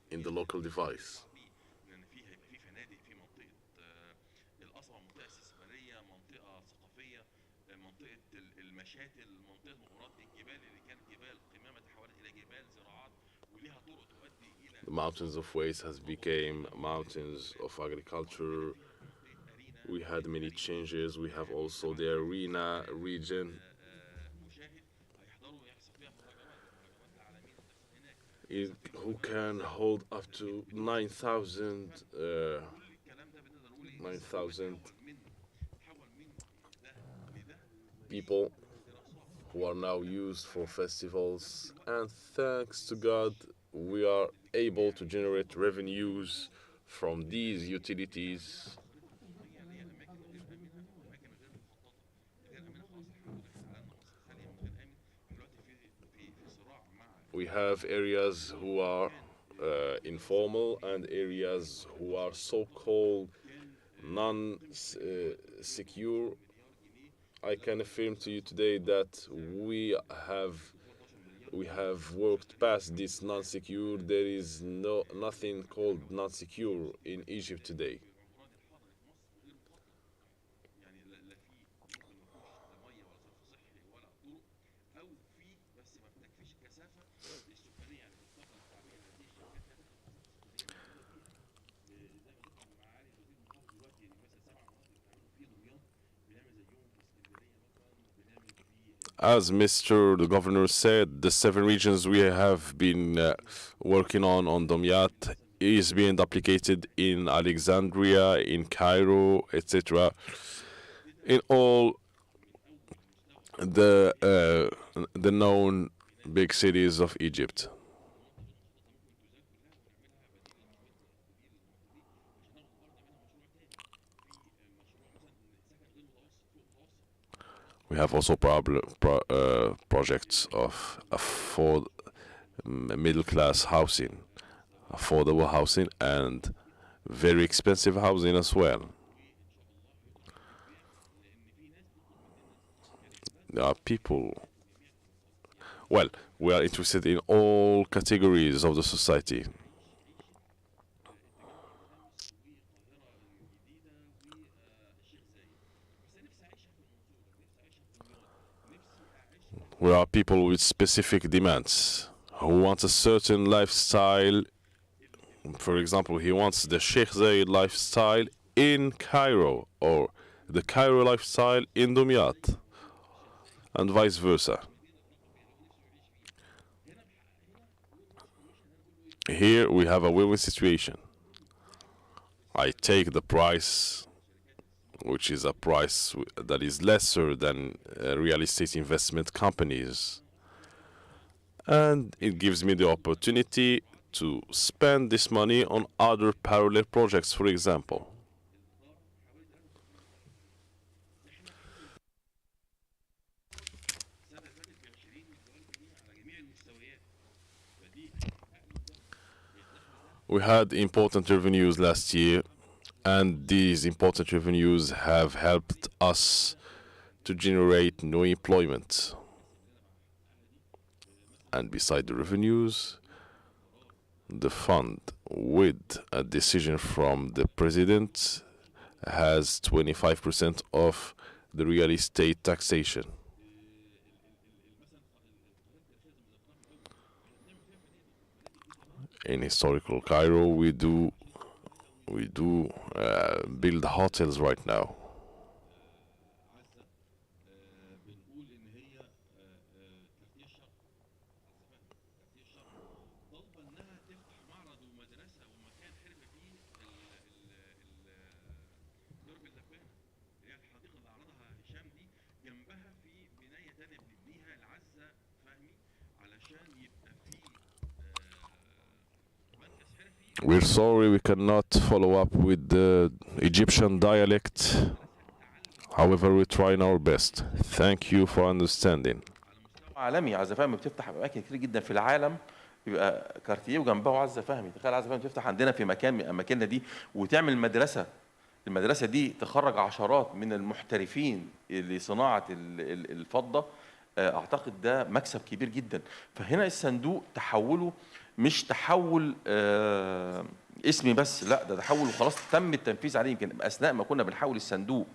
in the local device. The mountains of waste has become mountains of agriculture. We had many changes. We have also the arena region. Who can hold up to 9,000 people who are now used for festivals, and thanks to God we are able to generate revenues from these utilities. We have areas who are informal and areas who are so-called non-secure. I can affirm to you today that we have worked past this non-secure. There is nothing called non-secure in Egypt today. As the governor said, the 7 regions we have been working on Domyat is being duplicated in Alexandria, in Cairo, etc. In all the known big cities of Egypt. We have also projects of middle-class housing, affordable housing, and very expensive housing as well. There are people. Well, we are interested in all categories of the society. We are people with specific demands who want a certain lifestyle. For example, he wants the Sheikh Zayed lifestyle in Cairo or the Cairo lifestyle in Dumyat, and vice versa. Here we have a win-win situation. I take the price, which is a price that is lesser than real estate investment companies, and it gives me the opportunity to spend this money on other parallel projects, for example. We had important revenues last year, and these important revenues have helped us to generate new employment. And beside the revenues, the fund, with a decision from the president, has 25% of the real estate taxation. In historical Cairo, we do build hotels right now. We're sorry we cannot follow up with the Egyptian dialect. However, we're trying our best. Thank you for understanding. عالمي. عزة فهمي بتفتح اماكن كتير جدا في العالم، يبقى كارتيه وجنبه عزة فهمي. تخيل عزة فهمي تفتح عندنا في مكان من اماكننا دي وتعمل مدرسه، المدرسه دي تخرج عشرات من المحترفين لصناعه الفضه. اعتقد ده مكسب كبير جدا. فهنا الصندوق تحوله مش تحول اسمي بس، لا ده تحول وخلاص تم التنفيذ عليه. يمكن اثناء ما كنا بنحول الصندوق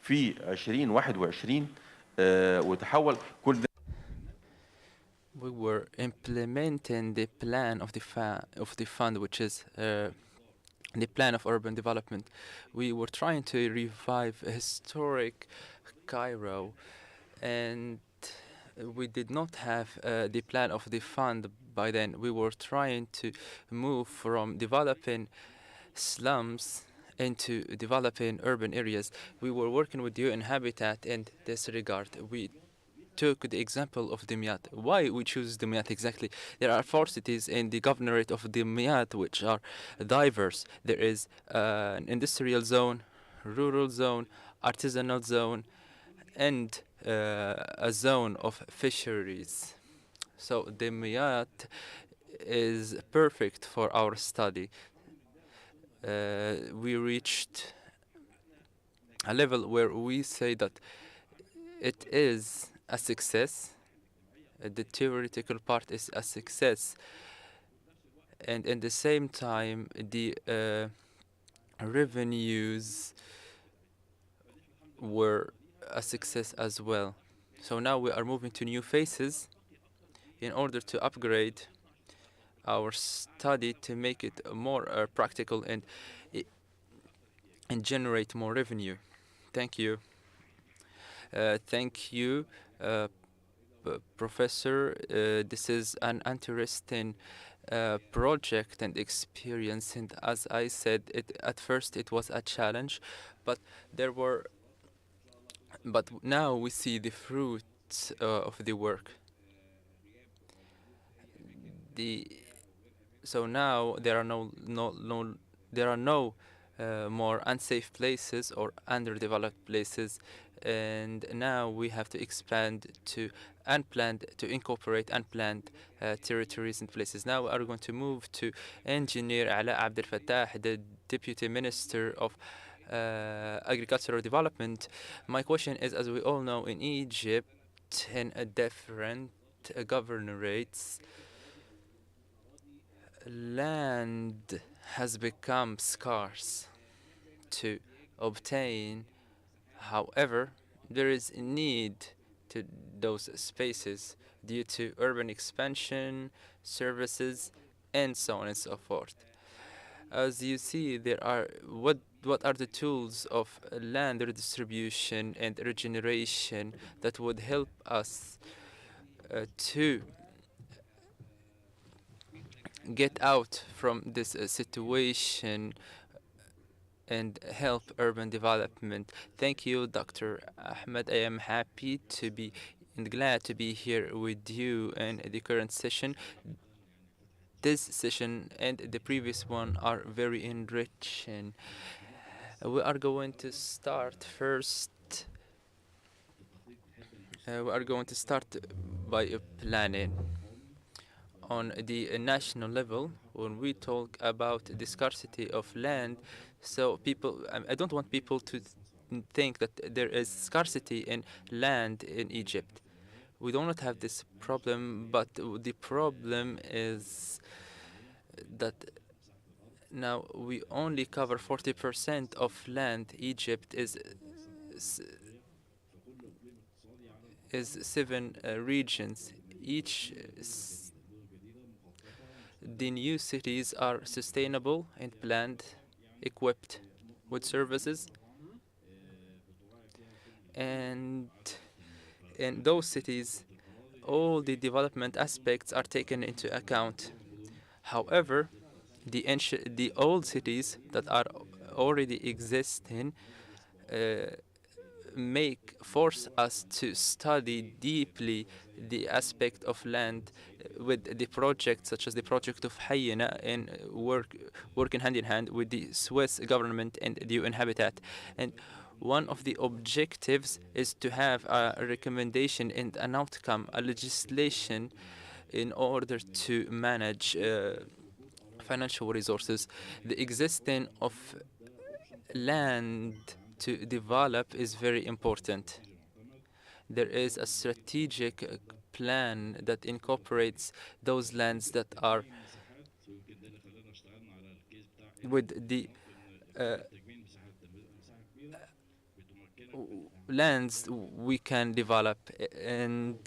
في 2021 وتحول كل ده. We were implementing the plan of the fund, which is the plan of urban development. We were trying to revive historic Cairo, and we did not have the plan of the fund by then. We were trying to move from developing slums into developing urban areas. We were working with UN Habitat in this regard. We took the example of Dumyat. Why we choose Dumyat exactly? There are 4 cities in the governorate of Dumyat which are diverse. There is an industrial zone, rural zone, artisanal zone, and a zone of fisheries. So Dumyat is perfect for our study. We reached a level where we say that it is a success. The theoretical part is a success, and at the same time the revenues were a success as well. So now we are moving to new phases in order to upgrade our study to make it more practical and generate more revenue. Thank you. Thank you, Professor. This is an interesting project and experience, and as I said, at first it was a challenge, but now we see the fruits of the work. So now there are no more unsafe places or underdeveloped places, and now we have to expand to incorporate unplanned territories and places. Now we are going to move to Engineer Ala Abdel Fattah, the Deputy Minister of Agricultural Development. My question is, as we all know, in Egypt, in different governorates, land has become scarce to obtain. However, there is a need to those spaces due to urban expansion, services, and so on and so forth. As you see, what what are the tools of land redistribution and regeneration that would help us to get out from this situation and help urban development. Thank you, Dr. Ahmed. I am happy to be and glad to be here with you in the current session. This session and the previous one are very enriching. We are going to start first. We are going to start by planning. On the national level, when we talk about the scarcity of land, so people, I don't want people to think that there is scarcity in land in Egypt. We do not have this problem, but the problem is that now we only cover 40% of land. Egypt is 7 regions. The new cities are sustainable and planned, equipped with services, and in those cities, all the development aspects are taken into account. However, the old cities that are already existing force us to study deeply the aspect of land with the project, such as the project of Hayina, and working hand in hand with the Swiss government and the UN Habitat. And one of the objectives is to have a recommendation and an outcome, a legislation, in order to manage financial resources. The existence of land to develop is very important. There is a strategic plan that incorporates those lands that are with the lands we can develop, and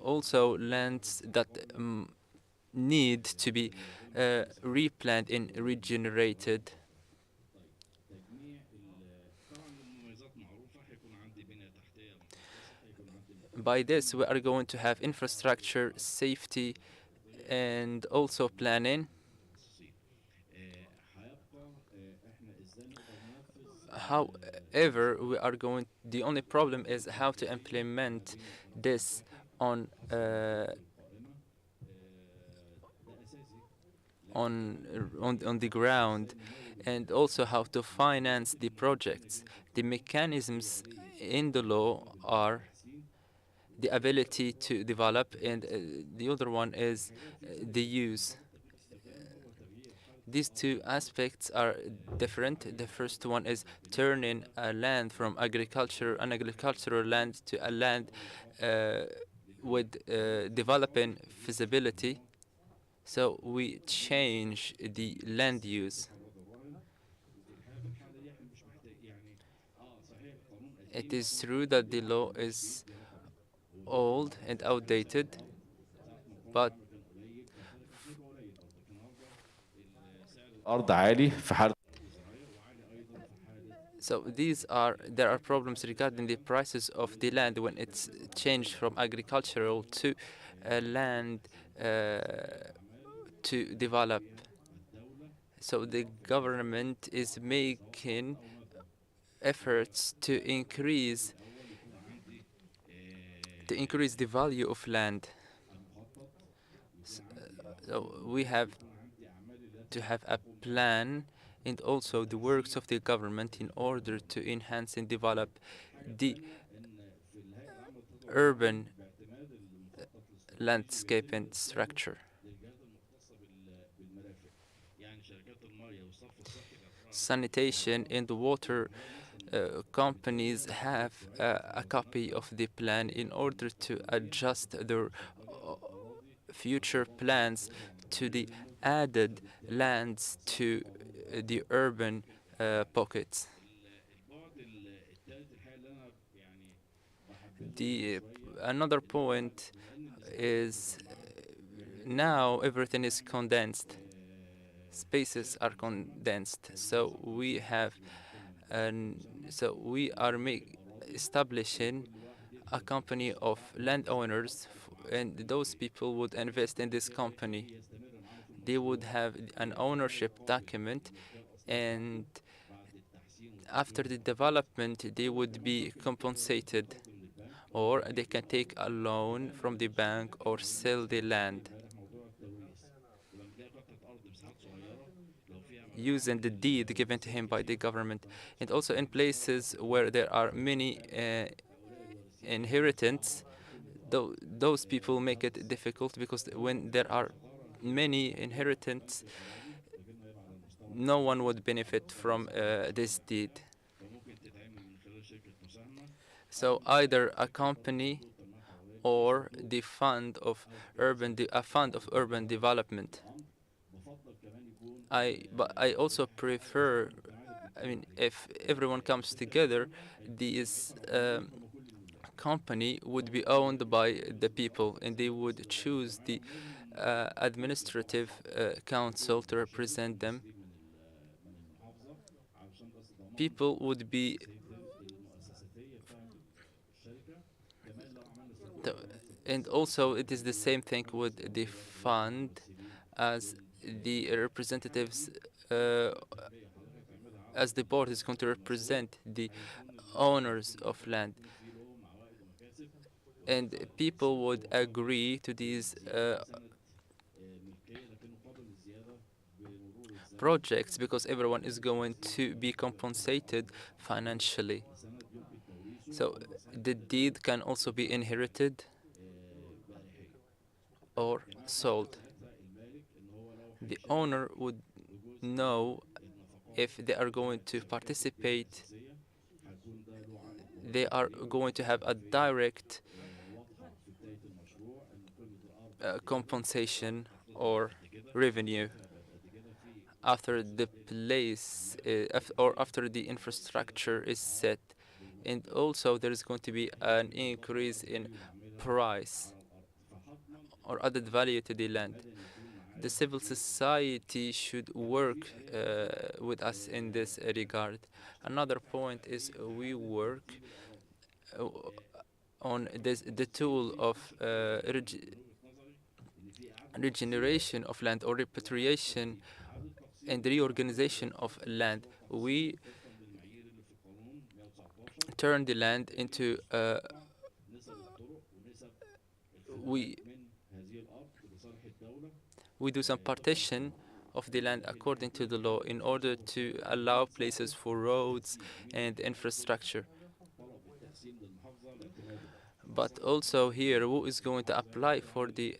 also lands that need to be replanted and regenerated. By this, we are going to have infrastructure, safety, and also planning. However, the only problem is how to implement this on the ground, and also how to finance the projects. The mechanisms in the law are the ability to develop, and the other one is the use. These two aspects are different. The first one is turning a land from an agricultural land to a land with developing feasibility. So we change the land use. It is true that the law is old and outdated, but so there are problems regarding the prices of the land when it's changed from agricultural to land to develop. So the government is making efforts to increase the value of land. So we have to have a plan and also the works of the government in order to enhance and develop the urban landscape and structure. Sanitation and the water companies have a copy of the plan in order to adjust their future plans to the added lands to the urban pockets. Another point is now everything is condensed. Spaces are condensed, so we have And so we are establishing a company of landowners, and those people would invest in this company. They would have an ownership document, and after the development, they would be compensated, or they can take a loan from the bank or sell the land using the deed given to him by the government. And also in places where there are many inheritance, those people make it difficult, because when there are many inheritance, no one would benefit from this deed. So either a company or the fund of a fund of urban development. But I also prefer, I mean, if everyone comes together, this company would be owned by the people, and they would choose the administrative council to represent them. People would be and also it is the same thing with the fund, as the representatives as the board is going to represent the owners of land, and people would agree to these projects, because everyone is going to be compensated financially. So the deed can also be inherited or sold. The owner would know if they are going to participate. They are going to have a direct compensation or revenue after the place or after the infrastructure is set. And also there is going to be an increase in price or added value to the land. The civil society should work with us in this regard. Another point is we work on the tool of regeneration of land or repatriation and reorganization of land. We turn the land into we do some partition of the land according to the law in order to allow places for roads and infrastructure. But also here, who is going to apply for the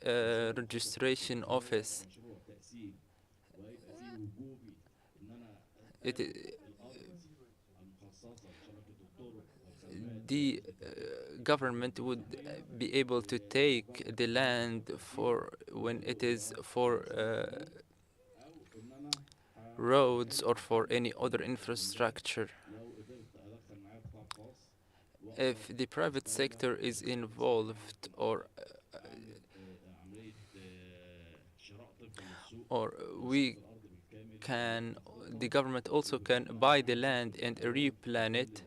registration office? The government would be able to take the land for when it is for roads or for any other infrastructure. If the private sector is involved, or the government also can buy the land and replan it.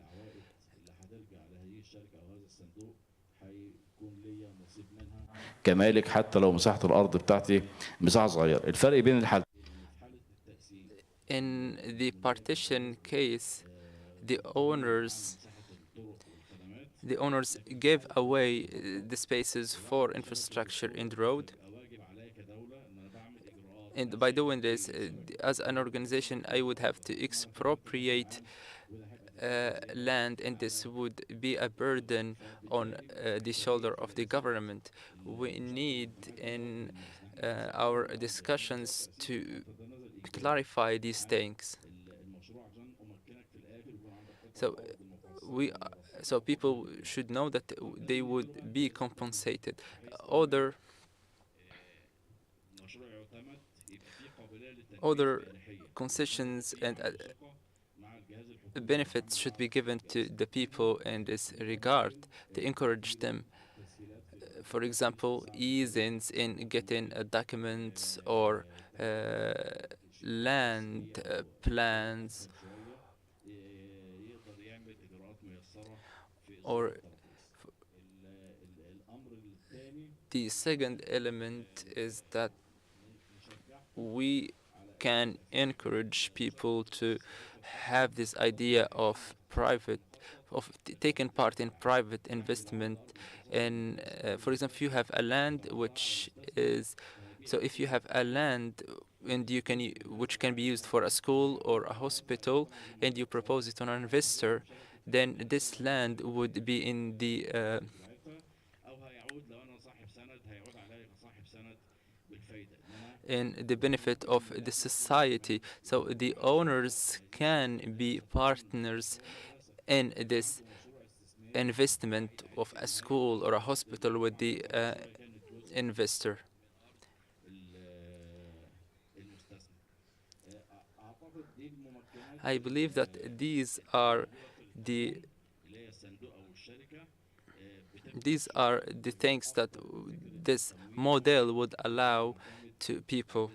كمالك حتى لو مساحة الأرض بتاعتي مساحة صغيرة. الفرق بين الحالتين. In the partition case, the owners gave away the spaces for infrastructure and road. And by doing this, as an organization, I would have to expropriate land, and this would be a burden on the shoulder of the government. We need in our discussions to clarify these things. So people should know that they would be compensated. Other concessions and benefits should be given to the people in this regard to encourage them. For example, ease-ins in getting documents or land plans Or the second element is that we can encourage people to have this idea of taking part in private investment. And for example, if you have a land which is, so if you have a land and you can which can be used for a school or a hospital, and you propose it to an investor, then this land would be in the in the benefit of the society. So the owners can be partners in this investment of a school or a hospital with the investor. I believe that these are the things that this model would allow to people.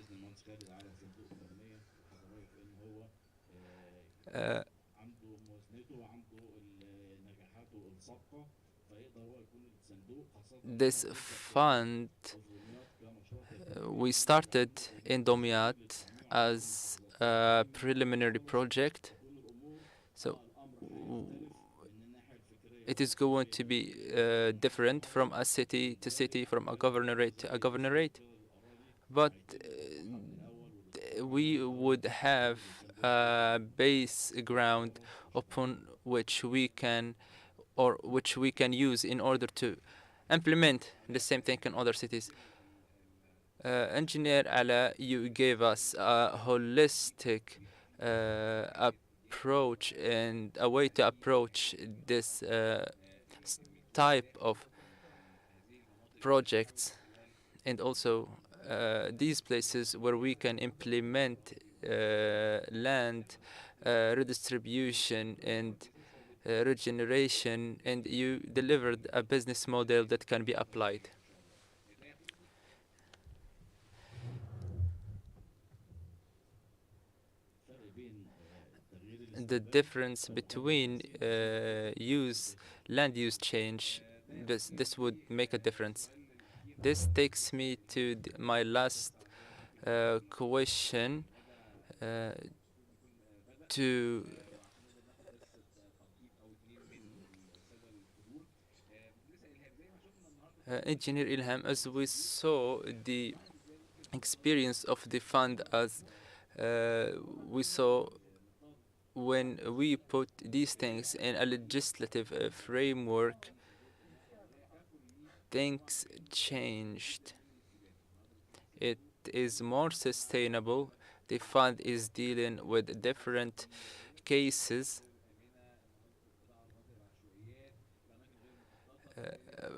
This fund, we started in Domiat as a preliminary project. So it is going to be different from a city to city, from a governorate to a governorate. But we would have a base ground upon which we can use in order to implement the same thing in other cities. Engineer Ala, you gave us a holistic approach and a way to approach this type of projects, and also these places where we can implement land redistribution and regeneration, and you delivered a business model that can be applied. The difference between land use change, this would make a difference. This takes me to my last question to Engineer Ilham. As we saw the experience of the fund, as we saw when we put these things in a legislative framework, things changed. It is more sustainable. The fund is dealing with different cases,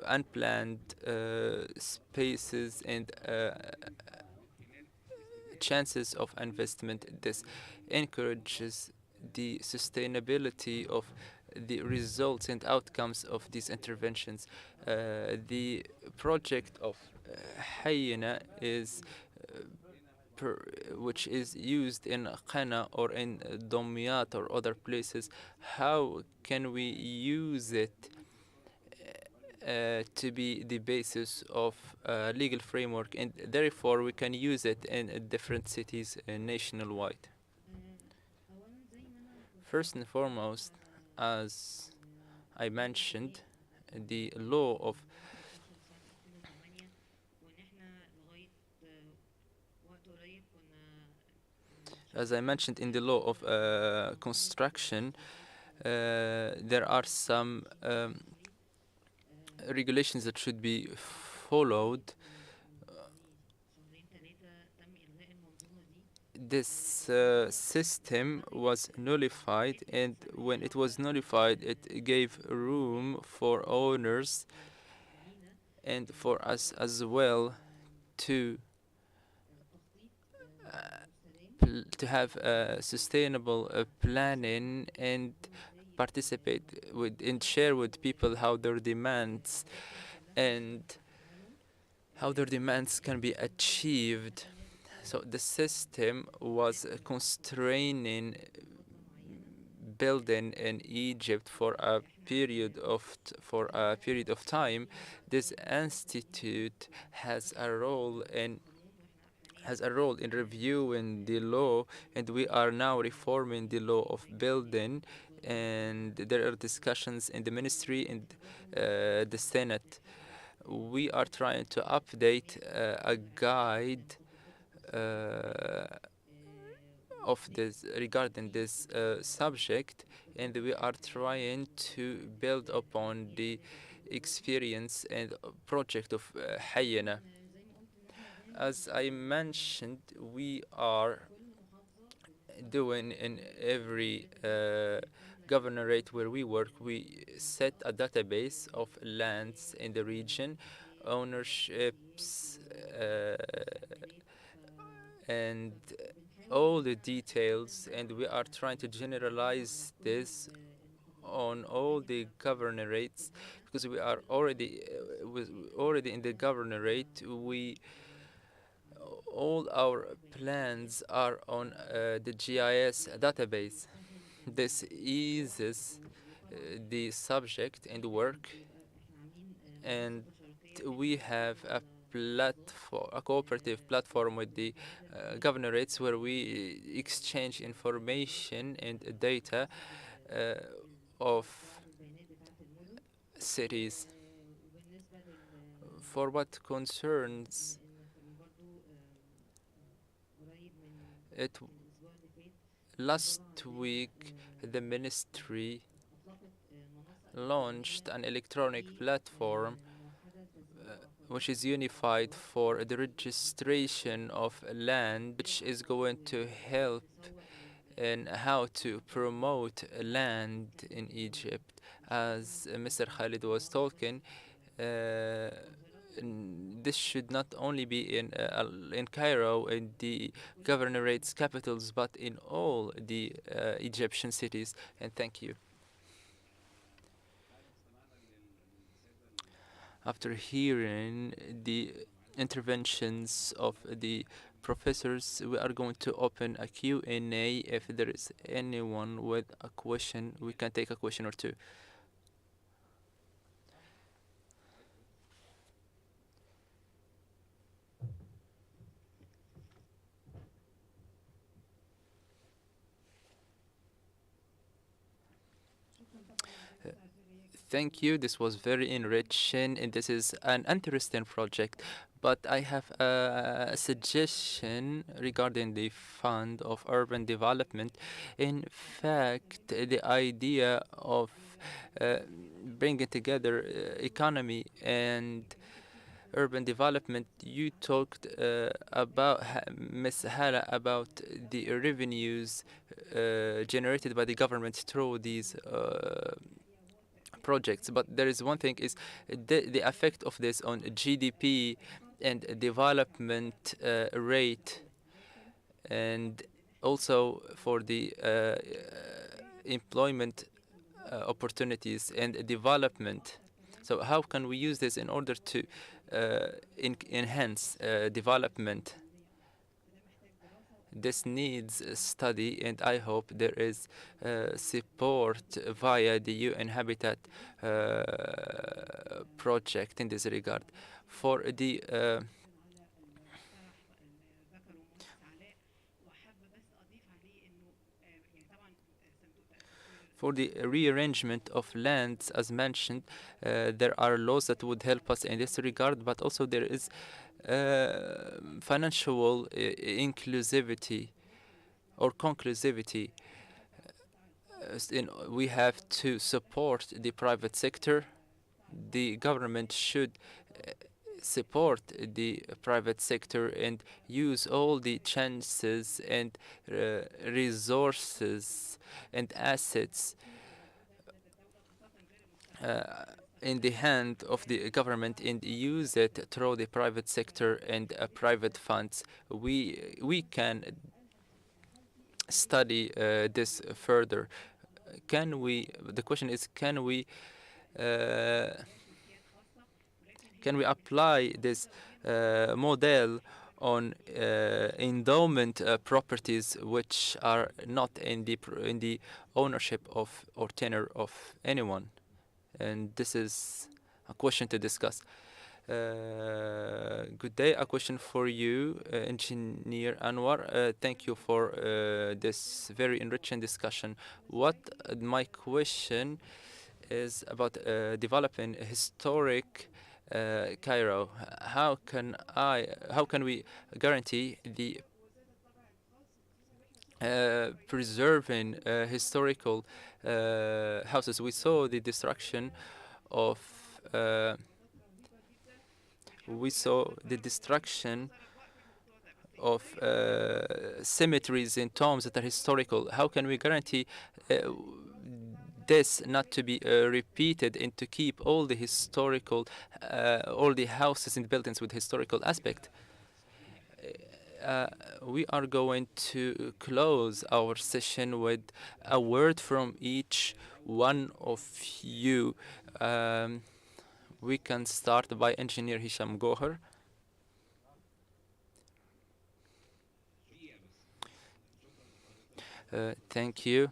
unplanned spaces, and chances of investment. This encourages the sustainability of the results and outcomes of these interventions. The project of Hayina is which is used in Qana or in Domyat or other places. How can we use it to be the basis of a legal framework, and therefore we can use it in different cities nationwide? First and foremost, as I mentioned, the law of in the law of construction, there are some regulations that should be followed. This system was nullified, and when it was nullified, it gave room for owners and for us as well to have sustainable planning and participate with and share with people how their demands can be achieved. So the system was constraining building in Egypt for a period of time, this institute has a role in reviewing the law, and we are now reforming the law of building, and there are discussions in the ministry and the Senate. We are trying to update a guide of this regarding this subject, and we are trying to build upon the experience and project of Hayena. As I mentioned, we are doing in every governorate where we work, we set a database of lands in the region, ownerships, and all the details, and we are trying to generalize this on all the governorates, because we are already in the governorate. All our plans are on the GIS database. This eases the subject and work, and we have a cooperative platform with the governorates where we exchange information and data of cities. For what concerns it, last week the ministry launched an electronic platform which is unified for the registration of land, which is going to help in how to promote land in Egypt. As Mr. Khalid was talking, this should not only be in Cairo, in the governorates' capitals, but in all the Egyptian cities. And thank you. After hearing the interventions of the professors, we are going to open a Q&A. If there is anyone with a question, we can take a question or two. Thank you. This was very enriching, and this is an interesting project. But I have a suggestion regarding the Fund of Urban Development. In fact, the idea of bringing together economy and urban development, you talked about, Ms. Hala, about the revenues generated by the government through these projects, but there is one thing, is the effect of this on GDP and development rate, and also for the employment opportunities and development. So how can we use this in order to enhance development? This needs a study, and I hope there is support via the UN Habitat project in this regard. For the rearrangement of lands, as mentioned, there are laws that would help us in this regard, but also there is financial inclusivity or conclusivity. We have to support the private sector. The government should support the private sector and use all the chances and resources and assets in the hand of the government and use it through the private sector and private funds. We can study this further. Can we? The question is, can we apply this model on endowment properties which are not in the ownership of or tenure of anyone, and this is a question to discuss. Good day. A question for you, Engineer Anwar. Thank you for this very enriching discussion. What my question is about developing a historic Cairo. How can we guarantee the preserving historical houses? We saw the destruction of cemeteries and tombs that are historical. How can we guarantee this not to be repeated and to keep all the historical, all the houses and buildings with historical aspect? We are going to close our session with a word from each one of you. We can start by Engineer Hisham Gohar. Thank you.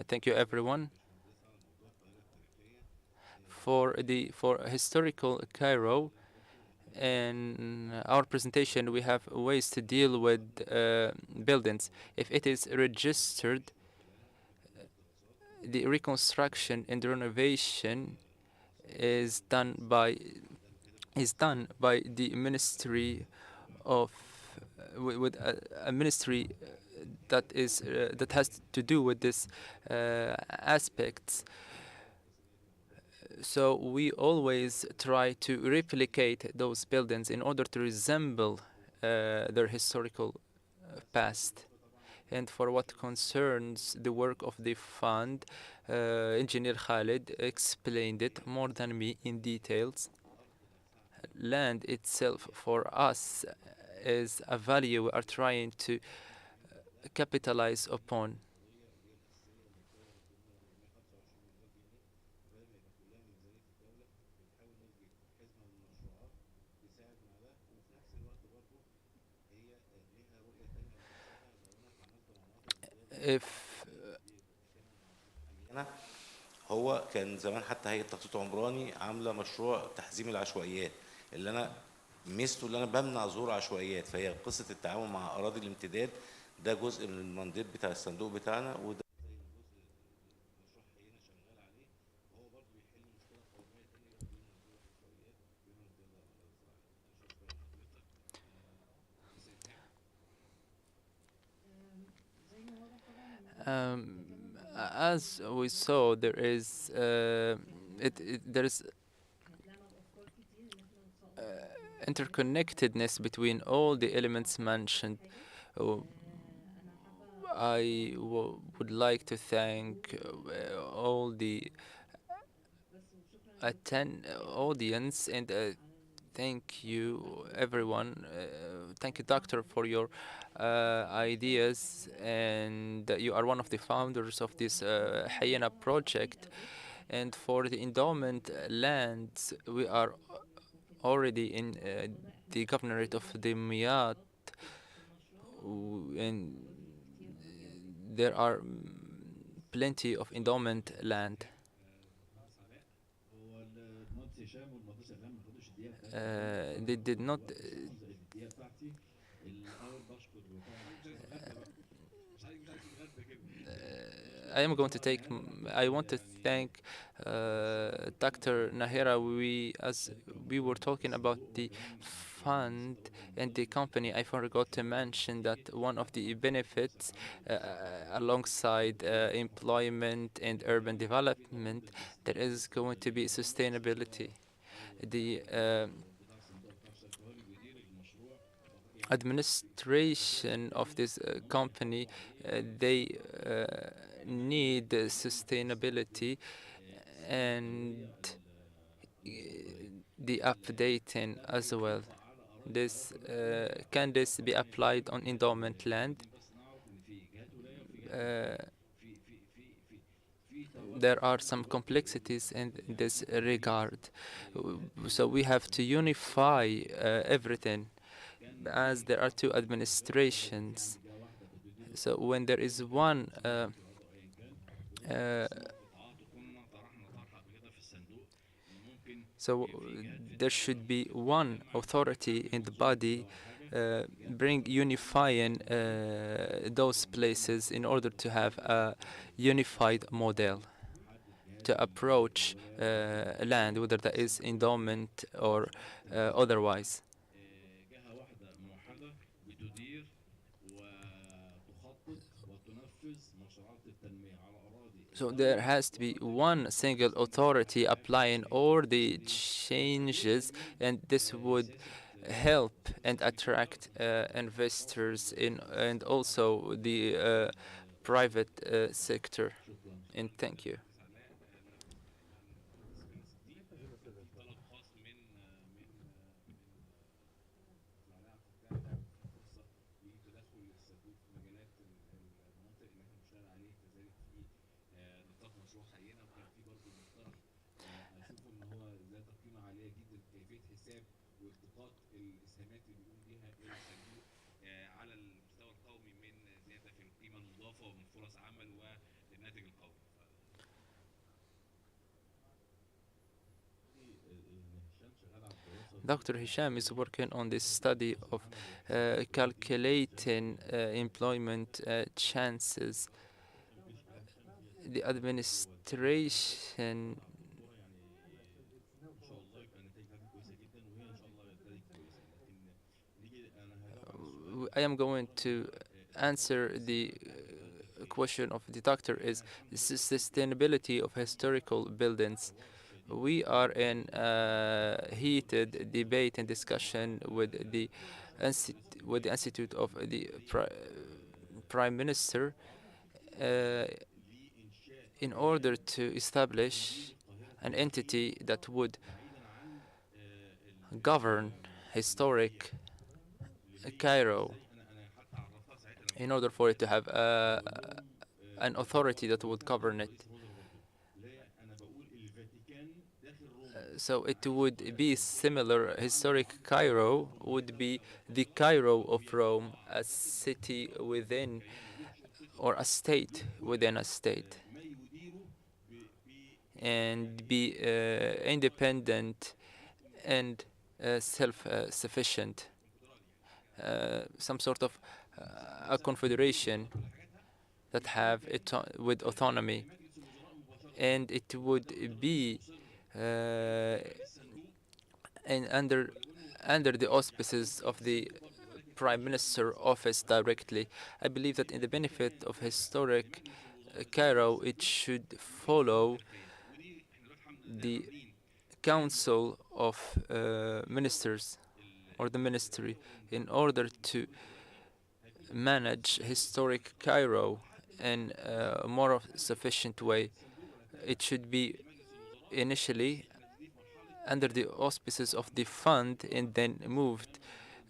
Thank you, everyone. For historical Cairo, in our presentation, we have ways to deal with buildings. If it is registered, the reconstruction and renovation is done by the Ministry of with a ministry that has to do with this aspects. So we always try to replicate those buildings in order to resemble their historical past. And for what concerns the work of the fund, Engineer Khalid explained it more than me in details. Land itself for us is a value we are trying to capitalize upon. هو كان زمان حتى هيئة التخطيط العمراني عاملة مشروع تحزيم العشوائيات اللي أنا ميزته اللي أنا بمنع ظهور عشوائيات، فهي قصة التعامل مع أراضي الامتداد ده جزء من المنديل بتاع الصندوق بتاعنا، وده as we saw, there is interconnectedness between all the elements mentioned. I would like to thank all the audience and thank you everyone. Thank you, Doctor, for your ideas, and you are one of the founders of this Hyena project. And for the endowment lands, we are already in the governorate of the Miyat, and there are plenty of endowment land. They did not. I want to thank Dr. Nahira. As we were talking about the fund and the company, I forgot to mention that one of the benefits alongside employment and urban development, there is going to be sustainability. The administration of this company, they need sustainability and the updating as well. Can this be applied on endowment land? There are some complexities in this regard, so we have to unify everything. as there are two administrations. So when there is one so there should be one authority in the body bring unifying those places in order to have a unified model to approach land, whether that is endowment or otherwise. So there has to be one single authority applying all the changes, and this would help and attract investors in and also the private sector. And thank you. Dr. Hisham is working on this study of calculating employment chances. The administration I am going to answer the question of the doctor is the sustainability of historical buildings. We are in heated debate and discussion with the Institute of the Prime Minister in order to establish an entity that would govern historic Cairo in order for it to have an authority that would govern it. So it would be similar. Historic Cairo would be the Cairo of Rome, a city within or a state within a state, and be independent and self-sufficient. Some sort of a confederation that have it with autonomy, and it would be and under the auspices of the Prime Minister office directly. I believe that in the benefit of historic Cairo, it should follow the Council of Ministers or the Ministry in order to manage historic Cairo in a more sufficient way. It should be initially under the auspices of the fund and then moved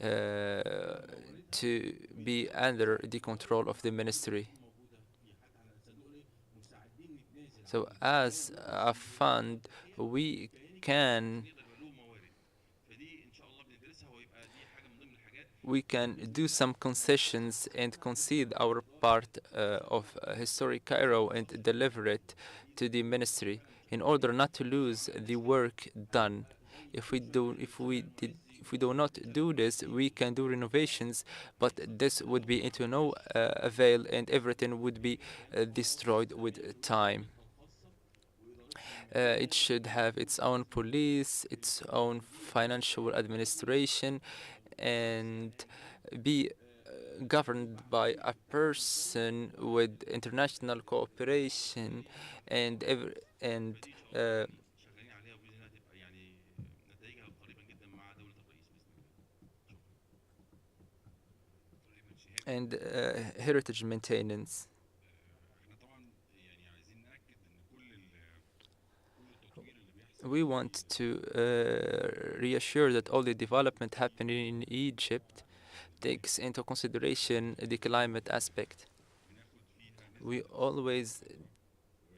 to be under the control of the ministry. So as a fund, we can do some concessions and concede our part of historic Cairo and deliver it to the ministry in order not to lose the work done. If we do not do this, we can do renovations, but this would be into no avail, and everything would be destroyed with time. It should have its own police, its own financial administration, and be governed by a person with international cooperation and heritage maintenance. We want to reassure that all the development happening in Egypt takes into consideration the climate aspect. We always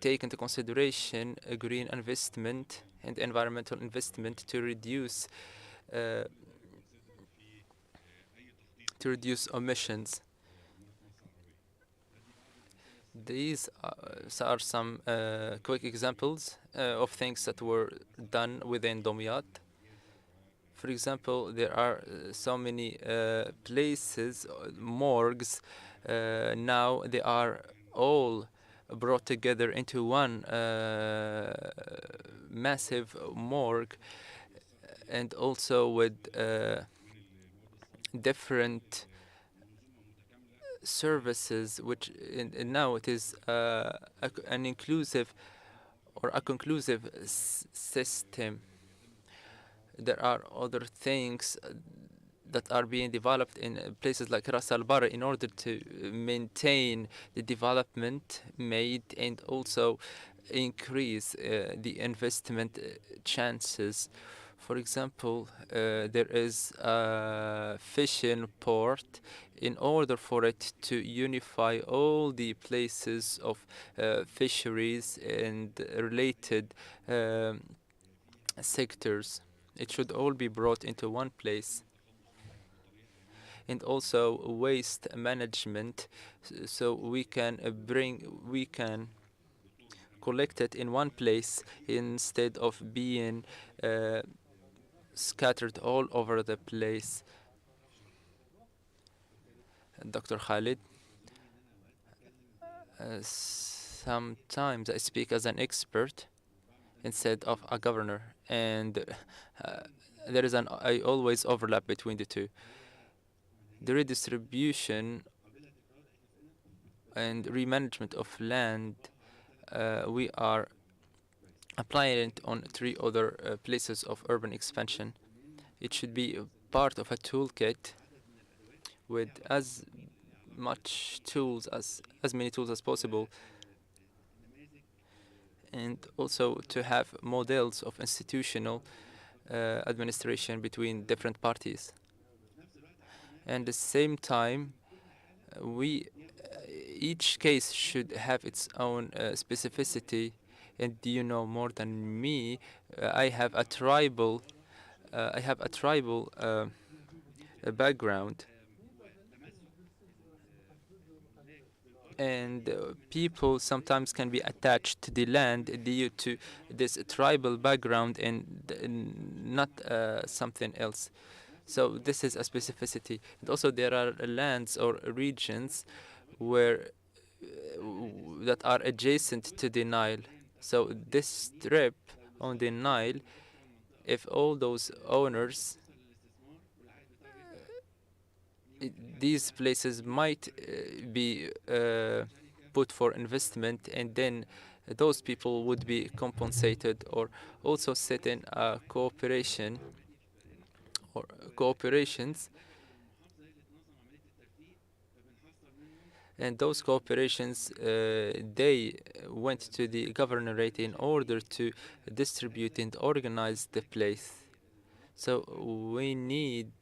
take into consideration a green investment and environmental investment to reduce to reduce emissions. These are some quick examples of things that were done within Domyat. For example, there are so many places, morgues. Now they are all brought together into one massive morgue, and also with different services, which now it is an inclusive or a conclusive system. There are other things that are being developed in places like Ras Al Bar in order to maintain the development made and also increase the investment chances. For example, there is a fishing port. In order for it to unify all the places of fisheries and related sectors, it should all be brought into one place. And also waste management, so we can collect it in one place instead of being scattered all over the place. Dr. Khalid, sometimes I speak as an expert instead of a governor, and I always overlap between the two. The redistribution and remanagement of land, we are applying it on 3 other places of urban expansion. It should be part of a toolkit with as many tools as possible, and also to have models of institutional administration between different parties. And at the same time, each case should have its own specificity. And you know more than me, I have a tribal background, and people sometimes can be attached to the land due to this tribal background and not something else. So this is a specificity. And also there are lands or regions where that are adjacent to the Nile. So this strip on the Nile, if all those owners, these places might be put for investment, and then those people would be compensated, or also set in a cooperation or cooperations. And those cooperations, they went to the governorate in order to distribute and organize the place. So we need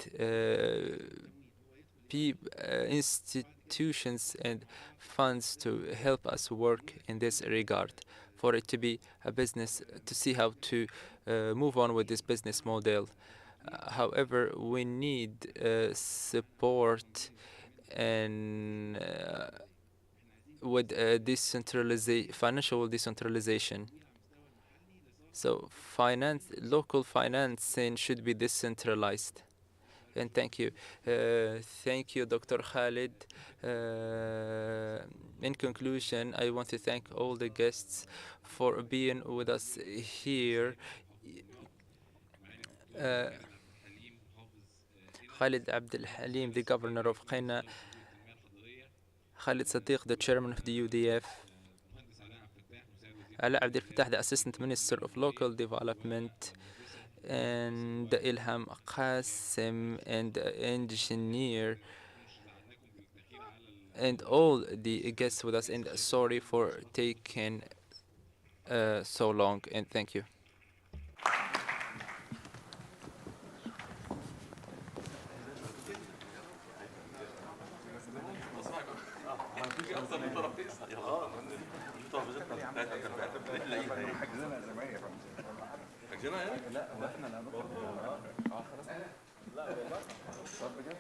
institutions and funds to help us work in this regard, for it to be a business, to see how to move on with this business model. However, we need support and with financial decentralization. So local financing should be decentralized. And thank you. Thank you, Dr. Khalid. In conclusion, I want to thank all the guests for being with us here. Khalid Abdel Halim, the governor of Qina. Khalid Sadiq, the chairman of the UDF. Ala Abdel Fattah, the assistant minister of local development. And Ilham Qasim, and engineer, and all the guests with us. And sorry for taking so long, and thank you. لا واحنا لا خلاص لا والله طب بجد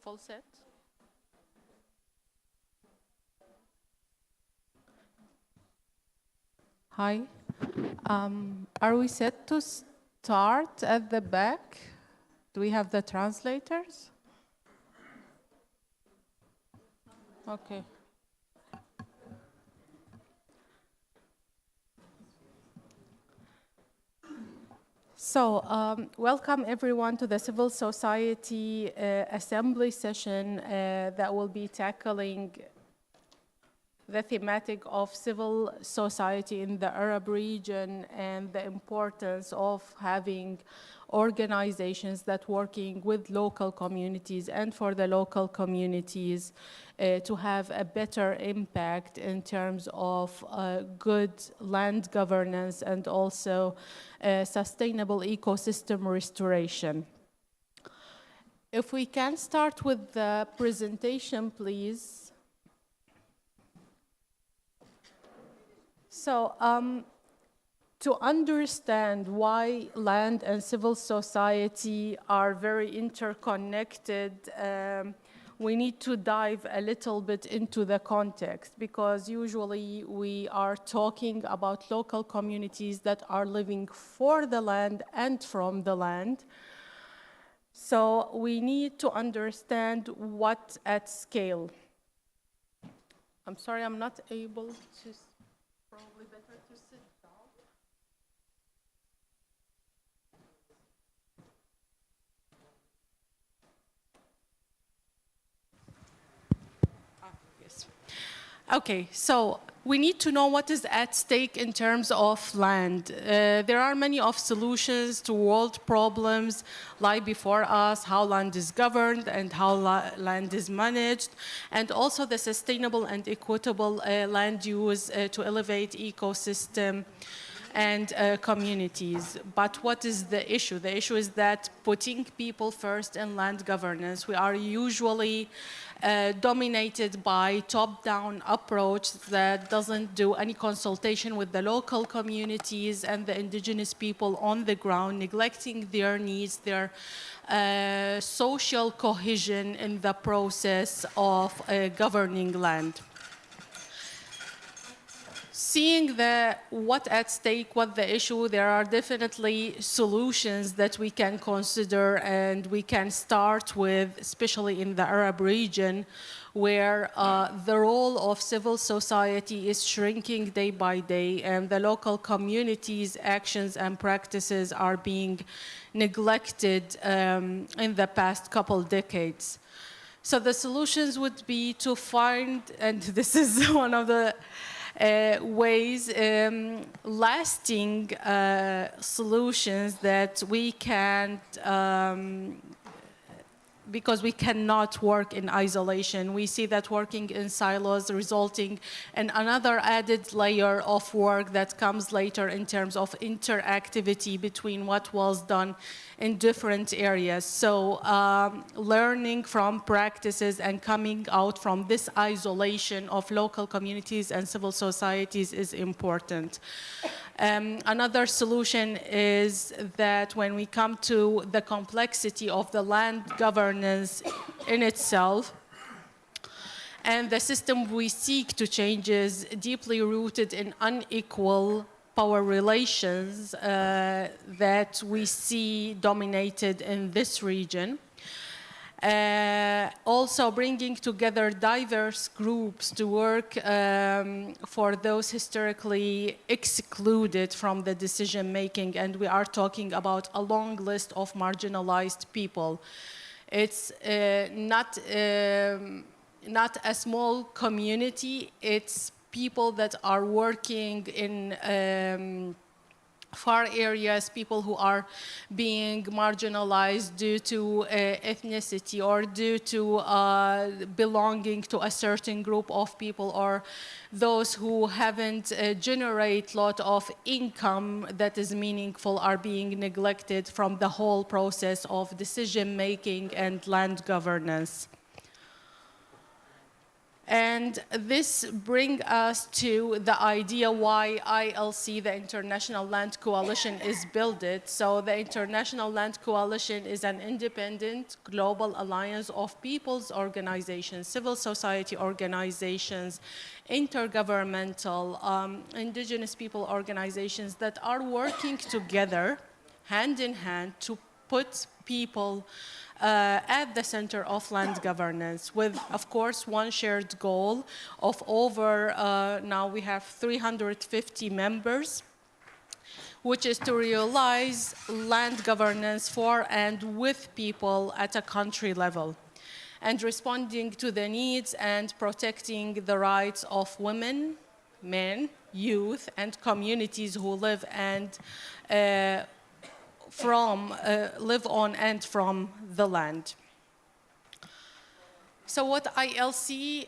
full set. Hi. Are we set to start at the back? Do we have the translators? Okay. So, welcome everyone to the Civil Society Assembly session that will be tackling the thematic of civil society in the Arab region and the importance of having organizations that working with local communities and for the local communities to have a better impact in terms of good land governance and also sustainable ecosystem restoration. If we can start with the presentation, please. So, to understand why land and civil society are very interconnected, we need to dive a little bit into the context, because usually we are talking about local communities that are living for the land and from the land. So we need to understand what at scale. I'm sorry, I'm not able to. Probably better to sit down. Yes. Okay, so we need to know what is at stake in terms of land. There are many of solutions to world problems lie before us, how land is governed and how land is managed, and also the sustainable and equitable land use to elevate ecosystem and communities. But what is the issue? The issue is that putting people first in land governance, we are usually dominated by top-down approach that doesn't do any consultation with the local communities and the indigenous people on the ground, neglecting their needs, their social cohesion in the process of governing land. Seeing what at stake, what the issue, there are definitely solutions that we can consider, and we can start with, especially in the Arab region, where the role of civil society is shrinking day by day, and the local communities' actions and practices are being neglected in the past couple decades. So the solutions would be to find, and this is one of the ways, lasting solutions that we can't, because we cannot work in isolation. We see that working in silos resulting in another added layer of work that comes later in terms of interactivity between what was done in different areas. So learning from practices and coming out from this isolation of local communities and civil societies is important. Another solution is that when we come to the complexity of the land governance in itself, and the system we seek to change is deeply rooted in unequal power relations that we see dominated in this region. Also bringing together diverse groups to work for those historically excluded from the decision making, and we are talking about a long list of marginalized people. It's not a small community, it's people that are working in far areas, people who are being marginalized due to ethnicity or due to belonging to a certain group of people, or those who haven't generate a lot of income that is meaningful are being neglected from the whole process of decision making and land governance. And this brings us to the idea why ILC, the International Land Coalition, is built. So the International Land Coalition is an independent global alliance of people's organizations, civil society organizations, intergovernmental, indigenous people organizations that are working together, hand in hand, to put people at the center of land governance with, of course, one shared goal of over, now we have 350 members, which is to realize land governance for and with people at a country level, and responding to the needs and protecting the rights of women, men, youth, and communities who live and live on and from the land. So what ILC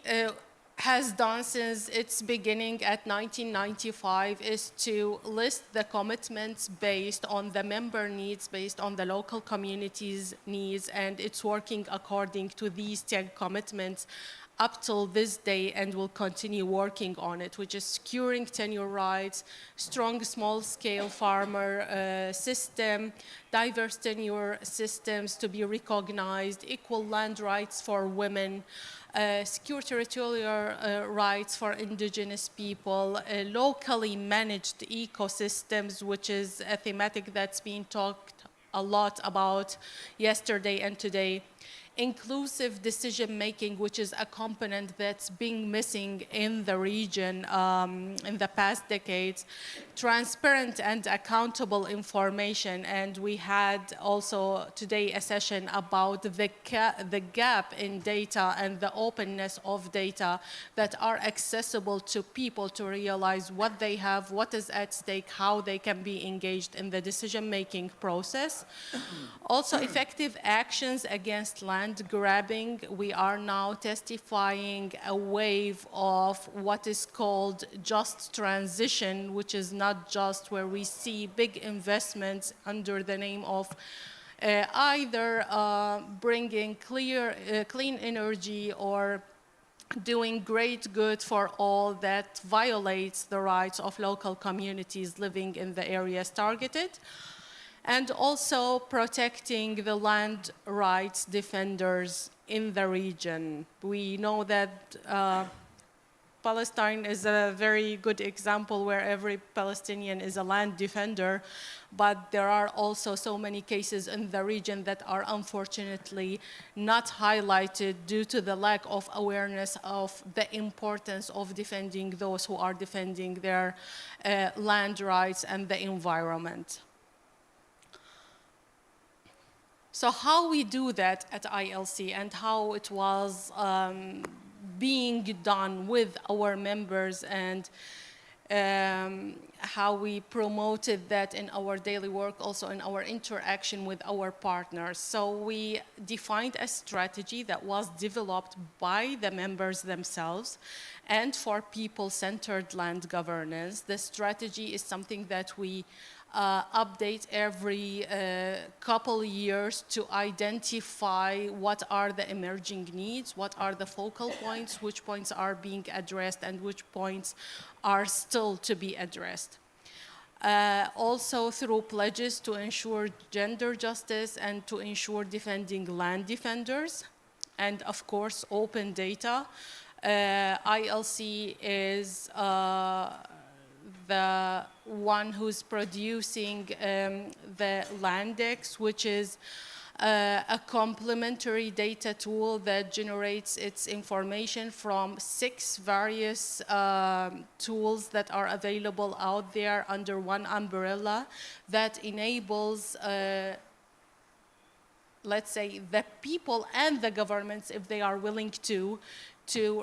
has done since its beginning at 1995 is to list the commitments based on the member needs, based on the local community's needs, and it's working according to these 10 commitments up till this day, and will continue working on it, which is securing tenure rights, strong small-scale farmer system, diverse tenure systems to be recognized, equal land rights for women, secure territorial rights for indigenous people, locally managed ecosystems, which is a thematic that's been talked a lot about yesterday and today, inclusive decision-making, which is a component that's been missing in the region in the past decades, transparent and accountable information, and we had also today a session about the gap in data and the openness of data that are accessible to people to realize what they have, what is at stake, how they can be engaged in the decision-making process. Also, effective actions against land grabbing. We are now testifying a wave of what is called just transition, which is not just where we see big investments under the name of either bringing clean energy or doing great good for all that violates the rights of local communities living in the areas targeted, and also protecting the land rights defenders in the region. We know that Palestine is a very good example where every Palestinian is a land defender, but there are also so many cases in the region that are unfortunately not highlighted due to the lack of awareness of the importance of defending those who are defending their land rights and the environment. So how we do that at ILC and how it was being done with our members, and how we promoted that in our daily work, also in our interaction with our partners. So we defined a strategy that was developed by the members themselves and for people-centered land governance. The strategy is something that we update every couple years to identify what are the emerging needs, what are the focal points, which points are being addressed, and which points are still to be addressed. Also through pledges to ensure gender justice and to ensure defending land defenders, and of course open data. ILC is the one who's producing the Landex, which is a complementary data tool that generates its information from 6 various tools that are available out there under one umbrella that enables let's say the people and the governments, if they are willing to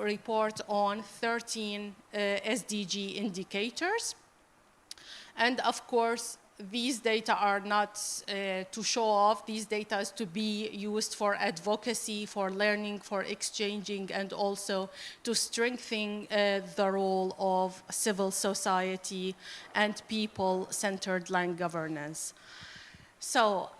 report on 13 SDG indicators. And of course, these data are not to show off. These data is to be used for advocacy, for learning, for exchanging, and also to strengthen the role of civil society and people-centered land governance. So,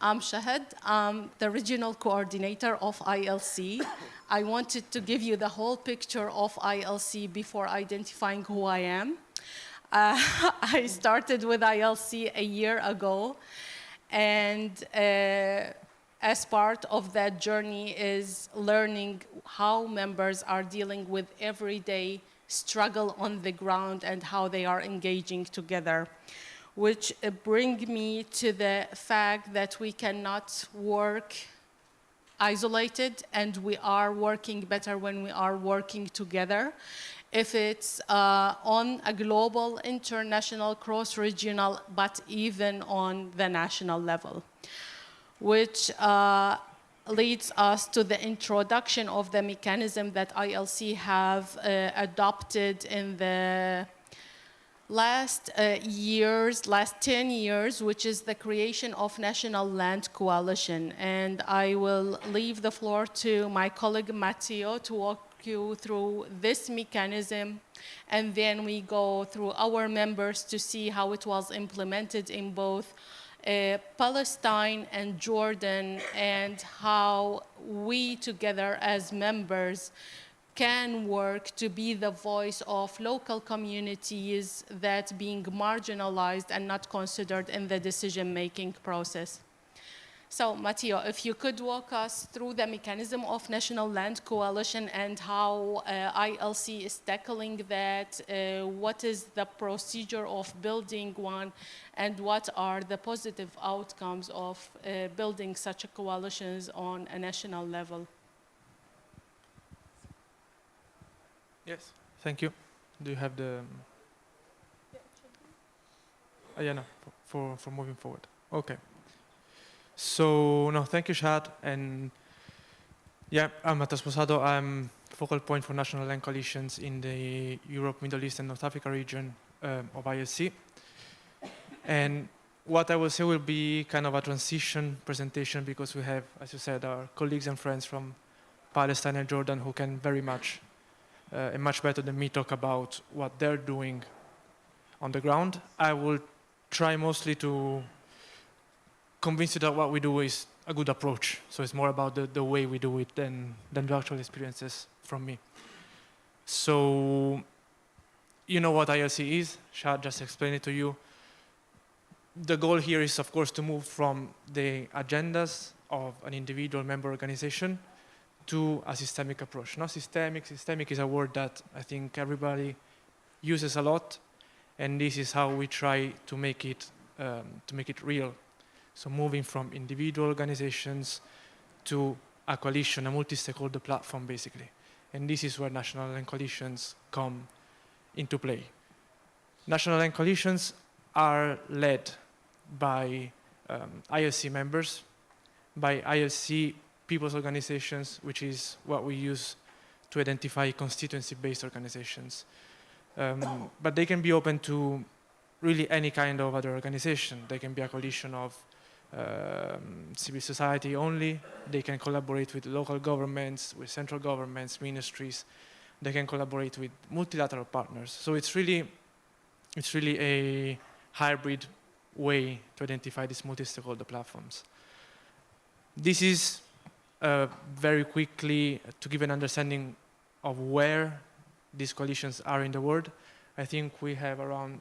I'm Shahad. I'm the regional coordinator of ILC. I wanted to give you the whole picture of ILC before identifying who I am. I started with ILC a year ago, and as part of that journey is learning how members are dealing with everyday struggle on the ground and how they are engaging together, which bring me to the fact that we cannot work isolated, and we are working better when we are working together. If it's on a global, international, cross-regional, but even on the national level, which leads us to the introduction of the mechanism that ILC have adopted in the last 10 years, which is the creation of National Land Coalition. And I will leave the floor to my colleague Matteo to walk you through this mechanism, and then we go through our members to see how it was implemented in both Palestine and Jordan, and how we together as members can work to be the voice of local communities that being marginalized and not considered in the decision-making process. So, Matteo, if you could walk us through the mechanism of National Land Coalition and how ILC is tackling that, what is the procedure of building one, and what are the positive outcomes of building such a coalitions on a national level? Yes, thank you. Do you have the... yeah, no, for moving forward. Okay. So, no, thank you, Shahad. And yeah, I'm Matteo Sposado. I'm focal point for National Land Coalitions in the Europe, Middle East, and North Africa region of ILC. And what I will say will be kind of a transition presentation, because we have, as you said, our colleagues and friends from Palestine and Jordan who can very much, and much better than me, talk about what they're doing on the ground. I will try mostly to convince you that what we do is a good approach. So it's more about the way we do it than the actual experiences from me. So, you know what ILC is. Shahad just explained it to you. The goal here is, of course, to move from the agendas of an individual member organization to a systemic approach. Not systemic. Systemic is a word that I think everybody uses a lot, and this is how we try to make it real. So moving from individual organizations to a coalition, a multi-stakeholder platform, basically. And this is where national land coalitions come into play. National land coalitions are led by ILC members, by ILC people's organizations, which is what we use to identify constituency-based organizations. But they can be open to really any kind of other organization. They can be a coalition of civil society only. They can collaborate with local governments, with central governments, ministries. They can collaborate with multilateral partners. So it's really a hybrid way to identify these multi-stakeholder platforms. This is very quickly to give an understanding of where these coalitions are in the world. I think we have around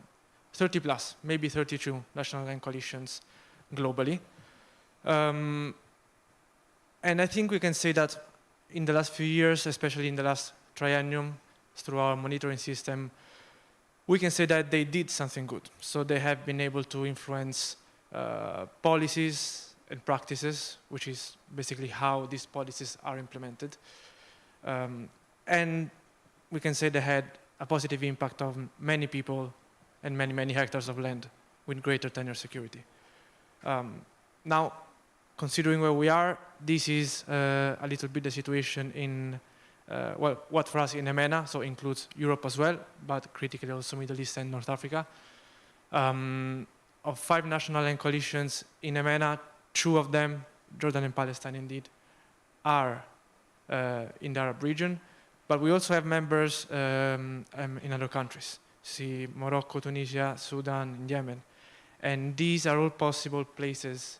30 plus, maybe 32 national land coalitions globally. And I think we can say that in the last few years, especially in the last triennium, through our monitoring system, we can say that they did something good. So they have been able to influence policies and practices, which is basically how these policies are implemented. And we can say they had a positive impact on many people and many, many hectares of land with greater tenure security. Now, considering where we are, this is a little bit the situation in, well, what for us in EMENA, so includes Europe as well, but critically also Middle East and North Africa. Of 5 national land coalitions in EMENA, 2 of them, Jordan and Palestine indeed, are in the Arab region, but we also have members in other countries. See Morocco, Tunisia, Sudan, and Yemen. And these are all possible places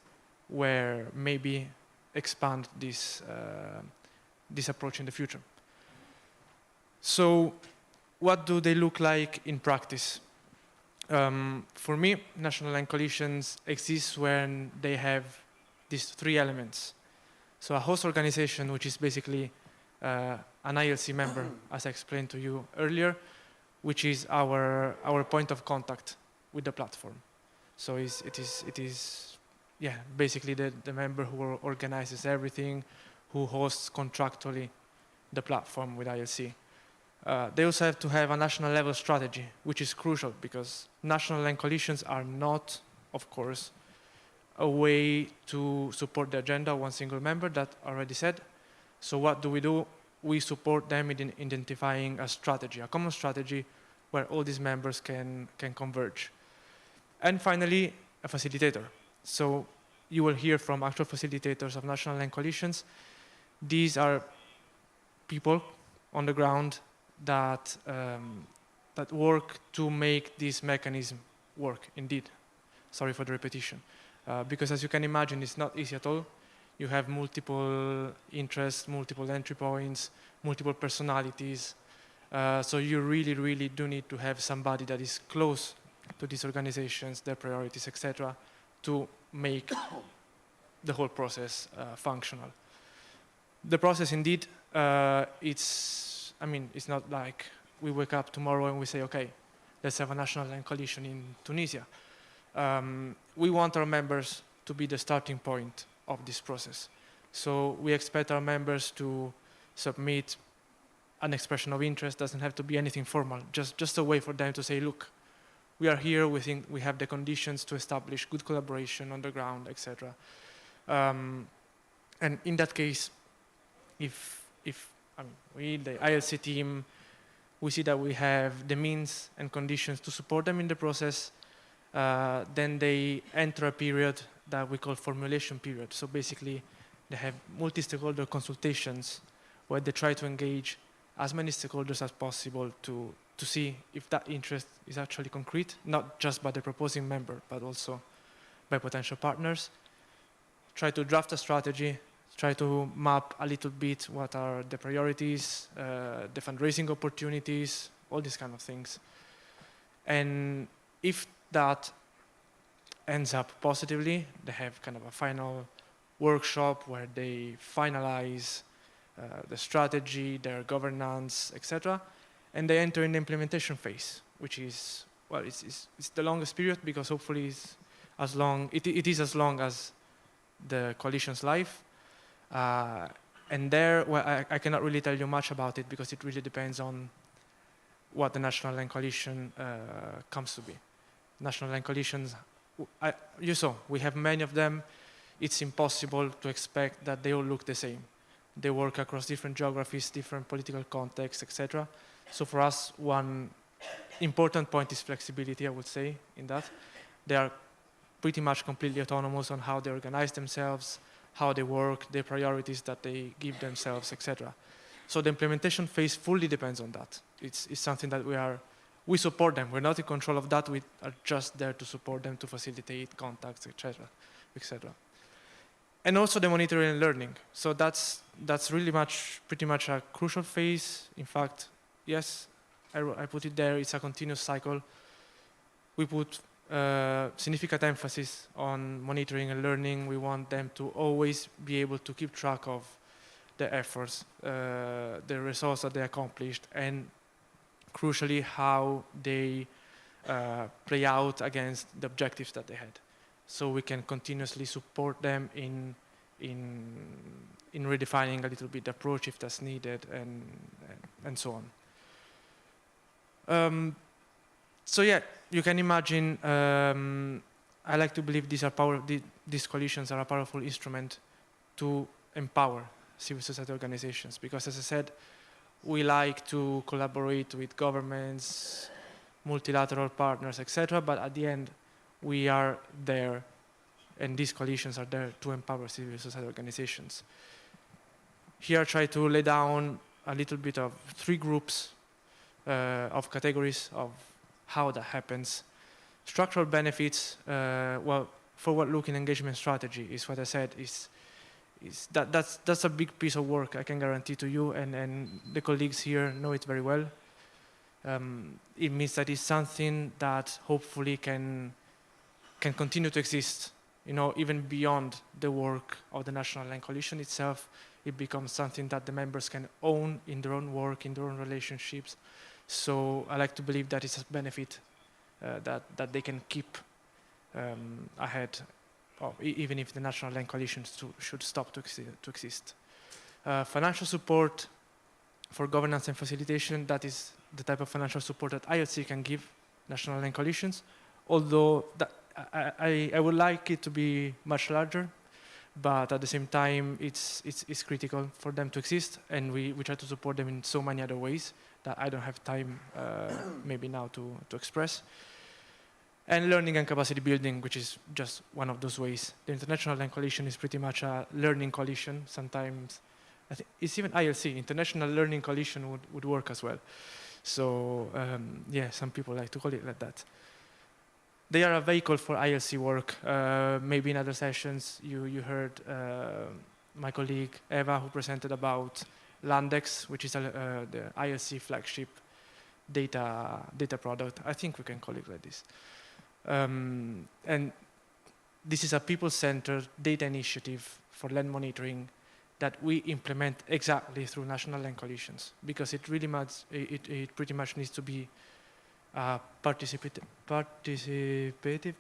where maybe expand this approach in the future. So what do they look like in practice? For me, national land coalitions exist when they have these three elements. So a host organization, which is basically an ILC member, as I explained to you earlier, which is our point of contact with the platform. So it is basically the member who organizes everything, who hosts contractually the platform with ILC. They also have to have a national level strategy, which is crucial because national land coalitions are not, of course, a way to support the agenda of one single member, that already said. So what do? We support them in identifying a strategy, a common strategy where all these members can converge. And finally, a facilitator. So you will hear from actual facilitators of national land coalitions. These are people on the ground that work to make this mechanism work, indeed. Sorry for the repetition. Because as you can imagine, it's not easy at all. You have multiple interests, multiple entry points, multiple personalities. So you really, really do need to have somebody that is close to these organizations, their priorities, etc., to make the whole process functional. The process, indeed, it's not like we wake up tomorrow and we say, okay, let's have a national land coalition in Tunisia. We want our members to be the starting point of this process. So we expect our members to submit an expression of interest. Doesn't have to be anything formal, just a way for them to say, look, we are here, we think we have the conditions to establish good collaboration on the ground, etc. And in that case, if we, the ILC team, we see that we have the means and conditions to support them in the process, then they enter a period that we call formulation period. So basically, they have multi-stakeholder consultations where they try to engage as many stakeholders as possible to see if that interest is actually concrete, not just by the proposing member, but also by potential partners. Try to draft a strategy, try to map a little bit what are the priorities, the fundraising opportunities, all these kind of things. And if that ends up positively, they have kind of a final workshop where they finalize the strategy, their governance, etc. And they enter in the implementation phase, which is, well, it's the longest period because hopefully it's as long, it is as long as the coalition's life. And there, well, I cannot really tell you much about it because it really depends on what the National Land Coalition comes to be. National Land Coalitions, you saw, we have many of them. It's impossible to expect that they all look the same. They work across different geographies, different political contexts, etc. So for us, one important point is flexibility, I would say, in that. They are pretty much completely autonomous on how they organize themselves, how they work, their priorities that they give themselves, etc. So the implementation phase fully depends on that. It's something that we support them. We're not in control of that. We are just there to support them, to facilitate contacts, etc., etc. And also the monitoring and learning. So that's really pretty much a crucial phase. In fact, yes, I put it there. It's a continuous cycle. We put significant emphasis on monitoring and learning. We want them to always be able to keep track of the efforts, the results that they accomplished, and crucially how they play out against the objectives that they had. So we can continuously support them in redefining a little bit the approach if that's needed, and so on. So yeah, you can imagine. I like to believe these coalitions are a powerful instrument to empower civil society organizations, because, as I said, we like to collaborate with governments, multilateral partners, etc. But at the end, we are there, and these coalitions are there to empower civil society organizations. Here I try to lay down a little bit of 3 groups of categories of how that happens. Structural benefits, well, forward-looking engagement strategy is what I said that's a big piece of work, I can guarantee to you, and the colleagues here know it very well. It means that it's something that hopefully can continue to exist, even beyond the work of the National Land Coalition itself. It becomes something that the members can own in their own work, in their own relationships. So I like to believe that it's a benefit that they can keep ahead, even if the National Land Coalition should stop to exist. Financial support for governance and facilitation, that is the type of financial support that ILC can give National Land Coalitions, although I would like it to be much larger, but at the same time, it's critical for them to exist, and we try to support them in so many other ways that I don't have time maybe now to express. And learning and capacity building, which is just one of those ways. The International Land Coalition is pretty much a learning coalition. Sometimes, I think it's even ILC, International Learning Coalition would work as well. So yeah, some people like to call it like that. They are a vehicle for ILC work. Maybe in other sessions, you heard my colleague Eva, who presented about Landex, which is the ILC flagship data product. I think we can call it like this. And this is a people-centered data initiative for land monitoring that we implement exactly through National Land Coalitions, because it really it pretty much needs to be a participative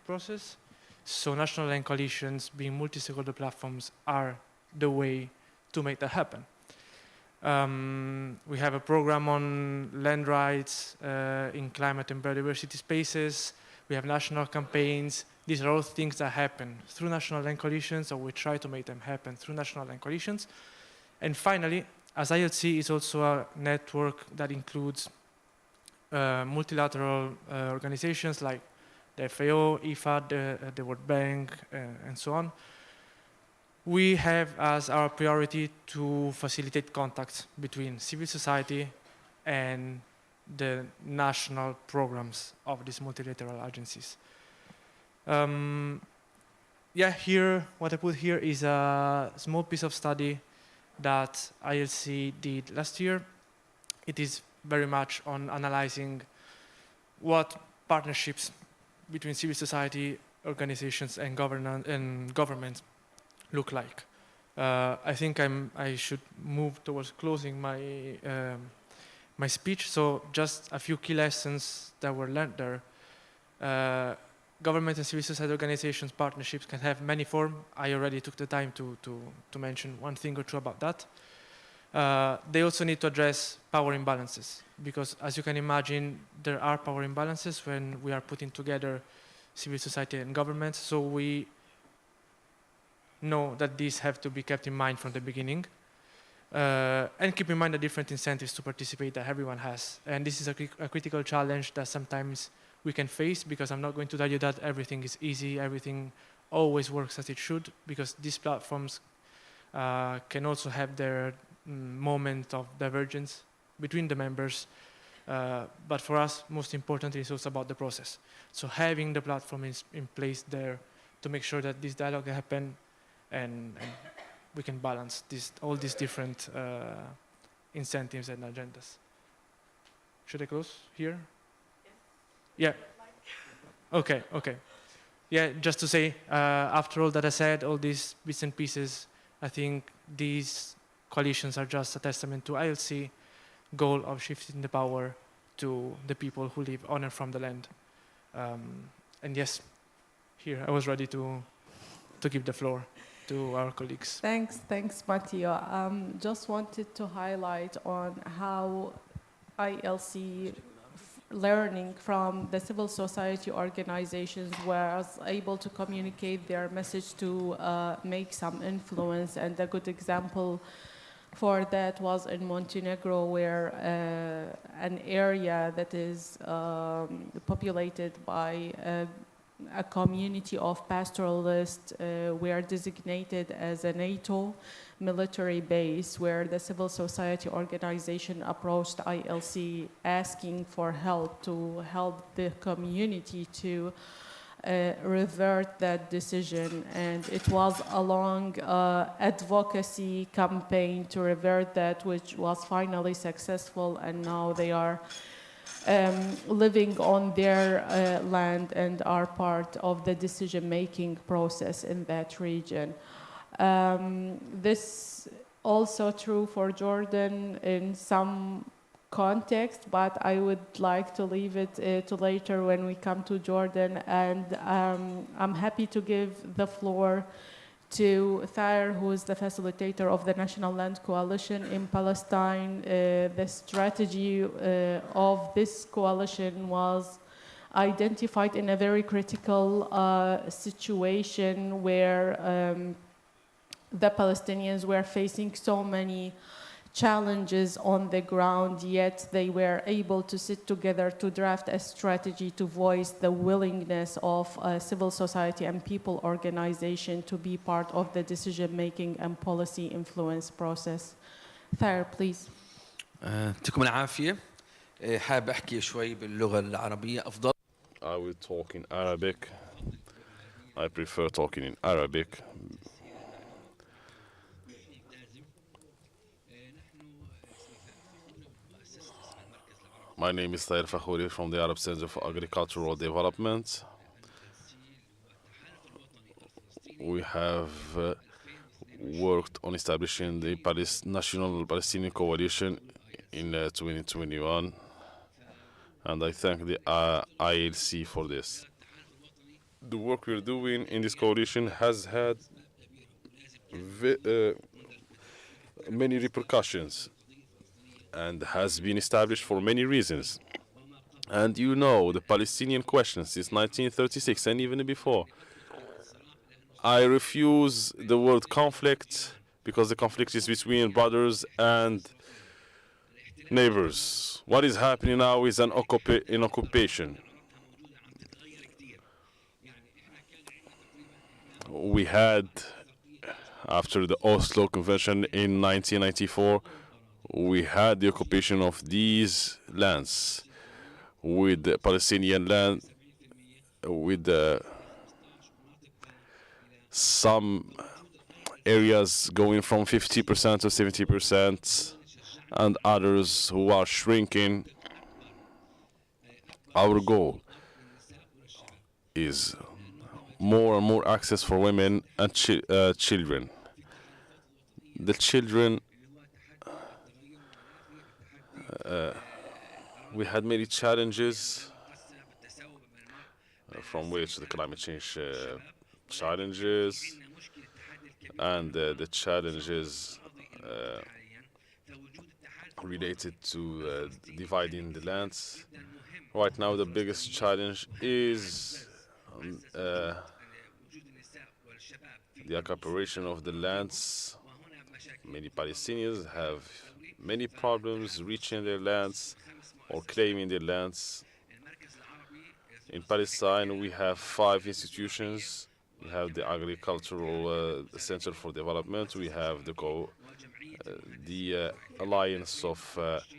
process. So National Land Coalitions, being multi-stakeholder platforms, are the way to make that happen. We have a program on land rights in climate and biodiversity spaces. We have national campaigns. These are all things that happen through National Land Coalitions, or we try to make them happen through National Land Coalitions. And finally, as ILC is also a network that includes multilateral organizations like the FAO, IFAD, the World Bank, and so on. We have as our priority to facilitate contacts between civil society and the national programs of these multilateral agencies. Yeah, here, what I put here is a small piece of study that ILC did last year. It is very much on analyzing what partnerships between civil society organizations and government look like. I think I should move towards closing my my speech. So just a few key lessons that were learned there. Government and civil society organizations partnerships can have many forms. I already took the time to mention one thing or two about that. They also need to address power imbalances, because as you can imagine, there are power imbalances when we are putting together civil society and government. So we know that these have to be kept in mind from the beginning. And keep in mind the different incentives to participate that everyone has. And this is a critical challenge that sometimes we can face, because I'm not going to tell you that everything is easy, everything always works as it should, because these platforms can also have their moment of divergence between the members. But for us, most importantly, it's also about the process. So having the platform in place there to make sure that this dialogue happen and we can balance all these different incentives and agendas. Should I close here? Yeah. Okay. Yeah, just to say, after all that I said, all these bits and pieces, I think these coalitions are just a testament to ILC goal of shifting the power to the people who live on and from the land. And yes, here I was ready to give the floor to our colleagues. Thanks, Matteo. Just wanted to highlight on how ILC learning from the civil society organizations was able to communicate their message to make some influence. And a good example for that was in Montenegro, where an area that is populated by a community of pastoralists were designated as a NATO military base, where the civil society organization approached ILC asking for help to help the community to revert that decision, and it was a long advocacy campaign to revert that, which was finally successful, and now they are living on their land and are part of the decision-making process in that region. This also true for Jordan in some context, but I would like to leave it to later when we come to Jordan. And I'm happy to give the floor to Thayer, who is the facilitator of the National Land Coalition in Palestine. The strategy of this coalition was identified in a very critical situation where the Palestinians were facing so many challenges on the ground, yet they were able to sit together to draft a strategy to voice the willingness of civil society and people organization to be part of the decision-making and policy influence process. Thayer, please. يعطيكم العافية. حابب أحكي شوي باللغة العربية أفضل. I will talk in Arabic. I prefer talking in Arabic. My name is Thayer Fakhouri from the Arab Center for Agricultural Development. We have worked on establishing the National Palestinian Coalition in 2021, and I thank the ILC for this. The work we're doing in this coalition has had many repercussions and has been established for many reasons. And you know, the Palestinian question since 1936 and even before. I refuse the word conflict because the conflict is between brothers and neighbors. What is happening now is an occupation. We had, after the Oslo Convention in 1994, we had the occupation of these lands with the Palestinian land, with some areas going from 50% to 70%, and others who are shrinking. Our goal is more and more access for women and children. The children, we had many challenges, from which the climate change challenges and the challenges related to dividing the lands. Right now, the biggest challenge is the occupation of the lands. Many Palestinians have many problems reaching their lands or claiming their lands. In Palestine, we have 5 institutions. We have the Agricultural Center for Development. We have the Alliance of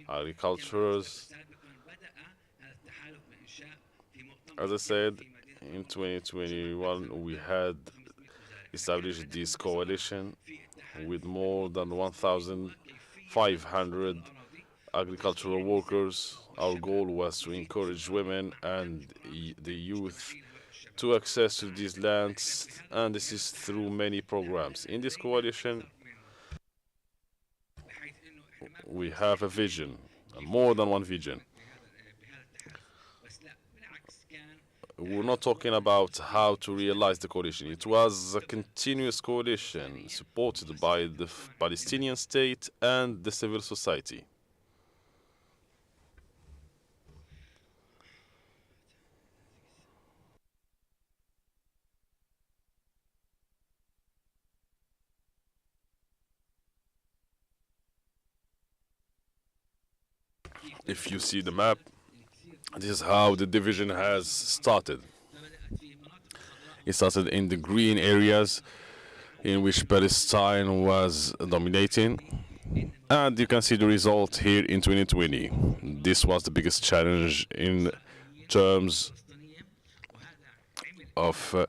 Agricultures. As I said, in 2021, we had established this coalition with more than 1,500 agricultural workers. Our goal was to encourage women and the youth to access to these lands, and this is through many programs. In this coalition, we have a vision, more than one vision. We're not talking about how to realize the coalition. It was a continuous coalition supported by the Palestinian state and the civil society. If you see the map, this is how the division has started. It started in the green areas in which Palestine was dominating. And you can see the result here in 2020. This was the biggest challenge in terms of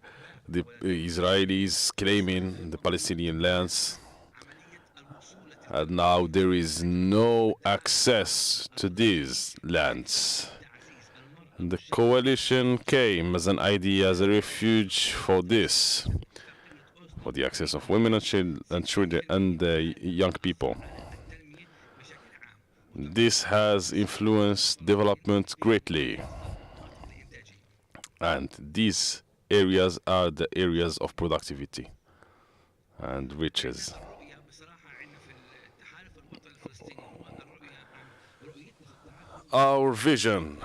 the Israelis claiming the Palestinian lands. And now there is no access to these lands. And the coalition came as an idea, as a refuge for this, for the access of women and children and young people. This has influenced development greatly. And these areas are the areas of productivity and riches. Our vision: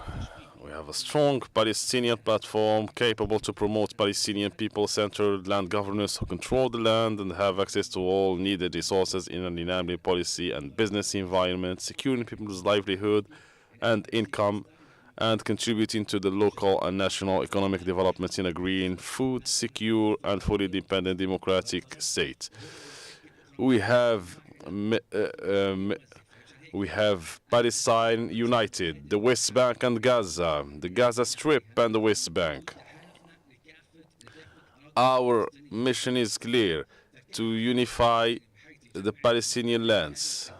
we have a strong Palestinian platform capable to promote Palestinian people-centered land governance who control the land and have access to all needed resources in an enabling policy and business environment, securing people's livelihood and income, and contributing to the local and national economic development in a green, food, secure, and fully independent democratic state. We have Palestine united, the West Bank and Gaza, the Gaza Strip and the West Bank. Our mission is clear: to unify the Palestinian lands.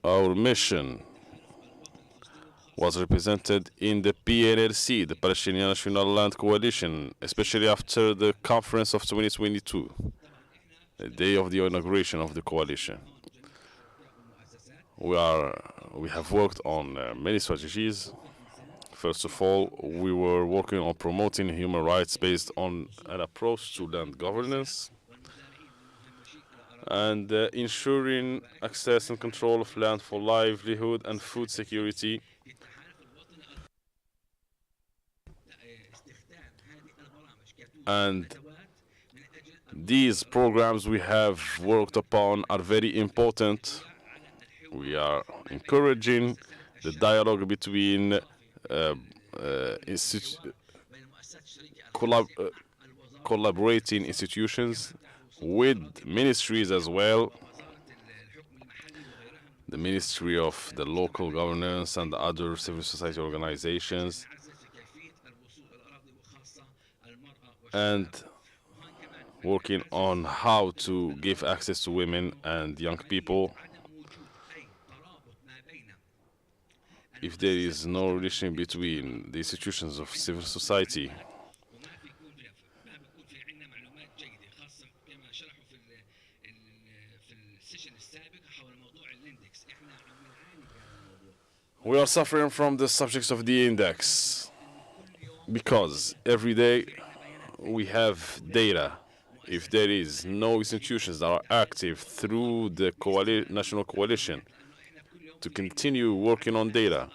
Our mission was represented in the PNLC, the Palestinian National Land Coalition, especially after the conference of 2022, the day of the inauguration of the coalition. We have worked on many strategies. First of all, we were working on promoting human rights based on an approach to land governance, and ensuring access and control of land for livelihood and food security. And these programs we have worked upon are very important. We are encouraging the dialogue between collaborating institutions with ministries as well, the Ministry of the Local Governance and other civil society organizations, and working on how to give access to women and young people. If there is no relation between the institutions of civil society we are suffering from the subjects of the index, because every day we have data. If there is no institutions that are active through the national coalition to continue working on data,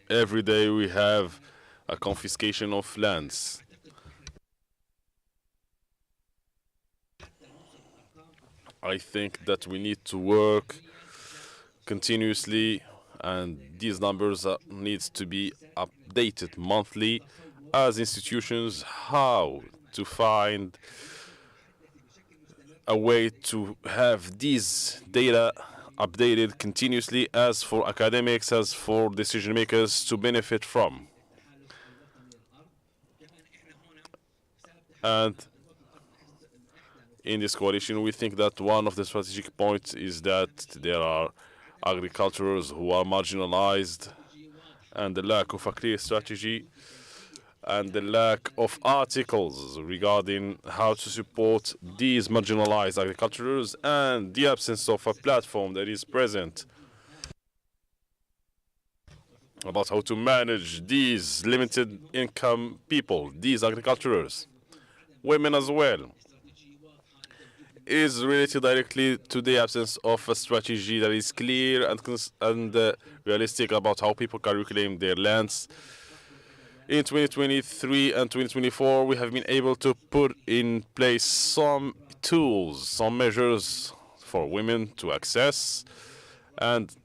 every day we have a confiscation of lands. I think that we need to work continuously, and these numbers need to be updated monthly as institutions, how to find a way to have these data updated continuously, as for academics, as for decision makers to benefit from. And in this coalition, we think that one of the strategic points is that there are agriculturers who are marginalized, and the lack of a clear strategy and the lack of articles regarding how to support these marginalized agriculturers, and the absence of a platform that is present about how to manage these limited income people, these agriculturers, women as well, is related directly to the absence of a strategy that is clear and realistic about how people can reclaim their lands. In 2023 and 2024, we have been able to put in place some tools, some measures for women to access, and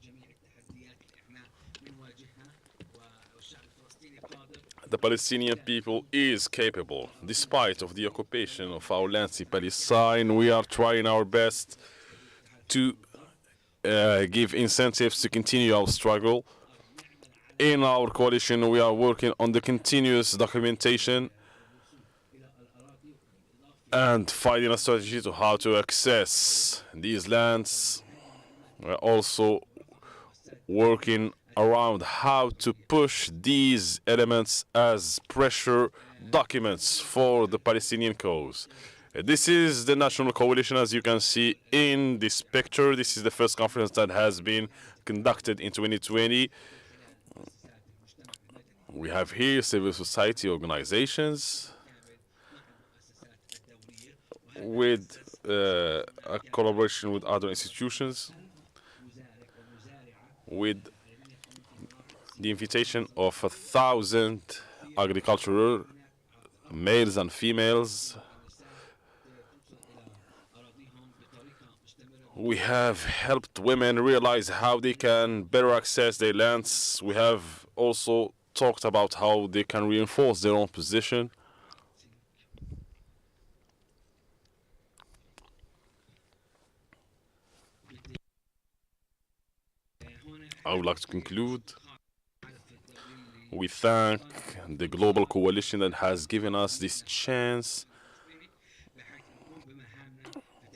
the Palestinian people is capable. Despite of the occupation of our lands in Palestine, we are trying our best to give incentives to continue our struggle. In our coalition, we are working on the continuous documentation and finding a strategy to how to access these lands. We're also working around how to push these elements as pressure documents for the Palestinian cause. This is the National Coalition, as you can see in this picture. This is the first conference that has been conducted in 2020. We have here civil society organizations with a collaboration with other institutions, with the invitation of 1,000 agricultural males and females. We have helped women realize how they can better access their lands. We have also talked about how they can reinforce their own position. I would like to conclude. We thank the global coalition that has given us this chance.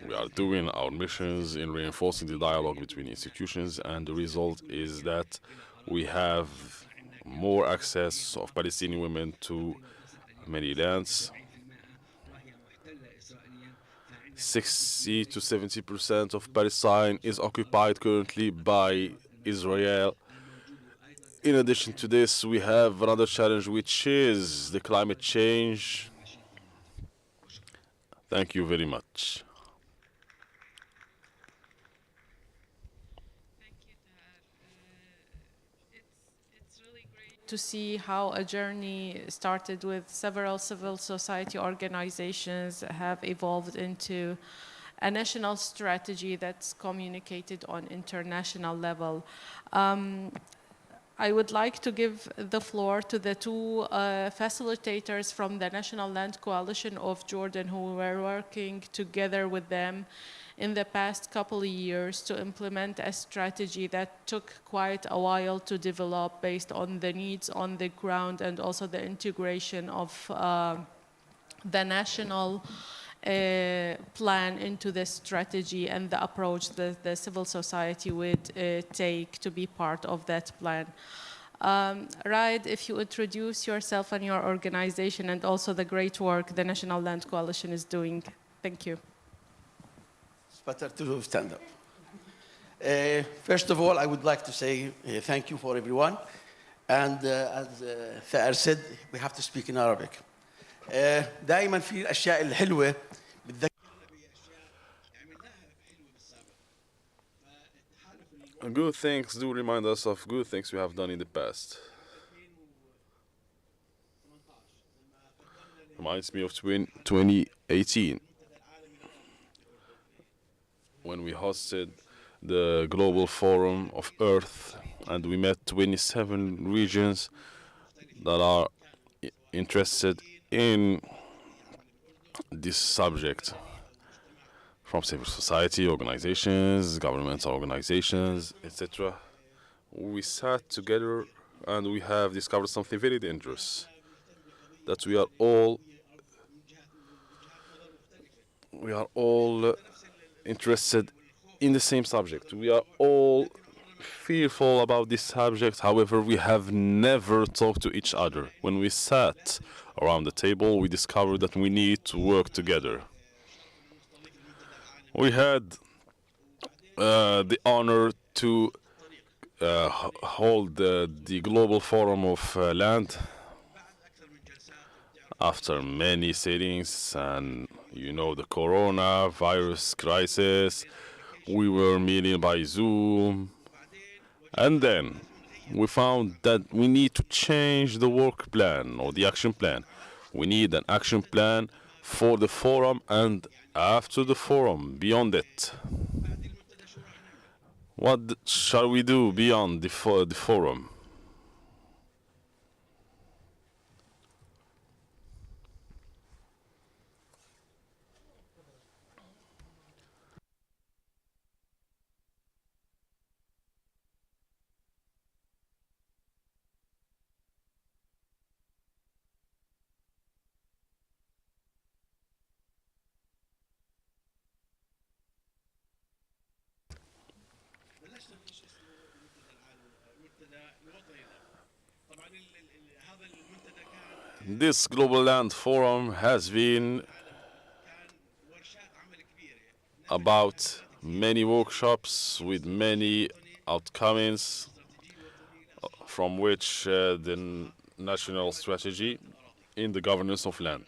We are doing our missions in reinforcing the dialogue between institutions, and the result is that we have more access of Palestinian women to many lands. 60 to 70% of Palestine is occupied currently by Israel. In addition to this, we have another challenge, which is the climate change. Thank you very much. To see how a journey started with several civil society organizations have evolved into a national strategy that's communicated on international level. I would like to give the floor to the two facilitators from the National Land Coalition of Jordan, who were working together with them in the past couple of years to implement a strategy that took quite a while to develop based on the needs on the ground, and also the integration of the national plan into the strategy and the approach that the civil society would take to be part of that plan. Raed, if you introduce yourself and your organization and also the great work the National Land Coalition is doing. Thank you. It's better to stand up. First of all, I would like to say thank you for everyone. And as Thaer said, we have to speak in Arabic. دائما في الأشياء الحلوة Good things do remind us of good things we have done in the past. Reminds me of 2018 when we hosted the Global Forum of Earth, and we met 27 regions that are interested in this subject, from civil society organizations, governmental organizations, etc. We sat together and we have discovered something very dangerous, that we are all interested in the same subject. We are all fearful about this subject. However, we have never talked to each other. When we sat around the table, we discovered that we need to work together. We had the honor to hold the Global Forum of Land after many sittings, and you know, the coronavirus crisis. We were meeting by Zoom, and then we found that we need to change the work plan or the action plan. We need an action plan for the forum and after the forum, beyond it. What shall we do beyond the forum? This Global Land Forum has been about many workshops with many outcomes, from which the national strategy in the governance of land.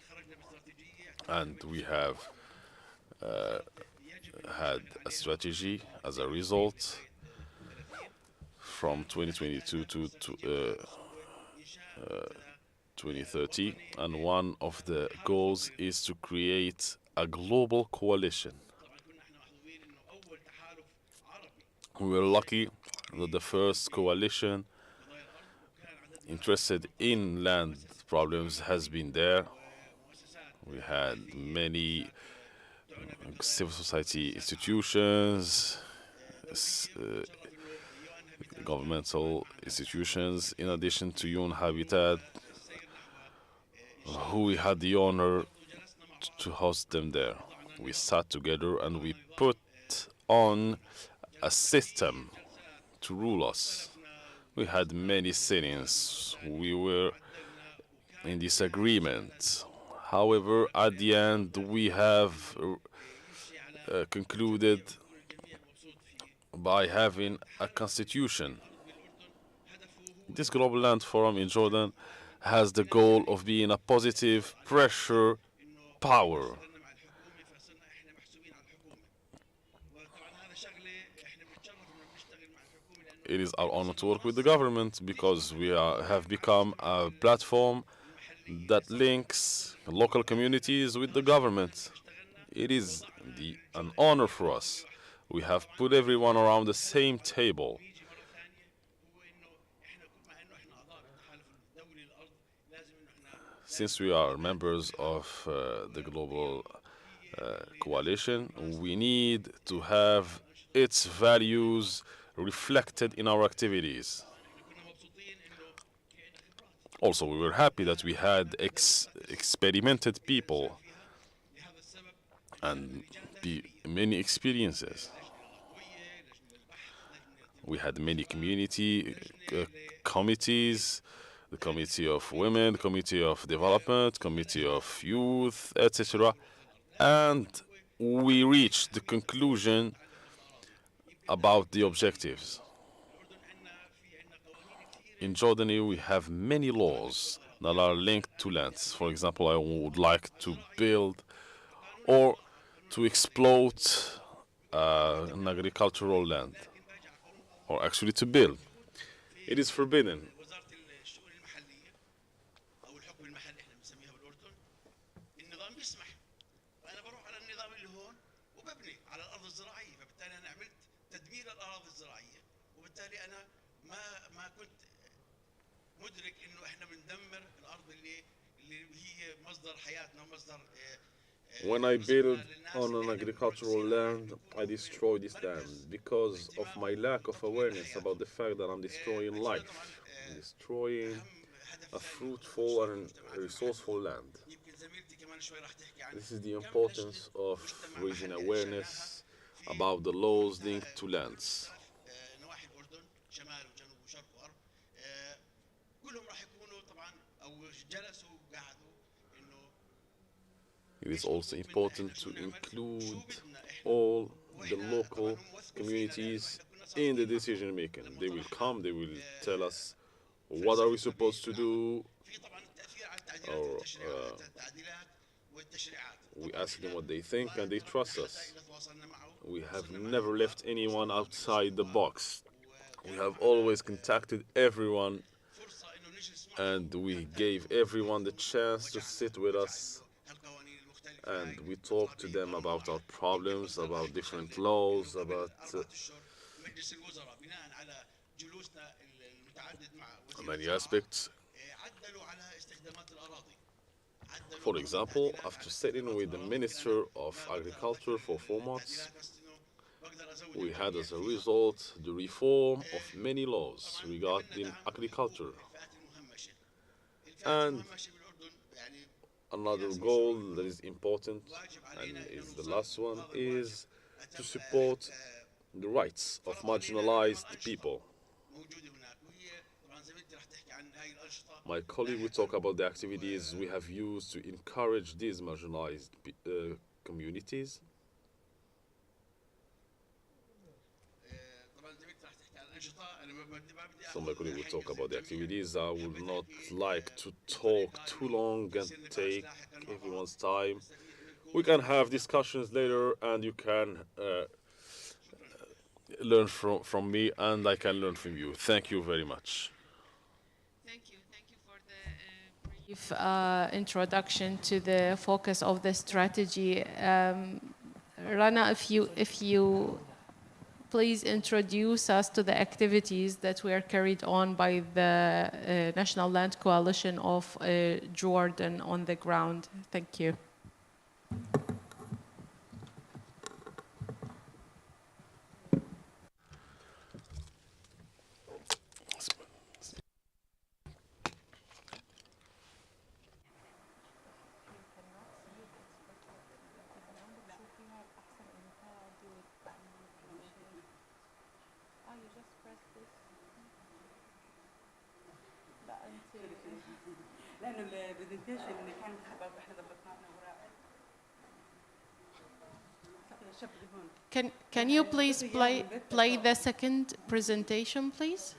And we have had a strategy as a result from 2022 to 2030, and one of the goals is to create a global coalition. We were lucky that the first coalition interested in land problems has been there. We had many civil society institutions, governmental institutions, in addition to UN Habitat, who we had the honor to host them there. We sat together and we put on a system to rule us. We had many sittings. We were in disagreement. However, at the end, we have concluded by having a constitution. This Global Land Forum in Jordan has the goal of being a positive pressure power. It is our honor to work with the government because we have become a platform that links local communities with the government. It is an honor for us. We have put everyone around the same table. Since we are members of the global coalition, we need to have its values reflected in our activities. Also, we were happy that we had experimented people and many experiences. We had many community committees, the Committee of Women, the Committee of Development, Committee of Youth, etc. And we reached the conclusion about the objectives. In Jordan, we have many laws that are linked to lands. For example, I would like to build or to exploit an agricultural land, or actually to build. It is forbidden. When I build on an agricultural land, I destroy this land because of my lack of awareness about the fact that I'm destroying life. I'm destroying a fruitful and resourceful land. This is the importance of raising awareness about the laws linked to lands. It is also important to include all the local communities in the decision making. They will come, they will tell us what are we supposed to do, or we ask them what they think and they trust us. We have never left anyone outside the box. We have always contacted everyone and we gave everyone the chance to sit with us, and we talked to them about our problems, about different laws, about many aspects. For example, after sitting with the Minister of Agriculture for 4 months, we had as a result the reform of many laws regarding agriculture. And another goal that is important, and is the last one, is to support the rights of marginalized people. My colleague will talk about the activities we have used to encourage these marginalized communities. So my colleague will talk about the activities. I would not like to talk too long and take everyone's time. We can have discussions later, and you can learn from me, and I can learn from you. Thank you very much. Brief introduction to the focus of the strategy. Rana, if you please introduce us to the activities that were carried on by the National Land Coalition of Jordan on the ground. Thank you. Can you please play the second presentation, please?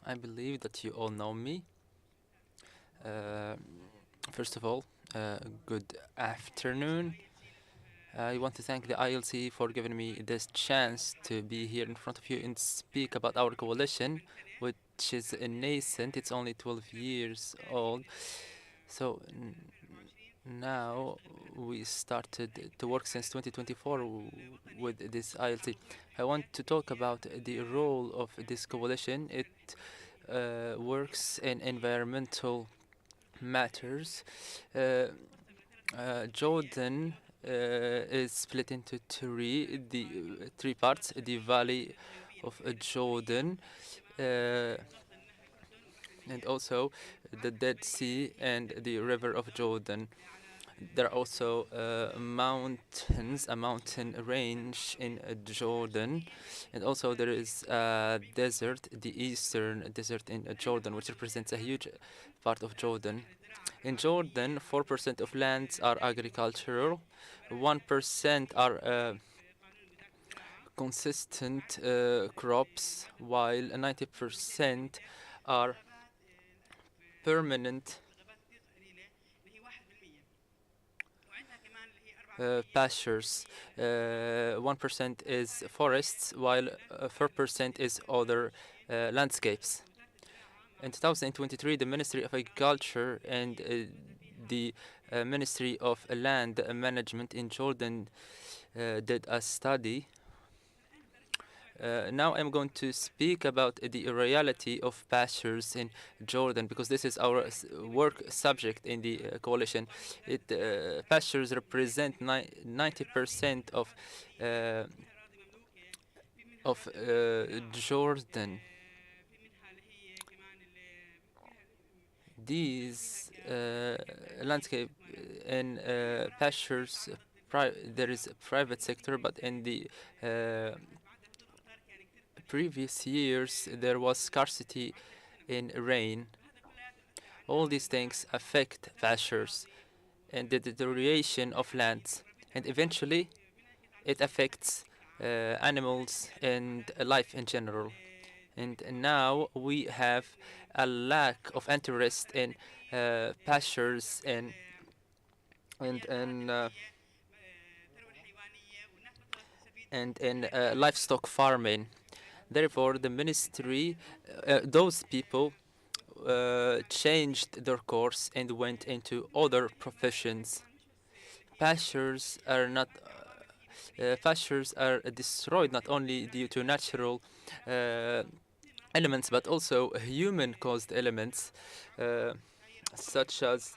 I believe that you all know me. First of all, good afternoon. I want to thank the ILC for giving me this chance to be here in front of you and speak about our coalition, which is nascent. It's only 12 years old. So now we started to work since 2024 with this ILC. I want to talk about the role of this coalition. It works in environmental matters. Jordan is split into three parts: the Valley of Jordan, and also the Dead Sea and the River of Jordan. There are also mountains, a mountain range in Jordan, and also there is a desert, the eastern desert in Jordan, which represents a huge part of Jordan. In Jordan, 4% of lands are agricultural, 1% are consistent crops, while 90% are permanent pastures. 1% is forests, while 4% is other landscapes. In 2023, the Ministry of Agriculture and the Ministry of Land Management in Jordan did a study Now I'm going to speak about the reality of pastures in Jordan because this is our work subject in the coalition. Pastures represent 90% of Jordan. These landscape and pastures, there is a private sector, but in the previous years there was scarcity in rain. All these things affect pastures and the deterioration of lands, and eventually it affects animals and life in general. And now we have a lack of interest in pastures and in livestock farming. Therefore, the ministry, those people changed their course and went into other professions. Pastures are not. Pastures are destroyed not only due to natural elements but also human-caused elements, such as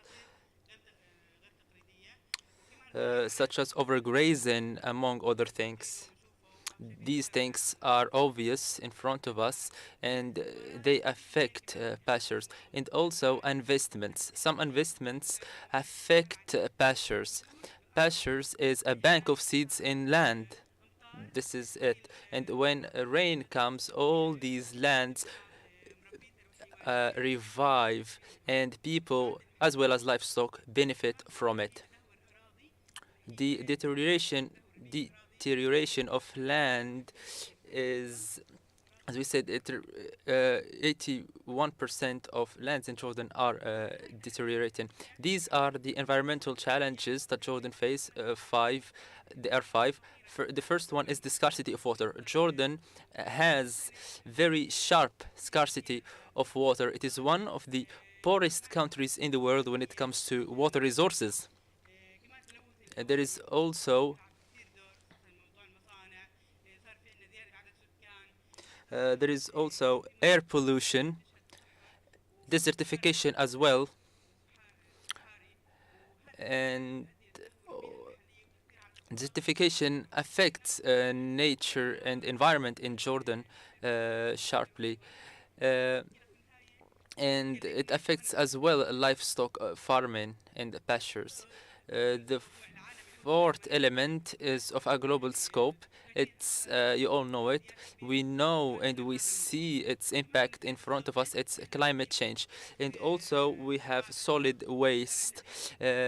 overgrazing, among other things. These things are obvious in front of us, and they affect pastures. And also investments. Some investments affect pastures. Pastures is a bank of seeds in land. This is it. And when rain comes, all these lands revive, and people, as well as livestock, benefit from it. The deterioration of land is, as we said, 81% of lands in Jordan are deteriorating. These are the environmental challenges that Jordan face. There are five. The first one is the scarcity of water. Jordan has very sharp scarcity of water. It is one of the poorest countries in the world when it comes to water resources. There is also air pollution, desertification as well, and desertification affects nature and environment in Jordan sharply, and it affects as well livestock farming and pastures. The fourth element is of a global scope. It's you all know it. We know and we see its impact in front of us. It's climate change, and also we have solid waste. There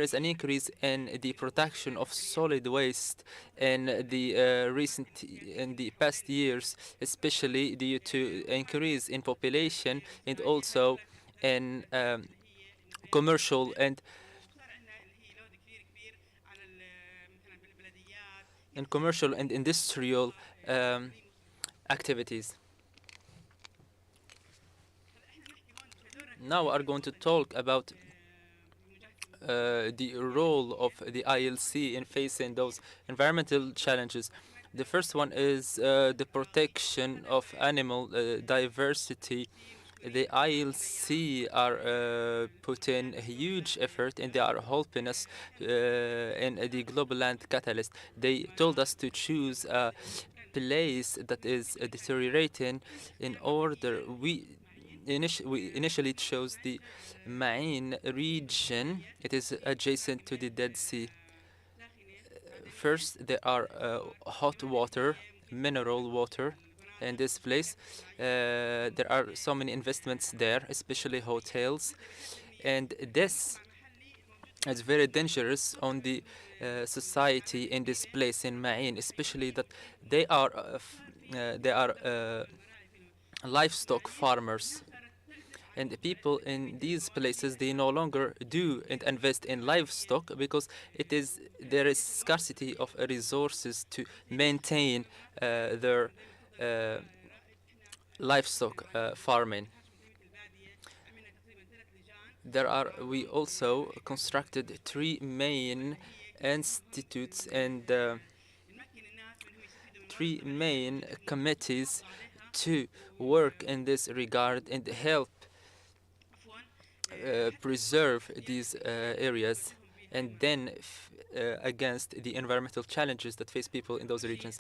is an increase in the production of solid waste in the past years, especially due to increase in population and also in commercial and industrial activities. Now we are going to talk about the role of the ILC in facing those environmental challenges. The first one is the protection of animal diversity. The ILC are putting a huge effort, and they are helping us in the Global Land Catalyst. They told us to choose a place that is deteriorating in order. We initially chose the Ma'in region. It is adjacent to the Dead Sea. First, there are hot water, mineral water in this place. There are so many investments there, especially hotels, and this is very dangerous on the society in this place in Ma'in, especially that they are livestock farmers. And the people in these places, they no longer do and invest in livestock because there is scarcity of resources to maintain their livestock farming. We also constructed 3 main institutes and three main committees to work in this regard and help preserve these areas, and then against the environmental challenges that face people in those regions.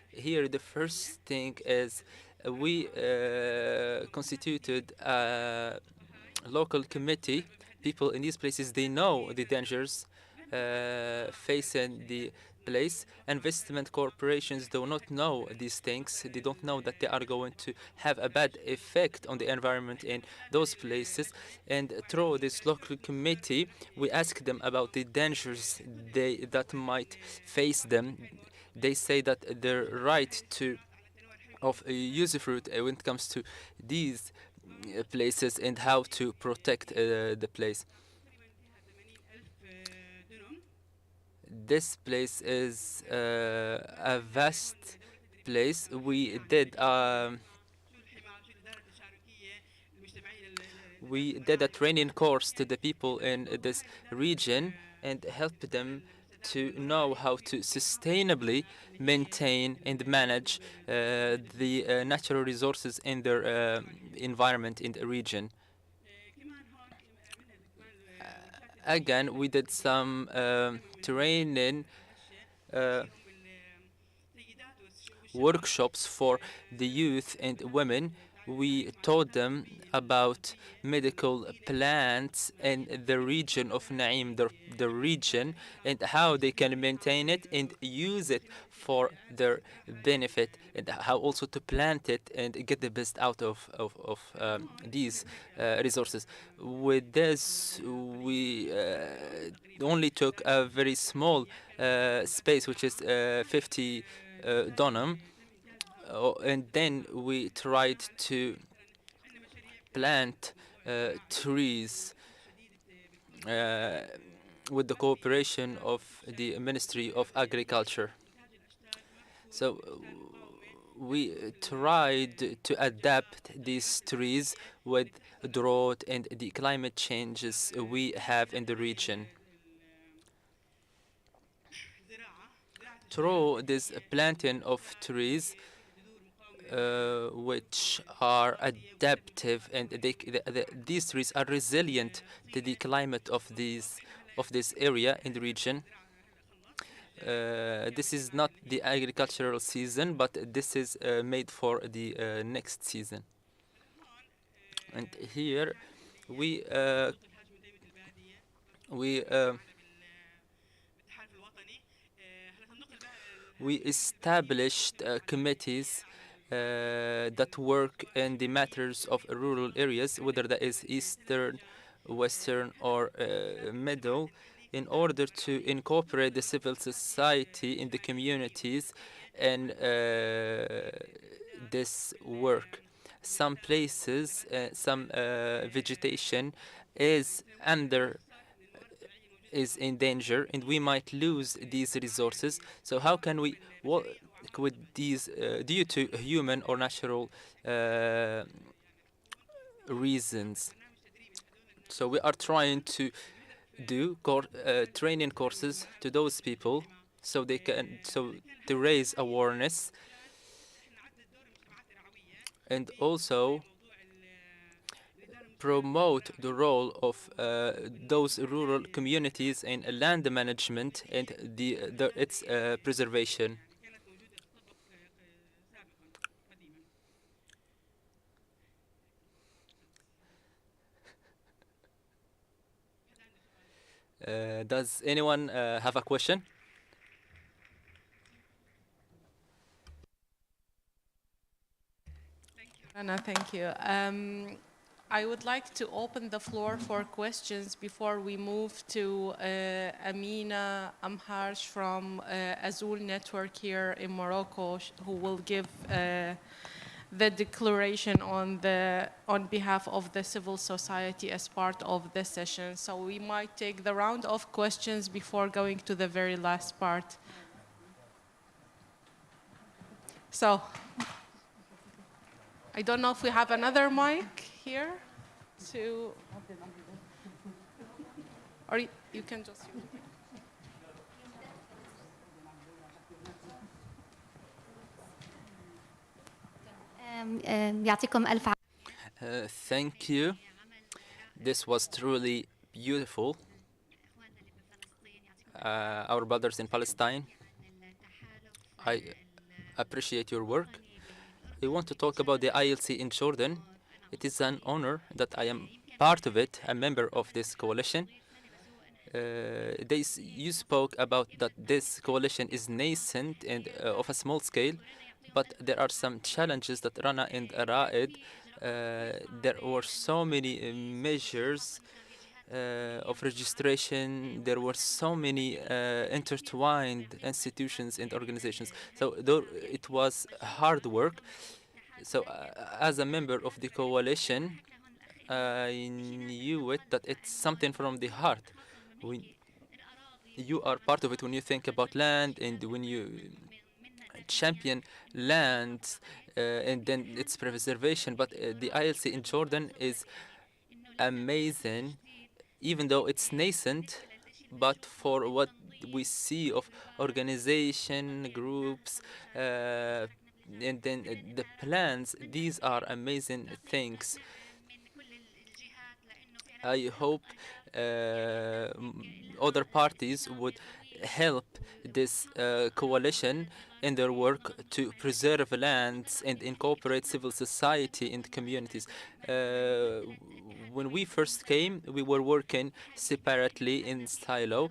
Here, the first thing is we constituted a local committee. People in these places, they know the dangers facing the place. Investment corporations do not know these things. They don't know that they are going to have a bad effect on the environment in those places. And through this local committee, we ask them about the dangers that might face them. They say that their right of usufruct when it comes to these places and how to protect the place. This place is a vast place. We did a training course to the people in this region and help them to know how to sustainably maintain and manage the natural resources in their environment in the region. Again, we did some training workshops for the youth and women. We taught them about medical plants in the region of Naim, the region, and how they can maintain it and use it for their benefit, and how also to plant it and get the best out of these resources. With this, we only took a very small space, which is 50 dönum. And then we tried to plant trees with the cooperation of the Ministry of Agriculture. So we tried to adapt these trees with drought and the climate changes we have in the region. Through this planting of trees, which are adaptive, and these trees are resilient to the climate of this area in the region. This is not the agricultural season, but this is made for the next season. And here we established committees that work in the matters of rural areas, whether that is eastern, western, or middle, in order to incorporate the civil society in the communities and this work. Some places, some vegetation is in danger, and we might lose these resources. So how can we work with these due to human or natural reasons? So we are trying to do training courses to those people, so to raise awareness, and also promote the role of those rural communities in land management and its preservation. Does anyone have a question? Anna, thank you. I would like to open the floor for questions before we move to Amina Amharsh from Azul Network here in Morocco, who will give the declaration on behalf of the civil society as part of the session. So we might take the round of questions before going to the very last part. So I don't know if we have another mic here or you can just use it. يعطيكم ألف Thank you. This was truly beautiful. Our brothers in Palestine, I appreciate your work. I want to talk about the ILC in Jordan. It is an honor that I am part of it, a member of this coalition. You spoke about that this coalition is nascent and of a small scale, but there are some challenges that Rana and Raed, there were so many measures of registration. There were so many intertwined institutions and organizations. So though it was hard work. So as a member of the coalition, I knew it that it's something from the heart. You are part of it when you think about land and when you champion land and then its preservation. But the ILC in Jordan is amazing, even though it's nascent, but for what we see of organization, groups, and then the plans, these are amazing things. I hope other parties would help this coalition in their work to preserve lands and incorporate civil society in the communities. When we first came, we were working separately in silo,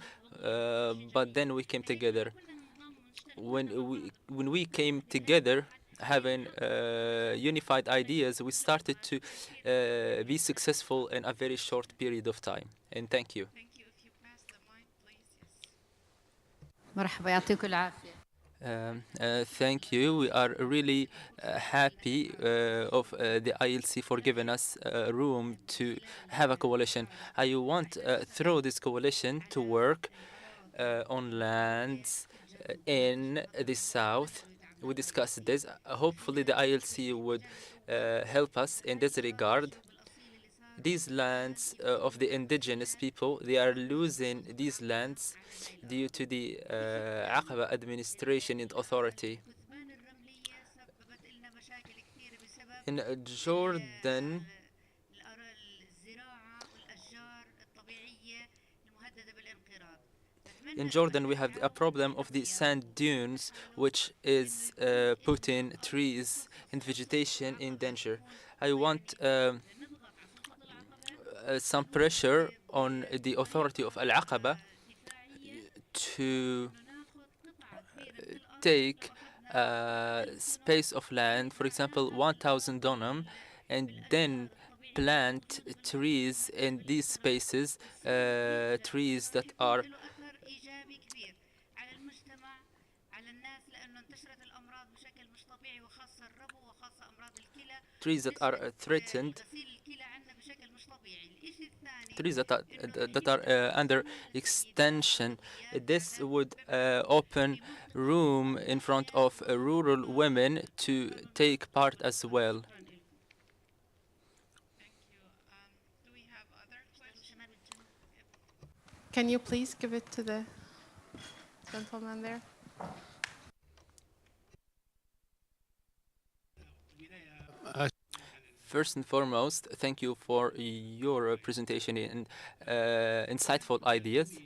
but then we came together. When we came together, having unified ideas, we started to be successful in a very short period of time. And thank you. مرحبا يعطيكم العافية. Thank you. We are really happy of the ILC for giving us room to have a coalition. I want through this coalition to work on lands in the south. We discussed this. Hopefully the ILC would help us in this regard. These lands of the indigenous people, they are losing these lands due to the Aqaba administration and authority. In Jordan, we have a problem of the sand dunes, which is putting trees and vegetation in danger. I want some pressure on the authority of Al-Aqaba to take space of land, for example, 1,000 dunam, and then plant trees in these spaces, trees that are threatened, trees that are under extension. This would open room in front of rural women to take part as well. Can you please give it to the gentleman there? First and foremost, thank you for your presentation and insightful ideas.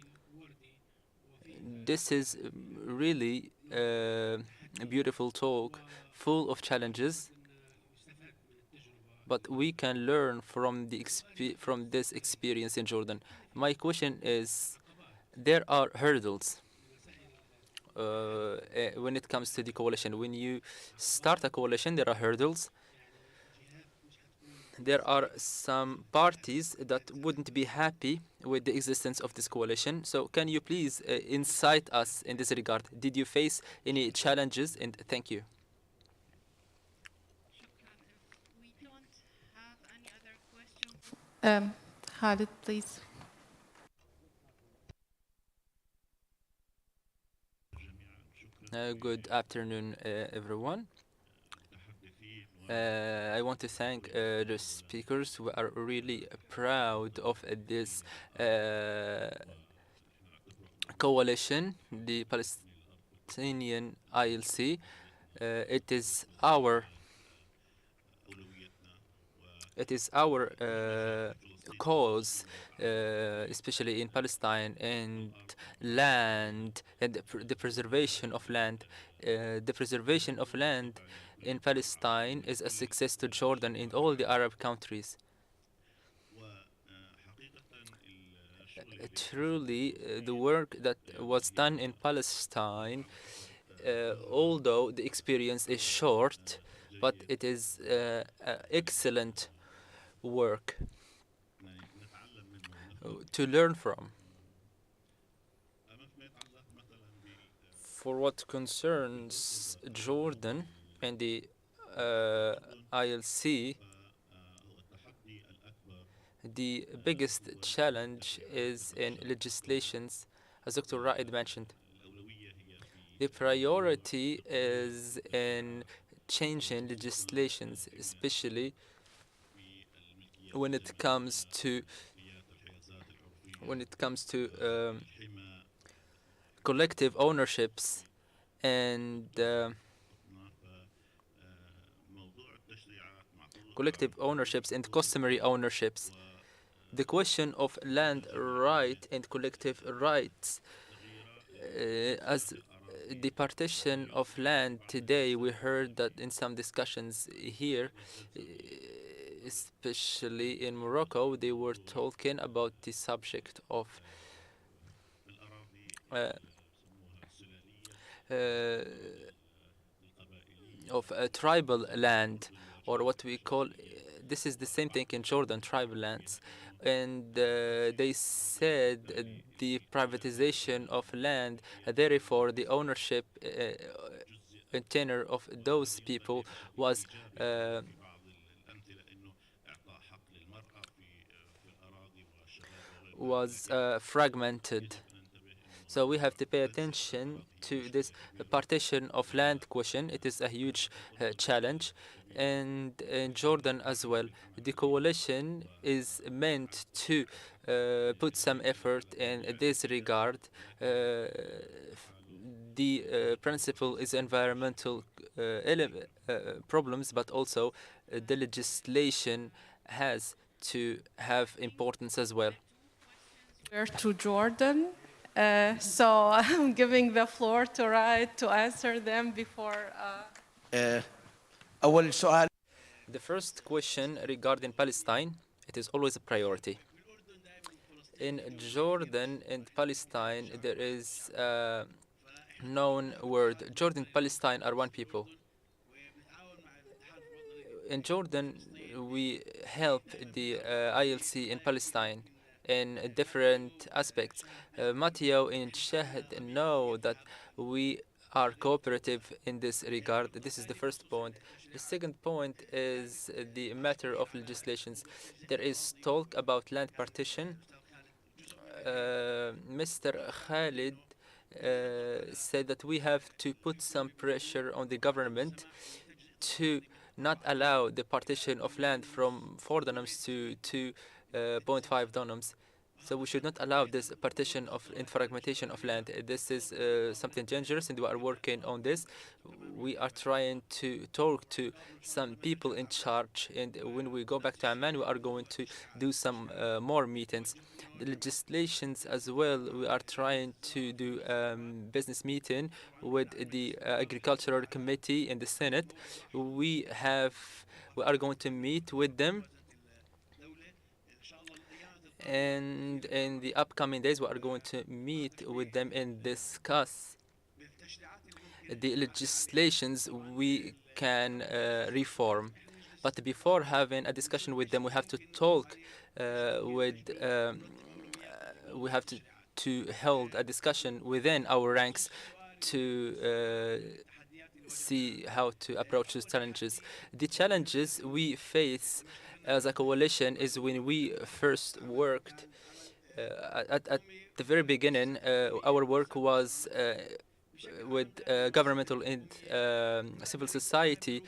This is really a beautiful talk, full of challenges, but we can learn from this experience in Jordan. My question is, there are hurdles when it comes to the coalition. When you start a coalition, there are hurdles. There are some parties that wouldn't be happy with the existence of this coalition. So can you please insight us in this regard? Did you face any challenges? And thank you. Khalid, please. Good afternoon, everyone. I want to thank the speakers who are really proud of this coalition, the Palestinian ILC. It is our It is our cause, especially in Palestine, and land and the preservation of land. The preservation of land in Palestine is a success to Jordan and all the Arab countries. Truly, the work that was done in Palestine, although the experience is short, but it is excellent work to learn from. For what concerns Jordan and the ILC, the biggest challenge is in legislations, as Dr. Raed mentioned. The priority is in changing legislations, especially when it comes to collective ownerships and customary ownerships. The question of land right and collective rights, as the partition of land today, we heard that in some discussions here, especially in Morocco, they were talking about the subject of tribal land, or what we call, this is the same thing in Jordan, tribal lands. And they said the privatization of land, therefore the ownership and tenure of those people was fragmented. So we have to pay attention to this partition of land question. It is a huge challenge. And in Jordan as well, the coalition is meant to put some effort in this regard. The principle is environmental problems, but also the legislation has to have importance as well. To Jordan. So I'm giving the floor to Raed to answer them before. The first question regarding Palestine, it is always a priority. In Jordan and Palestine, there is a known word. Jordan and Palestine are one people. In Jordan, we help the ILC in Palestine in different aspects. Matteo and Shahid know that we are cooperative in this regard. This is the first point. The second point is the matter of legislations. There is talk about land partition. Mr. Khalid said that we have to put some pressure on the government to not allow the partition of land from 4 dunums to 2.5 dunums. So we should not allow this partition and fragmentation of land. This is something dangerous, and we are working on this. We are trying to talk to some people in charge, and when we go back to Amman, we are going to do some more meetings. The legislations as well, we are trying to do business meeting with the Agricultural Committee in the Senate. We are going to meet with them, and in the upcoming days we are going to meet with them and discuss the legislations we can reform. But before having a discussion with them, we have to talk we have to hold a discussion within our ranks to see how to approach these challenges. The challenges we face as a coalition is when we first worked at the very beginning. Our work was with governmental and civil society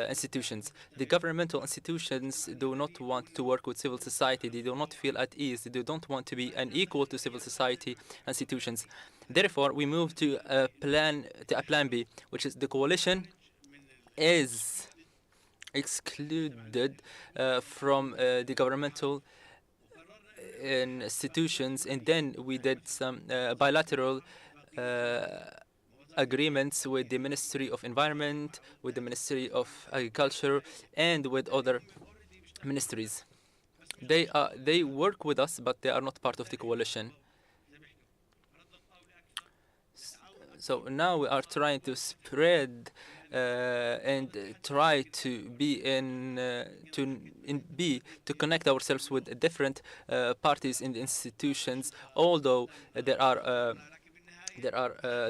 institutions. The governmental institutions do not want to work with civil society. They do not feel at ease. They don't want to be unequal to civil society institutions. Therefore, we move to a plan B, which is the coalition is excluded from the governmental institutions, and then we did some bilateral agreements with the Ministry of Environment, with the Ministry of Agriculture, and with other ministries. They work with us, but they are not part of the coalition. So now we are trying to spread and try to be to connect ourselves with different parties in the institutions, although there are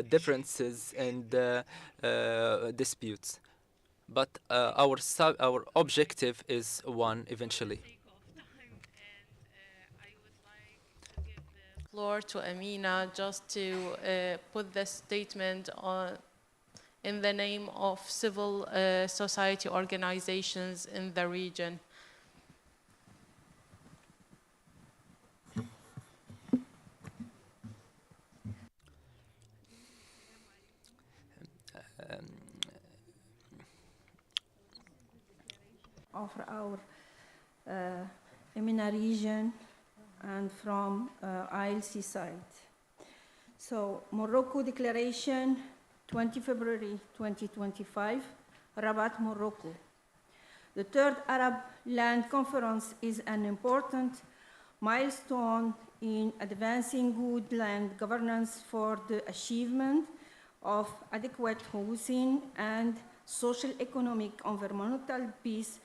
differences and disputes. But our objective is one eventually. Floor to Amina just to put the statement on in the name of civil society organizations in the region. Of our MENA region and from ILC side. So Morocco Declaration, 20 February 2025, Rabat, Morocco. The Third Arab Land Conference is an important milestone in advancing good land governance for the achievement of adequate housing and social, economic, environmental peace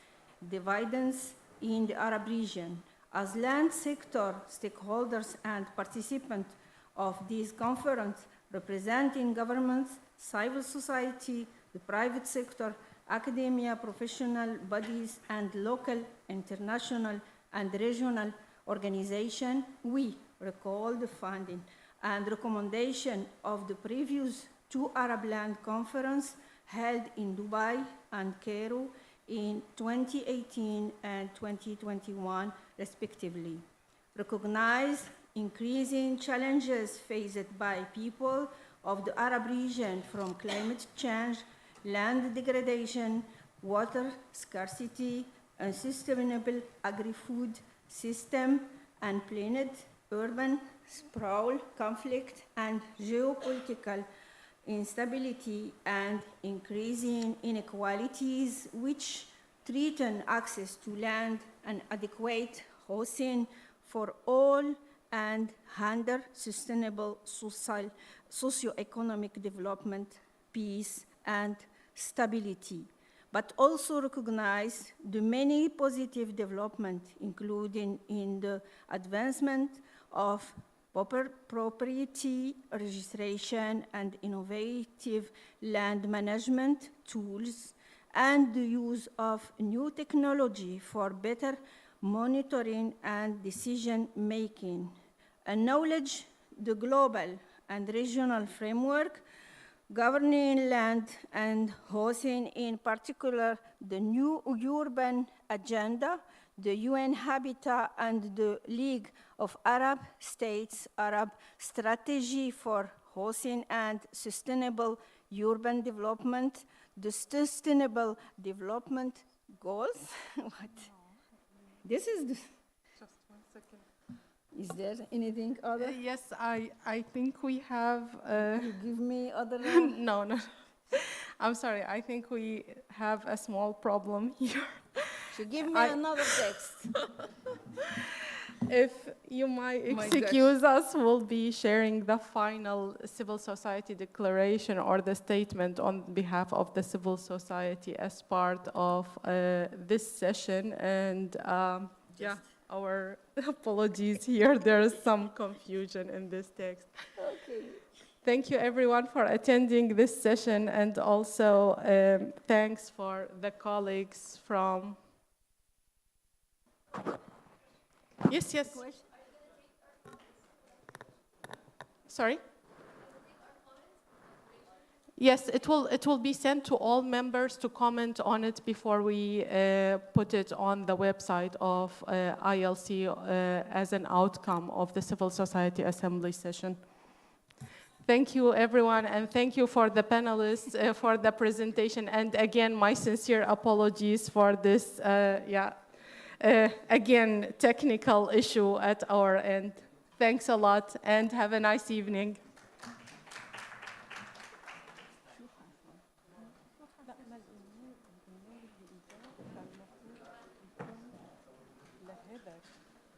dividends in the Arab region. As land sector stakeholders and participants of this conference, representing governments, civil society, the private sector, academia, professional bodies, and local, international, and regional organizations, we recall the funding and recommendation of the previous two Arab Land Conference held in Dubai and Cairo in 2018 and 2021, respectively. Recognize increasing challenges faced by people of the Arab region from climate change, land degradation, water scarcity, unsustainable agri-food system, unplanned urban sprawl, conflict, and geopolitical instability and increasing inequalities which threaten access to land and adequate housing for all and hinder sustainable socio-economic development, peace, and stability, but also recognize the many positive developments, including in the advancement of property registration and innovative land management tools, and the use of new technology for better monitoring and decision-making. Acknowledge the global and regional framework governing land and housing, in particular the new urban agenda, the UN Habitat and the League of Arab States Arab Strategy for Housing and Sustainable Urban Development, the Sustainable Development Goals. What? This is the... Just 1 second. Is there anything other? Yes, I think we have... You give me other... No. I'm sorry, I think we have a small problem here. So give me another text. If you might excuse us, we'll be sharing the final civil society declaration or the statement on behalf of the civil society as part of this session. And yeah, our apologies here. There is some confusion in this text. Okay. Thank you everyone for attending this session, and also thanks for the colleagues from... Yes. Sorry? Yes, it will be sent to all members to comment on it before we put it on the website of ILC as an outcome of the Civil Society Assembly session. Thank you, everyone, and thank you for the panelists for the presentation. And again, my sincere apologies for this, again, technical issue at our end. Thanks a lot, and have a nice evening.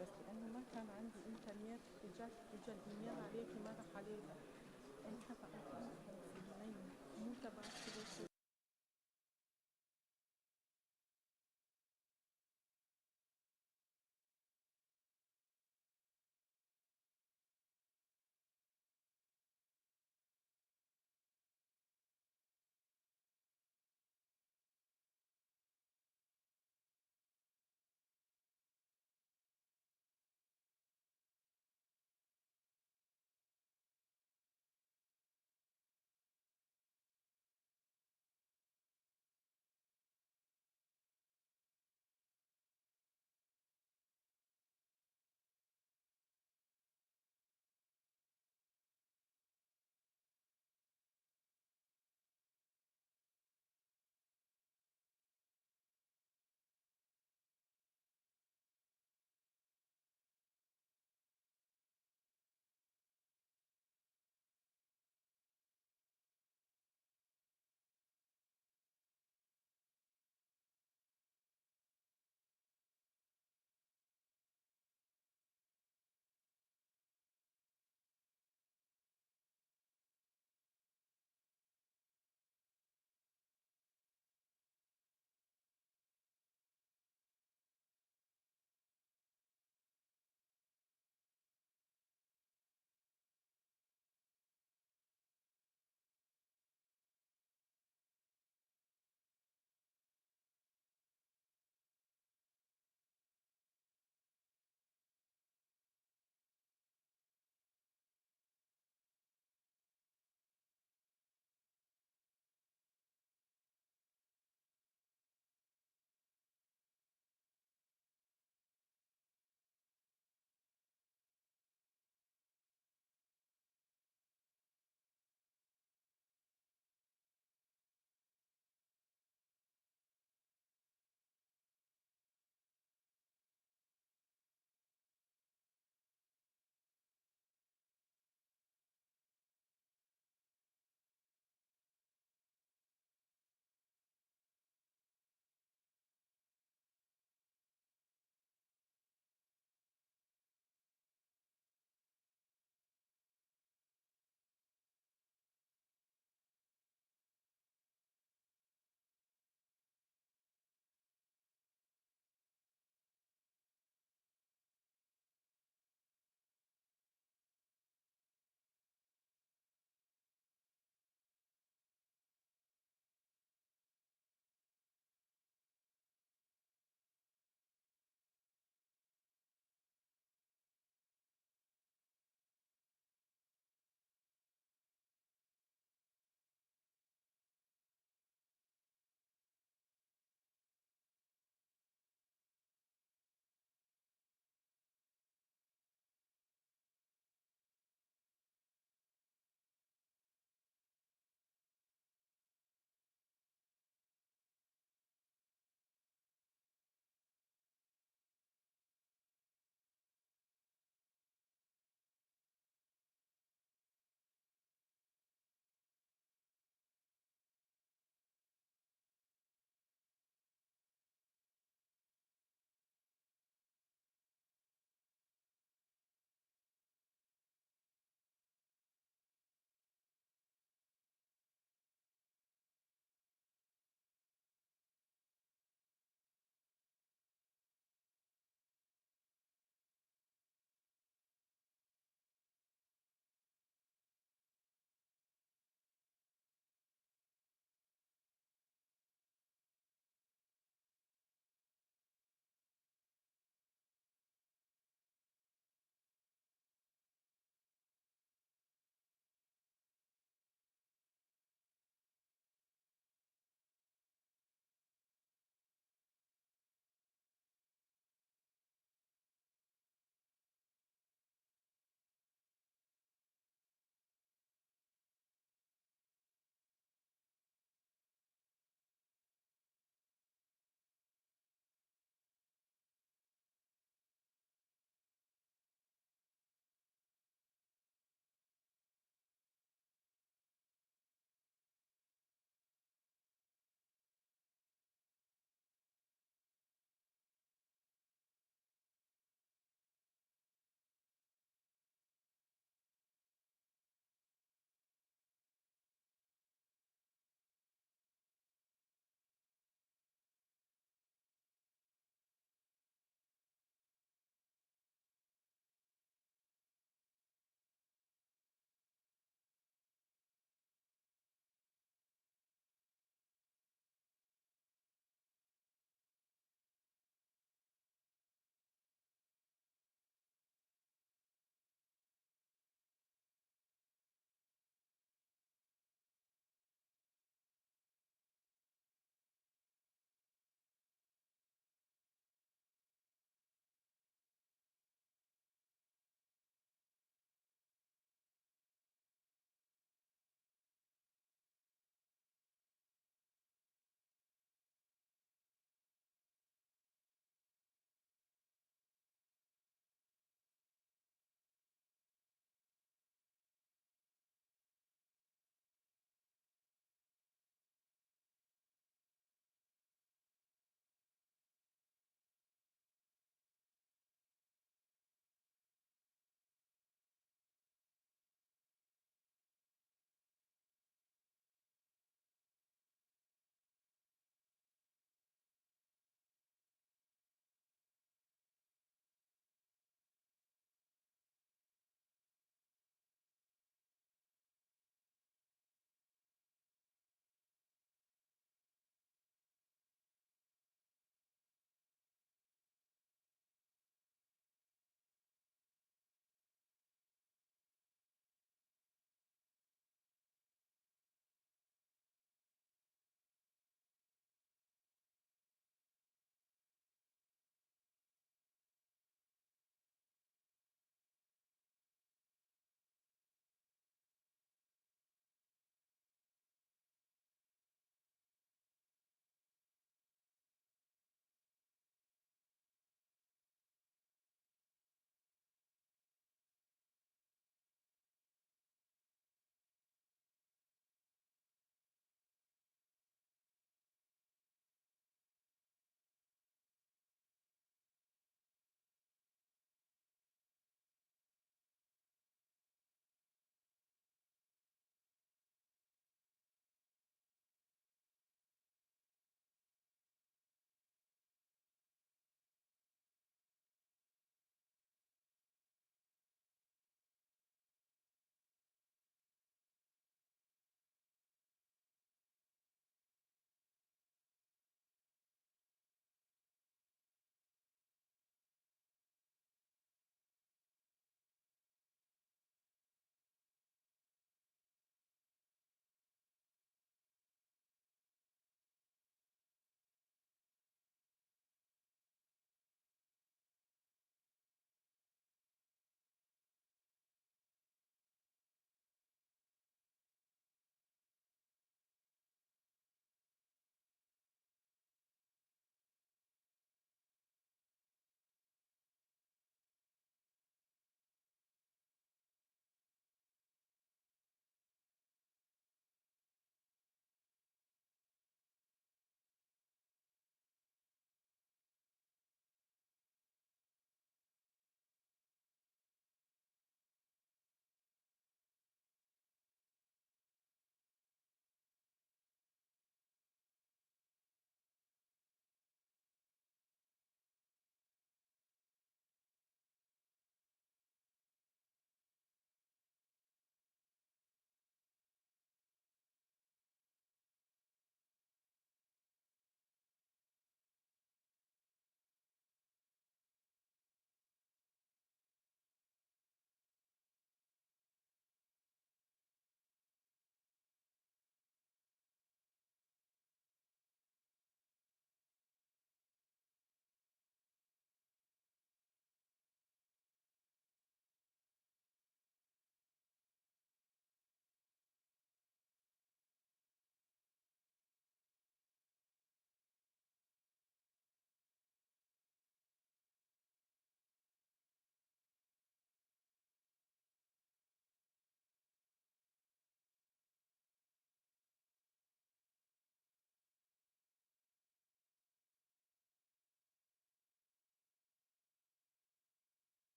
بس لانه ما كان عندي امكانيات اجى الايميل عليك ما راح عليها انت بقى مو تبع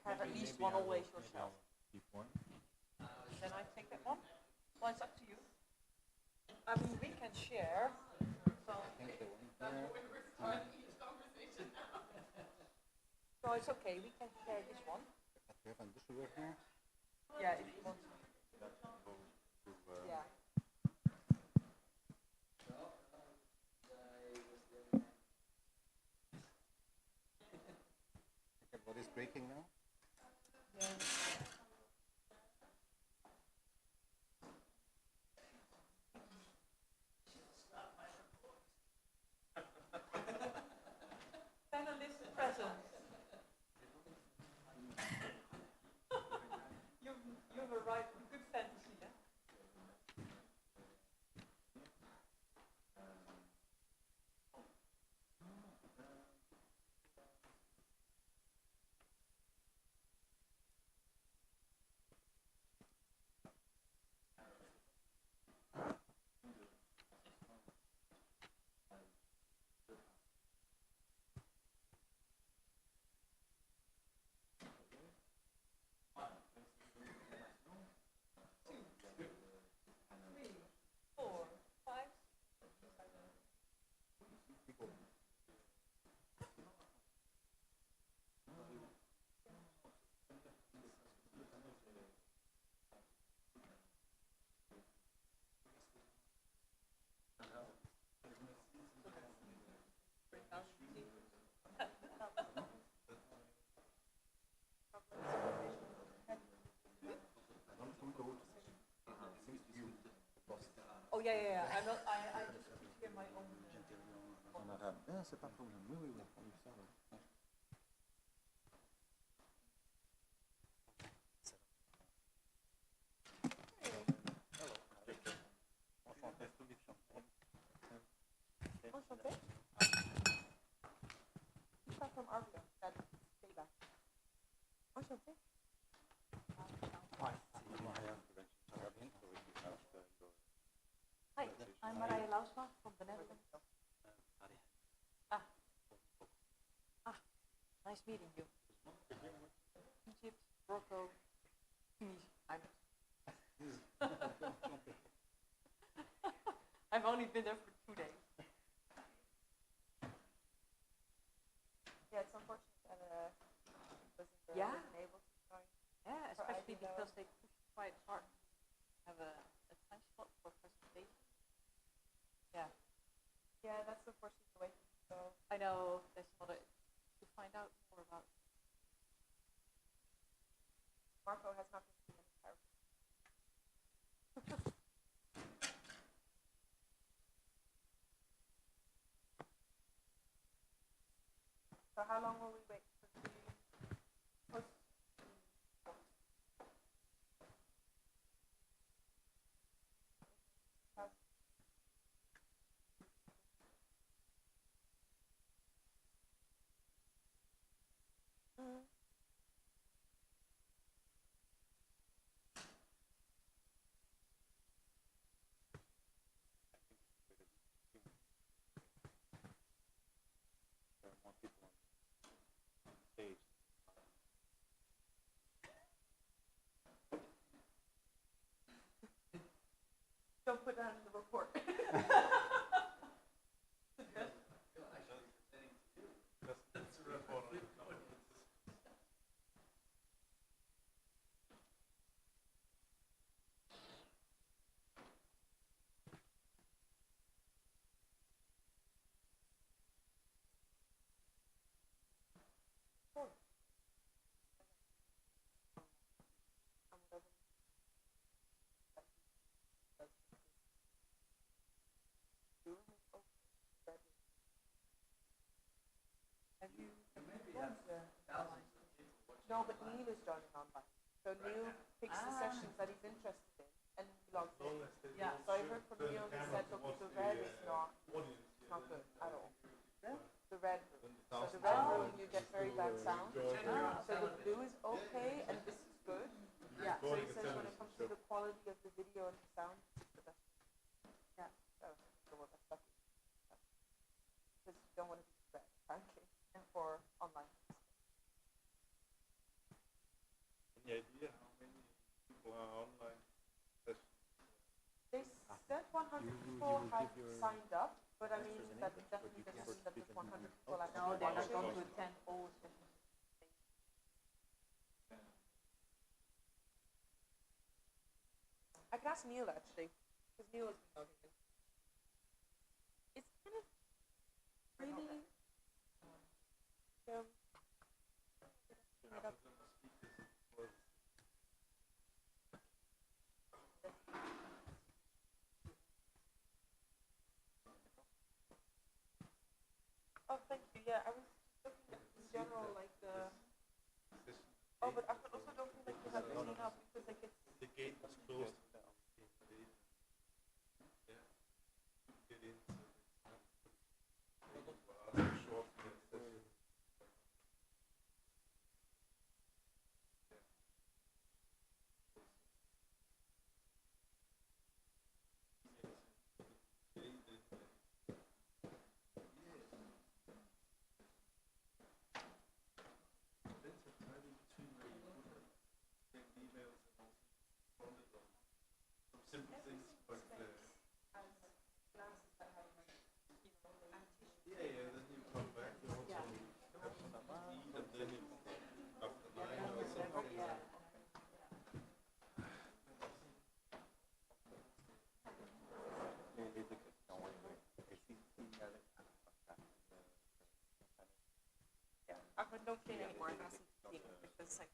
have at least one always yourself. Then I take that one. Well, it's up to you. I mean, we can share. So, so it's okay. We can share this one. Yeah, if you want to. Yeah. What is breaking now? Yeah. Panelist present. You've a right, good fantasy, yeah? Oh yeah, yeah, yeah. I'm not. I just put here my own. C'est pas un problème. Oui, oui, oui. Ça va. Enchanté. You come from Arvia. That's payback. Enchanté. Hi, I'm Marija Lausma from the Netherlands. Nice meeting you. Egypt, Morocco, I've only been there for 2 days. Yeah, it's unfortunate that wasn't able to join. Yeah, especially because they pushed quite hard to have a time slot for presentation. Yeah. Yeah, that's unfortunate the way things go. I know, there's a lot of to find out more about. Marco has not been given any clarity. So how long will we wait for the post? Don't put that in the report. No, but Neil is joining online. So Neil picks the sessions that he's interested in and he logs in. Yeah. So I heard from Neil, he said, look, the red is not good at all. The red room. So the red room, you get very bad sound. So the blue is okay and this is good. Yeah. So he says when it comes to the quality of the video and the sound, it's the best. Yeah. So we're lucky. Because you don't want to be red, frankly, and for online. 100 people have signed up, but I mean that definitely doesn't mean that those 100 people are No, they're not going to watching. attend all sessions. I can ask Neil actually, because Neil has been logging in. It's kind of really. It up. Oh, thank you. Yeah, I was looking at in general, like the. Oh, but I also don't feel like you have enough because like it's. The gate was closed. Simple things, but yeah, then you come back, you also have something to eat, and then it's after 9 or something. Yeah, I don't clean anymore. I'm asking to clean because like.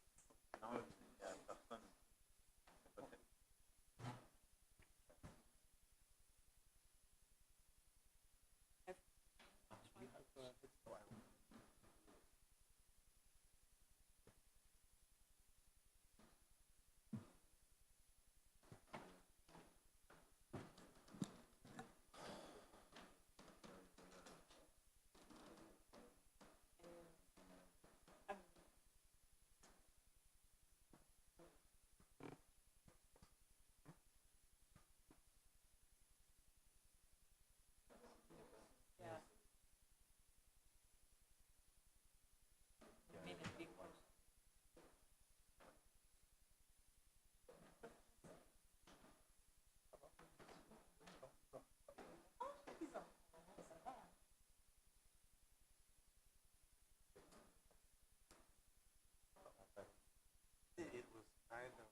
It was kind of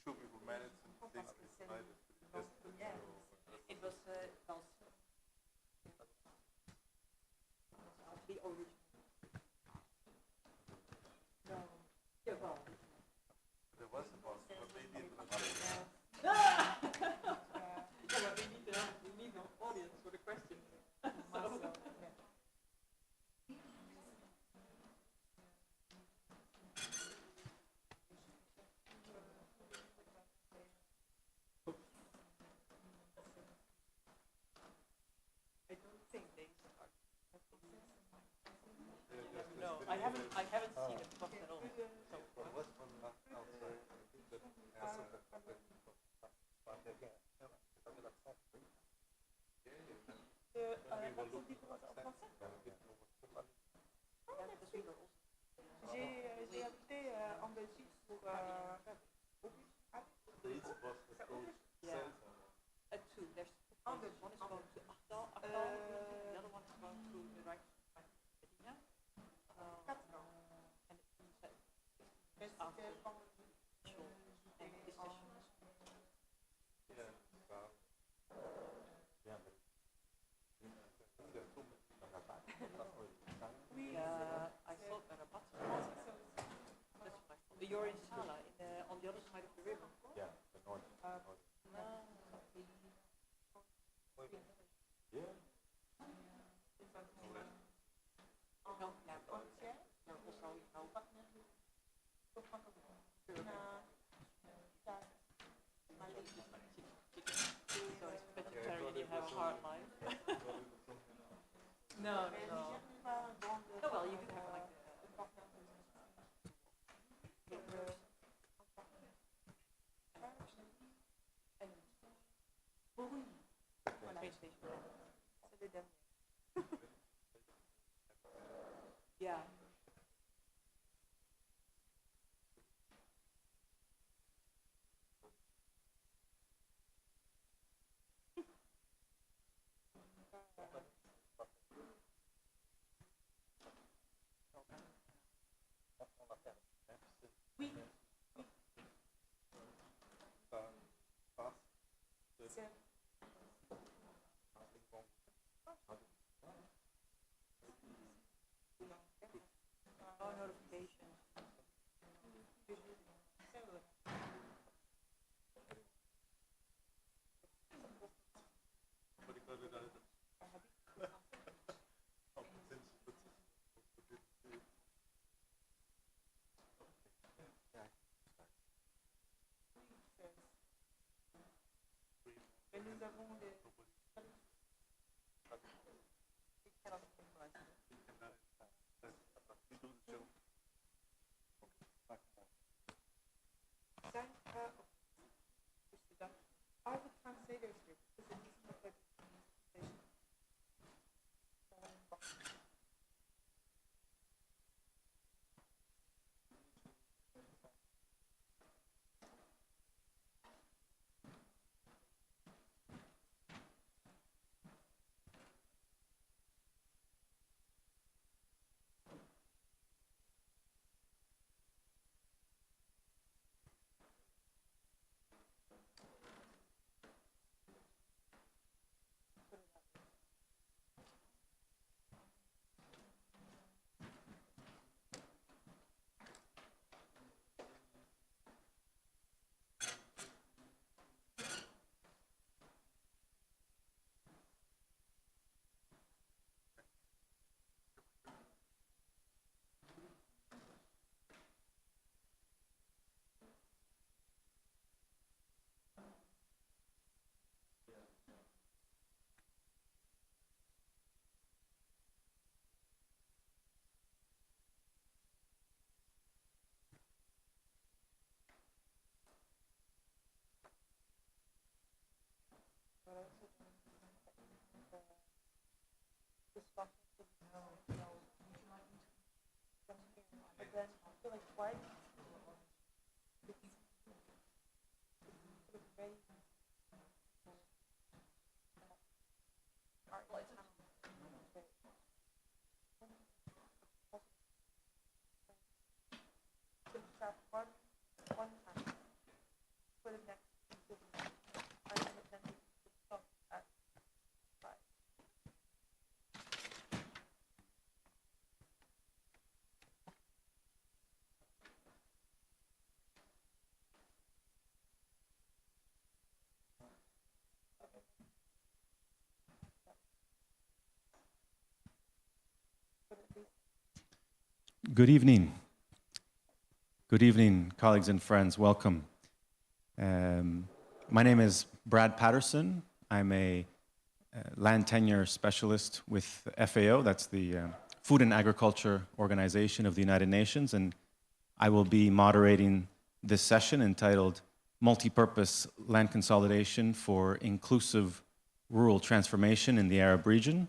two people managed to take this side of the distance. It was the original. No, yeah, well. There was a boss, but they didn't. Yeah, but we need the audience for the question. I don't think they start. No, I haven't seen it booked at all. So. There was one outside that answered that question. J'ai habité en Belgique pour Two. There's two. One is going to Achtal, the other one is going to the right Medina. And it's after and decisions. I thought that about that's what I thought. You're in Sala, on the other side of the river. Yeah, the north. Yeah. No, yeah, but they're also, so it's vegetarian, you have a hard life. No. Oh, well, you do have like train station. Yeah. Are the translators here? Because it doesn't look like but then I feel like why one time put it next to at 5. Good evening. Good evening, colleagues and friends. Welcome. My name is Brad Patterson. I'm a land tenure specialist with FAO, that's the Food and Agriculture Organization of the United Nations, and I will be moderating this session entitled Multi-Purpose Land Consolidation for Inclusive Rural Transformation in the Arab Region.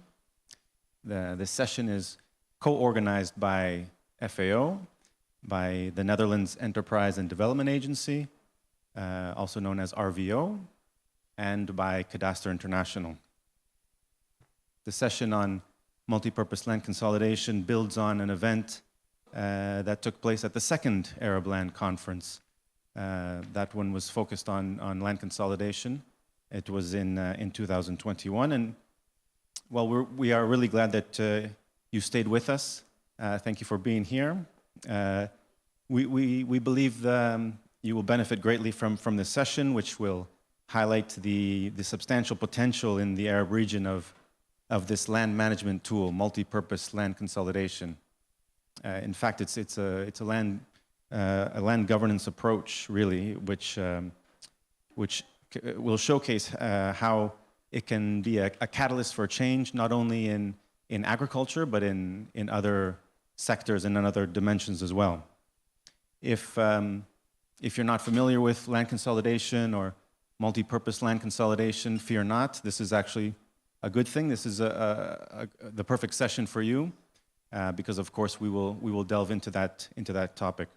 This session is co-organized by FAO, by the Netherlands Enterprise and Development Agency, also known as RVO, and by Cadastre International. The session on multi-purpose land consolidation builds on an event that took place at the second Arab Land Conference. That one was focused on land consolidation. It was in 2021, and well, we are really glad that you stayed with us. Thank you for being here. We believe you will benefit greatly from this session, which will highlight the substantial potential in the Arab region of this land management tool, multi-purpose land consolidation. In fact, it's a land governance approach, really, which will showcase how it can be a catalyst for change, not only in agriculture, but in other sectors and in other dimensions as well. If you're not familiar with land consolidation or multi-purpose land consolidation, fear not. This is actually a good thing. This is the perfect session for you, because of course we will delve into that topic.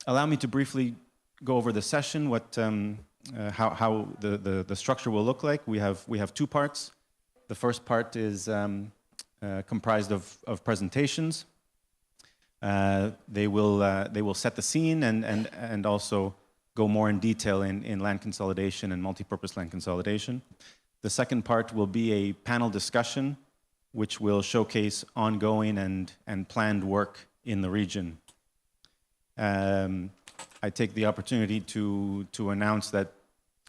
Allow me to briefly go over the session, how the structure will look like. We have two parts. The first part is comprised of presentations. They will set the scene and also go more in detail in land consolidation and multi-purpose land consolidation. The second part will be a panel discussion, which will showcase ongoing and planned work in the region. I take the opportunity to announce that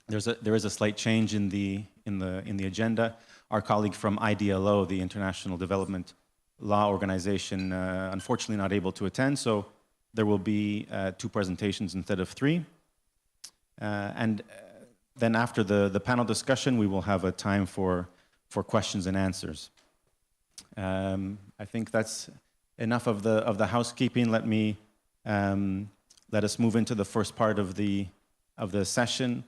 there is a slight change in the agenda. Our colleague from IDLO, the International Development Law Organization, unfortunately not able to attend, so there will be 2 presentations instead of 3. And then after the panel discussion, we will have a time for questions and answers. I think that's enough of the housekeeping. Let us move into the first part of the session.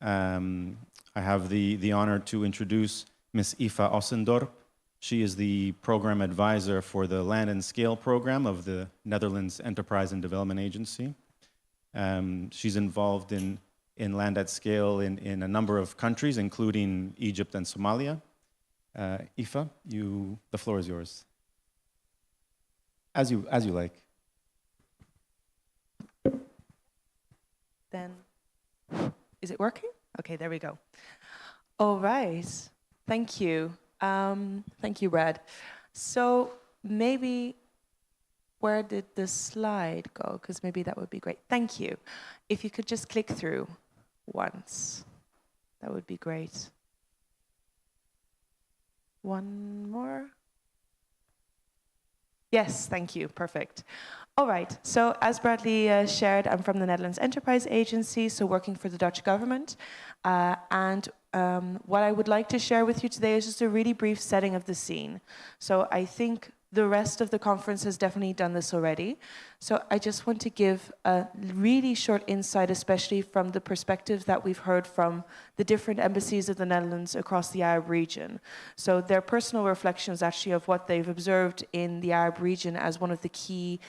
I have the honor to introduce Ms. Aoife Ossendorp. She is the program advisor for the Land and Scale program of the Netherlands Enterprise and Development Agency. She's involved in land at scale in a number of countries, including Egypt and Somalia. Aoife, the floor is yours. As you like. Then, is it working? Okay, there we go. All right, thank you. Thank you, Brad. So maybe, where did the slide go? Because maybe that would be great. Thank you. If you could just click through once, that would be great. One more. Yes, thank you, perfect. All right, so as Bradley shared, I'm from the Netherlands Enterprise Agency, so working for the Dutch government. What I would like to share with you today is just a really brief setting of the scene. So I think the rest of the conference has definitely done this already. So I just want to give a really short insight, especially from the perspective that we've heard from the different embassies of the Netherlands across the Arab region. So their personal reflections actually of what they've observed in the Arab region as one of the key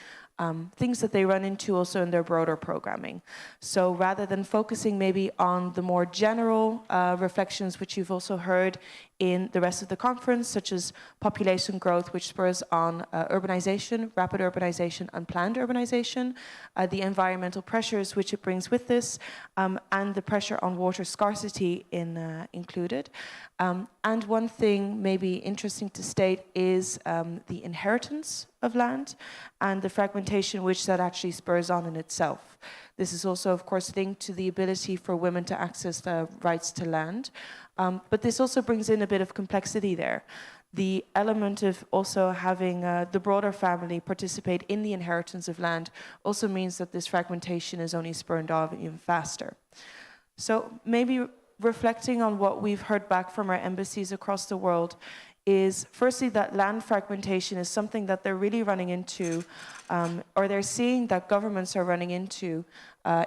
things that they run into also in their broader programming. So rather than focusing maybe on the more general reflections, which you've also heard in the rest of the conference, such as population growth, which spurs on urbanization, rapid urbanization, unplanned urbanization, the environmental pressures which it brings with this, and the pressure on water scarcity included. And one thing maybe interesting to state is the inheritance of land and the fragmentation which that actually spurs on in itself. This is also, of course, linked to the ability for women to access the rights to land. But this also brings in a bit of complexity there. The element of also having the broader family participate in the inheritance of land also means that this fragmentation is only spurred on even faster. So maybe reflecting on what we've heard back from our embassies across the world is firstly that land fragmentation is something that they're really running into, or they're seeing that governments are running into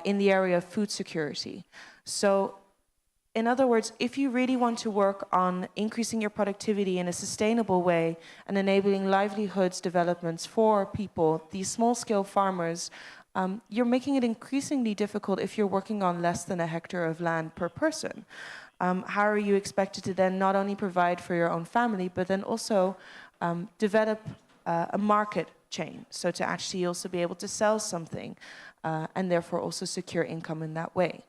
in the area of food security. So in other words, if you really want to work on increasing your productivity in a sustainable way and enabling livelihoods developments for people, these small-scale farmers, you're making it increasingly difficult if you're working on less than a hectare of land per person. How are you expected to then not only provide for your own family, but then also develop a market chain, so to actually also be able to sell something and therefore also secure income in that way.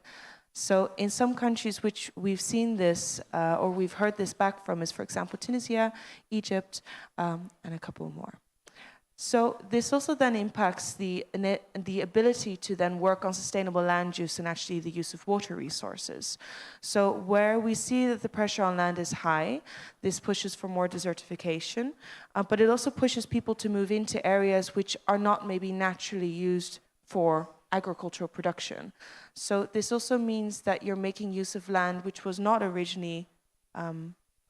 So in some countries which we've seen this or we've heard this back from is, for example, Tunisia, Egypt, and a couple more. So this also then impacts the ability to then work on sustainable land use and actually the use of water resources. So where we see that the pressure on land is high, this pushes for more desertification, but it also pushes people to move into areas which are not maybe naturally used for agricultural production. So this also means that you're making use of land which was not originally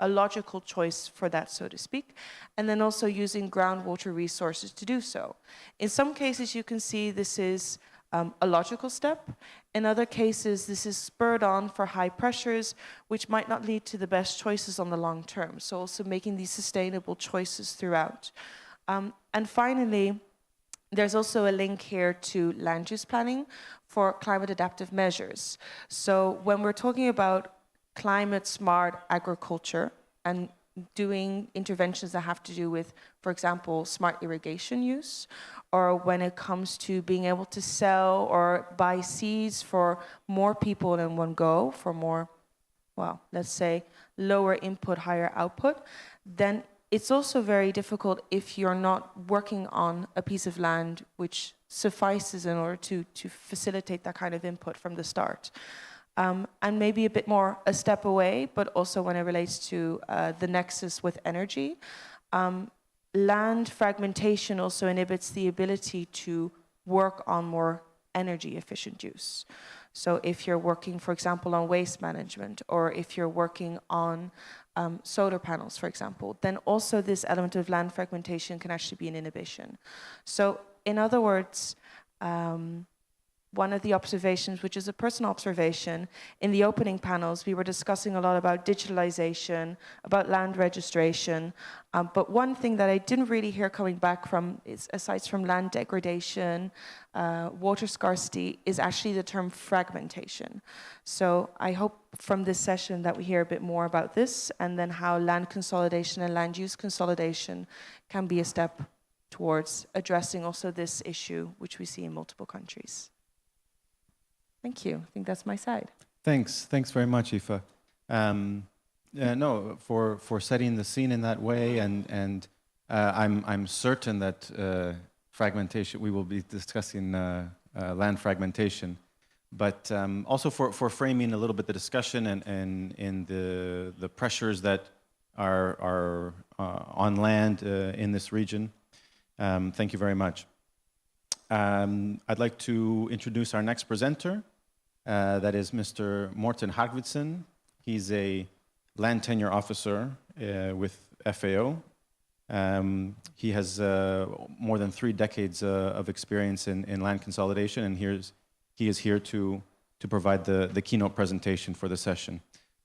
a logical choice for that, so to speak, and then also using groundwater resources to do so. In some cases, you can see this is a logical step. In other cases, this is spurred on for high pressures, which might not lead to the best choices on the long term. So also making these sustainable choices throughout. And finally, there's also a link here to land use planning for climate adaptive measures. So when we're talking about climate smart agriculture and doing interventions that have to do with, for example, smart irrigation use, or when it comes to being able to sell or buy seeds for more people in one go, for more, well, let's say lower input, higher output, then it's also very difficult if you're not working on a piece of land which suffices in order to facilitate that kind of input from the start. And maybe a bit more a step away, but also when it relates to the nexus with energy. Land fragmentation also inhibits the ability to work on more energy efficient use. So if you're working, for example, on waste management, or if you're working on solar panels, for example, then also this element of land fragmentation can actually be an inhibition. So in other words, one of the observations, which is a personal observation, in the opening panels, we were discussing a lot about digitalization, about land registration, but one thing that I didn't really hear coming back from, aside from land degradation, water scarcity, is actually the term fragmentation. So I hope from this session that we hear a bit more about this, and then how land consolidation and land use consolidation can be a step towards addressing also this issue, which we see in multiple countries. Thank you. I think that's my side. Thanks very much, Aoife. No, for setting the scene in that way, and I'm certain that fragmentation, we will be discussing land fragmentation, but also for framing a little bit the discussion and in the pressures that are on land in this region. Thank you very much. I'd like to introduce our next presenter. That is Mr. Morten Hagvidsen. He's a land tenure officer with FAO. He has more than 3 decades of experience in land consolidation, and he is here to provide the keynote presentation for the session.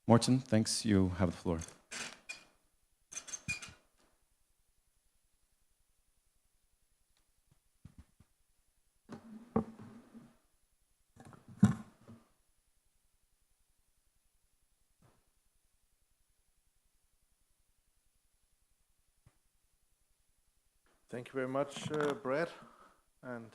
Morten, thanks. You have the floor. Thank you very much, Brad. And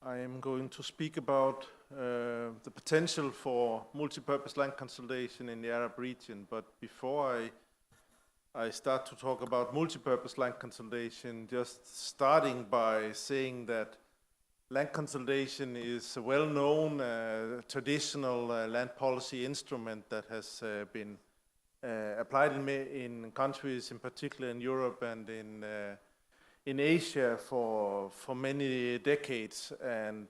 I am going to speak about the potential for multi-purpose land consolidation in the Arab region. But before I start to talk about multi-purpose land consolidation, just starting by saying that land consolidation is a well-known traditional land policy instrument that has been applied in countries, in particular in Europe and in Asia for many decades, and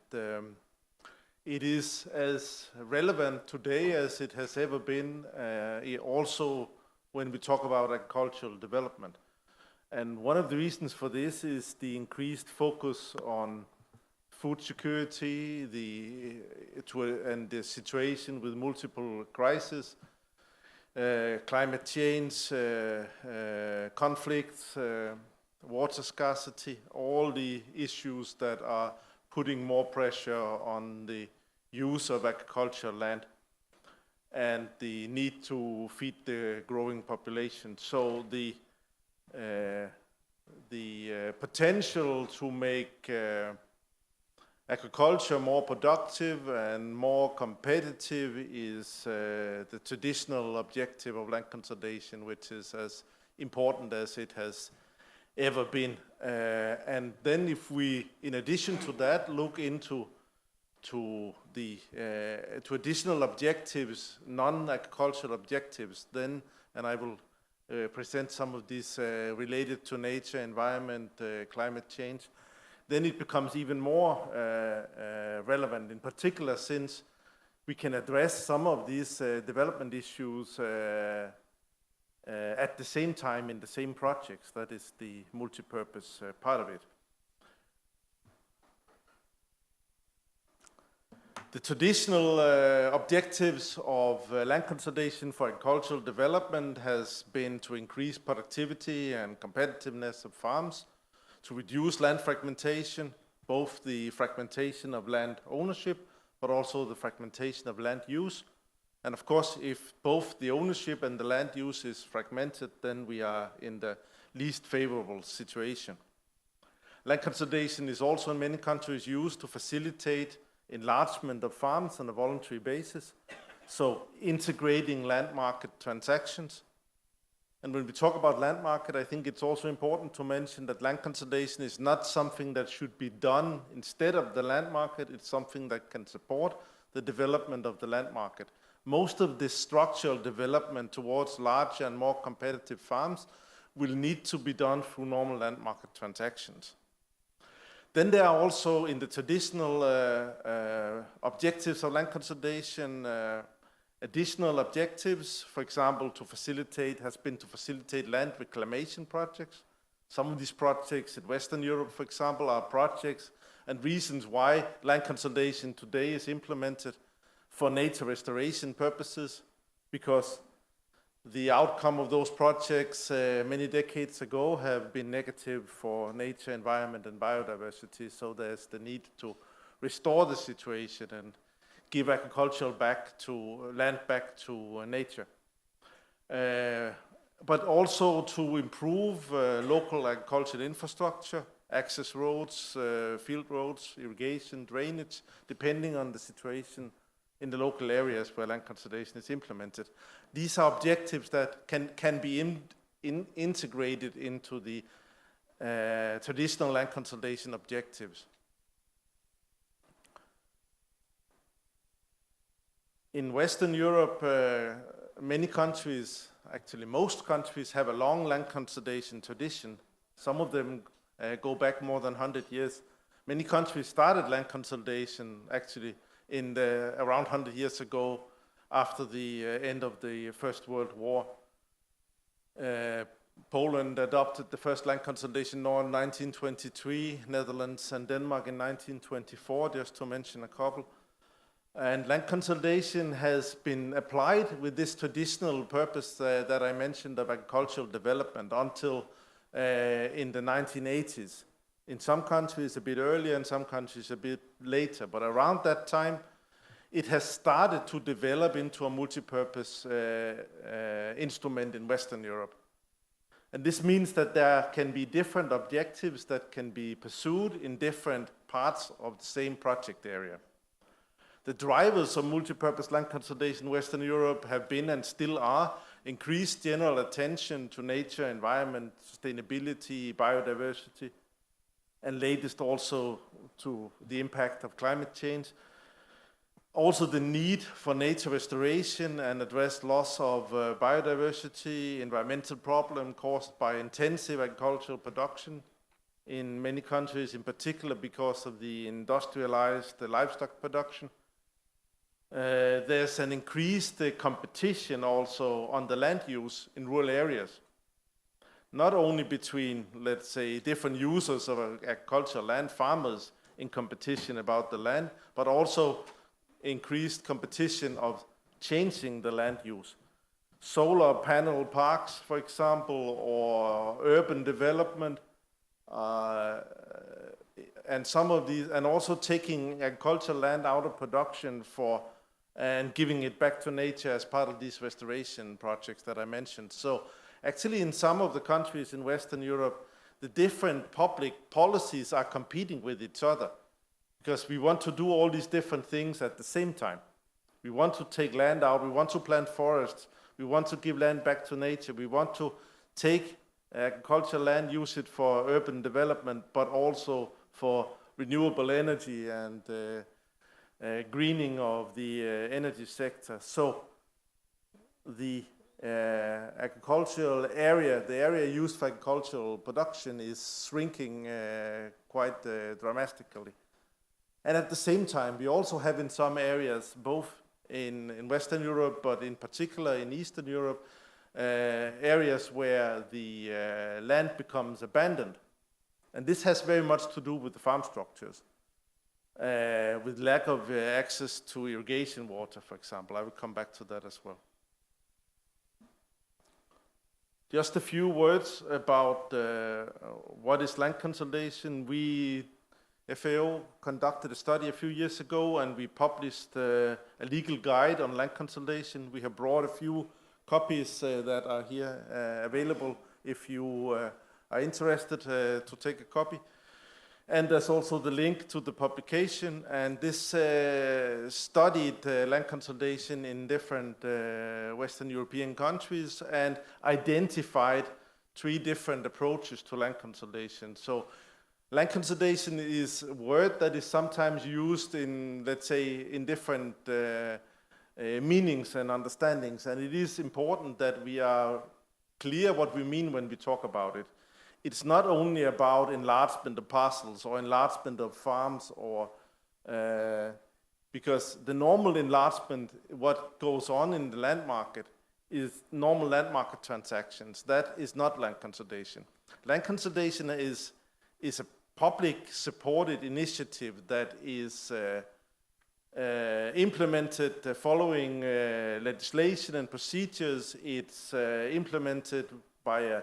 it is as relevant today as it has ever been, also when we talk about agricultural development. And one of the reasons for this is the increased focus on food security, and the situation with multiple crises, climate change, conflicts, water scarcity, all the issues that are putting more pressure on the use of agricultural land and the need to feed the growing population. So the potential to make agriculture more productive and more competitive is the traditional objective of land consolidation, which is as important as it has ever been. And then if we, in addition to that, look into to additional objectives, non-agricultural objectives, then, and I will present some of these related to nature, environment, climate change, then it becomes even more relevant, in particular since we can address some of these development issues at the same time in the same projects. That is the multi-purpose part of it. The traditional objectives of land consolidation for agricultural development has been to increase productivity and competitiveness of farms, to reduce land fragmentation, both the fragmentation of land ownership, but also the fragmentation of land use. And of course, if both the ownership and the land use is fragmented, then we are in the least favorable situation. Land consolidation is also in many countries used to facilitate enlargement of farms on a voluntary basis, so integrating land market transactions. And when we talk about land market, I think it's also important to mention that land consolidation is not something that should be done instead of the land market. It's something that can support the development of the land market. Most of this structural development towards larger and more competitive farms will need to be done through normal land market transactions. Then there are also in the traditional objectives of land consolidation, additional objectives, for example, to facilitate land reclamation projects. Some of these projects in Western Europe, for example, are projects and reasons why land consolidation today is implemented for nature restoration purposes, because the outcome of those projects many decades ago have been negative for nature, environment, and biodiversity. So there's the need to restore the situation and give agricultural land back to nature. But also to improve local agricultural infrastructure, access roads, field roads, irrigation, drainage, depending on the situation in the local areas where land consolidation is implemented. These are objectives that can be integrated into the traditional land consolidation objectives. In Western Europe, many countries, actually most countries, have a long land consolidation tradition. Some of them go back more than 100 years. Many countries started land consolidation actually around 100 years ago, after the end of the First World War. Poland adopted the first land consolidation law in 1923, Netherlands and Denmark in 1924, just to mention a couple. And land consolidation has been applied with this traditional purpose that I mentioned of agricultural development until in the 1980s. In some countries a bit earlier, in some countries a bit later, but around that time it has started to develop into a multi-purpose instrument in Western Europe. And this means that there can be different objectives that can be pursued in different parts of the same project area. The drivers of multi-purpose land consolidation in Western Europe have been and still are increased general attention to nature, environment, sustainability, biodiversity, and latest also to the impact of climate change. Also the need for nature restoration and address loss of biodiversity, environmental problem caused by intensive agricultural production in many countries, in particular because of the industrialized livestock production. There's an increased competition also on the land use in rural areas. Not only between, let's say, different users of agricultural land, farmers in competition about the land, but also increased competition of changing the land use. Solar panel parks, for example, or urban development, and some of these, and also taking agricultural land out of production and giving it back to nature as part of these restoration projects that I mentioned. So actually in some of the countries in Western Europe, the different public policies are competing with each other, because we want to do all these different things at the same time. We want to take land out, we want to plant forests, we want to give land back to nature, we want to take agricultural land, use it for urban development, but also for renewable energy and greening of the energy sector. So the agricultural area, the area used for agricultural production, is shrinking quite dramatically. And at the same time, we also have in some areas, both in Western Europe, but in particular in Eastern Europe, areas where the land becomes abandoned. And this has very much to do with the farm structures, with lack of access to irrigation water, for example. I will come back to that as well. Just a few words about what is land consolidation. We, FAO, conducted a study a few years ago, and we published a legal guide on land consolidation. We have brought a few copies that are here available if you are interested to take a copy. And there's also the link to the publication, and this studied land consolidation in different Western European countries and identified 3 different approaches to land consolidation. So land consolidation is a word that is sometimes used in, let's say, in different meanings and understandings, and it is important that we are clear what we mean when we talk about it. It's not only about enlargement of parcels or enlargement of farms, or because the normal enlargement, what goes on in the land market, is normal land market transactions. That is not land consolidation. Land consolidation is a public supported initiative that is implemented following legislation and procedures. It's implemented by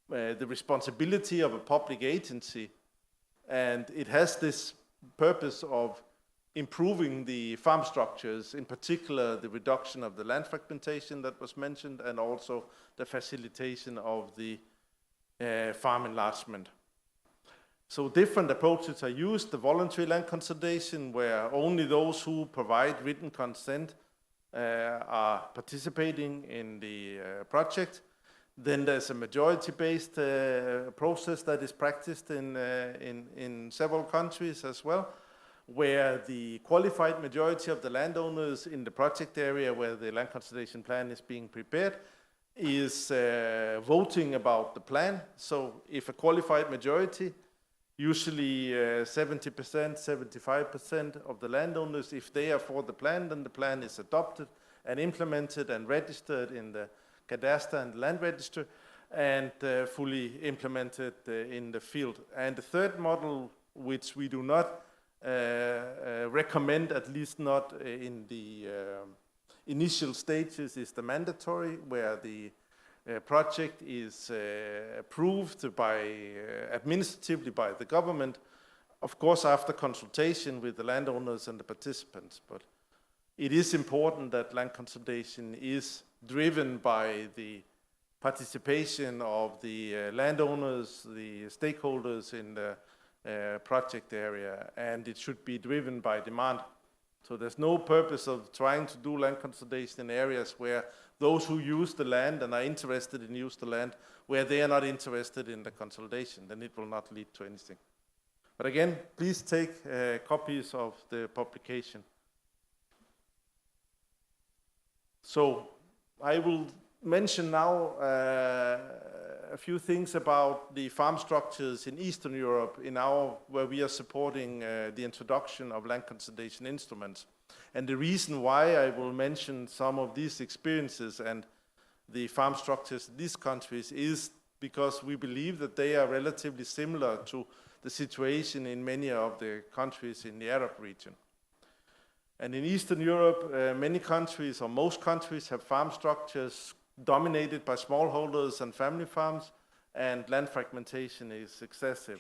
the responsibility of a public agency, and it has this purpose of improving the farm structures, in particular the reduction of the land fragmentation that was mentioned, and also the facilitation of the farm enlargement. So different approaches are used. The voluntary land consolidation, where only those who provide written consent are participating in the project. Then there's a majority-based process that is practiced in several countries as well, where the qualified majority of the landowners in the project area where the land consolidation plan is being prepared is voting about the plan. So if a qualified majority, usually 70%, 75% of the landowners, if they are for the plan, then the plan is adopted and implemented and registered in the cadastre and land register, and fully implemented in the field. And the third model, which we do not recommend, at least not in the initial stages, is the mandatory, where the project is approved by administratively by the government, of course after consultation with the landowners and the participants. But it is important that land consolidation is driven by the participation of the landowners, the stakeholders in the project area, and it should be driven by demand. So there's no purpose of trying to do land consolidation in areas where those who use the land and are interested in use the land, where they are not interested in the consolidation, then it will not lead to anything. But again, please take copies of the publication. So I will mention now a few things about the farm structures in Eastern Europe, where we are supporting the introduction of land consolidation instruments. And the reason why I will mention some of these experiences and the farm structures in these countries is because we believe that they are relatively similar to the situation in many of the countries in the Arab region. And in Eastern Europe, many countries, or most countries, have farm structures dominated by smallholders and family farms, and land fragmentation is excessive.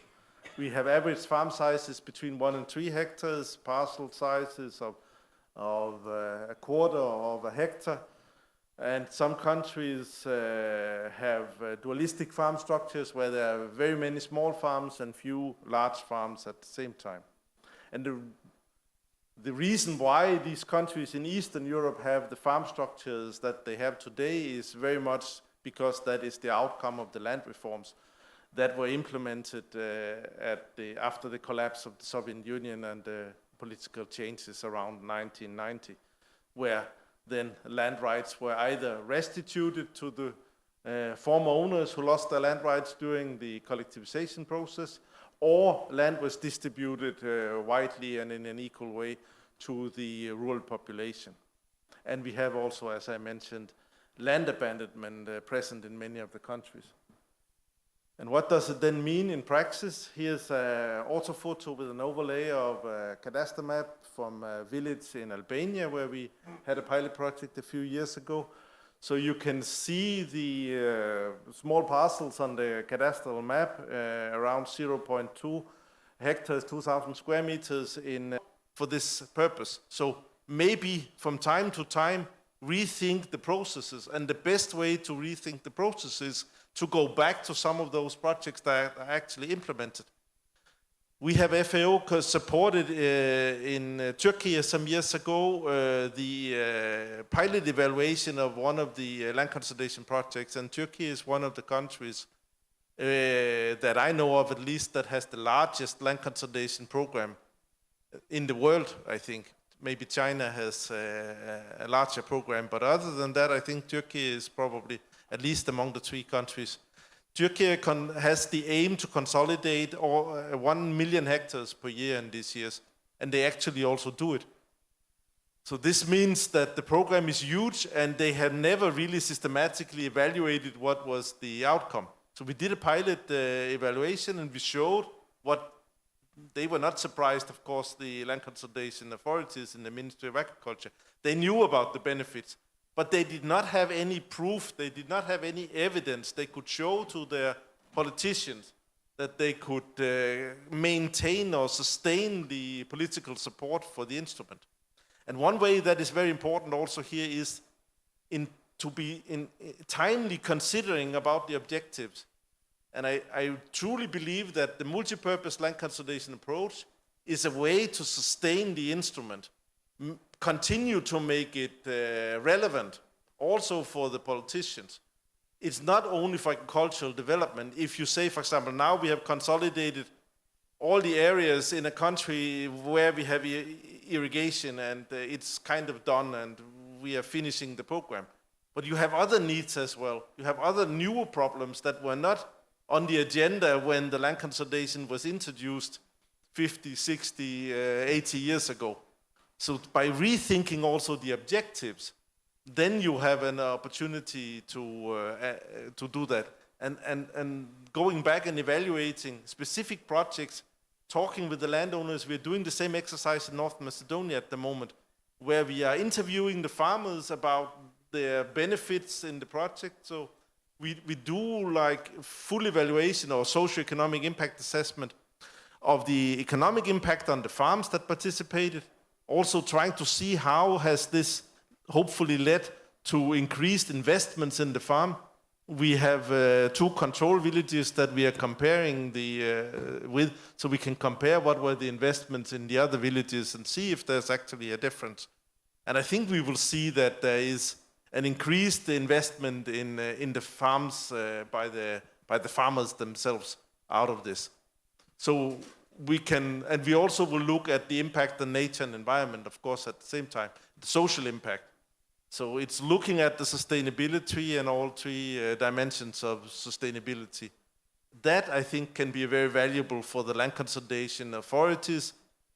We have average farm sizes between 1 and 3 hectares, parcel sizes of a quarter of a hectare, and some countries have dualistic farm structures where there are very many small farms and few large farms at the same time. And the reason why these countries in Eastern Europe have the farm structures that they have today is very much because that is the outcome of the land reforms that were implemented after the collapse of the Soviet Union and the political changes around 1990, where then land rights were either restituted to the former owners who lost their land rights during the collectivization process, or land was distributed widely and in an equal way to the rural population. And we have also, as I mentioned, land abandonment present in many of the countries. And what does it then mean in practice? Here's an orthophoto with an overlay of a cadastre map from a village in Albania where we had a pilot project a few years ago. So you can see the small parcels on the cadastral map, around 0.2 hectares, 2,000 square meters for this purpose. So maybe from time to time rethink the processes, and the best way to rethink the processes to go back to some of those projects that are actually implemented. We have FAO supported in Turkey some years ago the pilot evaluation of one of the land consolidation projects, and Turkey is one of the countries that I know of at least that has the largest land consolidation program in the world, I think. Maybe China has a larger program, but other than that, I think Turkey is probably at least among the 3 countries. Turkey has the aim to consolidate 1 million hectares per year in these years, and they actually also do it. So this means that the program is huge, and they have never really systematically evaluated what was the outcome. So we did a pilot evaluation, and we showed what they were not surprised, of course, the land consolidation authorities in the Ministry of Agriculture. They knew about the benefits, but they did not have any proof, they did not have any evidence they could show to their politicians that they could maintain or sustain the political support for the instrument. And one way that is very important also here is to be timely considering about the objectives. And I truly believe that the multi-purpose land consolidation approach is a way to sustain the instrument, continue to make it relevant also for the politicians. It's not only for agricultural development. If you say, for example, now we have consolidated all the areas in a country where we have irrigation and it's kind of done and we are finishing the program. But you have other needs as well. You have other newer problems that were not on the agenda when the land consolidation was introduced 50, 60, 80 years ago. So by rethinking also the objectives, then you have an opportunity to do that. And going back and evaluating specific projects, talking with the landowners, we're doing the same exercise in North Macedonia at the moment, where we are interviewing the farmers about their benefits in the project. So we do like full evaluation or socioeconomic impact assessment of the economic impact on the farms that participated, also trying to see how has this hopefully led to increased investments in the farm. We have 2 control villages that we are comparing with, so we can compare what were the investments in the other villages and see if there's actually a difference. And I think we will see that there is an increased investment in the farms by the farmers themselves out of this. So we can, and we also will look at the impact on nature and environment, of course, at the same time, the social impact. So it's looking at the sustainability and all 3 dimensions of sustainability. That, I think, can be very valuable for the land consolidation authorities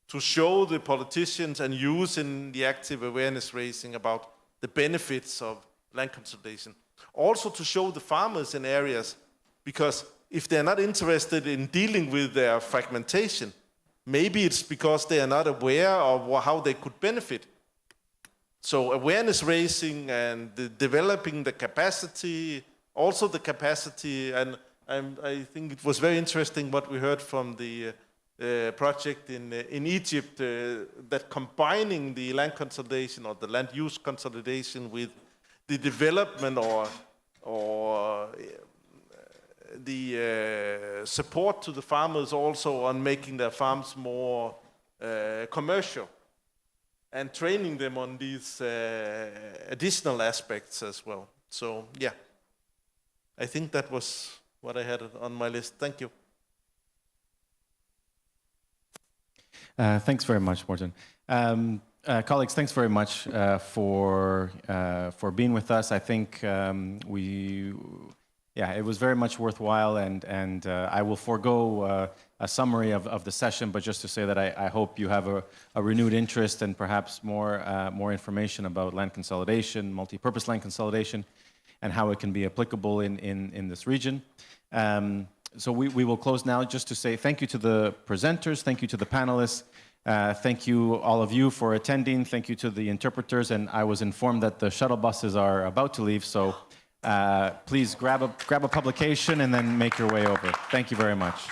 to show the politicians and use in the active awareness raising about the benefits of land consolidation. Also to show the farmers in areas, because if they're not interested in dealing with their fragmentation, maybe it's because they are not aware of how they could benefit. So awareness raising and developing the capacity, also the capacity, and I think it was very interesting what we heard from the project in Egypt, that combining the land consolidation or the land use consolidation with the development or the support to the farmers also on making their farms more commercial and training them on these additional aspects as well. So yeah, I think that was what I had on my list. Thank you. Thanks very much, Morten. Colleagues, thanks very much for being with us. I think it was very much worthwhile, and I will forego a summary of the session, but just to say that I hope you have a renewed interest and perhaps more information about land consolidation, multi-purpose land consolidation, and how it can be applicable in this region. So we will close now just to say thank you to the presenters, thank you to the panelists, thank you all of you for attending, thank you to the interpreters, and I was informed that the shuttle buses are about to leave, so please grab a publication and then make your way over. Thank you very much.